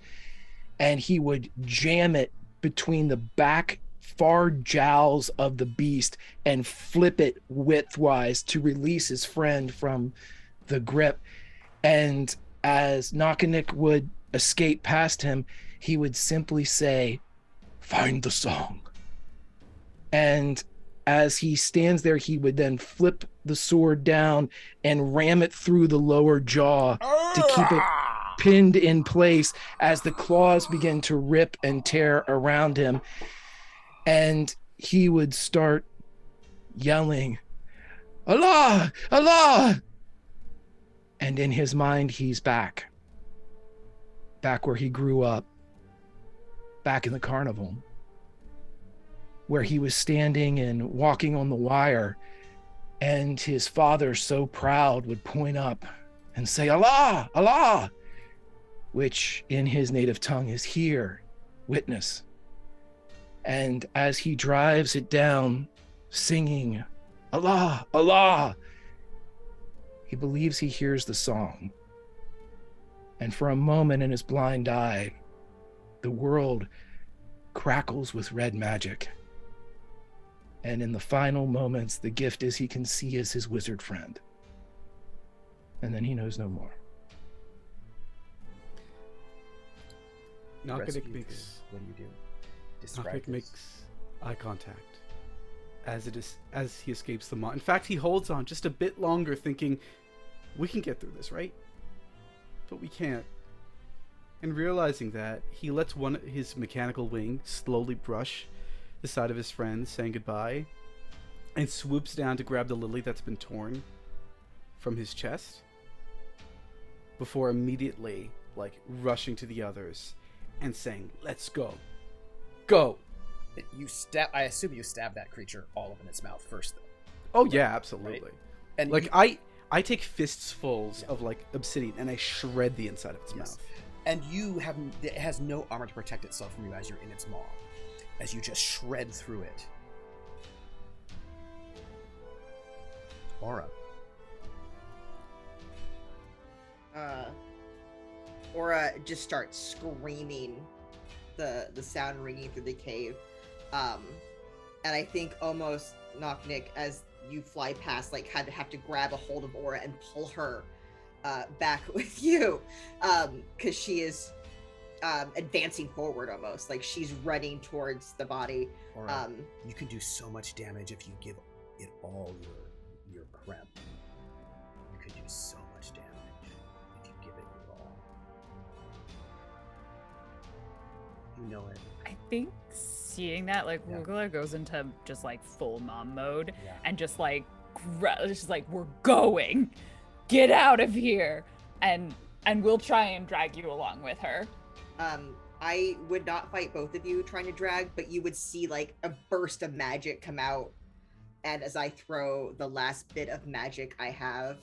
and he would jam it between the back far jowls of the beast and flip it widthwise to release his friend from the grip. And as Knockanek would escape past him, he would simply say, "Find the song." And as he stands there, he would then flip the sword down and ram it through the lower jaw to keep it pinned in place as the claws begin to rip and tear around him. And he would start yelling, "Allah! Allah!" And in his mind, he's back where he grew up, back in the carnival, where he was standing and walking on the wire, and his father, so proud, would point up and say, "Allah! Allah!" which in his native tongue is "Here, witness." And as he drives it down, singing, "Allah, Allah," he believes he hears the song. And for a moment in his blind eye, the world crackles with red magic. And in the final moments, the gift is he can see as his wizard friend. And then he knows no more. Knockanek makes What do you do? Describe Knockback this. makes eye contact as he escapes the mob. In fact, he holds on just a bit longer, thinking, "We can get through this, right?" But we can't. And realizing that, he lets his mechanical wing slowly brush the side of his friend, saying goodbye, and swoops down to grab the lily that's been torn from his chest, before immediately, rushing to the others and saying, "Let's go. Go!" I assume you stab that creature all up in its mouth first, though. Oh yeah, absolutely. And Like you- I take fistfuls of like obsidian and I shred the inside of its mouth. And it has no armor to protect itself from you as you're in its maw, as you just shred through it. Aura. Aura just starts screaming, the sound ringing through the cave. And I think almost Knocknick, as you fly past, like had to have to grab a hold of Aura and pull her back with you, because she is advancing forward almost, like she's running towards the body. Aura, you can do so much damage if you give it all your creme. You could do so much damage if you give it your all. You know it. I think seeing that, like, Rugula goes into just like full mom mode and just like, just like, we're going, get out of here, and we'll try and drag you along with her. I would not fight both of you trying to drag, but you would see like a burst of magic come out, and as I throw the last bit of magic I have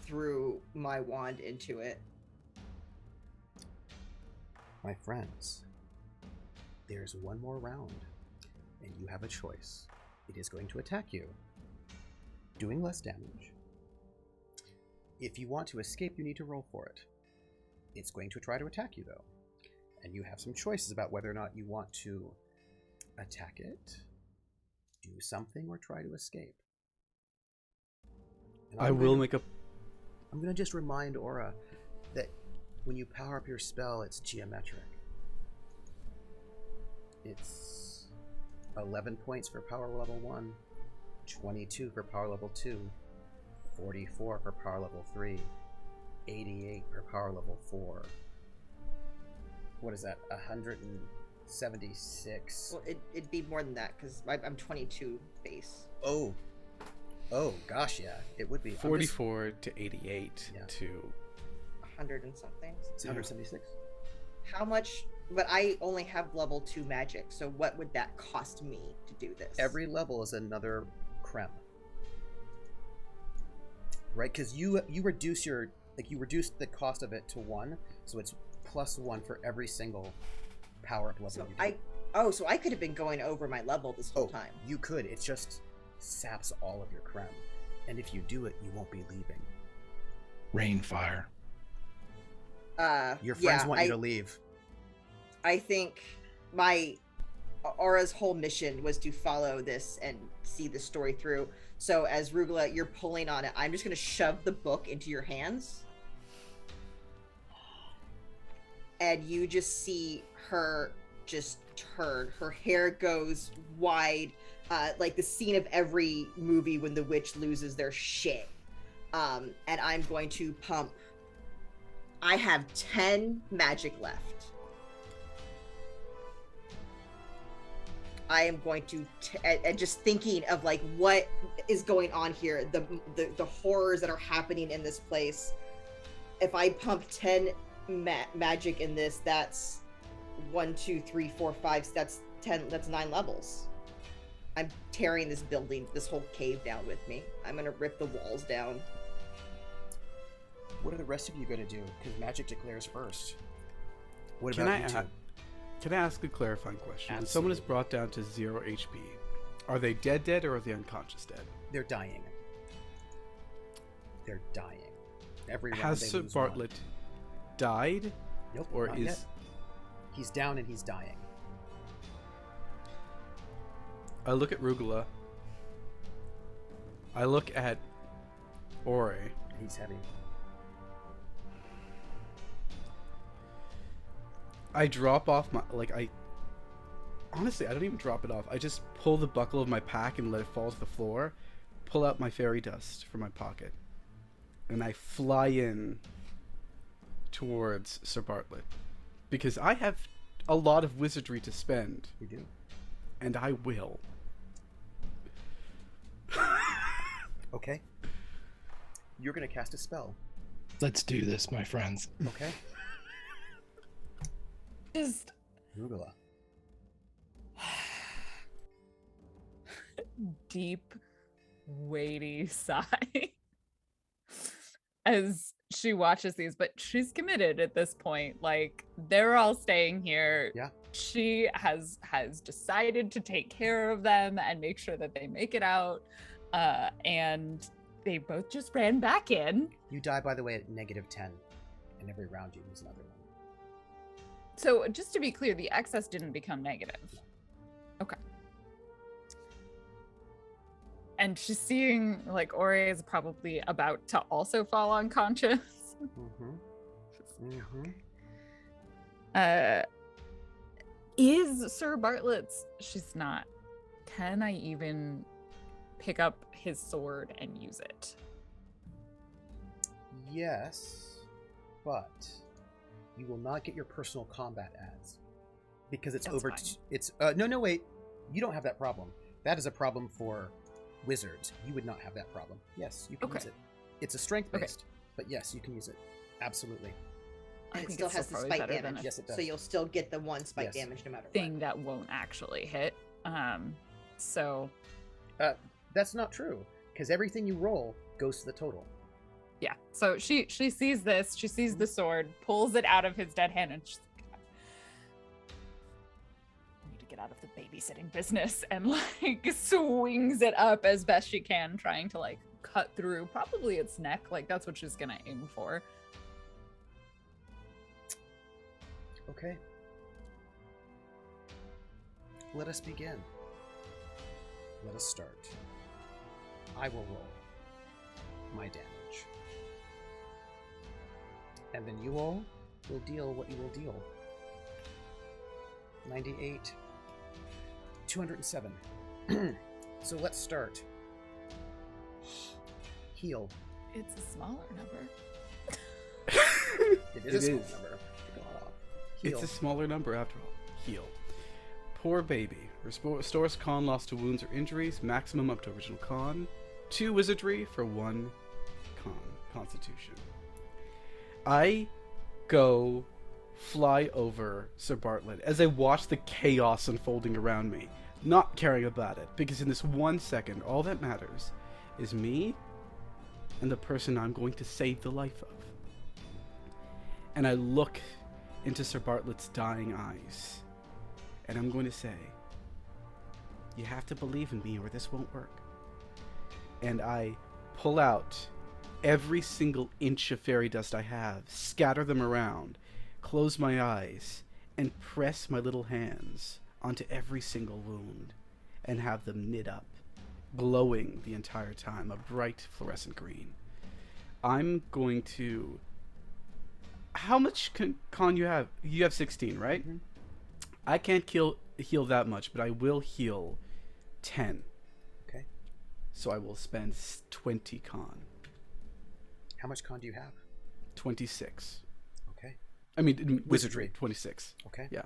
through my wand into it. My friends, there's one more round, and you have a choice. It is going to attack you, doing less damage. If you want to escape, you need to roll for it. It's going to try to attack you, though, and you have some choices about whether or not you want to attack it, do something, or try to escape. And I'm going to just remind Aura that when you power up your spell, it's geometric. It's 11 points for power level 1, 22 for power level 2, 44 for power level 3, 88 for power level 4. What is that? 176. Well, it'd be more than that because I'm 22 base. Oh gosh, yeah, it would be 44 to 88 to 100 and something. 176. How much? But I only have level 2 magic, so what would that cost me to do this? Every level is another creme, right? Because you reduce you reduce the cost of it to 1, so it's +1 for every single power up level. So you do. So I could have been going over my level this whole time. You could. It just saps all of your creme, and if you do it, you won't be leaving. Rainfire. Your friends want you to leave. I think my Aura's whole mission was to follow this and see the story through. So as Rugula, you're pulling on it, I'm just going to shove the book into your hands. And you just see her just turn. Her hair goes wide, like the scene of every movie when the witch loses their shit. And I'm going to pump. I have 10 magic left. I am going to, and just thinking of like what is going on here, the horrors that are happening in this place. If I pump 10 magic in this, that's 1, 2, 3, 4, 5. That's 10. That's 9 levels. I'm tearing this building, this whole cave down with me. I'm gonna rip the walls down. What are the rest of you going to do? Because magic declares first. What about you two? Can I ask a clarifying question? When Absolutely. someone is brought down to 0 HP, are they dead or are they unconscious dead? They're dying. They're dying. Every round Has they Sir lose one. Bartlett died? Nope, Or not is... yet. He's down and he's dying. I look at Rugula. I look at Ore. He's heavy. I drop off my... Honestly, I don't even drop it off. I just pull the buckle of my pack and let it fall to the floor. Pull out my fairy dust from my pocket. And I fly in towards Sir Bartlett. Because I have a lot of wizardry to spend. You do. And I will. Okay. You're going to cast a spell. Let's do this, my friends. Okay. Just Rugula. deep, weighty sigh. as she watches these, but she's committed at this point. Like, they're all staying here. Yeah. She has decided to take care of them and make sure that they make it out. And they both just ran back in. You die, by the way, at -10, and every round you lose another one. So just to be clear, the excess didn't become negative. Okay. And she's seeing, like, Ore is probably about to also fall unconscious. Is Sir Bartlett's... She's not. Can I even pick up his sword and use it? Yes, but you will not get your personal combat ads because it's That's over. fine. No, wait. You don't have that problem. That is a problem for wizards. You would not have that problem. Yes, you can use it. It's a strength based, but yes, you can use it. Absolutely. And it think still it's has the probably spike better than damage. a Yes, it does. So you'll still get the 1 spike Yes. damage no matter thing what. that won't actually hit. So That's not true because everything you roll goes to the total. yeah. So she sees this. She sees the sword, pulls it out of his dead hand, and she's like, I need to get out of the babysitting business, and like swings it up as best she can, trying to like cut through probably its neck. Like that's what she's gonna aim for. Okay. Let us begin. Let us start. I will roll my damage. And then you all will deal what you will deal. 98. 207. So let's start. Heal. It's a smaller number. It is a small number. Heal. It's a smaller number after all. Heal. Poor baby. Restores con loss to wounds or injuries. Maximum up to original con. 2 wizardry for 1 constitution. I go fly over Sir Bartlett as I watch the chaos unfolding around me, not caring about it, because in this 1 second, all that matters is me and the person I'm going to save the life of. And I look into Sir Bartlett's dying eyes, and I'm going to say, you have to believe in me or this won't work. And I pull out every single inch of fairy dust I have, scatter them around, close my eyes, and press my little hands onto every single wound, and have them knit up, glowing the entire time, a bright fluorescent green. I'm going to... How much con you have? You have 16, right? Mm-hmm. I can't heal that much, but I will heal 10. Okay. So I will spend 20 con. How much con do you have? 26. Okay. I mean, Wizardry. 26. Okay. Yeah.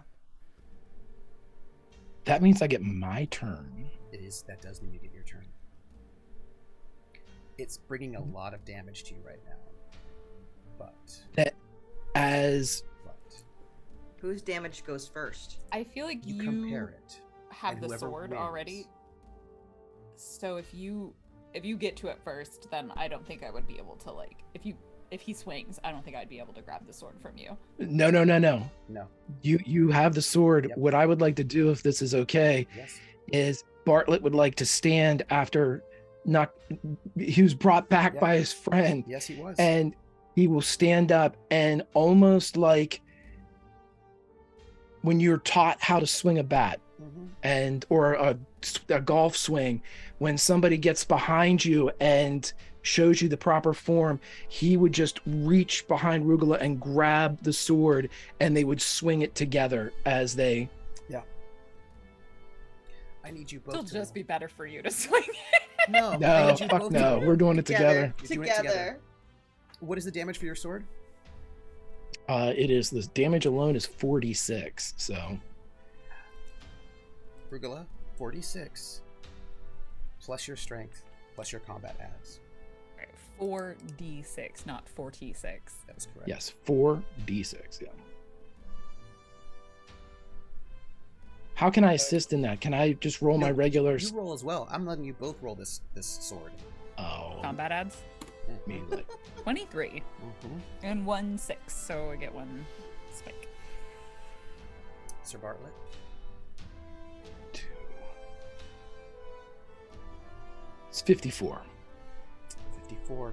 That means I get my turn. It is. That does mean you get your turn. It's bringing a lot of damage to you right now. But Whose damage goes first? I feel like you compare it. have and the whoever sword wins. already. So if you get to it first, then I don't think I would be able to, like, if he swings, I don't think I'd be able to grab the sword from you. No. No. You have the sword. Yep. What I would like to do, if this is okay, Yes. is Bartlett would like to stand after he was brought back Yep. by his friend, Yes, he was. and he will stand up and almost like when you're taught how to swing a bat Mhm. or a golf swing, when somebody gets behind you and shows you the proper form, he would just reach behind Rugula and grab the sword, and they would swing it together as they... I need you both It'll to just roll. be better for you to swing. No. I No, need you fuck both to no. roll. We're doing it together. You're doing it together. What is the damage for your sword? It is, the damage alone is 46, so... Rugula, 46. Plus your strength, plus your combat adds. 4d6, not 46. That was correct. Yes, 4d6, yeah. How can I assist in that? Can I just roll my No, regular... You roll as well. I'm letting you both roll this sword. Oh. Combat ads? mainly. 23 and 1 6, so I get 1 spike. Sir Bartlett. 2. It's 54. 54.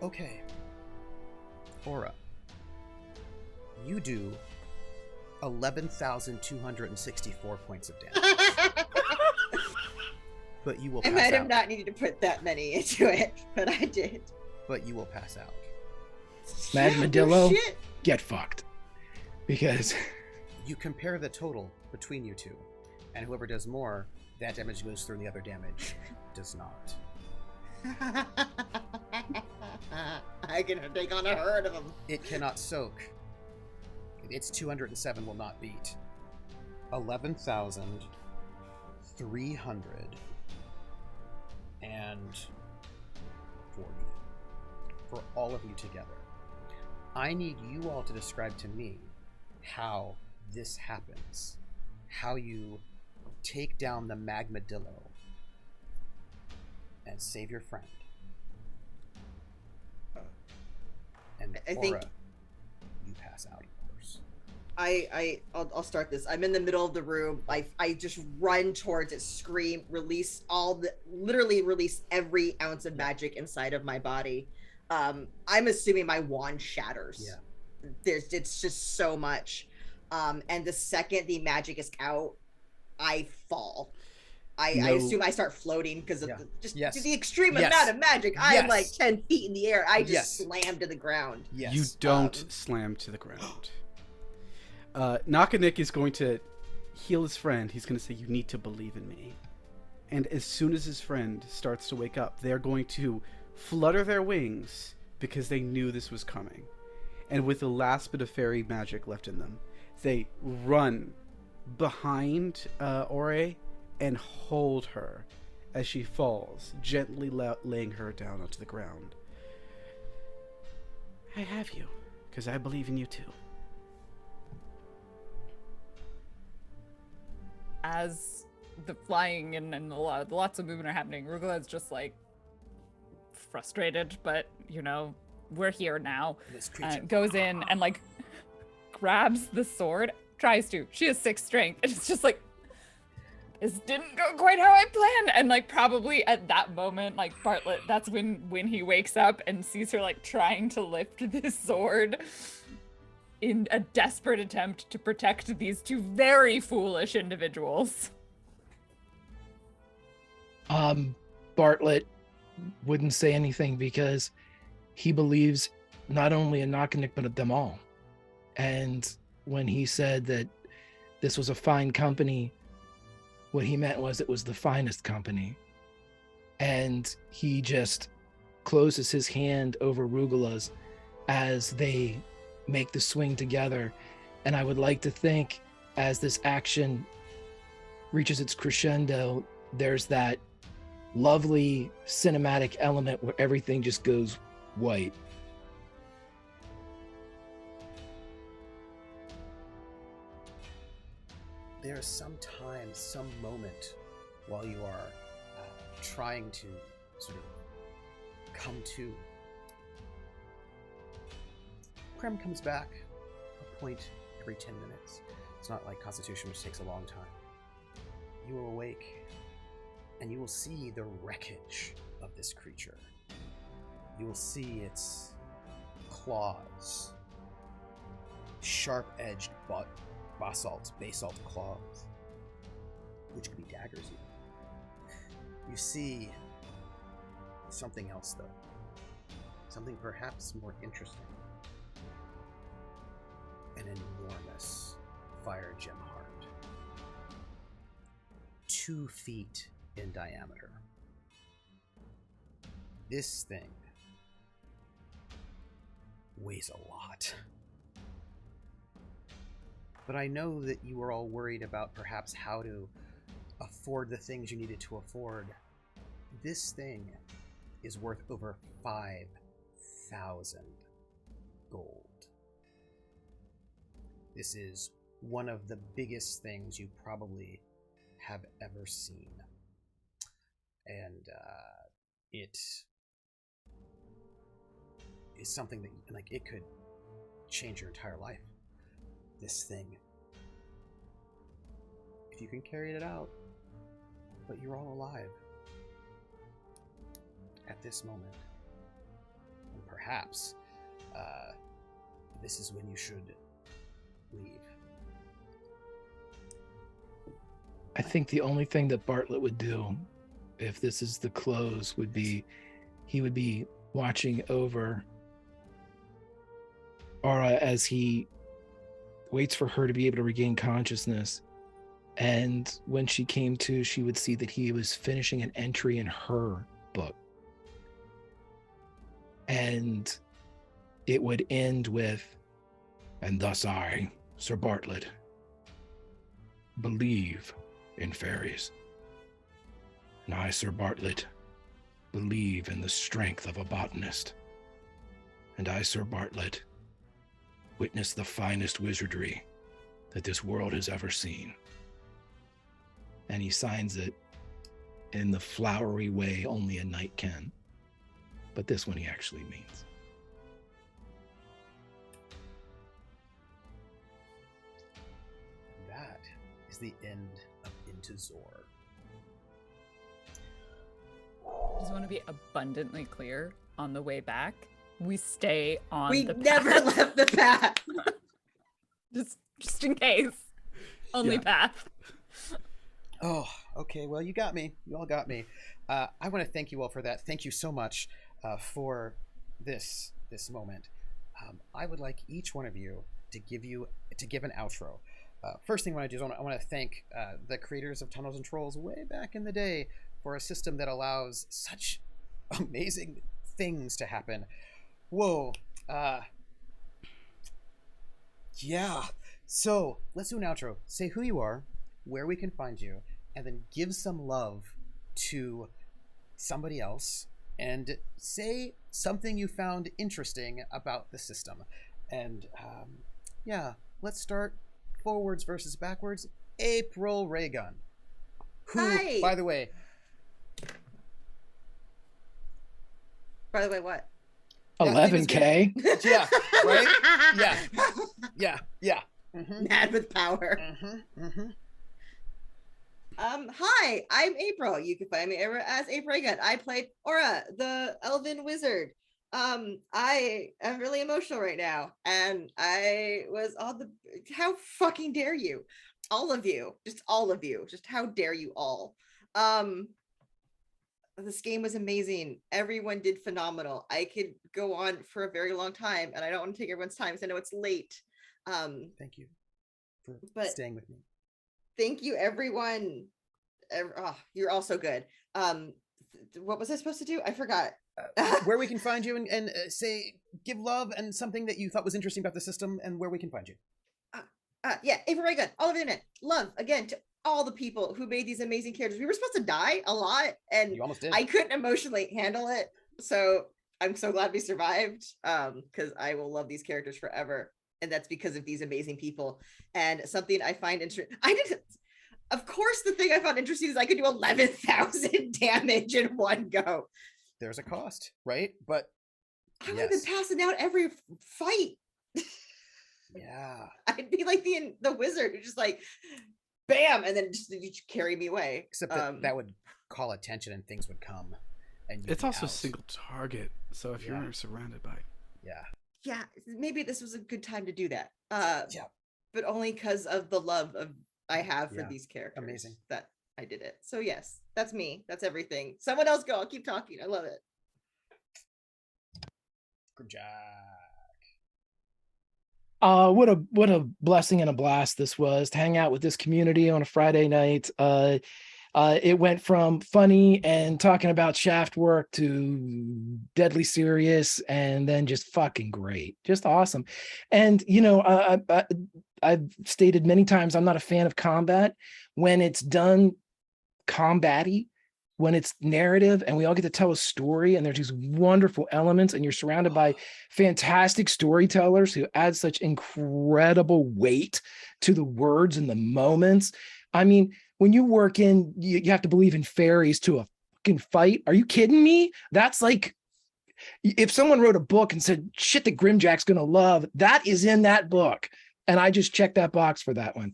Okay. Aura. You do 11,264 points of damage. But you will I pass might have out. not needed to put that many into it, but I did. But you will pass out. Madmadillo, Shit. get fucked. Because You compare the total between you two, and whoever does more, that damage goes through, and the other damage does not. I can take on a herd of them. It cannot soak. Its 207 will not beat. 11,340 for all of you together. I need you all to describe to me how this happens. How you take down the Magmadillo and save your friend. And I Aura, think- you pass out, of course. I'll start this. I'm in the middle of the room. I just run towards it, scream, literally release every ounce of magic inside of my body. I'm assuming my wand shatters. Yeah. It's just so much. And the second the magic is out, I fall. I assume I start floating because of the extreme amount of magic. I'm like 10 feet in the air. I just slam to the ground. Yes. You don't slam to the ground. Nakanik is going to heal his friend. He's going to say, "You need to believe in me." And as soon as his friend starts to wake up, they're going to flutter their wings because they knew this was coming. And with the last bit of fairy magic left in them, they run behind Ore and hold her as she falls, gently laying her down onto the ground. I have you, because I believe in you too. As the flying and lots of movement are happening, Rugula's just like frustrated, but we're here now. This creature. Goes in and like grabs the sword, tries to. She has 6 strength, and it's just like, this didn't go quite how I planned. And like probably at that moment, like Bartlett, that's when he wakes up and sees her like trying to lift this sword in a desperate attempt to protect these 2 very foolish individuals. Bartlett wouldn't say anything because he believes not only in Nakanik, but them all. And when he said that this was a fine company, what he meant was it was the finest company. And he just closes his hand over Rugula's as they make the swing together. And I would like to think as this action reaches its crescendo, there's that lovely cinematic element where everything just goes white. There's some time, some moment while you are trying to sort of come to. Krem comes back a point every 10 minutes. It's not like Constitution, which takes a long time. You will awake, and you will see the wreckage of this creature. You will see its claws, sharp-edged basalt claws, which could be daggers even. You see something else, though. Something perhaps more interesting. An enormous fire gem heart. 2 feet in diameter. This thing weighs a lot. But I know that you were all worried about perhaps how to afford the things you needed to afford. This thing is worth over 5,000 gold. This is one of the biggest things you probably have ever seen. And it is something that, like, it could change your entire life. This thing. If you can carry it out, but you're all alive at this moment. And perhaps this is when you should leave. I think the only thing that Bartlett would do, if this is the close, would be he would be watching over Aura as he waits for her to be able to regain consciousness. And when she came to, she would see that he was finishing an entry in her book. And it would end with, "And thus I, Sir Bartlett, believe in fairies. And I, Sir Bartlett, believe in the strength of a botanist. And I, Sir Bartlett, witness the finest wizardry that this world has ever seen." And he signs it in the flowery way only a knight can. But this one he actually means. That is the end of Into Zorr. I just want to be abundantly clear on the way back. We stay on We the never path. left the path. just in case. Only Yeah. path. Oh, okay. Well, you got me. You all got me. I want to thank you all for that. Thank you so much for this moment. I would like each one of you to give an outro. First thing I want to do is I want to thank the creators of Tunnels and Trolls way back in the day for a system that allows such amazing things to happen. Whoa. Yeah. So let's do an outro. Say who you are, where we can find you, and then give some love to somebody else and say something you found interesting about the system. And yeah, let's start forwards versus backwards. April Raygun, who, Hi. by the way, What? Yeah, 11K? yeah, right? Yeah. Mad with power. Hi, I'm April. You can find me ever as April Raygun. I played Aura, the elven wizard. I am really emotional right now, and I was on the. How fucking dare you, all of you, just how dare you all? This game was amazing. Everyone did phenomenal. I could go on for a very long time, and I don't want to take everyone's time because I know it's late. Thank you for But- staying with me. Thank you, everyone. You're all so good. What was I supposed to do? I forgot. Where we can find you and say, give love and something that you thought was interesting about the system and where we can find you. Yeah, April Raygun, all over the internet. Love, again, to all the people who made these amazing characters. We were supposed to die a lot, and You almost did. I couldn't emotionally handle it. So I'm so glad we survived, because I will love these characters forever. And that's because of these amazing people. And something I find interesting, of course, the thing I found interesting is I could do 11,000 damage in one go. There's a cost, right? But I would have been passing out every fight. yeah. I'd be like the wizard who just like, bam, and then just carry me away. Except that would call attention and things would come. And you'd It's be also out. single target, so if Yeah. you're surrounded by... Yeah, maybe this was a good time to do that. Yeah. But only because of the love I have for Yeah. these characters. Amazing. That I did it. So yes, that's me. That's everything. Someone else go. I'll keep talking. I love it. Good job. What a blessing and a blast this was to hang out with this community on a Friday night. It went from funny and talking about shaft work to deadly serious, and then just fucking great, just awesome. And I've stated many times I'm not a fan of combat when it's done combat-y, when it's narrative and we all get to tell a story and there's these wonderful elements and you're surrounded by fantastic storytellers who add such incredible weight to the words and the moments. I mean, when you work you have to believe in fairies to a fucking fight. Are you kidding me? That's like if someone wrote a book and said shit that Grimjack's going to love, that is in that book. And I just checked that box for that one.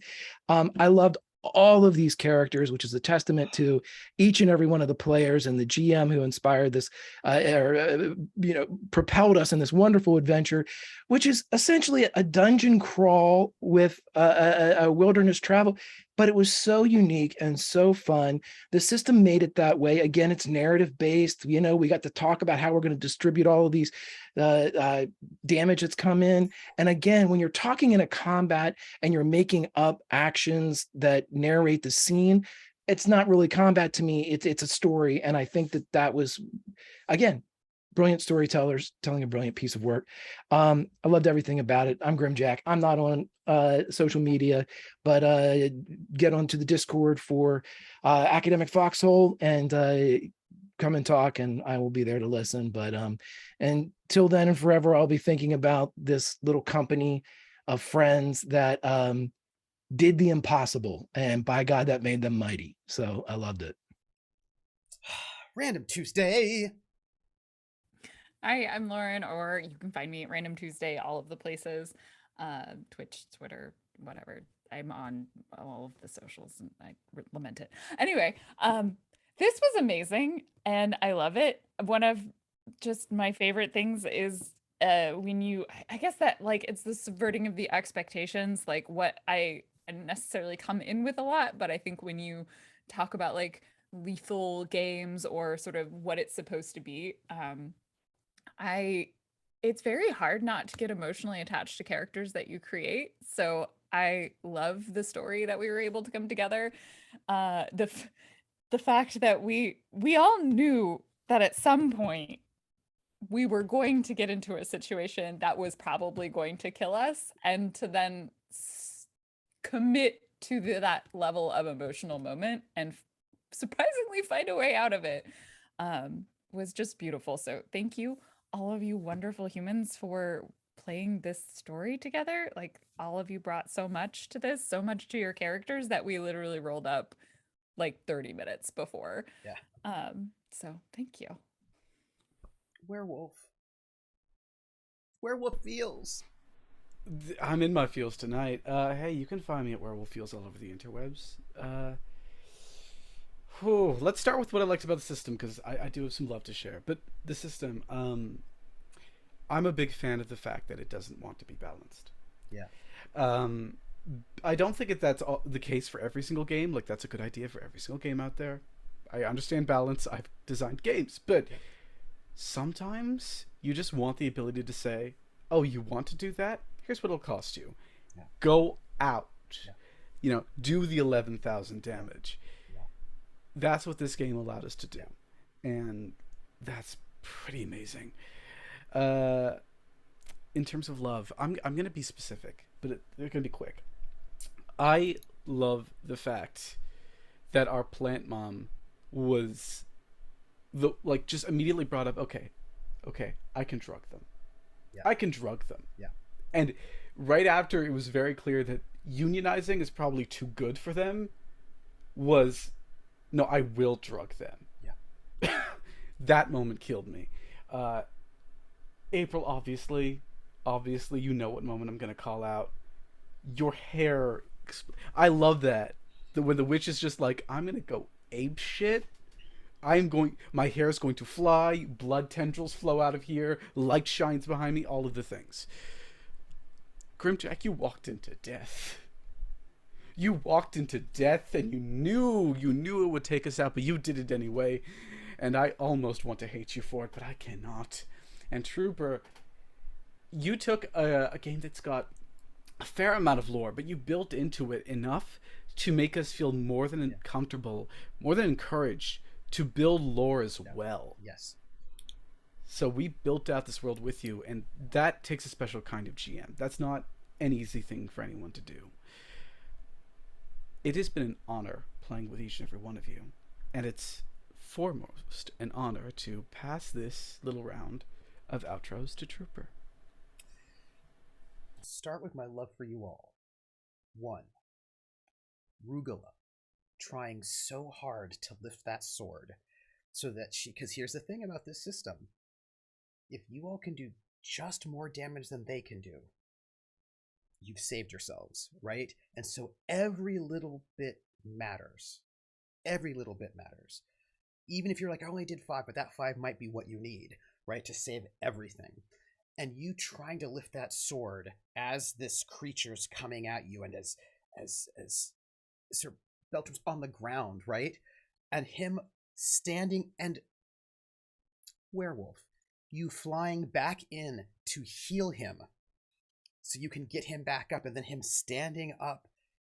I loved all of these characters, which is a testament to each and every one of the players and the GM who inspired this, propelled us in this wonderful adventure, which is essentially a dungeon crawl with a wilderness travel. But it was so unique and so fun. The system made it that way. Again, it's narrative based. We got to talk about how we're going to distribute all of these damage that's come in. And again, when you're talking in a combat and you're making up actions that narrate the scene, it's not really combat to me. It's a story. And I think that was, again, brilliant storytellers telling a brilliant piece of work. I loved everything about it. I'm Grimjack. I'm not on social media, but get onto the Discord for Academic Foxhole and come and talk, and I will be there to listen. But until then and forever, I'll be thinking about this little company of friends that did the impossible, and by God, that made them mighty. So I loved it. Random Tuesday. Hi, I'm Lauren, or you can find me at Random Tuesday, all of the places, Twitch, Twitter, whatever. I'm on all of the socials, and I lament it. Anyway, this was amazing, and I love it. One of just my favorite things is when I guess that like it's the subverting of the expectations, like what I didn't necessarily come in with a lot, but I think when you talk about like lethal games or sort of what it's supposed to be, it's very hard not to get emotionally attached to characters that you create. So I love the story that we were able to come together. The fact that we all knew that at some point we were going to get into a situation that was probably going to kill us, and to then commit to that level of emotional moment and surprisingly find a way out of it was just beautiful. So thank you, all of you wonderful humans, for playing this story together. Like, all of you brought so much to this, so much to your characters, that we literally rolled up like 30 minutes before. Yeah. So thank you. Werewolf feels. I'm in my feels tonight. Hey, you can find me at Werewolf Feels all over the interwebs. Let's start with what I liked about the system, because I do have some love to share. But the system, I'm a big fan of the fact that it doesn't want to be balanced. Yeah. I don't think that's the case for every single game. Like, that's a good idea for every single game out there. I understand balance. I've designed games. But sometimes you just want the ability to say, oh, you want to do that? Here's what it'll cost you. Yeah. Go out. Yeah. Do the 11,000 damage. Yeah. That's what this game allowed us to do. Yeah. And that's pretty amazing. In terms of love, I'm going to be specific, but they're going to be quick. I love the fact that our plant mom was just immediately brought up, okay, I can drug them. Yeah. I can drug them. Yeah. And right after it was very clear that unionizing is probably too good for them, was, no, I will drug them. Yeah. That moment killed me. April, obviously, you know what moment I'm going to call out. Your hair. I love that. When the witch is just like, I'm going to go ape shit. My hair is going to fly, blood tendrils flow out of here, light shines behind me, all of the things. Grimjack, you walked into death. You walked into death, and you knew it would take us out, but you did it anyway. And I almost want to hate you for it, but I cannot. And Trooper, you took a game that's got a fair amount of lore, but you built into it enough to make us feel more than comfortable, more than encouraged to build lore as well. Yes. So we built out this world with you, and that takes a special kind of GM. That's not an easy thing for anyone to do. It has been an honor playing with each and every one of you, and it's foremost an honor to pass this little round of outros to Trooper. I'll start with my love for you all. 1. Rugula, trying so hard to lift that sword so that because here's the thing about this system. if you all can do just more damage than they can do, you've saved yourselves, right? And so every little bit matters. Every little bit matters. Even if you're like, I only did 5, but that 5 might be what you need, right, to save everything. And you trying to lift that sword as this creature's coming at you, and as Sir Beltram's on the ground, right? And him standing, and Werewolf, you flying back in to heal him so you can get him back up, and then him standing up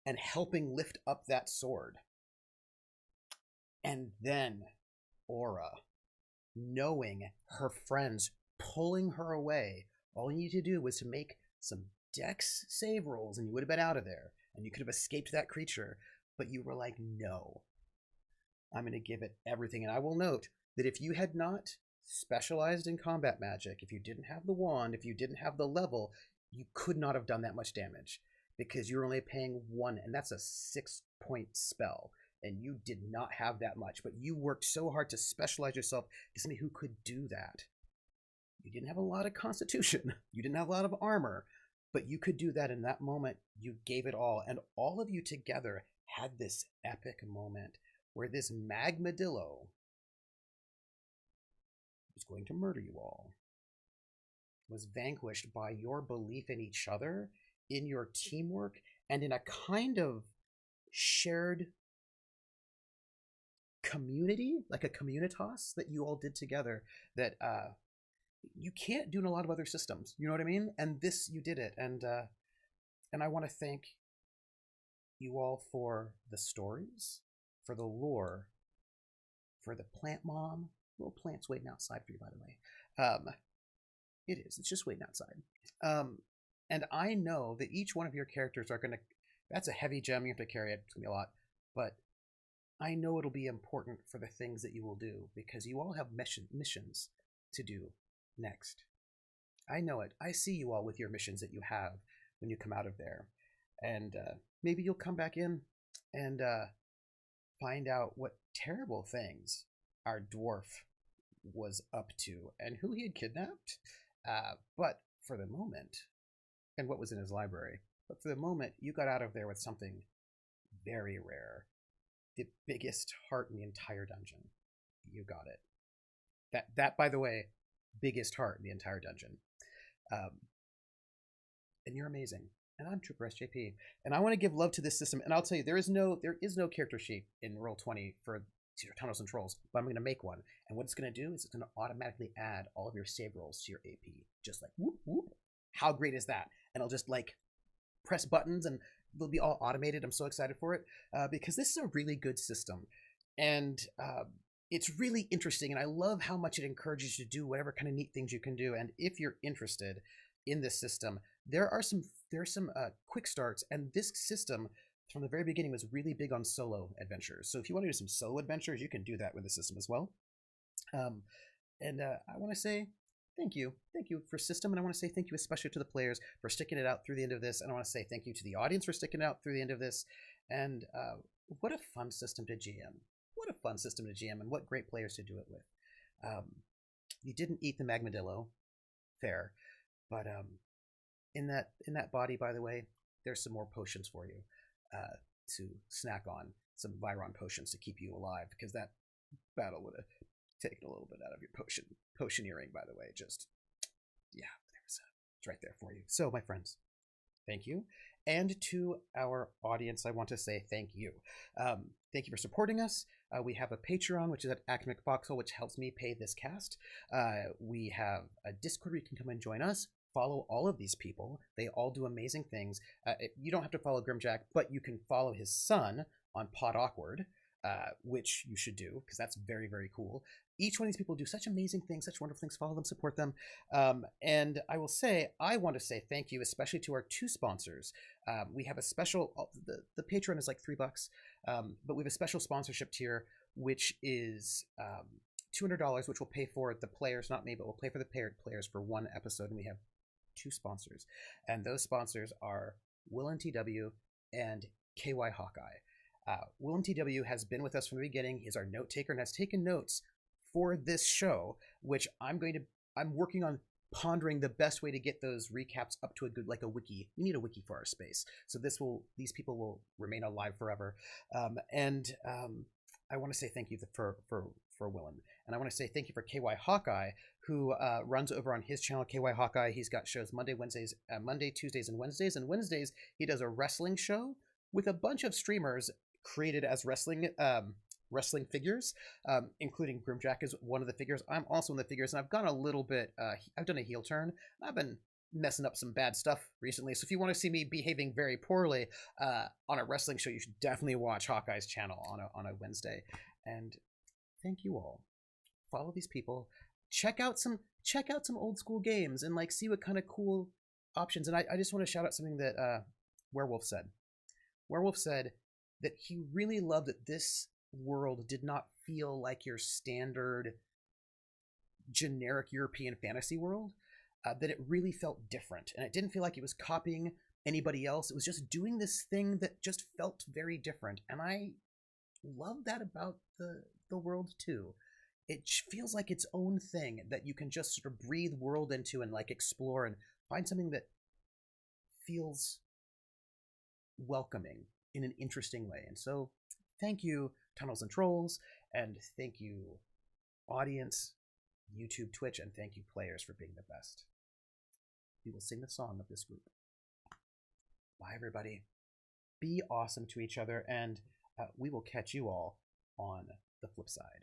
and helping lift up that sword. And then Aura, knowing her friends pulling her away, all you need to do was to make some dex save rolls and you would have been out of there and you could have escaped that creature. But you were like, no, I'm going to give it everything. And I will note that if you had not specialized in combat magic, if you didn't have the wand, if you didn't have the level, you could not have done that much damage, because you're only paying 1, and that's a 6-point spell. And you did not have that much, but you worked so hard to specialize yourself to somebody who could do that. You didn't have a lot of constitution, you didn't have a lot of armor, but you could do that. In that moment, you gave it all, and all of you together had this epic moment where this Magmadillo was going to murder you all, was vanquished by your belief in each other, in your teamwork, and in a kind of shared community, like a communitas that you all did together, that you can't do in a lot of other systems. You know what I mean? And this, you did it. And I want to thank you all for the stories, for the lore, for the plant mom. Little plant's waiting outside for you, by the way. It is. It's just waiting outside. And I know that each one of your characters are going to... That's a heavy gem. You have to carry it. It's going to be a lot. But I know it'll be important for the things that you will do, because you all have missions to do next. I know it. I see you all with your missions that you have when you come out of there. And maybe you'll come back in and find out what terrible things our dwarf was up to and who he had kidnapped. But for the moment, and what was in his library, but for the moment, you got out of there with something very rare. The biggest heart in the entire dungeon. You got it. That, by the way, biggest heart in the entire dungeon. And you're amazing. And I'm Trooper SJP. And I want to give love to this system. And I'll tell you, there is no character sheet in Roll20 for Tunnels and Trolls, but I'm going to make one. And what it's going to do is it's going to automatically add all of your save rolls to your AP. Just like, whoop, whoop. How great is that? And I'll just like press buttons and they'll be all automated. I'm so excited for it because this is a really good system. And it's really interesting. And I love how much it encourages you to do whatever kind of neat things you can do. And if you're interested in this system, there are some quick starts. And this system from the very beginning was really big on solo adventures. So if you want to do some solo adventures, you can do that with the system as well. And I want to say thank you for system, and I want to say thank you especially to the players for sticking it out through the end of this, and I want to say thank you to the audience for sticking it out through the end of this. And what a fun system to GM! What a fun system to GM, and what great players to do it with. You didn't eat the Magmadillo, fair, but in that body, by the way, there's some more potions for you to snack on, some Viron potions to keep you alive, because that battle would have taken a little bit out of your potioneering, by the way. Just, yeah, it's right there for you. So, my friends, thank you. And to our audience, I want to say thank you. Thank you for supporting us. We have a Patreon, which is at Academic Foxhole, which helps me pay this cast. We have a Discord where you can come and join us. Follow all of these people. They all do amazing things. You don't have to follow Grimjack, but you can follow his son on Pod Awkward, which you should do, because that's very, very cool. Each one of these people do such amazing things, such wonderful things. Follow them, support them. And I want to say thank you, especially to our 2 sponsors. We have a special, the Patreon is like $3, but we have a special sponsorship tier, which is $200, which will pay for the players, not me, but will pay for the players for 1 episode. And we have 2 sponsors. And those sponsors are Will TW and KY Hawkeye. Willem TW has been with us from the beginning. He's our note taker and has taken notes for this show, which I'm going to I'm working on pondering the best way to get those recaps up to a good, like a wiki. We need a wiki for our space, so these people will remain alive forever. I want to say thank you for Willem, and I want to say thank you for KY Hawkeye, who runs over on his channel KY Hawkeye. He's got shows Monday, Tuesdays, and Wednesdays. And Wednesdays he does a wrestling show with a bunch of streamers created as wrestling figures, including Grimjack is one of the figures. I'm also in the figures, and I've gone a little bit. I've done a heel turn. I've been messing up some bad stuff recently. So if you want to see me behaving very poorly on a wrestling show, you should definitely watch Hawkeye's channel on a Wednesday. And thank you all. Follow these people. Check out some old school games and like see what kind of cool options. And I just want to shout out something that Werewolf said. Werewolf said that he really loved that this world did not feel like your standard generic European fantasy world, that it really felt different, and it didn't feel like it was copying anybody else. It was just doing this thing that just felt very different, and I love that about the world too. It feels like its own thing that you can just sort of breathe world into and like explore and find something that feels welcoming in an interesting way. And so thank you, Tunnels and Trolls, and thank you, audience, YouTube, Twitch, and thank you, players, for being the best. We will sing the song of this group. Bye, everybody. Be awesome to each other, and we will catch you all on the flip side.